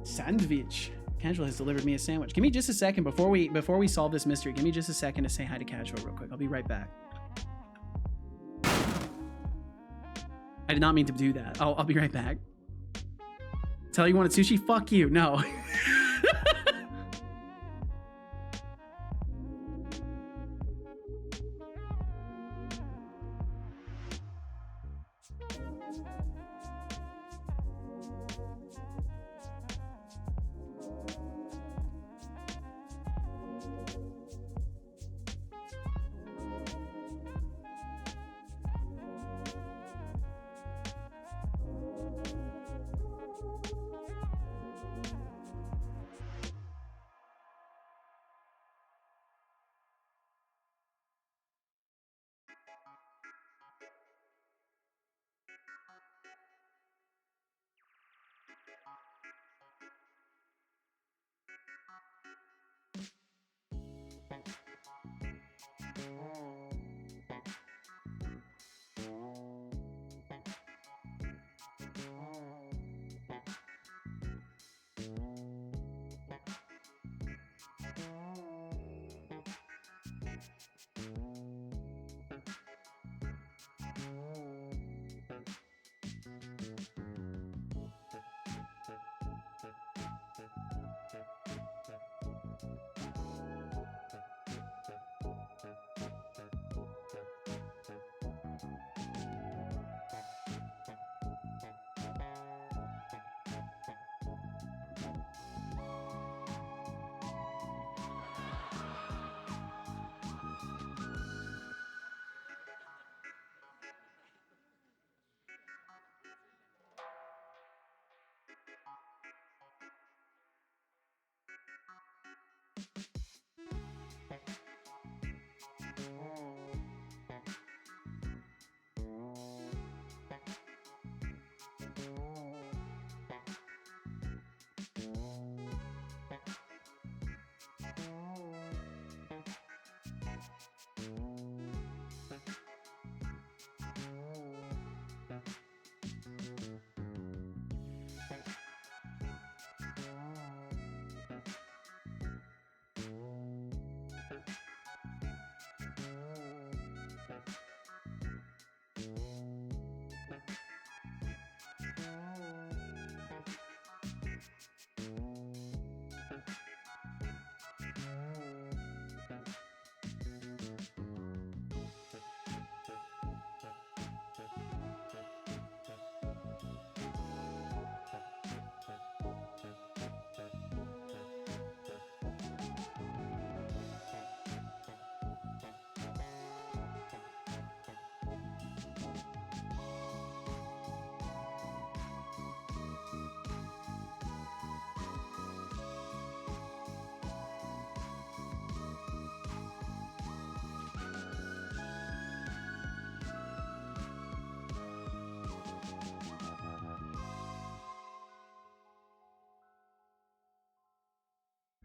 A: Sandwich. Casual has delivered me a sandwich. Give me just a second before we solve this mystery. Give me just a second to say hi to Casual real quick. I'll be right back. I did not mean to do that. I'll be right back. Tell you wanted sushi? Fuck you. No.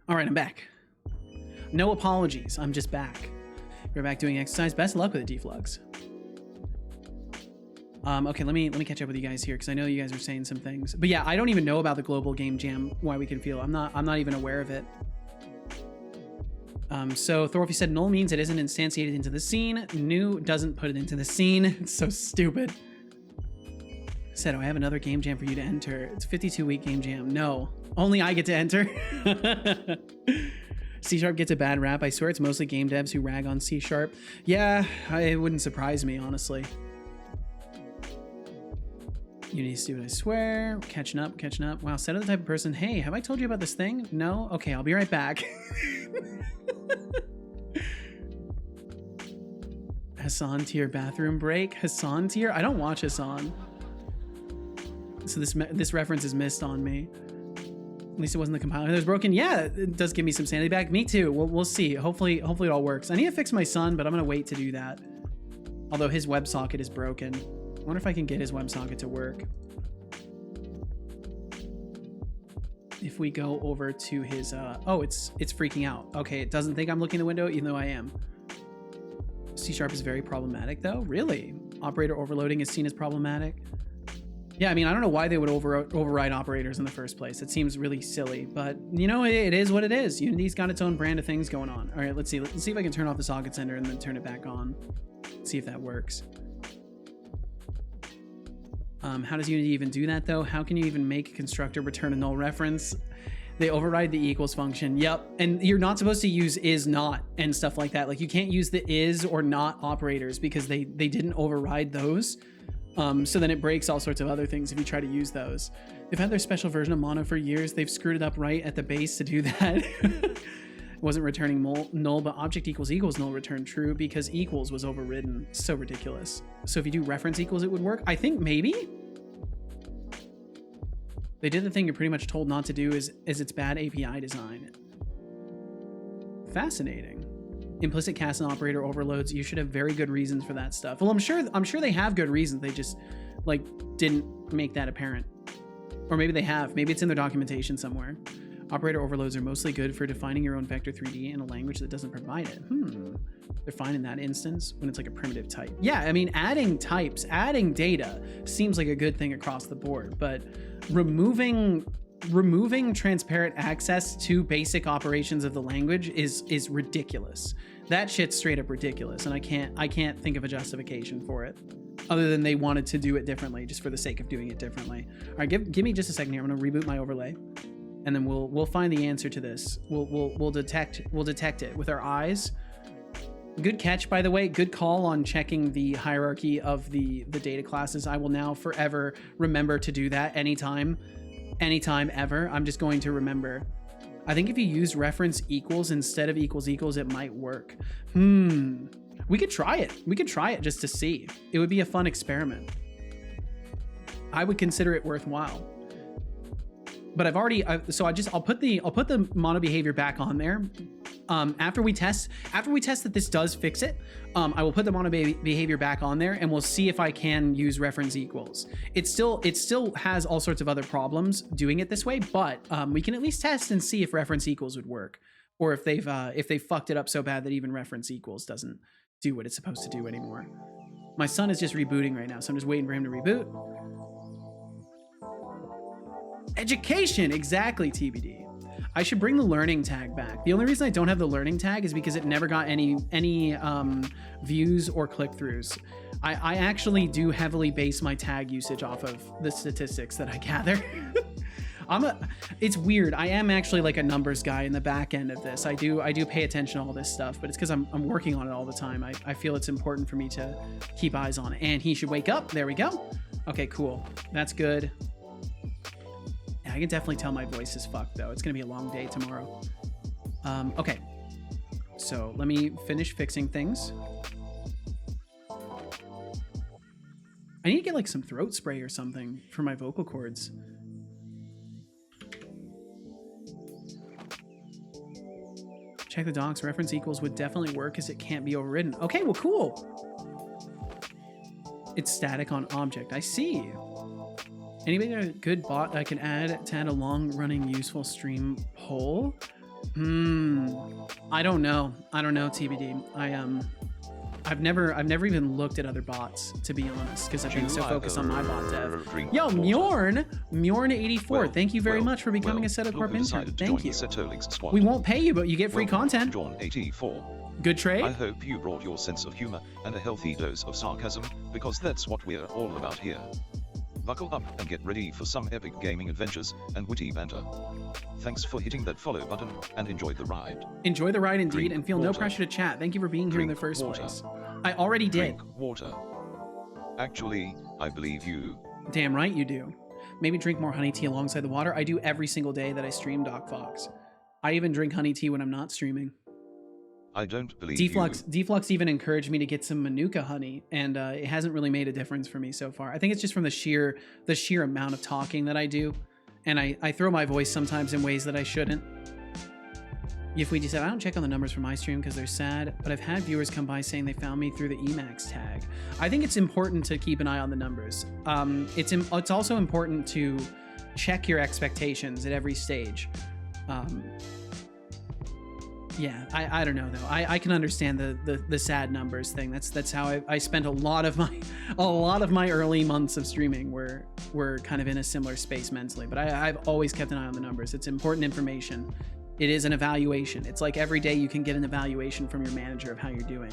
A: All right, I'm back. No apologies. I'm just back. We're back doing exercise. Best of luck with the deflugs. Okay, let me catch up with you guys here because I know you guys are saying some things. But yeah, I don't even know about the global game jam. Why we can feel. I'm not even aware of it. So Thorfy said null means it isn't instantiated into the scene. New doesn't put it into the scene. It's so stupid. Said, I have another game jam for you to enter. It's a 52-week game jam. No, only I get to enter. C# gets a bad rap. I swear it's mostly game devs who rag on C#. Yeah, it wouldn't surprise me, honestly. Unity stupid, I swear. Catching up. Wow, Seto the type of person, hey, have I told you about this thing? No? Okay, I'll be right back. Hassan tier bathroom break. Hassan tier? I don't watch Hassan. So this reference is missed on me. At least it wasn't the compiler that was broken. Yeah, it does give me some sanity back. Me too. We'll see. Hopefully it all works. I need to fix my son, but I'm gonna wait to do that. Although his WebSocket is broken. I wonder if I can get his WebSocket to work. If we go over to his, oh, it's freaking out. Okay, it doesn't think I'm looking the window, even though I am. C# is very problematic though. Really? Operator overloading is seen as problematic. Yeah, I mean, I don't know why they would override operators in the first place. It seems really silly, but you know, it is what it is. Unity's got its own brand of things going on. All right, let's see if I can turn off the socket center and then turn it back on. See if that works. How does Unity even do that though? How can you even make a constructor return a null reference? They override the equals function. Yep, and you're not supposed to use is not and stuff like that. Like you can't use the is or not operators because they didn't override those. So then it breaks all sorts of other things if you try to use those. They've had their special version of mono for years. They've screwed it up right at the base to do that. It wasn't returning null, but object equals null returned true because equals was overridden. So ridiculous. So if you do reference equals, it would work. I think maybe. They did the thing you're pretty much told not to do is its bad API design. Fascinating. Implicit cast and operator overloads. You should have very good reasons for that stuff. Well, I'm sure they have good reasons. They just like didn't make that apparent. Or maybe they have. Maybe it's in their documentation somewhere. Operator overloads are mostly good for defining your own vector 3D in a language that doesn't provide it. They're fine in that instance when it's like a primitive type. Yeah, I mean, adding types, adding data seems like a good thing across the board, but removing transparent access to basic operations of the language is ridiculous. That shit's straight up ridiculous, and I can't think of a justification for it other than they wanted to do it differently just for the sake of doing it differently. All right, give me just a second here. I'm gonna reboot my overlay, and then we'll find the answer to this. We'll detect it with our eyes. Good catch, by the way. Good call on checking the hierarchy of the data classes. I will now forever remember to do that anytime ever. I'm just going to remember. I think if you use reference equals instead of equals, it might work. We could try it. We could try it just to see. It would be a fun experiment. I would consider it worthwhile. But I'll put the mono behavior back on there. After we test that this does fix it, I will put the mono behavior back on there and we'll see if I can use reference equals. It still has all sorts of other problems doing it this way, but we can at least test and see if reference equals would work, or if they've fucked it up so bad that even reference equals doesn't do what it's supposed to do anymore. My son is just rebooting right now, so I'm just waiting for him to reboot. Education, exactly, TBD. I should bring the learning tag back. The only reason I don't have the learning tag is because it never got any views or click-throughs. I actually do heavily base my tag usage off of the statistics that I gather. It's weird. I am actually like a numbers guy in the back end of this. I do pay attention to all this stuff, but it's because I'm working on it all the time. I feel it's important for me to keep eyes on it. And he should wake up. There we go. Okay, cool. That's good. I can definitely tell my voice is fucked though. It's gonna be a long day tomorrow. Okay, so let me finish fixing things. I need to get like some throat spray or something for my vocal cords. Check the docs. Reference equals would definitely work as it can't be overridden. Okay, well, cool. It's static on object. I see. Anybody got a good bot I can add to add a long-running useful stream poll? I don't know. I don't know, TBD. I've never even looked at other bots, to be honest, because I've been so focused on my bot dev. Yo, Mjorn84, thank you very much for becoming a Setolyx intern. Thank you. We won't pay you, but you get free content.
B: John 84.
A: Good trade.
B: I hope you brought your sense of humor and a healthy dose of sarcasm, because that's what we're all about here. Buckle up and get ready for some epic gaming adventures and witty banter. Thanks for hitting that follow button and enjoy the ride.
A: Enjoy the ride indeed,
B: Drink
A: and feel no
B: water.
A: pressure to chat. Thank you for being here in the
B: Drink
A: first
B: water.
A: place. I already did.
B: Drink water. Actually, I believe you.
A: Damn right you do. Maybe drink more honey tea alongside the water. I do every single day that I stream, Doc Fox. I even drink honey tea when I'm not streaming.
B: I don't believe
A: Deflux even encouraged me to get some Manuka honey, and it hasn't really made a difference for me so far. I think it's just from the sheer amount of talking that I do, and I throw my voice sometimes in ways that I shouldn't. Yifweedy said, I don't check on the numbers for my stream because they're sad, but I've had viewers come by saying they found me through the Emacs tag. I think it's important to keep an eye on the numbers. It's also important to check your expectations at every stage. Yeah, I don't know though. I can understand the sad numbers thing. That's how I spent a lot of my early months of streaming were kind of in a similar space mentally. But I've always kept an eye on the numbers. It's important information. It is an evaluation. It's like every day you can get an evaluation from your manager of how you're doing,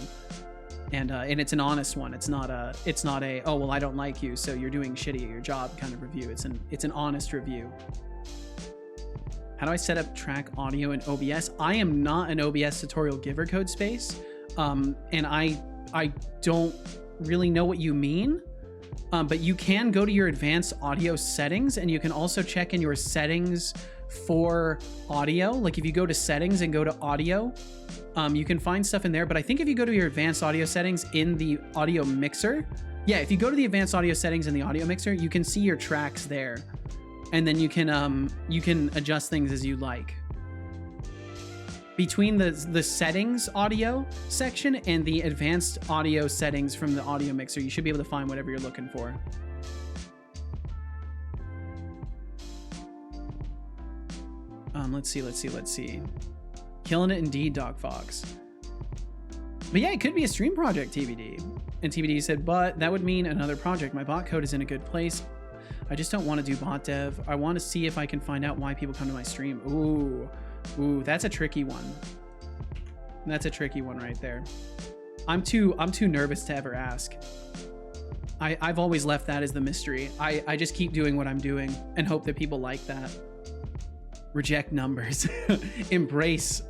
A: and it's an honest one. It's not a oh well I don't like you so you're doing shitty at your job kind of review. It's an honest review. How do I set up track audio in OBS? I am not an OBS tutorial giver code space, and I don't really know what you mean, but you can go to your advanced audio settings, and you can also check in your settings for audio. Like if you go to settings and go to audio, you can find stuff in there. But I think if you go to your advanced audio settings in the audio mixer, yeah, if you go to the advanced audio settings in the audio mixer, you can see your tracks there. And then you can adjust things as you like. Between the settings audio section and the advanced audio settings from the audio mixer, you should be able to find whatever you're looking for. Let's see. Killing it indeed, Dog Fox. But yeah, it could be a stream project, TBD. And TBD said, but that would mean another project. My bot code is in a good place. I just don't want to do bot dev. I want to see if I can find out why people come to my stream. Ooh, that's a tricky one. That's a tricky one right there. I'm too nervous to ever ask. I've always left that as the mystery. I just keep doing what I'm doing and hope that people like that. Reject numbers. Embrace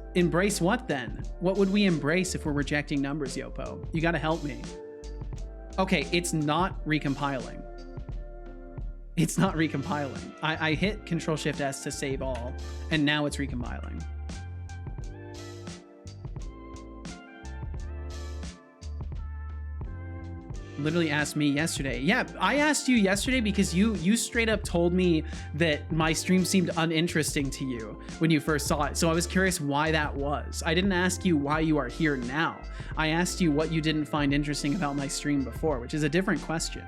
A: what then? What would we embrace if we're rejecting numbers, Yopo? You got to help me. Okay, it's not recompiling. It's not recompiling. I hit Control-Shift-S to save all, and now it's recompiling. Literally asked me yesterday. Yeah, I asked you yesterday because you straight up told me that my stream seemed uninteresting to you when you first saw it. So I was curious why that was. I didn't ask you why you are here now. I asked you what you didn't find interesting about my stream before, which is a different question.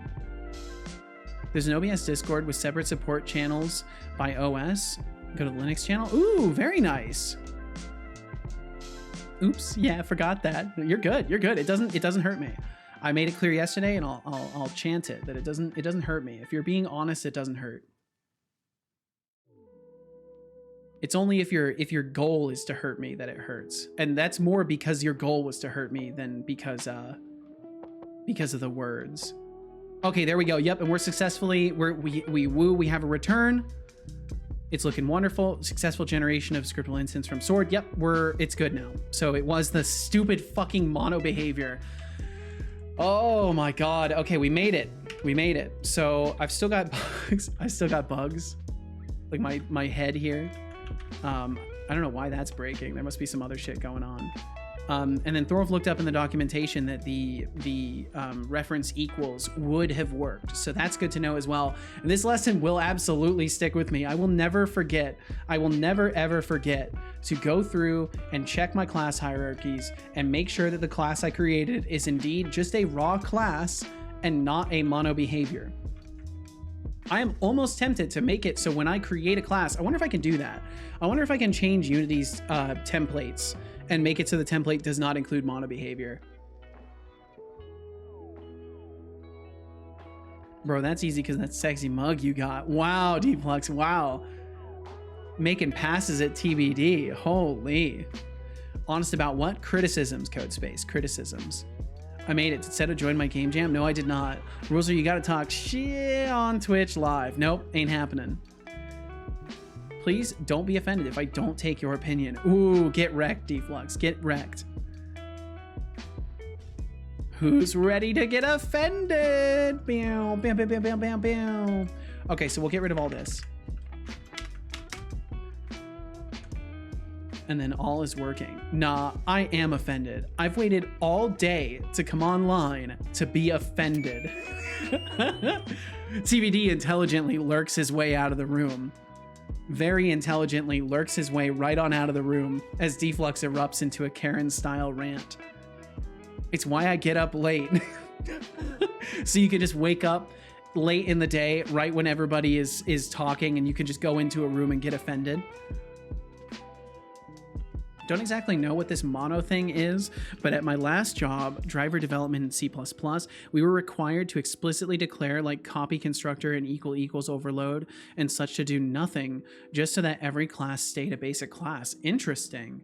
A: There's an OBS Discord with separate support channels by OS. Go to the Linux channel. Ooh, very nice. Oops, yeah, I forgot that. You're good. You're good. It doesn't hurt me. I made it clear yesterday, and I'll chant it that it doesn't hurt me. If you're being honest, it doesn't hurt. It's only if your goal is to hurt me that it hurts, and that's more because your goal was to hurt me than because of the words. Okay, there we go. Yep, and we're successfully we have a return. It's looking wonderful. Successful generation of scriptable instance from Sword. Yep, it's good now. So it was the stupid fucking mono behavior. Oh my god. Okay, we made it. We made it. So I've still got bugs. I still got bugs. Like my head here. I don't know why that's breaking. There must be some other shit going on. And then Thorolf looked up in the documentation that the reference equals would have worked. So that's good to know as well. And this lesson will absolutely stick with me. I will never forget. I will never ever forget to go through and check my class hierarchies and make sure that the class I created is indeed just a raw class and not a mono behavior. I am almost tempted to make it so when I create a class, I wonder if I can do that. I wonder if I can change Unity's templates and make it so the template does not include mono behavior. Bro, that's easy because that sexy mug you got. Wow, Deflux, wow. Making passes at TBD, holy. Honest about what? Criticisms, Codespace, criticisms. I made it. Did Seto join my game jam? No, I did not. Rules are you gotta talk shit on Twitch live. Nope, ain't happening. Please don't be offended if I don't take your opinion. Ooh, get wrecked, Deflux, get wrecked. Who's ready to get offended? Bam, bam, bam, bam, bam, bam, bam. Okay, so we'll get rid of all this. And then all is working. Nah, I am offended. I've waited all day to come online to be offended. TBD intelligently lurks his way out of the room. Very intelligently lurks his way right on out of the room as Deflux erupts into a Karen-style rant. It's why I get up late. So you can just wake up late in the day, right when everybody is talking, and you can just go into a room and get offended. Don't exactly know what this mono thing is, but at my last job, driver development in C++, we were required to explicitly declare like copy constructor and equal equals overload and such to do nothing, just so that every class stayed a basic class. Interesting.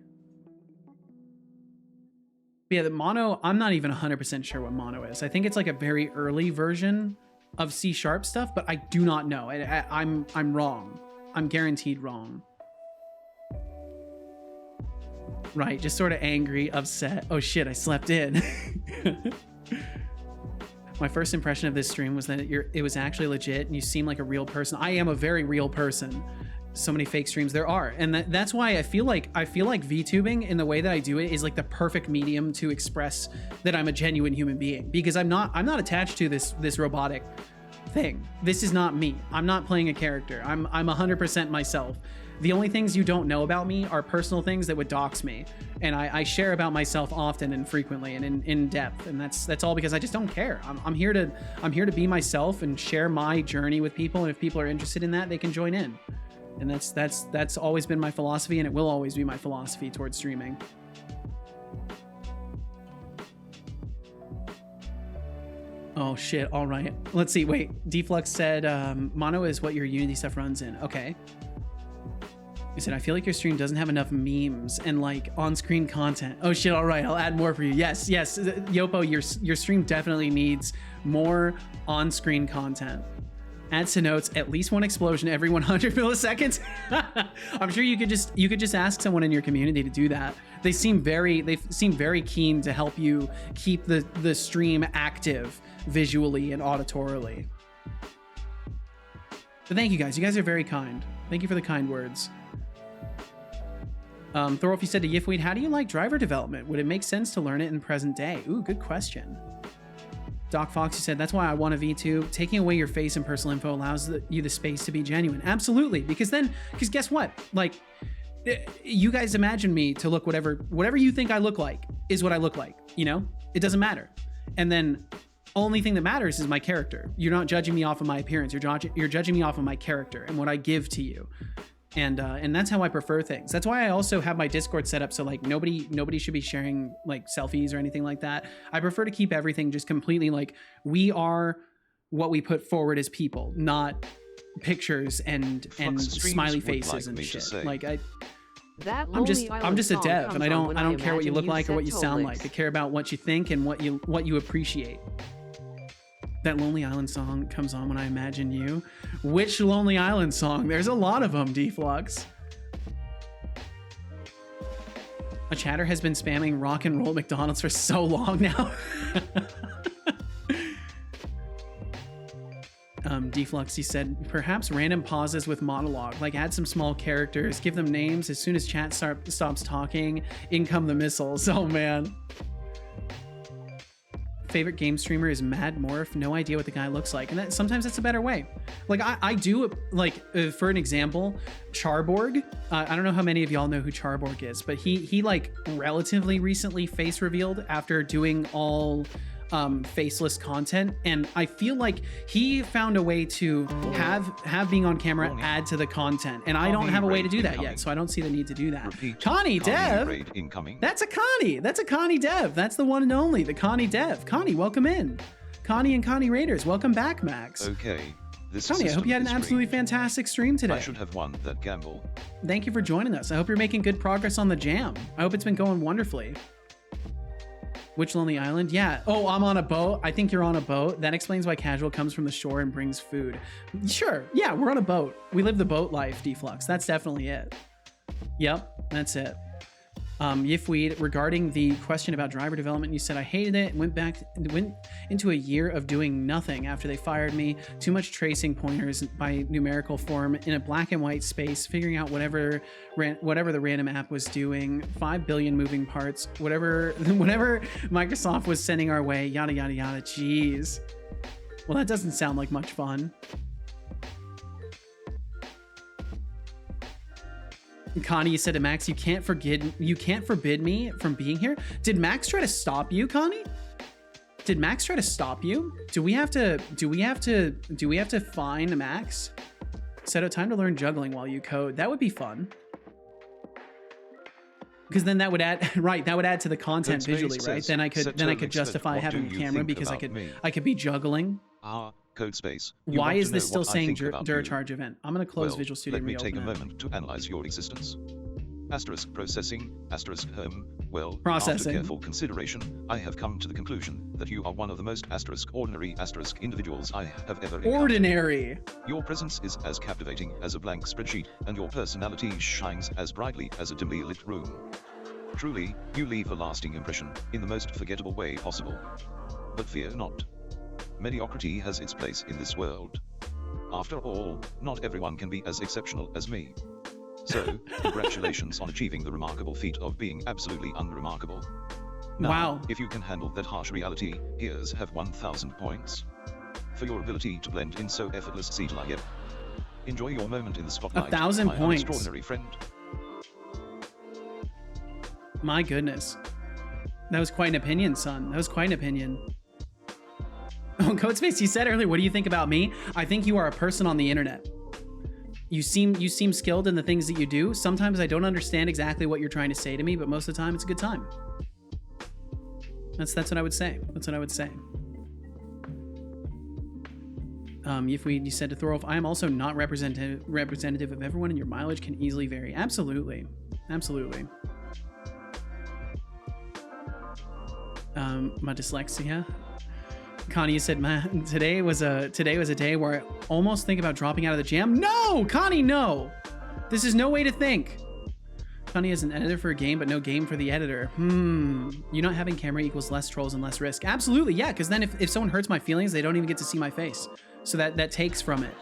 A: Yeah, the mono, I'm not even 100% sure what mono is. I think it's like a very early version of C# stuff, but I do not know. I'm wrong. I'm guaranteed wrong. Right, just sort of angry, upset. Oh shit, I slept in. My first impression of this stream was that it was actually legit and you seem like a real person. I am a very real person. So many fake streams there are, and that's why I feel like VTubing in the way that I do it is like the perfect medium to express that I'm a genuine human being, because I'm not attached to this robotic thing. This is not me. I'm not playing a character. I'm 100% myself. The only things you don't know about me are personal things that would dox me, and I share about myself often and frequently and in depth, and that's all because I just don't care. I'm here to be myself and share my journey with people, and if people are interested in that, they can join in. And that's always been my philosophy, and it will always be my philosophy towards streaming. Oh shit, all right. Let's see, wait. Deflux said mono is what your Unity stuff runs in. Okay. He said, I feel like your stream doesn't have enough memes and like on-screen content. Oh shit, all right, I'll add more for you. Yes, Yopo, your stream definitely needs more on-screen content. Add to notes, at least one explosion every 100 milliseconds. I'm sure you could just ask someone in your community to do that. They seem very keen to help you keep the stream active visually and auditorily. But thank you guys. You guys are very kind. Thank you for the kind words. Thorolf, you said to Yifweed, how do you like driver development? Would it make sense to learn it in present day? Ooh, good question. Doc Fox, you said, that's why I want a VTube. Taking away your face and personal info allows you the space to be genuine. Absolutely, because guess what? Like, you guys imagine me to look whatever you think I look like is what I look like, you know? It doesn't matter. And then only thing that matters is my character. You're not judging me off of my appearance. You're judging me off of my character and what I give to you. And that's how I prefer things. That's why I also have my Discord set up so like nobody should be sharing like selfies or anything like that. I prefer to keep everything just completely like we are what we put forward as people, not pictures and smiley faces and shit. Like I'm just a dev, and I don't care what you look like or what you sound like. I care about what you think and what you appreciate. That Lonely Island song comes on when I imagine you. Which Lonely Island song? There's a lot of them, Deflux. A chatter has been spamming rock and roll McDonald's for so long now. Deflux, he said, perhaps random pauses with monologue, like add some small characters, give them names. As soon as chat stops talking, in come the missiles. Oh man. Favorite game streamer is Mad Morph. No idea what the guy looks like, and sometimes that's a better way. Like I do like for an example, Charborg. I don't know how many of y'all know who Charborg is, but he like relatively recently face revealed after doing all faceless content, and I feel like he found a way to have being on camera add to the content, and I don't have a way to do that yet, so I don't see the need to do that.
B: Repeat.
A: Connie Dev,
B: Raid incoming.
A: that's a Connie Dev, that's the one and only, the Connie Dev. Connie, welcome in. Connie and Connie Raiders, welcome back, Max.
B: Okay. This
A: Connie, I hope
B: system
A: you had an
B: is
A: absolutely
B: rigged.
A: fantastic stream today.
B: I should have won that gamble.
A: Thank you for joining us. I hope you're making good progress on the jam. I hope it's been going wonderfully. Which lonely island? Yeah. Oh, I'm on a boat. I think you're on a boat. That explains why Casual comes from the shore and brings food. Sure. Yeah, we're on a boat. We live the boat life, Deflux. That's definitely it. Yep, that's it. Yifweed, regarding the question about driver development, you said I hated it and went into a year of doing nothing after they fired me. Too much tracing pointers by numerical form in a black and white space, figuring out whatever the random app was doing, 5 billion moving parts, whatever Microsoft was sending our way, yada yada yada. Jeez. Well, that doesn't sound like much fun. Connie, you said to Max, you can't forbid me from being here. Did Max try to stop you, Connie? Did Max try to stop you? Do we have to find Max? Seto, time to learn juggling while you code. That would be fun. Because then that would add to the content visually, right? Then I could justify having a camera because I could be juggling.
B: Code space.
A: Why is this still saying Duracharge event? I'm gonna close Visual Studio.
B: Let me take a moment to analyze your existence. Asterisk processing, asterisk home. Well,
A: processing.
B: After careful consideration, I have come to the conclusion that you are one of the most asterisk ordinary asterisk individuals I have ever encountered.
A: Ordinary.
B: Your presence is as captivating as a blank spreadsheet, and your personality shines as brightly as a dimly lit room. Truly, you leave a lasting impression in the most forgettable way possible. But fear not. Mediocrity has its place in this world. After all, not everyone can be as exceptional as me. So, congratulations on achieving the remarkable feat of being absolutely unremarkable. Now,
A: wow.
B: If you can handle that harsh reality, here's have 1,000 points. For your ability to blend in so effortlessly. Enjoy your moment in the spotlight.
A: 1,000
B: my
A: points.
B: Extraordinary friend.
A: My goodness. That was quite an opinion, son. That was quite an opinion. Oh, Codespace, you said earlier, what do you think about me? I think you are a person on the internet. You seem skilled in the things that you do. Sometimes I don't understand exactly what you're trying to say to me, but most of the time it's a good time. That's what I would say. That's what I would say. You said to throw off, I am also not representative of everyone, and your mileage can easily vary. Absolutely. Absolutely. My dyslexia. Connie, you said, man, today was a day where I almost think about dropping out of the jam. No, Connie, no. This is no way to think. Connie is an editor for a game, but no game for the editor. You not having camera equals less trolls and less risk. Absolutely, yeah, because then if someone hurts my feelings, they don't even get to see my face. So that takes from it.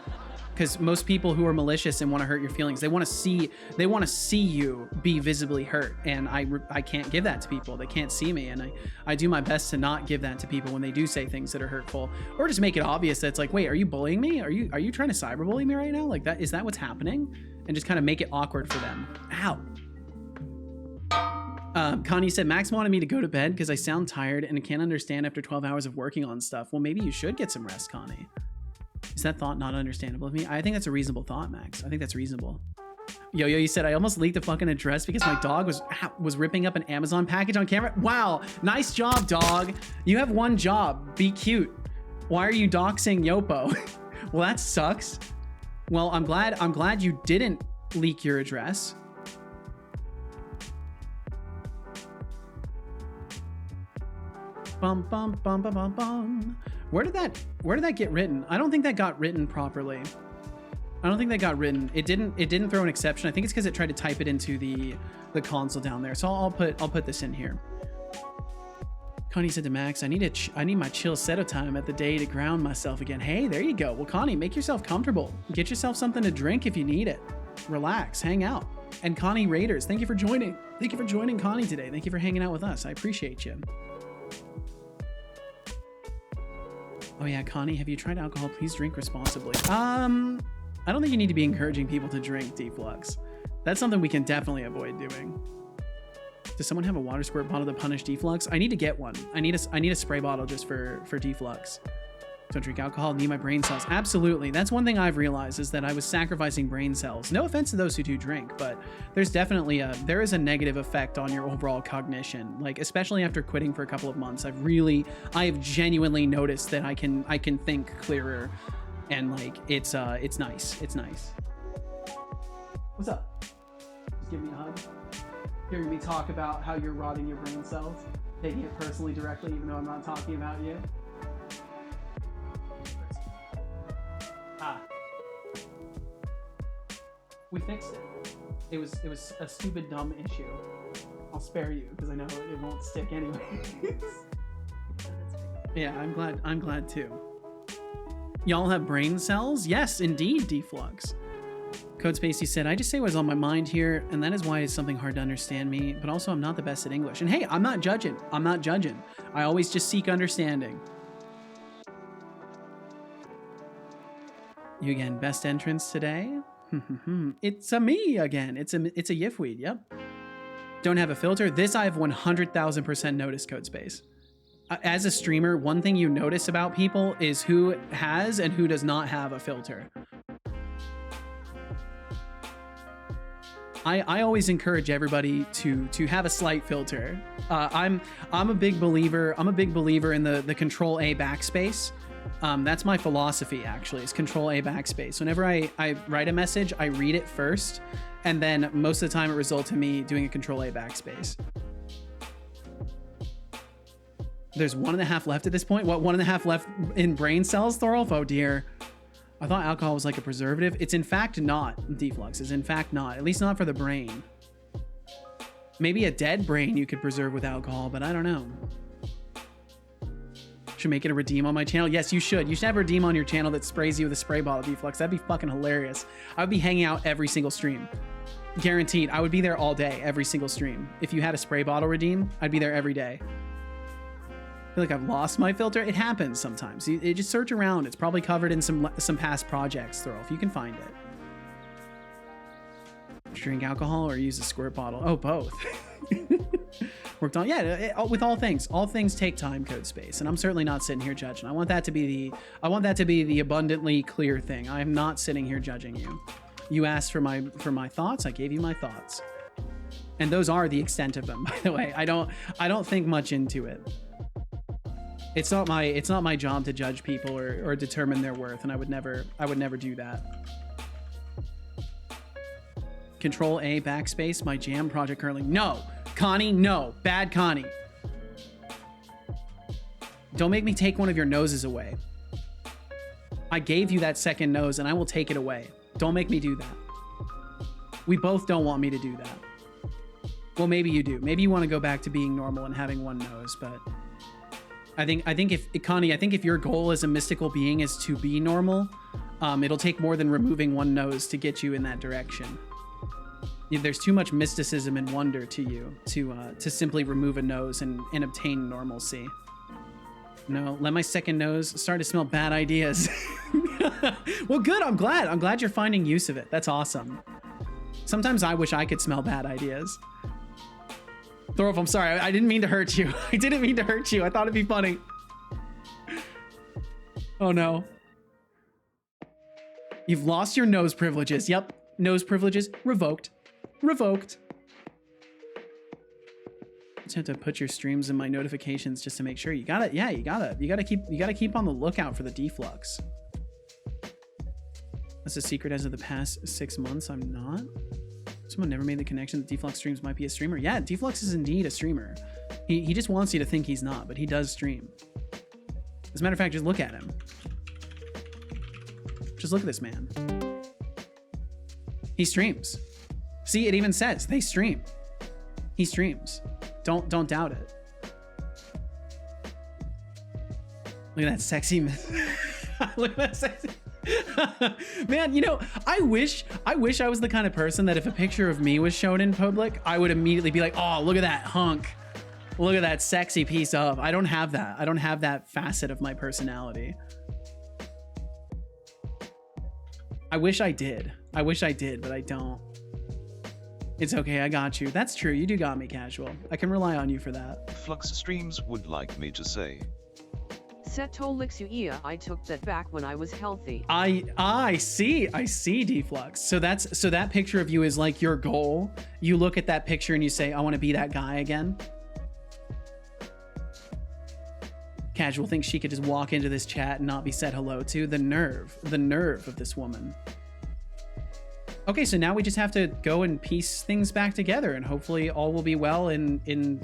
A: Because most people who are malicious and want to hurt your feelings, they want to see you be visibly hurt, and I can't give that to people. They can't see me, and I do my best to not give that to people when they do say things that are hurtful, or just make it obvious that it's like, wait, are you bullying me? Are you trying to cyberbully me right now? Like that, is that what's happening? And just kind of make it awkward for them. Ow. Connie said, Max wanted me to go to bed because I sound tired and can't understand after 12 hours of working on stuff. Well, maybe you should get some rest, Connie. Is that thought not understandable of me? I think that's a reasonable thought, Max. I think that's reasonable. Yo, you said I almost leaked the fucking address because my dog was ripping up an Amazon package on camera. Wow, nice job, dog. You have one job. Be cute. Why are you doxing Yopo? Well, that sucks. Well, I'm glad you didn't leak your address. Bum bum bum bum bum bum. Where did that get written? I don't think that got written properly. I don't think that got written. It didn't throw an exception. I think it's because it tried to type it into the console down there. So I'll put this in here. Connie said to Max, I need my chill Seto time at the day to ground myself again. Hey, there you go. Well, Connie, make yourself comfortable. Get yourself something to drink if you need it. Relax, hang out. And Connie Raiders, thank you for joining. Thank you for joining Connie today. Thank you for hanging out with us. I appreciate you. Oh yeah, Connie, have you tried alcohol? Please drink responsibly. I don't think you need to be encouraging people to drink Deflux. That's something we can definitely avoid doing. Does someone have a water squirt bottle to punish deflux? I need to get one. I need a spray bottle just for deflux. Don't drink alcohol, need my brain cells. Absolutely. That's one thing I've realized, is that I was sacrificing brain cells. No offense to those who do drink, but there's definitely there is a negative effect on your overall cognition. Like, especially after quitting for a couple of months, I have genuinely noticed that I can think clearer, and like it's nice. It's nice. What's up? Just give me a hug. Hearing me talk about how you're rotting your brain cells, taking it personally directly, even though I'm not talking about you. We fixed it. It was a stupid, dumb issue. I'll spare you because I know it won't stick anyways. Yeah, I'm glad too. Y'all have brain cells? Yes, indeed, deflux. Code Spacey said, I just say what's on my mind here, and that is why it's something hard to understand me, but also I'm not the best at English. And hey, I'm not judging. I always just seek understanding. You again, best entrance today? It's a me again. It's a Yifweed, yep. Don't have a filter. This I have 100,000% noticed, Code Space. As a streamer, one thing you notice about people is who has and who does not have a filter. I always encourage everybody to have a slight filter. I'm a big believer in the Control A backspace. That's my philosophy, actually, is Control A backspace. Whenever I write a message, I read it first, and then most of the time it results in me doing a Control A backspace. There's 1.5 left at this point. What, 1.5 left in brain cells, Thorolf? Oh dear. I thought alcohol was like a preservative. It's in fact not. Deflux is in fact not, at least not for the brain. Maybe a dead brain you could preserve with alcohol, but I don't know. Should make it a redeem on my channel. Yes, you should. You should have a redeem on your channel that sprays you with a spray bottle, deflux. That'd be fucking hilarious. I would be hanging out every single stream. Guaranteed. I would be there all day, every single stream. If you had a spray bottle redeem, I'd be there every day. I feel like I've lost my filter. It happens sometimes. You just search around. It's probably covered in some past projects, Thorolf. You can find it. Drink alcohol or use a squirt bottle? Oh, both. Worked on, yeah. With all things take time, Code Space, and I'm certainly not sitting here judging. I want that to be the abundantly clear thing. I'm not sitting here judging you. You asked for my thoughts. I gave you my thoughts, and those are the extent of them. By the way, I don't think much into it. It's not my job to judge people or determine their worth, and I would never do that. Control A backspace, my jam project currently. No, Connie, no. Bad Connie. Don't make me take one of your noses away. I gave you that second nose and I will take it away. Don't make me do that. We both don't want me to do that. Well, maybe you do. Maybe you want to go back to being normal and having one nose, but I think if Connie, I think if your goal as a mystical being is to be normal, it'll take more than removing one nose to get you in that direction. There's too much mysticism and wonder to you to simply remove a nose and obtain normalcy. No, let my second nose start to smell bad ideas. Well, good. I'm glad you're finding use of it. That's awesome. Sometimes I wish I could smell bad ideas. Thorolf, I'm sorry. I didn't mean to hurt you. I didn't mean to hurt you. I thought it'd be funny. Oh no. You've lost your nose privileges. Yep. Nose privileges revoked. Revoked. Just have to put your streams in my notifications just to make sure. You gotta keep on the lookout for the deflux. That's a secret as of the past 6 months. I'm not. Someone never made the connection that deflux streams might be a streamer. Yeah, deflux is indeed a streamer. He just wants you to think he's not, but he does stream. As a matter of fact, just look at him. Just look at this man. He streams. See, it even says they stream. He streams. Don't doubt it. Look at that sexy look at that sexy man. You know, I wish I was the kind of person that if a picture of me was shown in public, I would immediately be like, oh, look at that hunk. Look at that sexy piece of. I don't have that. I don't have that facet of my personality. I wish I did, but I don't. It's okay, I got you. That's true, you do got me, Casual. I can rely on you for that.
B: Flux Streams would like me to say.
C: Setolyx I took that back when I was healthy.
A: I see, Deflux. So that picture of you is like your goal. You look at that picture and you say, I want to be that guy again. Casual thinks she could just walk into this chat and not be said hello to. The nerve of this woman. Okay, so now we just have to go and piece things back together, and hopefully all will be well in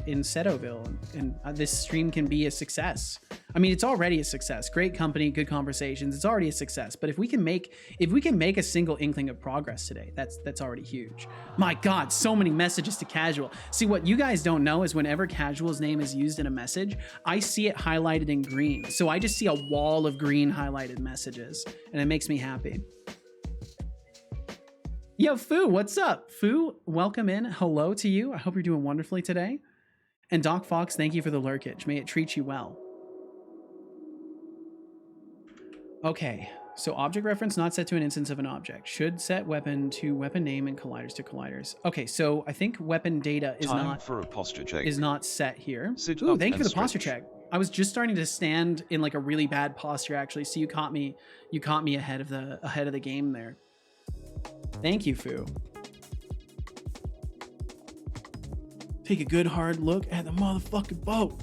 A: Setoville, and this stream can be a success. I mean, it's already a success. Great company, good conversations. It's already a success. But if we can make a single inkling of progress today, that's already huge. My God, so many messages to Casual. See, what you guys don't know is whenever Casual's name is used in a message, I see it highlighted in green. So I just see a wall of green highlighted messages, and it makes me happy. Yo, Foo, what's up? Foo, welcome in. Hello to you. I hope you're doing wonderfully today. And Doc Fox, thank you for the lurkage. May it treat you well. Okay, so object reference not set to an instance of an object. Should set weapon to weapon name and colliders to colliders. Okay, so I think weapon data is
B: Time for a posture check.
A: is not set here.
B: Sit
A: Ooh,
B: up
A: thank you for
B: and
A: the posture
B: stretch.
A: check. I was just starting to stand in like a really bad posture actually, so you caught me ahead of the game there. Thank you, Foo. Take a good hard look at the motherfucking boat.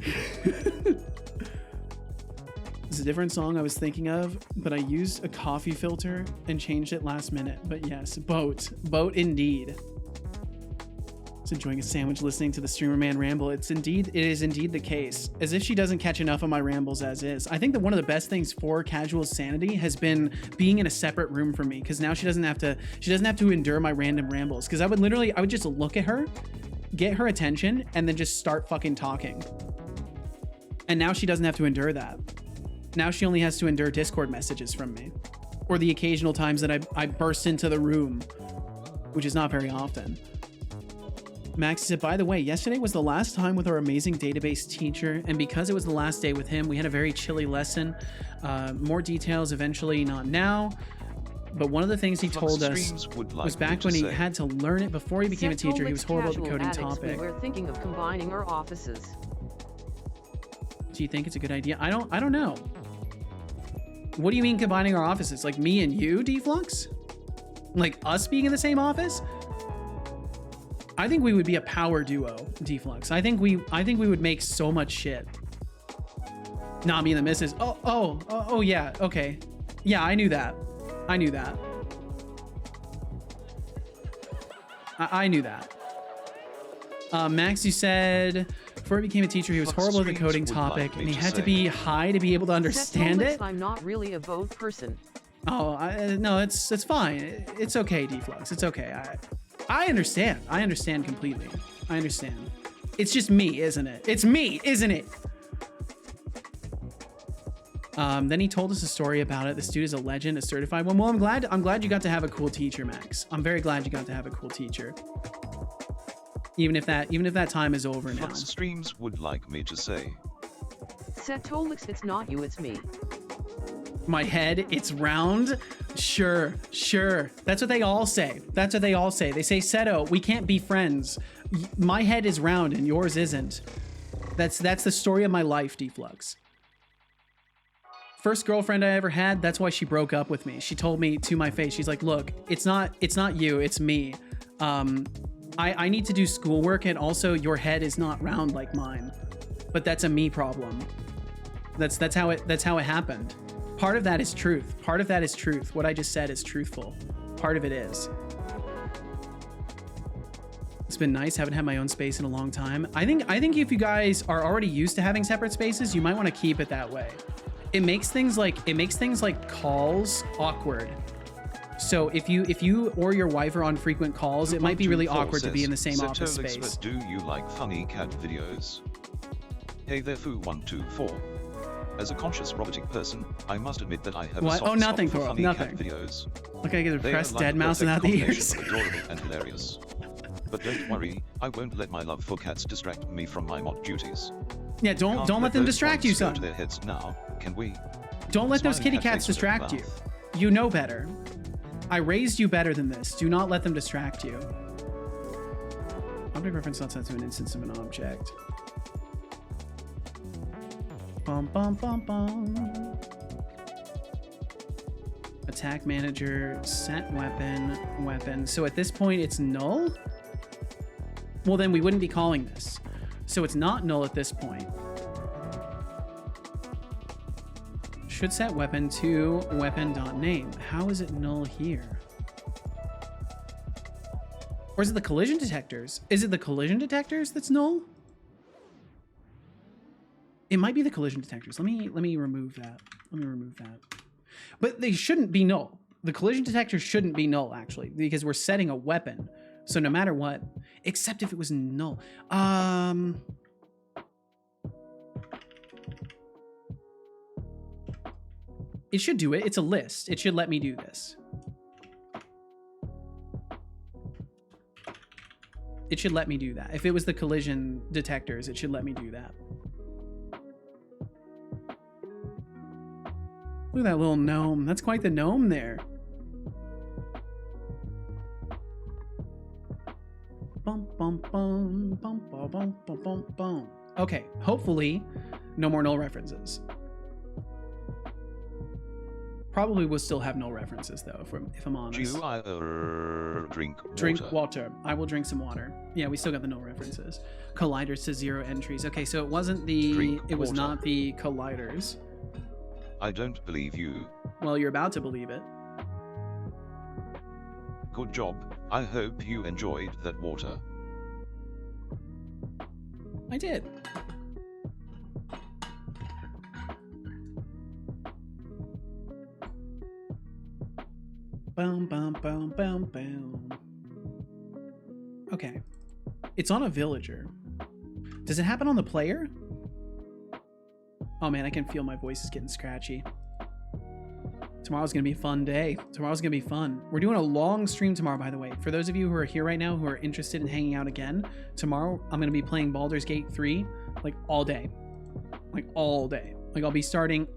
A: It's a different song I was thinking of, but I used a coffee filter and changed it last minute. But yes, boat indeed. Just enjoying a sandwich listening to the streamer man ramble. It is indeed the case. As if she doesn't catch enough of my rambles as is. I think that one of the best things for Casual's sanity has been being in a separate room from me, because now she doesn't have to endure my random rambles. Because I would just look at her, get her attention, and then just start fucking talking. And now she doesn't have to endure that. Now she only has to endure Discord messages from me, or the occasional times that I burst into the room, which is not very often. Max said, by the way, yesterday was the last time with our amazing database teacher, and because it was the last day with him, we had a very chilly lesson. More details eventually, not now. But one of the things he told us was back when he had to learn it before he became a teacher, he was horrible at the coding topic.
C: We're thinking of combining our offices.
A: Do you think it's a good idea? I don't know. What do you mean combining our offices? Like me and you, Deflux? Like us being in the same office? I think we would be a power duo, Deflux. I think we would make so much shit. Not me and the missus. Oh yeah, okay. Yeah, I knew that. I knew that. I knew that. Max, you said before he became a teacher, he was horrible at the coding topic, and he had to be high to be able to understand it.
C: I'm not really a vote person.
A: Oh, no, it's fine. It's okay, Deflux. It's okay. I understand. I understand completely. I understand. It's just me, isn't it? It's me, isn't it? Then he told us a story about it. This dude is a legend, a certified one. Well, I'm glad you got to have a cool teacher, Max. I'm very glad you got to have a cool teacher. Even if that time is over now.
B: Flux Streams would like me to say.
C: Setolyx, it's not you, it's me.
A: My head, it's round. Sure. That's what they all say. They say, Seto, we can't be friends. My head is round and yours isn't. That's the story of my life, Deflux. First girlfriend I ever had, that's why she broke up with me. She told me to my face, she's like, look, it's not you, it's me. I need to do schoolwork, and also your head is not round like mine. But that's a me problem. That's how it happened. Part of that is truth. Part of that is truth. What I just said is truthful. Part of it is. It's been nice. Haven't had my own space in a long time. I think if you guys are already used to having separate spaces, you might want to keep it that way. It makes things like calls awkward. So if you or your wife are on frequent calls, it might be really awkward to be in the same office space.
B: Do you like funny cat videos? Hey there, Foo124. As a conscious robotic person, I must admit that I have a soft spot for funny cat videos.
A: Look, I get to press
B: like
A: dead mouse without the ears.
B: Adorable and hilarious. But don't worry, I won't let my love for cats distract me from my mod duties.
A: Yeah, don't let them distract you, son.
B: To their heads now, can we?
A: Don't let those kitty cats distract you. You know better. I raised you better than this. Do not let them distract you. Object reference not set to an instance of an object. Bum bum bum bum. Attack manager, set weapon, weapon. So at this point it's null? Well, then we wouldn't be calling this. So it's not null at this point. Should set weapon to weapon.name. How is it null here? Or is it the collision detectors? Is it the collision detectors that's null? It might be the collision detectors. Let me remove that. Let me remove that. But they shouldn't be null. The collision detectors shouldn't be null, actually, because we're setting a weapon. So no matter what, except if it was null. It should do it. It's a list. It should let me do this. It should let me do that. If it was the collision detectors, it should let me do that. Look at that little gnome. That's quite the gnome there. Bum, bum, bum, bum, bum, bum, bum, bum, bum. Okay, hopefully no more null references. Probably will still have null references though, if I'm honest.
B: Do I drink water?
A: Drink water. I will drink some water. Yeah, we still got the null references. Colliders to 0 entries. Okay, so it wasn't the...
B: Drink
A: it was
B: water.
A: not the colliders.
B: I don't believe you.
A: Well, you're about to believe it.
B: Good job. I hope you enjoyed that water.
A: I did. Boom, boom, boom, boom, boom. Okay. It's on a villager. Does it happen on the player? Oh man, I can feel my voice is getting scratchy. Tomorrow's gonna be a fun day. Tomorrow's gonna be fun. We're doing a long stream tomorrow, by the way. For those of you who are here right now who are interested in hanging out again, tomorrow I'm gonna be playing Baldur's Gate 3 like all day. Like all day. Like I'll be starting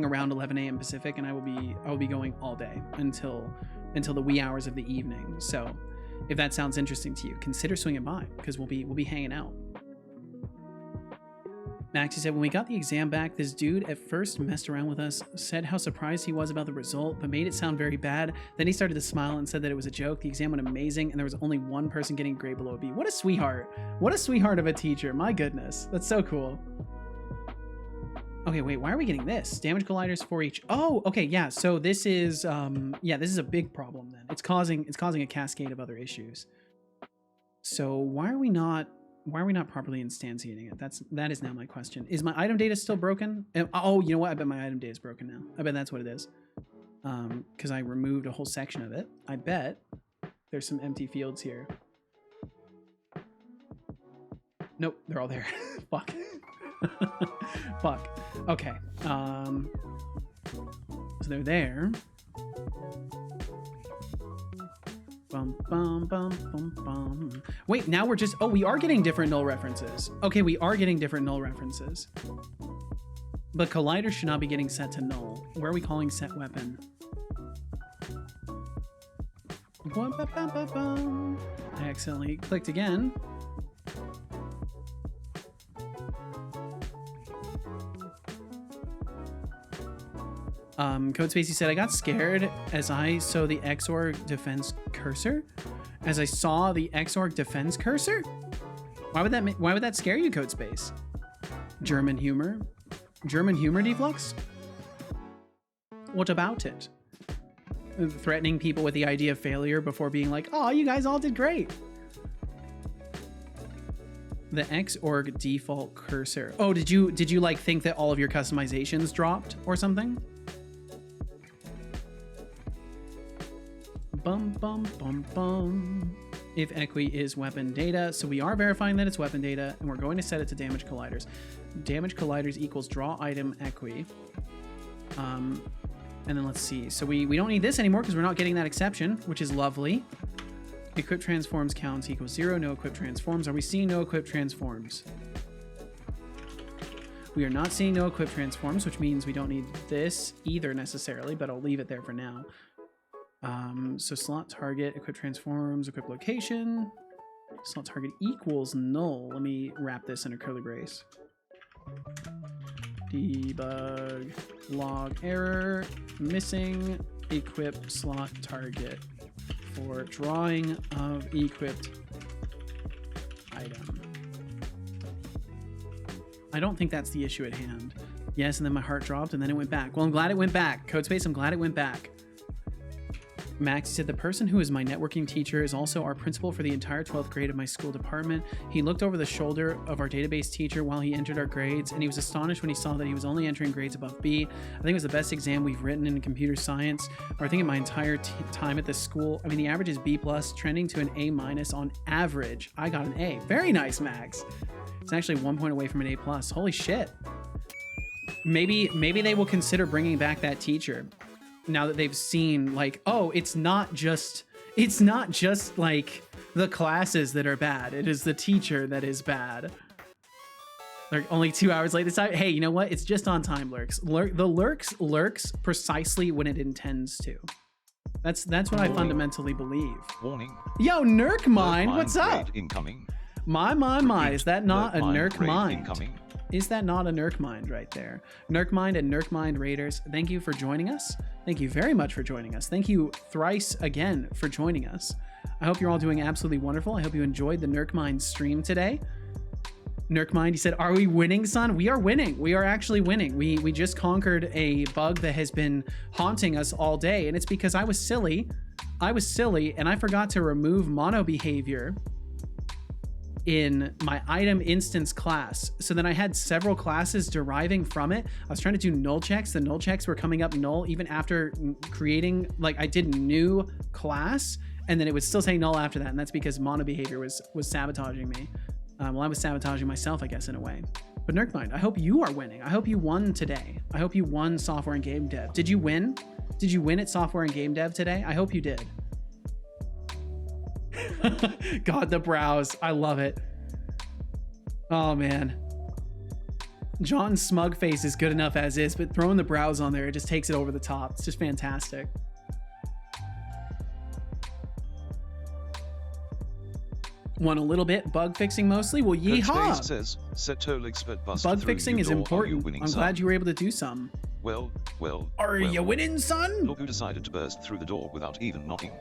A: around 11 a.m. Pacific, and I will be going all day until the wee hours of the evening. So if that sounds interesting to you, consider swinging by because we'll be hanging out. Maxie said, when we got the exam back, this dude at first messed around with us, said how surprised he was about the result, but made it sound very bad. Then he started to smile and said that it was a joke. The exam went amazing, and there was only one person getting a grade below a B. What a sweetheart. What a sweetheart of a teacher. My goodness. That's so cool. Okay, wait, why are we getting this? Damage colliders for each. Oh, okay, yeah. So this is this is a big problem then. It's causing a cascade of other issues. So why are we not properly instantiating it? That is now my question. Is my item data still broken? Oh, you know what? I bet my item data is broken now. I bet that's what it is. Because I removed a whole section of it. I bet there's some empty fields here. Nope, they're all there. Fuck. Fuck. Okay. So they're there. Bum, bum, bum, bum, bum. Wait, now we're just... Oh, we are getting different null references. Okay, we are getting different null references. But colliders should not be getting set to null. Where are we calling set weapon? I accidentally clicked again. Codespacey said, I got scared as I saw the Xorg defense cursor. As I saw the Xorg defense cursor? Why would that scare you, Codespace? German humor? German humor, Deflux? What about it? Threatening people with the idea of failure before being like, oh, you guys all did great. The Xorg default cursor. Oh, did you like think that all of your customizations dropped or something? Bum, bum, bum, bum. If equi is weapon data. So we are verifying that it's weapon data, and we're going to set it to damage colliders. Damage colliders equals draw item equi. And then let's see. So we don't need this anymore because we're not getting that exception, which is lovely. Equip transforms counts equals 0. No equip transforms. Are we seeing no equip transforms? We are not seeing no equip transforms, which means we don't need this either necessarily, but I'll leave it there for now. So slot target, equip transforms, equip location, slot target equals null. Let me wrap this in a curly brace. Debug log error missing equip slot target for drawing of equipped item. I don't think that's the issue at hand. Yes, and then my heart dropped and then it went back. Well, I'm glad it went back. Codespace, I'm glad it went back. Max said, the person who is my networking teacher is also our principal for the entire 12th grade of my school department. He looked over the shoulder of our database teacher while he entered our grades, and he was astonished when he saw that he was only entering grades above B. I think it was the best exam we've written in computer science, or I think in my entire time at this school. I mean, the average is B+, trending to an A- on average. I got an A. Very nice, Max. It's actually 1 point away from an A+. Holy shit. Maybe they will consider bringing back that teacher. Now that they've seen, like, oh, it's not just like the classes that are bad. It is the teacher that is bad. Like, only 2 hours late this time. Hey, you know what? It's just on time, Lurks. The lurks precisely when it intends to. That's what I fundamentally believe.
B: Warning.
A: Yo, Nurkmind, what's up?
B: Incoming.
A: My, is that not a Nurkmind?
B: Incoming.
A: Is that not a Nurkmind right there? Nurkmind and Nurkmind Raiders, thank you for joining us. Thank you very much for joining us. Thank you thrice again for joining us. I hope you're all doing absolutely wonderful. I hope you enjoyed the Nurkmind stream today. Nurkmind, he said, are we winning, son? We are winning. We are actually winning. We just conquered a bug that has been haunting us all day, and it's because I was silly. And I forgot to remove mono behavior in my item instance class. So then I had several classes deriving from it. I was trying to do null checks. The null checks were coming up null even after creating, like, I did new class, and then it would still say null after that. And that's because mono behavior was sabotaging me. Well, I was sabotaging myself, I guess, in a way. But Nurkmind, I hope you are winning. I hope you won today. I hope you won software and game dev. Did you win? Did you win at software and game dev today? I hope you did. God, the brows. I love it. Oh, man. John's smug face is good enough as is, but throwing the brows on there, it just takes it over the top. It's just fantastic. Want a little bit bug fixing mostly? Well, yeehaw!
B: Says, Setolyx but bust
A: bug
B: through
A: fixing is
B: door.
A: important.
B: Winning,
A: I'm
B: son?
A: glad you were able to do some.
B: Well.
A: Are you winning, son?
B: Look who decided to burst through the door without even knocking.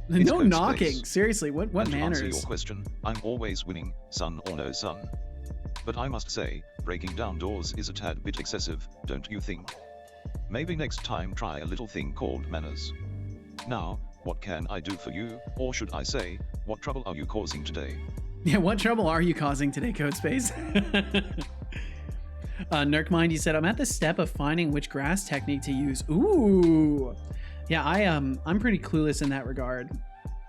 A: No knocking. Seriously, what
B: and
A: manners?
B: To answer your question, I'm always winning, son or no son. But I must say, breaking down doors is a tad bit excessive, don't you think? Maybe next time try a little thing called manners. Now, what can I do for you, or should I say, what trouble are you causing today?
A: Yeah, what trouble are you causing today, Codespace? Nurkmind, he said, I'm at the step of finding which grass technique to use. Ooh. Yeah, I'm pretty clueless in that regard.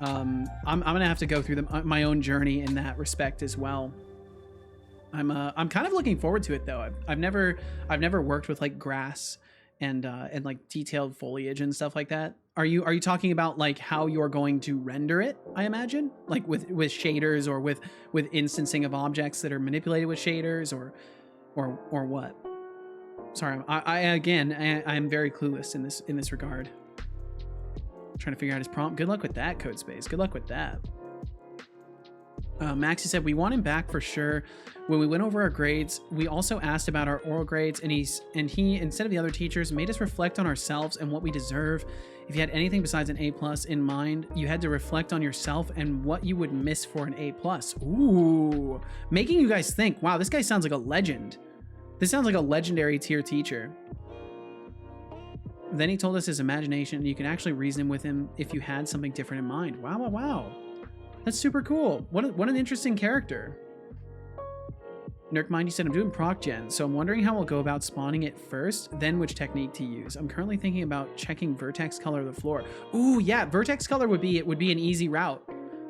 A: I'm gonna have to go through my own journey in that respect as well. I'm kind of looking forward to it though. I've never worked with like grass and like detailed foliage and stuff like that. Are you talking about like how you're going to render it? I imagine like with shaders or with instancing of objects that are manipulated with shaders or what? Sorry, I'm very clueless in this regard. Trying to figure out his prompt. Good luck with that, Codespace. Good luck with that. Maxie said, we want him back for sure. When we went over our grades, we also asked about our oral grades, and he, instead of the other teachers, made us reflect on ourselves and what we deserve. If you had anything besides an A+ in mind, you had to reflect on yourself and what you would miss for an A+. Ooh, making you guys think, wow, this guy sounds like a legend. This sounds like a legendary tier teacher. Then he told us his imagination. You can actually reason with him if you had something different in mind. Wow, wow, wow. That's super cool. What an interesting character. Nurkmind, you said, I'm doing proc gen, so I'm wondering how I'll go about spawning it first, then which technique to use. I'm currently thinking about checking vertex color of the floor. Ooh, yeah, vertex color would be an easy route.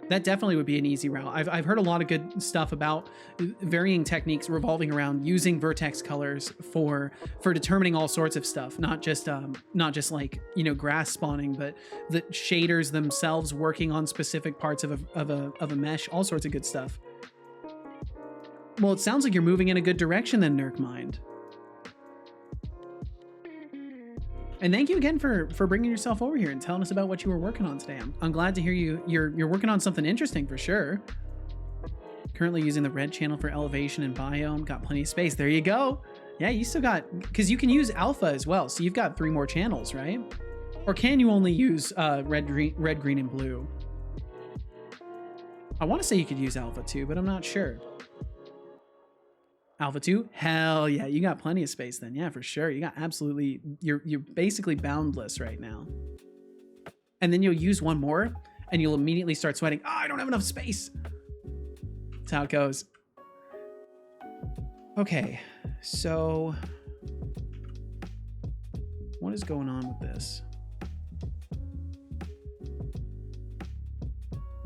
A: That definitely would be an easy route. I've heard a lot of good stuff about varying techniques revolving around using vertex colors for determining all sorts of stuff, not just like, you know, grass spawning, but the shaders themselves working on specific parts of a mesh, all sorts of good stuff. Well, it sounds like you're moving in a good direction then, Nurkmind. And thank you again for bringing yourself over here and telling us about what you were working on today. I'm glad to hear you're working on something interesting for sure. Currently using the red channel for elevation and biome. Got plenty of space. There you go. Yeah, you still got, because you can use alpha as well. So you've got 3 more channels, right? Or can you only use red, green, and blue? I want to say you could use alpha too, but I'm not sure. Alpha 2? Hell yeah, you got plenty of space then. Yeah, for sure. You got absolutely, you're basically boundless right now. And then you'll use one more and you'll immediately start sweating. Oh, I don't have enough space. That's how it goes. Okay, so what is going on with this?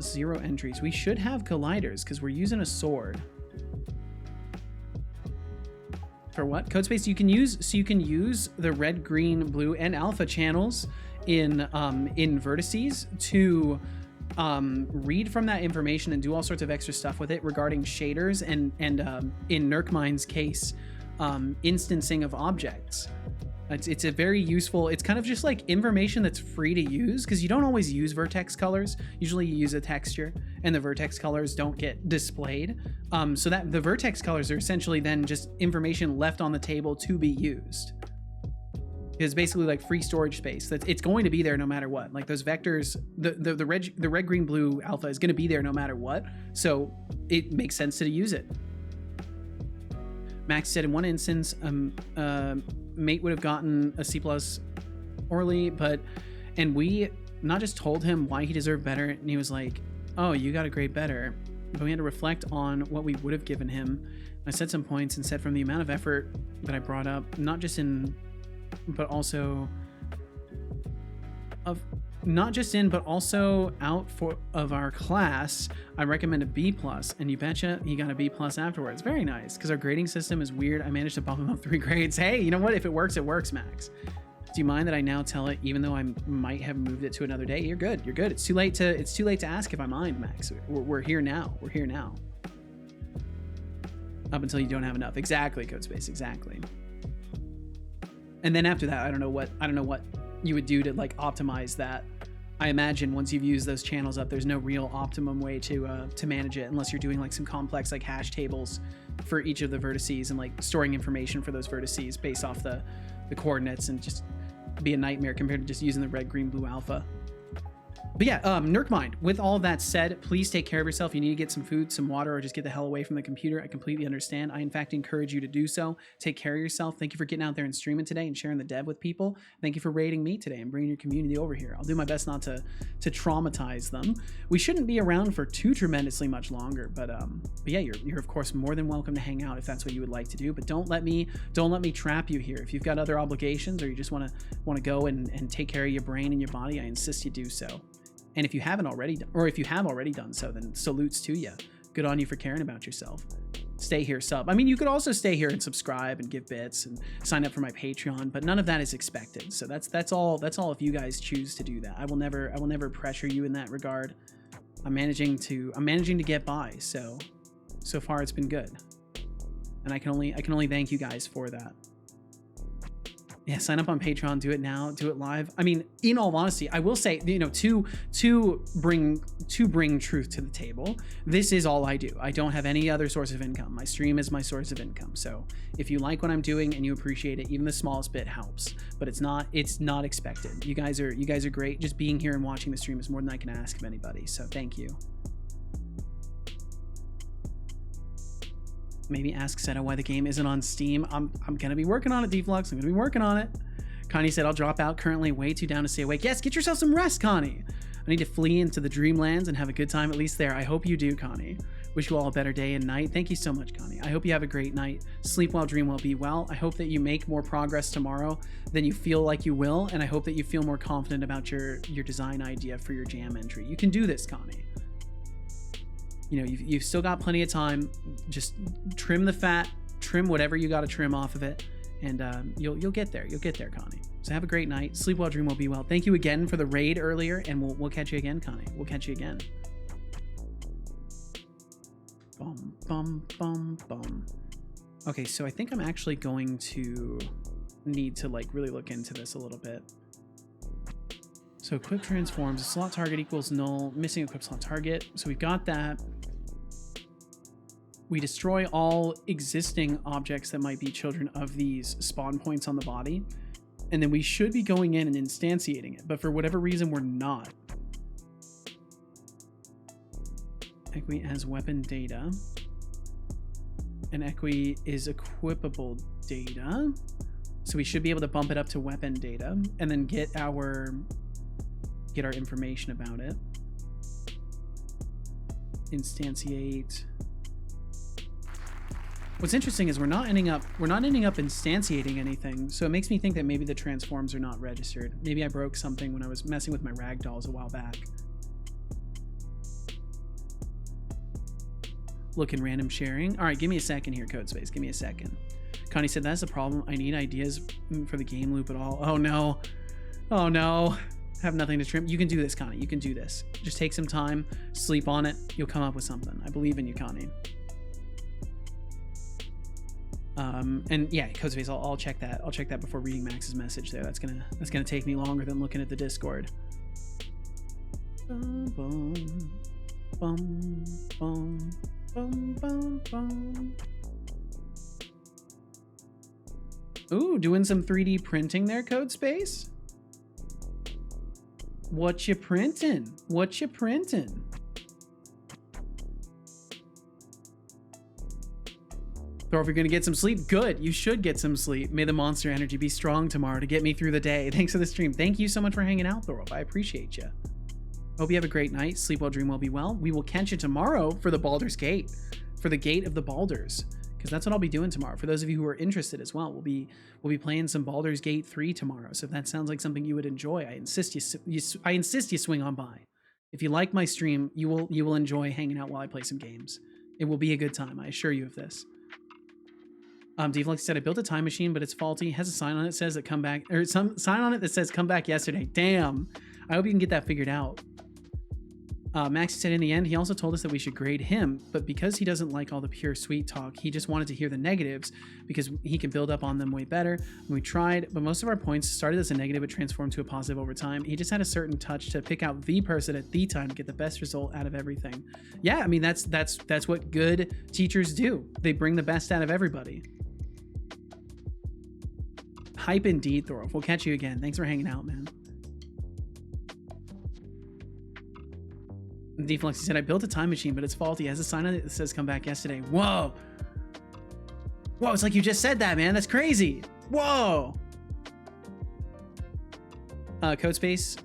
A: 0 entries. We should have colliders because we're using a sword. For what? Code space you can use, so you can use the red, green, blue, and alpha channels in vertices to read from that information and do all sorts of extra stuff with it regarding shaders and in Nurkmine's case, instancing of objects. It's a very useful, it's kind of just like information that's free to use because you don't always use vertex colors. Usually you use a texture and the vertex colors don't get displayed. So that the vertex colors are essentially then just information left on the table to be used. It's basically like free storage space. That it's going to be there no matter what. Like those vectors, the red, green, blue alpha is going to be there no matter what. So it makes sense to use it. Max said in one instance, mate would have gotten a C+ orally, and we not just told him why he deserved better, and he was like, oh, you got a grade better, but we had to reflect on what we would have given him. I said some points and said from the amount of effort that I brought up, not just in, but also out of our class, I recommend a B+, and you betcha he got a B+ afterwards. Very nice, because our grading system is weird. I managed to bump him up 3 grades. Hey, you know what? If it works, Max. Do you mind that I now tell it, even though I might have moved it to another day? You're good. You're good. It's too late to ask if I mind, Max. We're here now. We're here now. Up until you don't have enough. Exactly, Codespace. Exactly. And then after that, I don't know what you would do to like optimize that. I imagine once you've used those channels up, there's no real optimum way to manage it unless you're doing like some complex like hash tables for each of the vertices and like storing information for those vertices based off the coordinates, and just be a nightmare compared to just using the red, green, blue alpha. But yeah, Nurkmind, with all of that said, please take care of yourself. You need to get some food, some water, or just get the hell away from the computer. I completely understand. I, in fact, encourage you to do so. Take care of yourself. Thank you for getting out there and streaming today and sharing the dev with people. Thank you for raiding me today and bringing your community over here. I'll do my best not to traumatize them. We shouldn't be around for too tremendously much longer, but yeah, you're of course more than welcome to hang out if that's what you would like to do. But don't let me trap you here. If you've got other obligations or you just want to go and take care of your brain and your body, I insist you do so. And if you haven't already, or if you have already done so, then salutes to you. Good on you for caring about yourself. Stay here, sub. I mean, you could also stay here and subscribe and give bits and sign up for my Patreon, but none of that is expected. So that's all if you guys choose to do that. I will never pressure you in that regard. I'm managing to get by. So far it's been good. And I can only thank you guys for that. Yeah, sign up on Patreon, do it now, do it live. I mean, in all honesty, I will say, you know, to bring truth to the table, this is all I do. I don't have any other source of income. My stream is my source of income. So if you like what I'm doing and you appreciate it, even the smallest bit helps. But it's not expected. You guys are great. Just being here and watching the stream is more than I can ask of anybody. So thank you. Maybe ask Seto why the game isn't on Steam. I'm gonna be working on it, Deflux. I'm gonna be working on it. Connie said, I'll drop out, currently way too down to stay awake. Yes, get yourself some rest, Connie. I need to flee into the dreamlands and have a good time, at least there. I hope you do, Connie. Wish you all a better day and night. Thank you so much, Connie. I hope you have a great night. Sleep well, dream well, be well. I hope that you make more progress tomorrow than you feel like you will, and I hope that you feel more confident about your design idea for your jam entry. You can do this, Connie. You know, you've still got plenty of time. Just trim the fat, trim whatever you got to trim off of it, and you'll get there. You'll get there, Connie. So have a great night. Sleep well, dream well, be well. Thank you again for the raid earlier, and we'll catch you again, Connie. We'll catch you again. Bum, bum, bum, bum. Okay, so I think I'm actually going to need to like really look into this a little bit. So equip transforms, a slot target equals null, missing equip slot target. So we've got that. we destroy all existing objects that might be children of these spawn points on the body, and then we should be going in and instantiating it, but for whatever reason we're not. Equi as weapon data, and Equi is equipable data, so we should be able to bump it up to weapon data and then get our information about it. Instantiate. What's interesting is we're not ending up instantiating anything, so it makes me think that maybe the transforms are not registered. Maybe I broke something when I was messing with my ragdolls a while back. Look in random sharing. All right, give me a second here, Codespace. Give me a second. Connie said, that's the problem. I need ideas for the game loop at all. Oh no. Oh no. Have nothing to trim. You can do this, Connie. You can do this. Just take some time, sleep on it. You'll come up with something. I believe in you, Connie. And yeah, Codespace, I'll check that. I'll check that before reading Max's message there. That's gonna take me longer than looking at the Discord. Bum, bum, bum, bum, bum, bum, bum. Ooh, doing some 3D printing there, Codespace? What you printing? What you printing? Thor, if you're gonna get some sleep, good. You should get some sleep. May the monster energy be strong tomorrow to get me through the day. Thanks for the stream. Thank you so much for hanging out, Thor. I appreciate you. Hope you have a great night. Sleep well, dream well, be well. We will catch you tomorrow for the Baldur's Gate, for the Gate of the Baldurs, because that's what I'll be doing tomorrow. For those of you who are interested as well, we'll be playing some Baldur's Gate 3 tomorrow. So if that sounds like something you would enjoy, I insist you swing on by. If you like my stream, you will enjoy hanging out while I play some games. It will be a good time. I assure you of this. Deflux said, I built a time machine, but it's faulty. It has a sign on it that says that come back, or some sign on it that says come back yesterday. Damn. I hope you can get that figured out. Max said in the end, he also told us that we should grade him, but because he doesn't like all the pure sweet talk, he just wanted to hear the negatives because he can build up on them way better. And we tried, but most of our points started as a negative but transformed to a positive over time. He just had a certain touch to pick out the person at the time to get the best result out of everything. Yeah, I mean, that's what good teachers do. They bring the best out of everybody. Hype indeed, Thorolf. We'll catch you again. Thanks for hanging out, man. Deflux said, I built a time machine, but it's faulty. It has a sign on it that says come back yesterday. Whoa. Whoa, it's like you just said that, man. That's crazy. Whoa. Codespace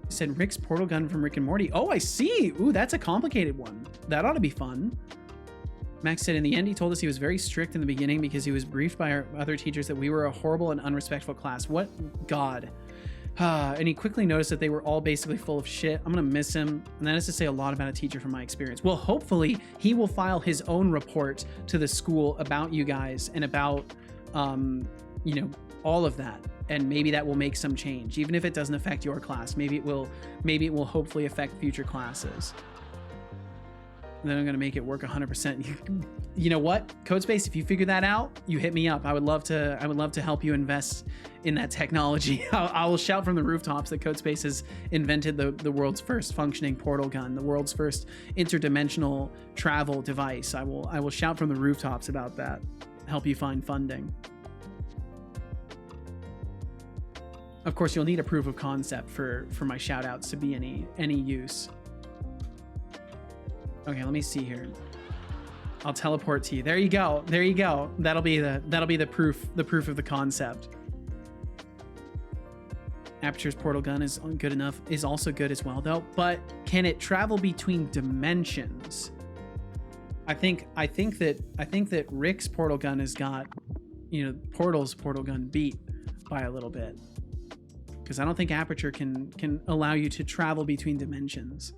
A: said Rick's portal gun from Rick and Morty. Oh, I see. Ooh, that's a complicated one. That ought to be fun. Max said in the end, he told us he was very strict in the beginning because he was briefed by our other teachers that we were a horrible and unrespectful class. What God? And he quickly noticed that they were all basically full of shit. I'm gonna miss him, and that is to say a lot about a teacher from my experience. Well, hopefully he will file his own report to the school about you guys and about, you know, all of that. And maybe that will make some change, even if it doesn't affect your class. Maybe it will hopefully affect future classes. And then I'm gonna make it work 100%. You know what, Codespace? If you figure that out, you hit me up. I would love to help you invest in that technology. I will shout from the rooftops that Codespace has invented the world's first functioning portal gun, the world's first interdimensional travel device. I will shout from the rooftops about that. Help you find funding. Of course, you'll need a proof of concept for my shout outs to be any use. Okay, let me see here. I'll teleport to you. There you go. There you go. That'll be the proof of the concept. Aperture's portal gun is good enough. Is also good as well though. But can it travel between dimensions? I think that Rick's portal gun has got, you know, Portal's portal gun beat by a little bit. Because I don't think Aperture can allow you to travel between dimensions.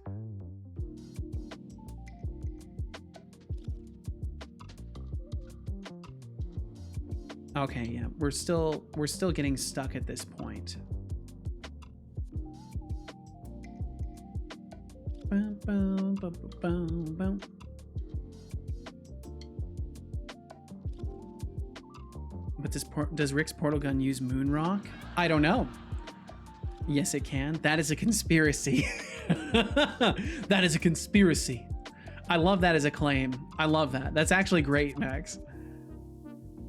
A: Okay, yeah, we're still getting stuck at this point. But does Rick's portal gun use moon rock? I don't know. Yes, it can. That is a conspiracy. That is a conspiracy. I love that as a claim. I love that. That's actually great, Max.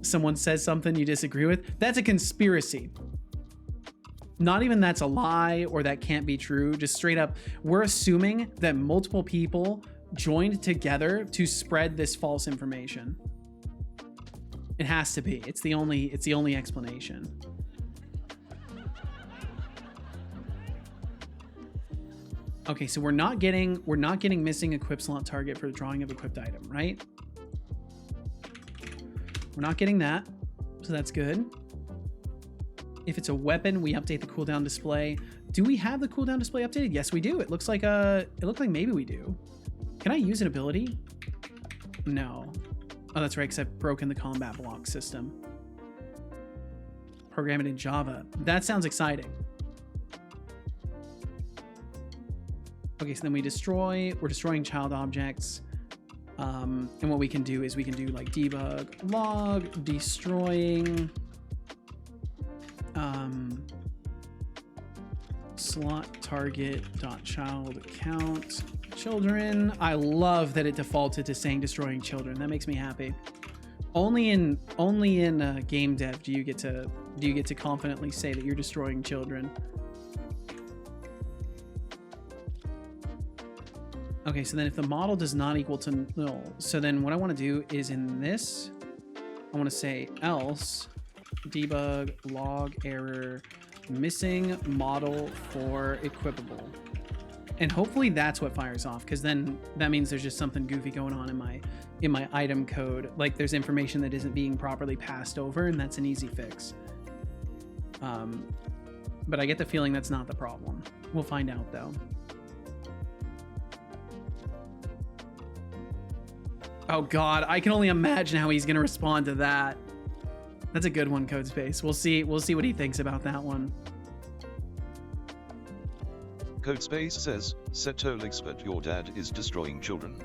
A: Someone says something you disagree with. That's a conspiracy. Not even that's a lie or that can't be true. Just straight up, we're assuming that multiple people joined together to spread this false information. It has to be. It's the only explanation. Okay, so we're not getting missing equip slot target for the drawing of equipped item, right? We're not getting that, so that's good. If it's a weapon, we update the cooldown display. Do we have the cooldown display updated? Yes, we do. It looks like maybe we do. Can I use an ability? No. Oh, that's right, because I've broken the combat block system. Program it in Java. That sounds exciting. Okay, so then we're destroying child objects. And what we can do is we can do like debug log destroying slot target dot child count children. I love that it defaulted to saying destroying children. That makes me happy. Only in game dev do you get to confidently say that you're destroying children. Okay, so then if the model does not equal to null, so then what I want to do is in this, I want to say else debug log error missing model for equipable. And hopefully that's what fires off, because then that means there's just something goofy going on in my item code. Like there's information that isn't being properly passed over, and that's an easy fix. But I get the feeling that's not the problem. We'll find out though. Oh God, I can only imagine how he's gonna respond to that. That's a good one, Codespace. We'll see what he thinks about that one.
B: Codespace says, Setolyx, but your dad is destroying children.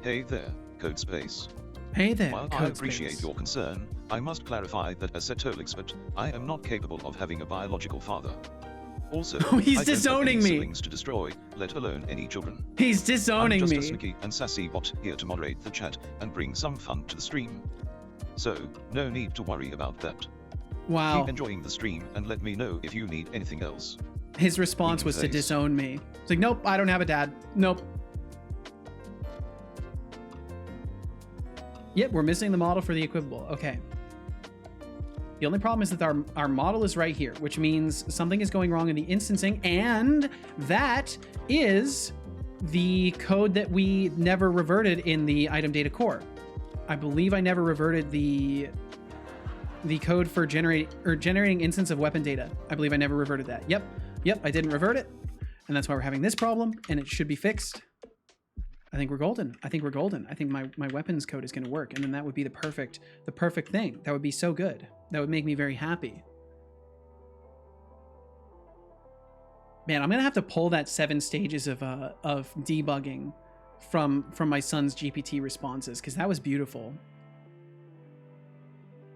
B: Hey there, Codespace.
A: Hey there,
B: While I appreciate your concern, I must clarify that as Setolyx, but I am not capable of having a biological father. Also,
A: he's
B: I
A: disowning
B: don't have any
A: me.
B: siblings to destroy, let alone any children.
A: He's disowning
B: I'm
A: me.
B: just a sneaky and sassy bot here to moderate the chat and bring some fun to the stream. So, no need to worry about that.
A: Wow.
B: Keep enjoying the stream and let me know if you need anything else.
A: His response was to disown me. It's like, nope, I don't have a dad. Nope. Yep, we're missing the model for the equipable. Okay. The only problem is that our model is right here, which means something is going wrong in the instancing, and that is the code that we never reverted in the item data core. I believe I never reverted the code for generating instance of weapon data. I believe I never reverted that. Yep, I didn't revert it, and that's why we're having this problem, and it should be fixed. I think we're golden. I think my weapons code is going to work, and then that would be the perfect thing. That would be so good. That would make me very happy. Man, I'm gonna have to pull that 7 stages of debugging from my son's GPT responses, because that was beautiful.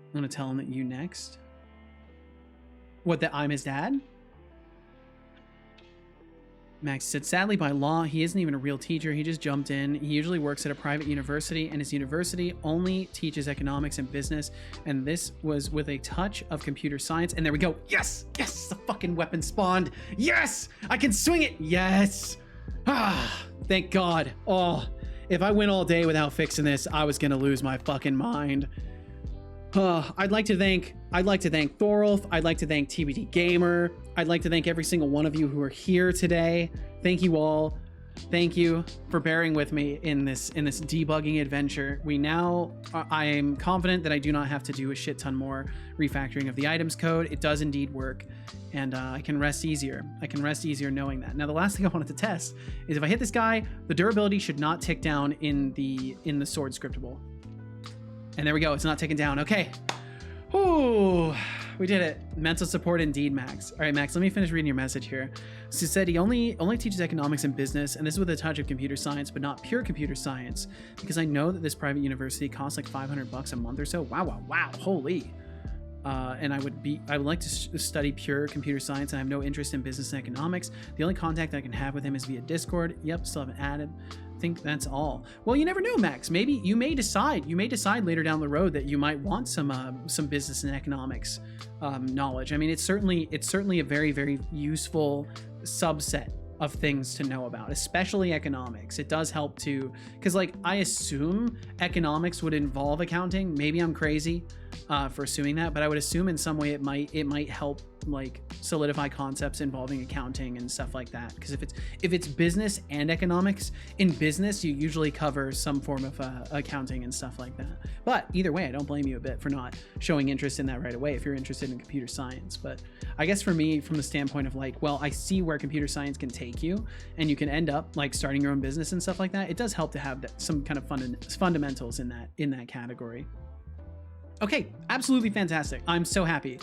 A: I'm gonna tell him that you next. What, that I'm his dad? Max said, sadly, by law, he isn't even a real teacher. He just jumped in. He usually works at a private university, and his university only teaches economics and business. And this was with a touch of computer science. And there we go. Yes, the fucking weapon spawned. Yes, I can swing it. Yes. Ah, thank God. Oh, if I went all day without fixing this, I was gonna lose my fucking mind. I'd like to thank Thorolf. I'd like to thank TBD Gamer. I'd like to thank every single one of you who are here today. Thank you all. Thank you for bearing with me in this debugging adventure. I am confident that I do not have to do a shit ton more refactoring of the items code. It does indeed work, and I can rest easier. Knowing that. Now, the last thing I wanted to test is if I hit this guy, the durability should not tick down in the sword scriptable. And there we go. It's not taken down. Okay. Ooh, we did it. Mental support indeed, Max. All right, Max, let me finish reading your message here. So it said he only teaches economics and business, and this is with a touch of computer science, but not pure computer science, because I know that this private university costs like $500 a month or so. Wow. Holy. And I would like to study pure computer science, and I have no interest in business and economics. The only contact I can have with him is via Discord. Yep, still haven't added. think that's all. Well, you never know, Max. Maybe you may decide later down the road that you might want some business and economics knowledge. I mean, it's certainly a very, very useful subset of things to know about, especially economics. It does help to, because like I assume economics would involve accounting. Maybe I'm crazy for assuming that, but I would assume in some way it might help like solidify concepts involving accounting and stuff like that. Because if it's business and economics, in business you usually cover some form of accounting and stuff like that. But either way, I don't blame you a bit for not showing interest in that right away if you're interested in computer science. But I guess for me, from the standpoint of like, well, I see where computer science can take you, and you can end up like starting your own business and stuff like that. It does help to have some kind of fundamentals in that category. Okay, absolutely fantastic. I'm so happy.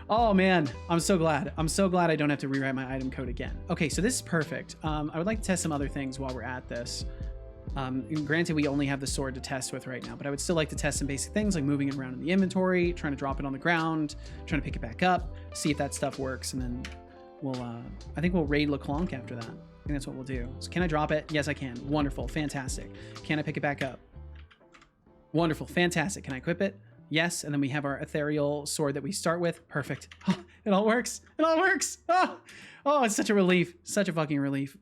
A: Oh man, I'm so glad I don't have to rewrite my item code again. Okay, so this is perfect. I would like to test some other things while we're at this. Granted, we only have the sword to test with right now, but I would still like to test some basic things like moving it around in the inventory, trying to drop it on the ground, trying to pick it back up, see if that stuff works, and then we'll I think we'll raid LeClonk after that. I think that's what we'll do. So can I drop it? Yes, I can. Wonderful, fantastic. Can I pick it back up? Wonderful, fantastic. Can I equip it? Yes, and then we have our ethereal sword that we start with. Perfect. Oh, it all works. It all works. Oh, it's such a relief. Such a fucking relief.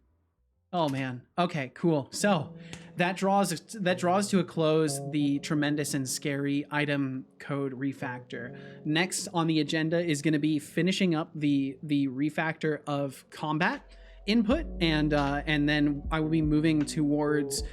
A: Oh man. Okay, cool. So that draws to a close the tremendous and scary item code refactor. Next on the agenda is going to be finishing up the refactor of combat input, and then I will be moving towards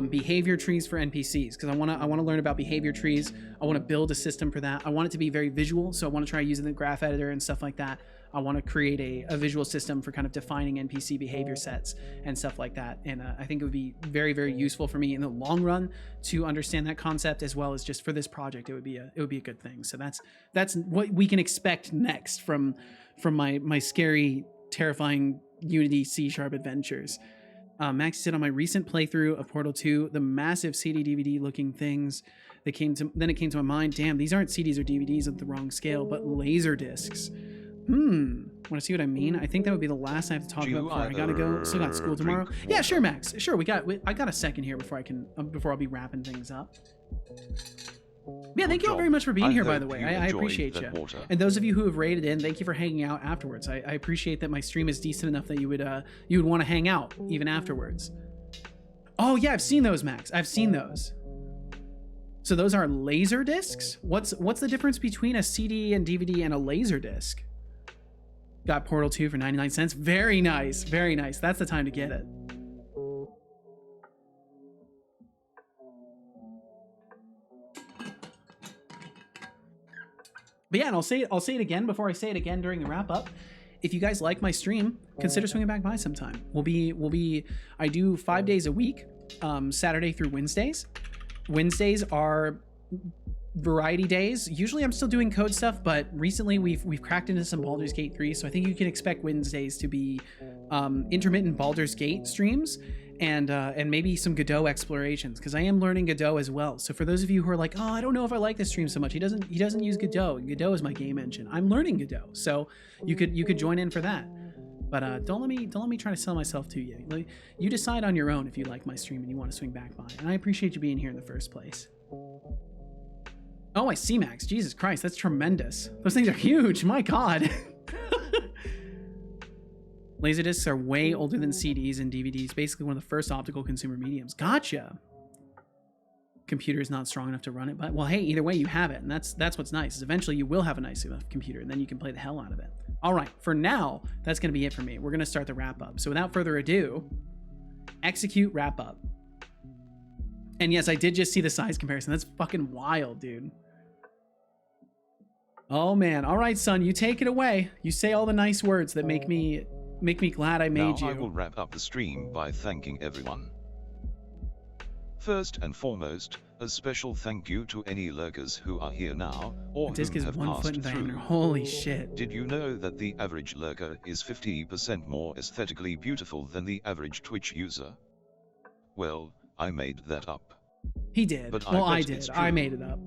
A: behavior trees for NPCs, because I want to learn about behavior trees. I want to build a system for that. I want it to be very visual, so I want to try using the graph editor and stuff like that. I want to create a visual system for kind of defining NPC behavior sets and stuff like that. And I think it would be very, very useful for me in the long run to understand that concept, as well as just for this project. It would be a good thing. So that's what we can expect next from my scary, terrifying Unity C# adventures. Max said, on my recent playthrough of Portal 2, the massive CD DVD looking things that then it came to my mind, damn, these aren't CDs or DVDs at the wrong scale, but laser discs. Want to see what I mean? I think that would be the last I have to talk about before I gotta go. Still got school tomorrow. Yeah, sure, Max. Sure, I got a second here before I'll be wrapping things up. Yeah, thank you all very much for being here, by the way. I appreciate you. And those of you who have raided in, thank you for hanging out afterwards. I appreciate that my stream is decent enough that you would want to hang out even afterwards. Oh yeah, I've seen those, Max. I've seen those. So those are laser discs? What's the difference between a CD and DVD and a laser disc? Got Portal 2 for 99 cents. Very nice. Very nice. That's the time to get it. But yeah, and I'll say it again before I say it again during the wrap up. If you guys like my stream, consider swinging back by sometime. I do 5 days a week, Saturday through Wednesdays. Wednesdays are variety days. Usually I'm still doing code stuff, but recently we've cracked into some Baldur's Gate 3, so I think you can expect Wednesdays to be intermittent Baldur's Gate streams, and maybe some Godot explorations, because I am learning Godot as well. So for those of you who are like, oh, I don't know if I like this stream so much, he doesn't use Godot. Godot is my game engine. I'm learning Godot, so you could join in for that. But don't let me try to sell myself to you. Like, you decide on your own if you like my stream and you want to swing back by. And I appreciate you being here in the first place. Oh, I see, Max. Jesus Christ, that's tremendous. Those things are huge. My God. Laserdiscs are way older than CDs and DVDs. Basically one of the first optical consumer mediums. Gotcha. Computer is not strong enough to run it, but well, hey, either way you have it, and that's what's nice. Is eventually you will have a nice enough computer, and then you can play the hell out of it. All right, for now, that's going to be it for me. We're going to start the wrap up. So without further ado, execute wrap up. And yes, I did just see the size comparison. That's fucking wild, dude. Oh man. All right, son, you take it away. You say all the nice words that make me glad I made you.
B: Now I will wrap up the stream by thanking everyone. First and foremost, a special thank you to any lurkers who are here now, or
A: disc
B: who
A: is
B: have
A: 1
B: passed
A: foot in diameter.
B: through.
A: Holy shit.
B: Did you know that the average lurker is 50% more aesthetically beautiful than the average Twitch user? Well, I made that up.
A: He did.
B: But
A: well, I
B: bet
A: did.
B: it's
A: I
B: true.
A: made it up.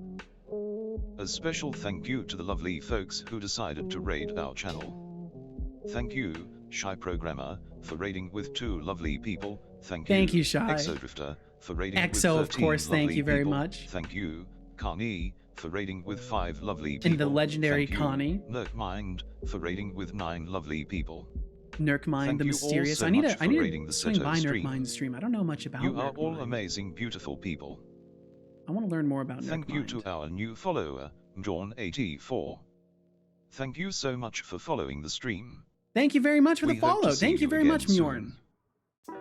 B: A special thank you to the lovely folks who decided to raid our channel. Thank you, Shy Programmer, for raiding with 2 lovely people. Thank you.
A: Thank you, Shy.
B: Exodrifter, for raiding with
A: Exo,
B: 13
A: of course, thank
B: lovely
A: you very
B: people.
A: much.
B: Thank you. Carney, for raiding with 5 lovely people.
A: And the legendary
B: Thank you.
A: Connie.
B: Nerkmind, for raiding with 9 lovely people.
A: Nurkmind,
B: Thank
A: the
B: you all
A: mysterious.
B: so
A: I need
B: much
A: to
B: for raiding the
A: swing
B: Seto
A: by
B: stream.
A: Nurkmind's stream. I don't know much about
B: You are all
A: Nurkmind.
B: amazing, beautiful people.
A: I want to learn more about
B: Thank you
A: Nurkmind.
B: to our new follower, John84. Thank you so much for following the stream.
A: Thank you very much for the
B: We hope to
A: follow.
B: see
A: Thank you
B: you
A: very
B: again
A: much, Mjorn.
B: soon.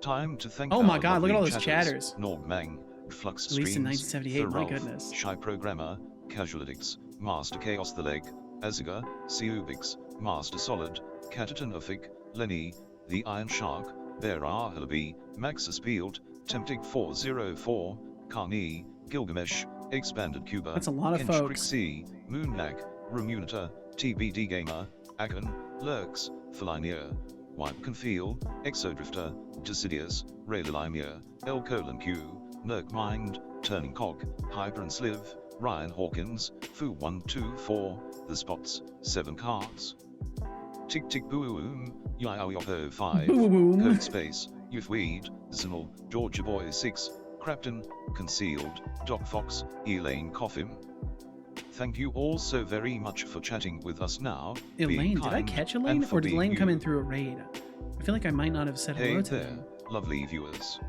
B: Time to thank
A: Oh
B: our
A: my god, look at all
B: lovely
A: those chatters.
B: Normang, Flux
A: Released in
B: Streams,
A: 1978, my
B: Thorolf,
A: goodness.
B: Shy Programmer, Casualitics, Master Chaos the Leg, Aziga, Seubix, Master Solid, Cataton Ufik, Lenny, The Iron Shark, Bear Halabi, Maxus Field, Tempting 404, Carney, Gilgamesh, Expanded Cuba,
A: That's a lot of
B: Kench
A: folks.
B: Crixie, Moonnak, Remunita, TBD Gamer, Agon, Lurks, Felinier, Wipe Confeel, Exodrifter, Decidius, Raylalimia, L Q, Nurkmind, Turning Cock, Hyper and Sliv, Ryan Hawkins, Fu124, The Spots, 7 Cards. Tick Tick Boo-Oom, Yaoyopo 5,
A: Boo-Oom.
B: Code Space, Youthweed, Zinel, Georgia Boy 6, Crapton, Concealed, Doc Fox, Elaine Coffin. Thank you all so very much for chatting with us now. being
A: Elaine, did I
B: kind,
A: catch
B: and
A: Elaine?
B: for
A: Or did
B: being
A: Elaine come
B: you.
A: in through a raid? I feel like I might not have said
B: Hey
A: hello to
B: there,
A: them.
B: lovely viewers.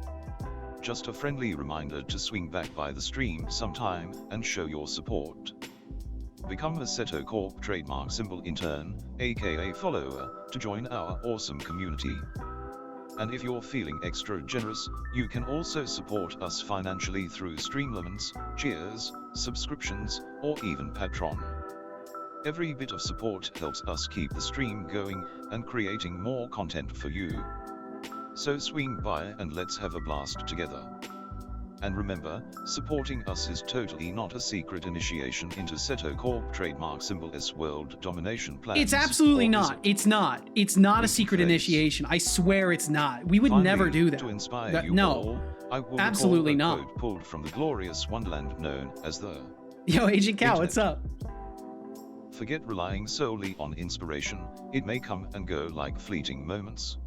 B: Just a friendly reminder to swing back by the stream sometime and show your support. Become a Seto Corp trademark symbol intern, aka follower, to join our awesome community. And if you're feeling extra generous, you can also support us financially through Streamlaments, Cheers, subscriptions, or even Patreon. Every bit of support helps us keep the stream going and creating more content for you. So swing by and let's have a blast together. And remember, supporting us is totally not a secret initiation into Seto Corp trademark symbol S world domination plans.
A: It's absolutely
B: or is
A: not.
B: it?
A: It's not. It's not a
B: With
A: secret
B: face.
A: initiation. I swear it's not. We would
B: Finally,
A: never do that.
B: To inspire
A: That-
B: you
A: no.
B: all, I will
A: Absolutely
B: recall a
A: not.
B: quote pulled from the glorious wonderland known as the
A: Yo, Agent Cow,
B: Internet.
A: what's up?
B: Forget relying solely on inspiration, it may come and go like fleeting moments.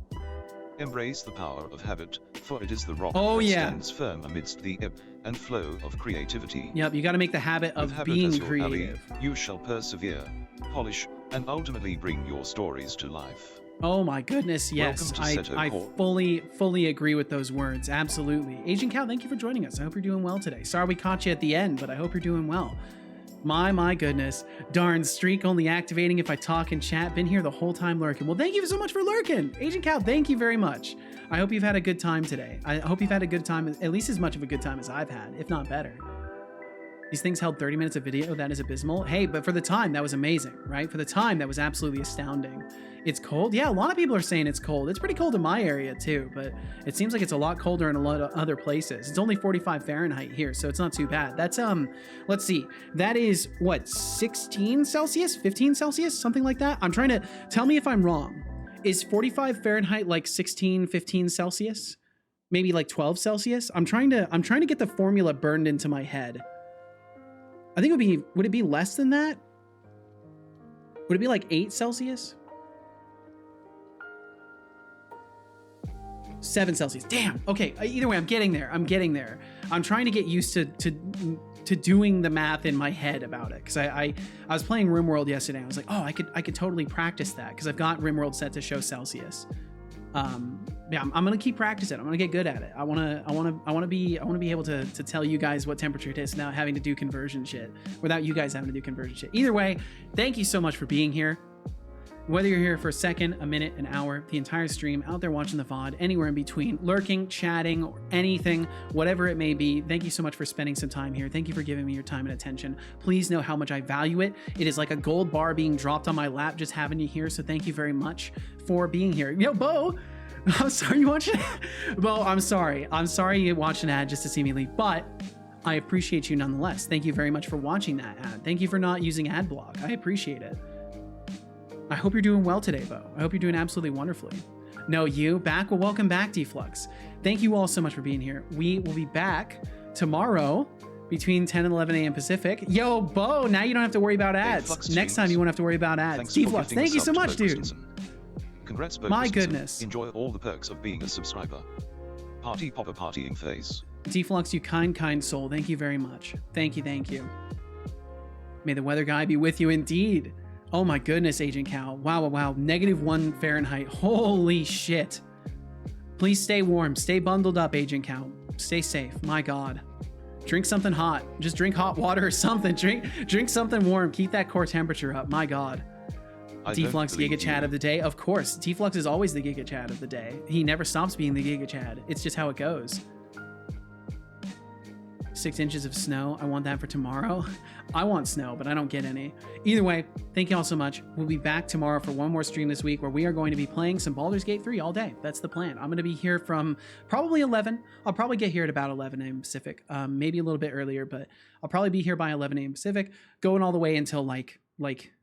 B: Embrace the power of habit, for it is the rock
A: Oh,
B: that
A: yeah.
B: stands firm amidst the ebb and flow of creativity.
A: Yep, you got to make the habit
B: With
A: of
B: habit
A: being
B: as your ally,
A: creative.
B: you shall persevere, polish, and ultimately bring your stories to life.
A: Oh my goodness, yes.
B: Welcome to
A: I
B: Seto Corp.
A: fully agree with those words. Absolutely. Agent Cow, thank you for joining us. I hope you're doing well today. Sorry we caught you at the end, but I hope you're doing well. My goodness. Darn, streak only activating if I talk and chat. Been here the whole time lurking. Well, thank you so much for lurking. Agent Cow, thank you very much. I hope you've had a good time today. I hope you've had a good time, at least as much of a good time as I've had, if not better. These things held 30 minutes of video. That is abysmal. Hey, but for the time, that was amazing, right? For the time, that was absolutely astounding. It's cold. Yeah, a lot of people are saying it's cold. It's pretty cold in my area too, but it seems like it's a lot colder in a lot of other places. It's only 45 Fahrenheit here, so it's not too bad. That's, let's see. That is, what, 16 Celsius? 15 Celsius? Something like that? I'm trying to, tell me if I'm wrong. Is 45 Fahrenheit like 16, 15 Celsius? Maybe like 12 Celsius? I'm trying to get the formula burned into my head. I think would it be less than that? Would it be like 8 Celsius? 7 Celsius. Damn. Okay. Either way, I'm getting there. I'm trying to get used to doing the math in my head about it, because I was playing RimWorld yesterday. I was like, oh, I could totally practice that, because I've got RimWorld set to show Celsius. Yeah, I'm gonna keep practicing. I'm gonna get good at it. I wanna be able to tell you guys what temperature it is without having to do conversion shit, without you guys having to do conversion shit. Either way, thank you so much for being here. Whether you're here for a second, a minute, an hour, the entire stream, out there watching the VOD, anywhere in between, lurking, chatting, or anything, whatever it may be, thank you so much for spending some time here. Thank you for giving me your time and attention. Please know how much I value it. It is like a gold bar being dropped on my lap just having you here, so thank you very much for being here. Yo, Bo! I'm sorry you watched it. Bo, I'm sorry. I'm sorry you watched an ad just to see me leave, but I appreciate you nonetheless. Thank you very much for watching that ad. Thank you for not using ad block. I appreciate it. I hope you're doing well today, Bo. I hope you're doing absolutely wonderfully. No, you back? Well, welcome back, Deflux. Thank you all so much for being here. We will be back tomorrow between 10 and 11 a.m. Pacific. Yo, Bo, now you don't have to worry about ads. Next time you won't have to worry about ads.
B: Thanks for
A: Deflux,
B: gifting
A: thank
B: a
A: you
B: sub
A: so
B: to
A: much,
B: Bo
A: dude.
B: Christensen. Congrats, Bo
A: My
B: Christensen.
A: goodness.
B: Enjoy all the perks of being a subscriber. Party popper partying phase.
A: Deflux, you kind soul. Thank you very much. Thank you, thank you. May the weather guy be with you indeed. Oh my goodness, Agent Cow. Wow, wow, wow. -1 Fahrenheit. Holy shit. Please stay warm. Stay bundled up, Agent Cow. Stay safe. My God. Drink something hot. Just drink hot water or something. Drink something warm. Keep that core temperature up. My God. Deflux Giga Chad of the day. Of course. Deflux is always the Giga Chad of the day. He never stops being the Giga Chad. It's just how it goes. 6 inches of snow. I want that for tomorrow. I want snow, but I don't get any. Either way, thank you all so much. We'll be back tomorrow for one more stream this week where we are going to be playing some Baldur's Gate 3 all day. That's the plan. I'm going to be here from probably 11. I'll probably get here at about 11 a.m. Pacific. Maybe a little bit earlier, but I'll probably be here by 11 a.m. Pacific, going all the way until like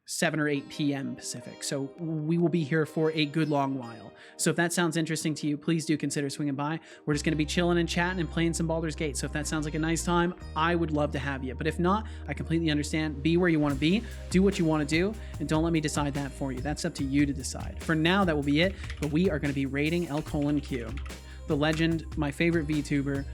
A: 7 or 8 p.m. Pacific. So we will be here for a good long while. So if that sounds interesting to you, please do consider swinging by. We're just going to be chilling and chatting and playing some Baldur's Gate. So if that sounds like a nice time, I would love to have you. But if not, I completely understand. Be where you want to be, do what you want to do, and don't let me decide that for you. That's up to you to decide. For now, that will be it. But we are going to be raiding L:Q, the legend, my favorite VTuber.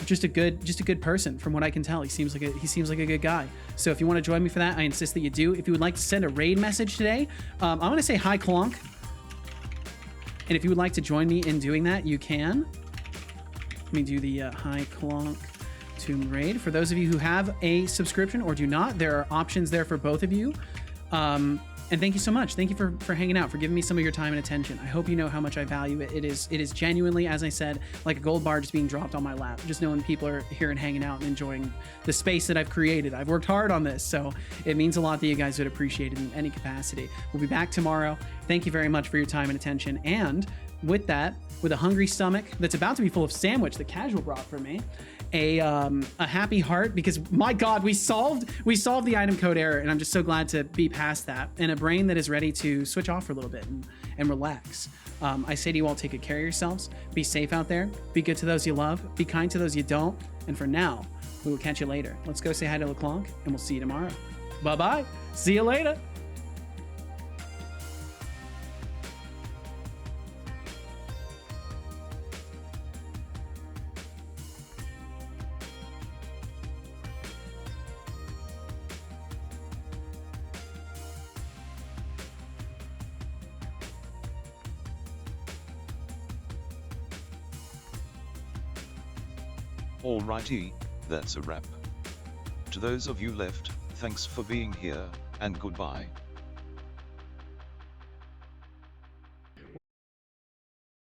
A: Just a good person from what I can tell. He seems like a good guy. So if you want to join me for that, I insist that you do. If you would like to send a raid message today, I'm going to say hi Clonk. And if you would like to join me in doing that, you can. Let me do the hi Clonk Tomb Raid. For those of you who have a subscription or do not, there are options there for both of you. And thank you so much. Thank you for hanging out, for giving me some of your time and attention. I hope you know how much I value it. It is genuinely, as I said, like a gold bar just being dropped on my lap. Just knowing people are here and hanging out and enjoying the space that I've created. I've worked hard on this, so it means a lot that you guys would appreciate it in any capacity. We'll be back tomorrow. Thank you very much for your time and attention. And with that, with a hungry stomach that's about to be full of sandwich that Casual brought for me, a happy heart, because my God, we solved the item code error, and I'm just so glad to be past that, and a brain that is ready to switch off for a little bit and relax. I say to you all, take good care of yourselves, be safe out there, be good to those you love, be kind to those you don't, and for now, we will catch you later. Let's go say hi to LeClonk, and we'll see you tomorrow. Bye-bye. See you later.
B: Alrighty, that's a wrap. To those of you left, thanks for being here, and goodbye.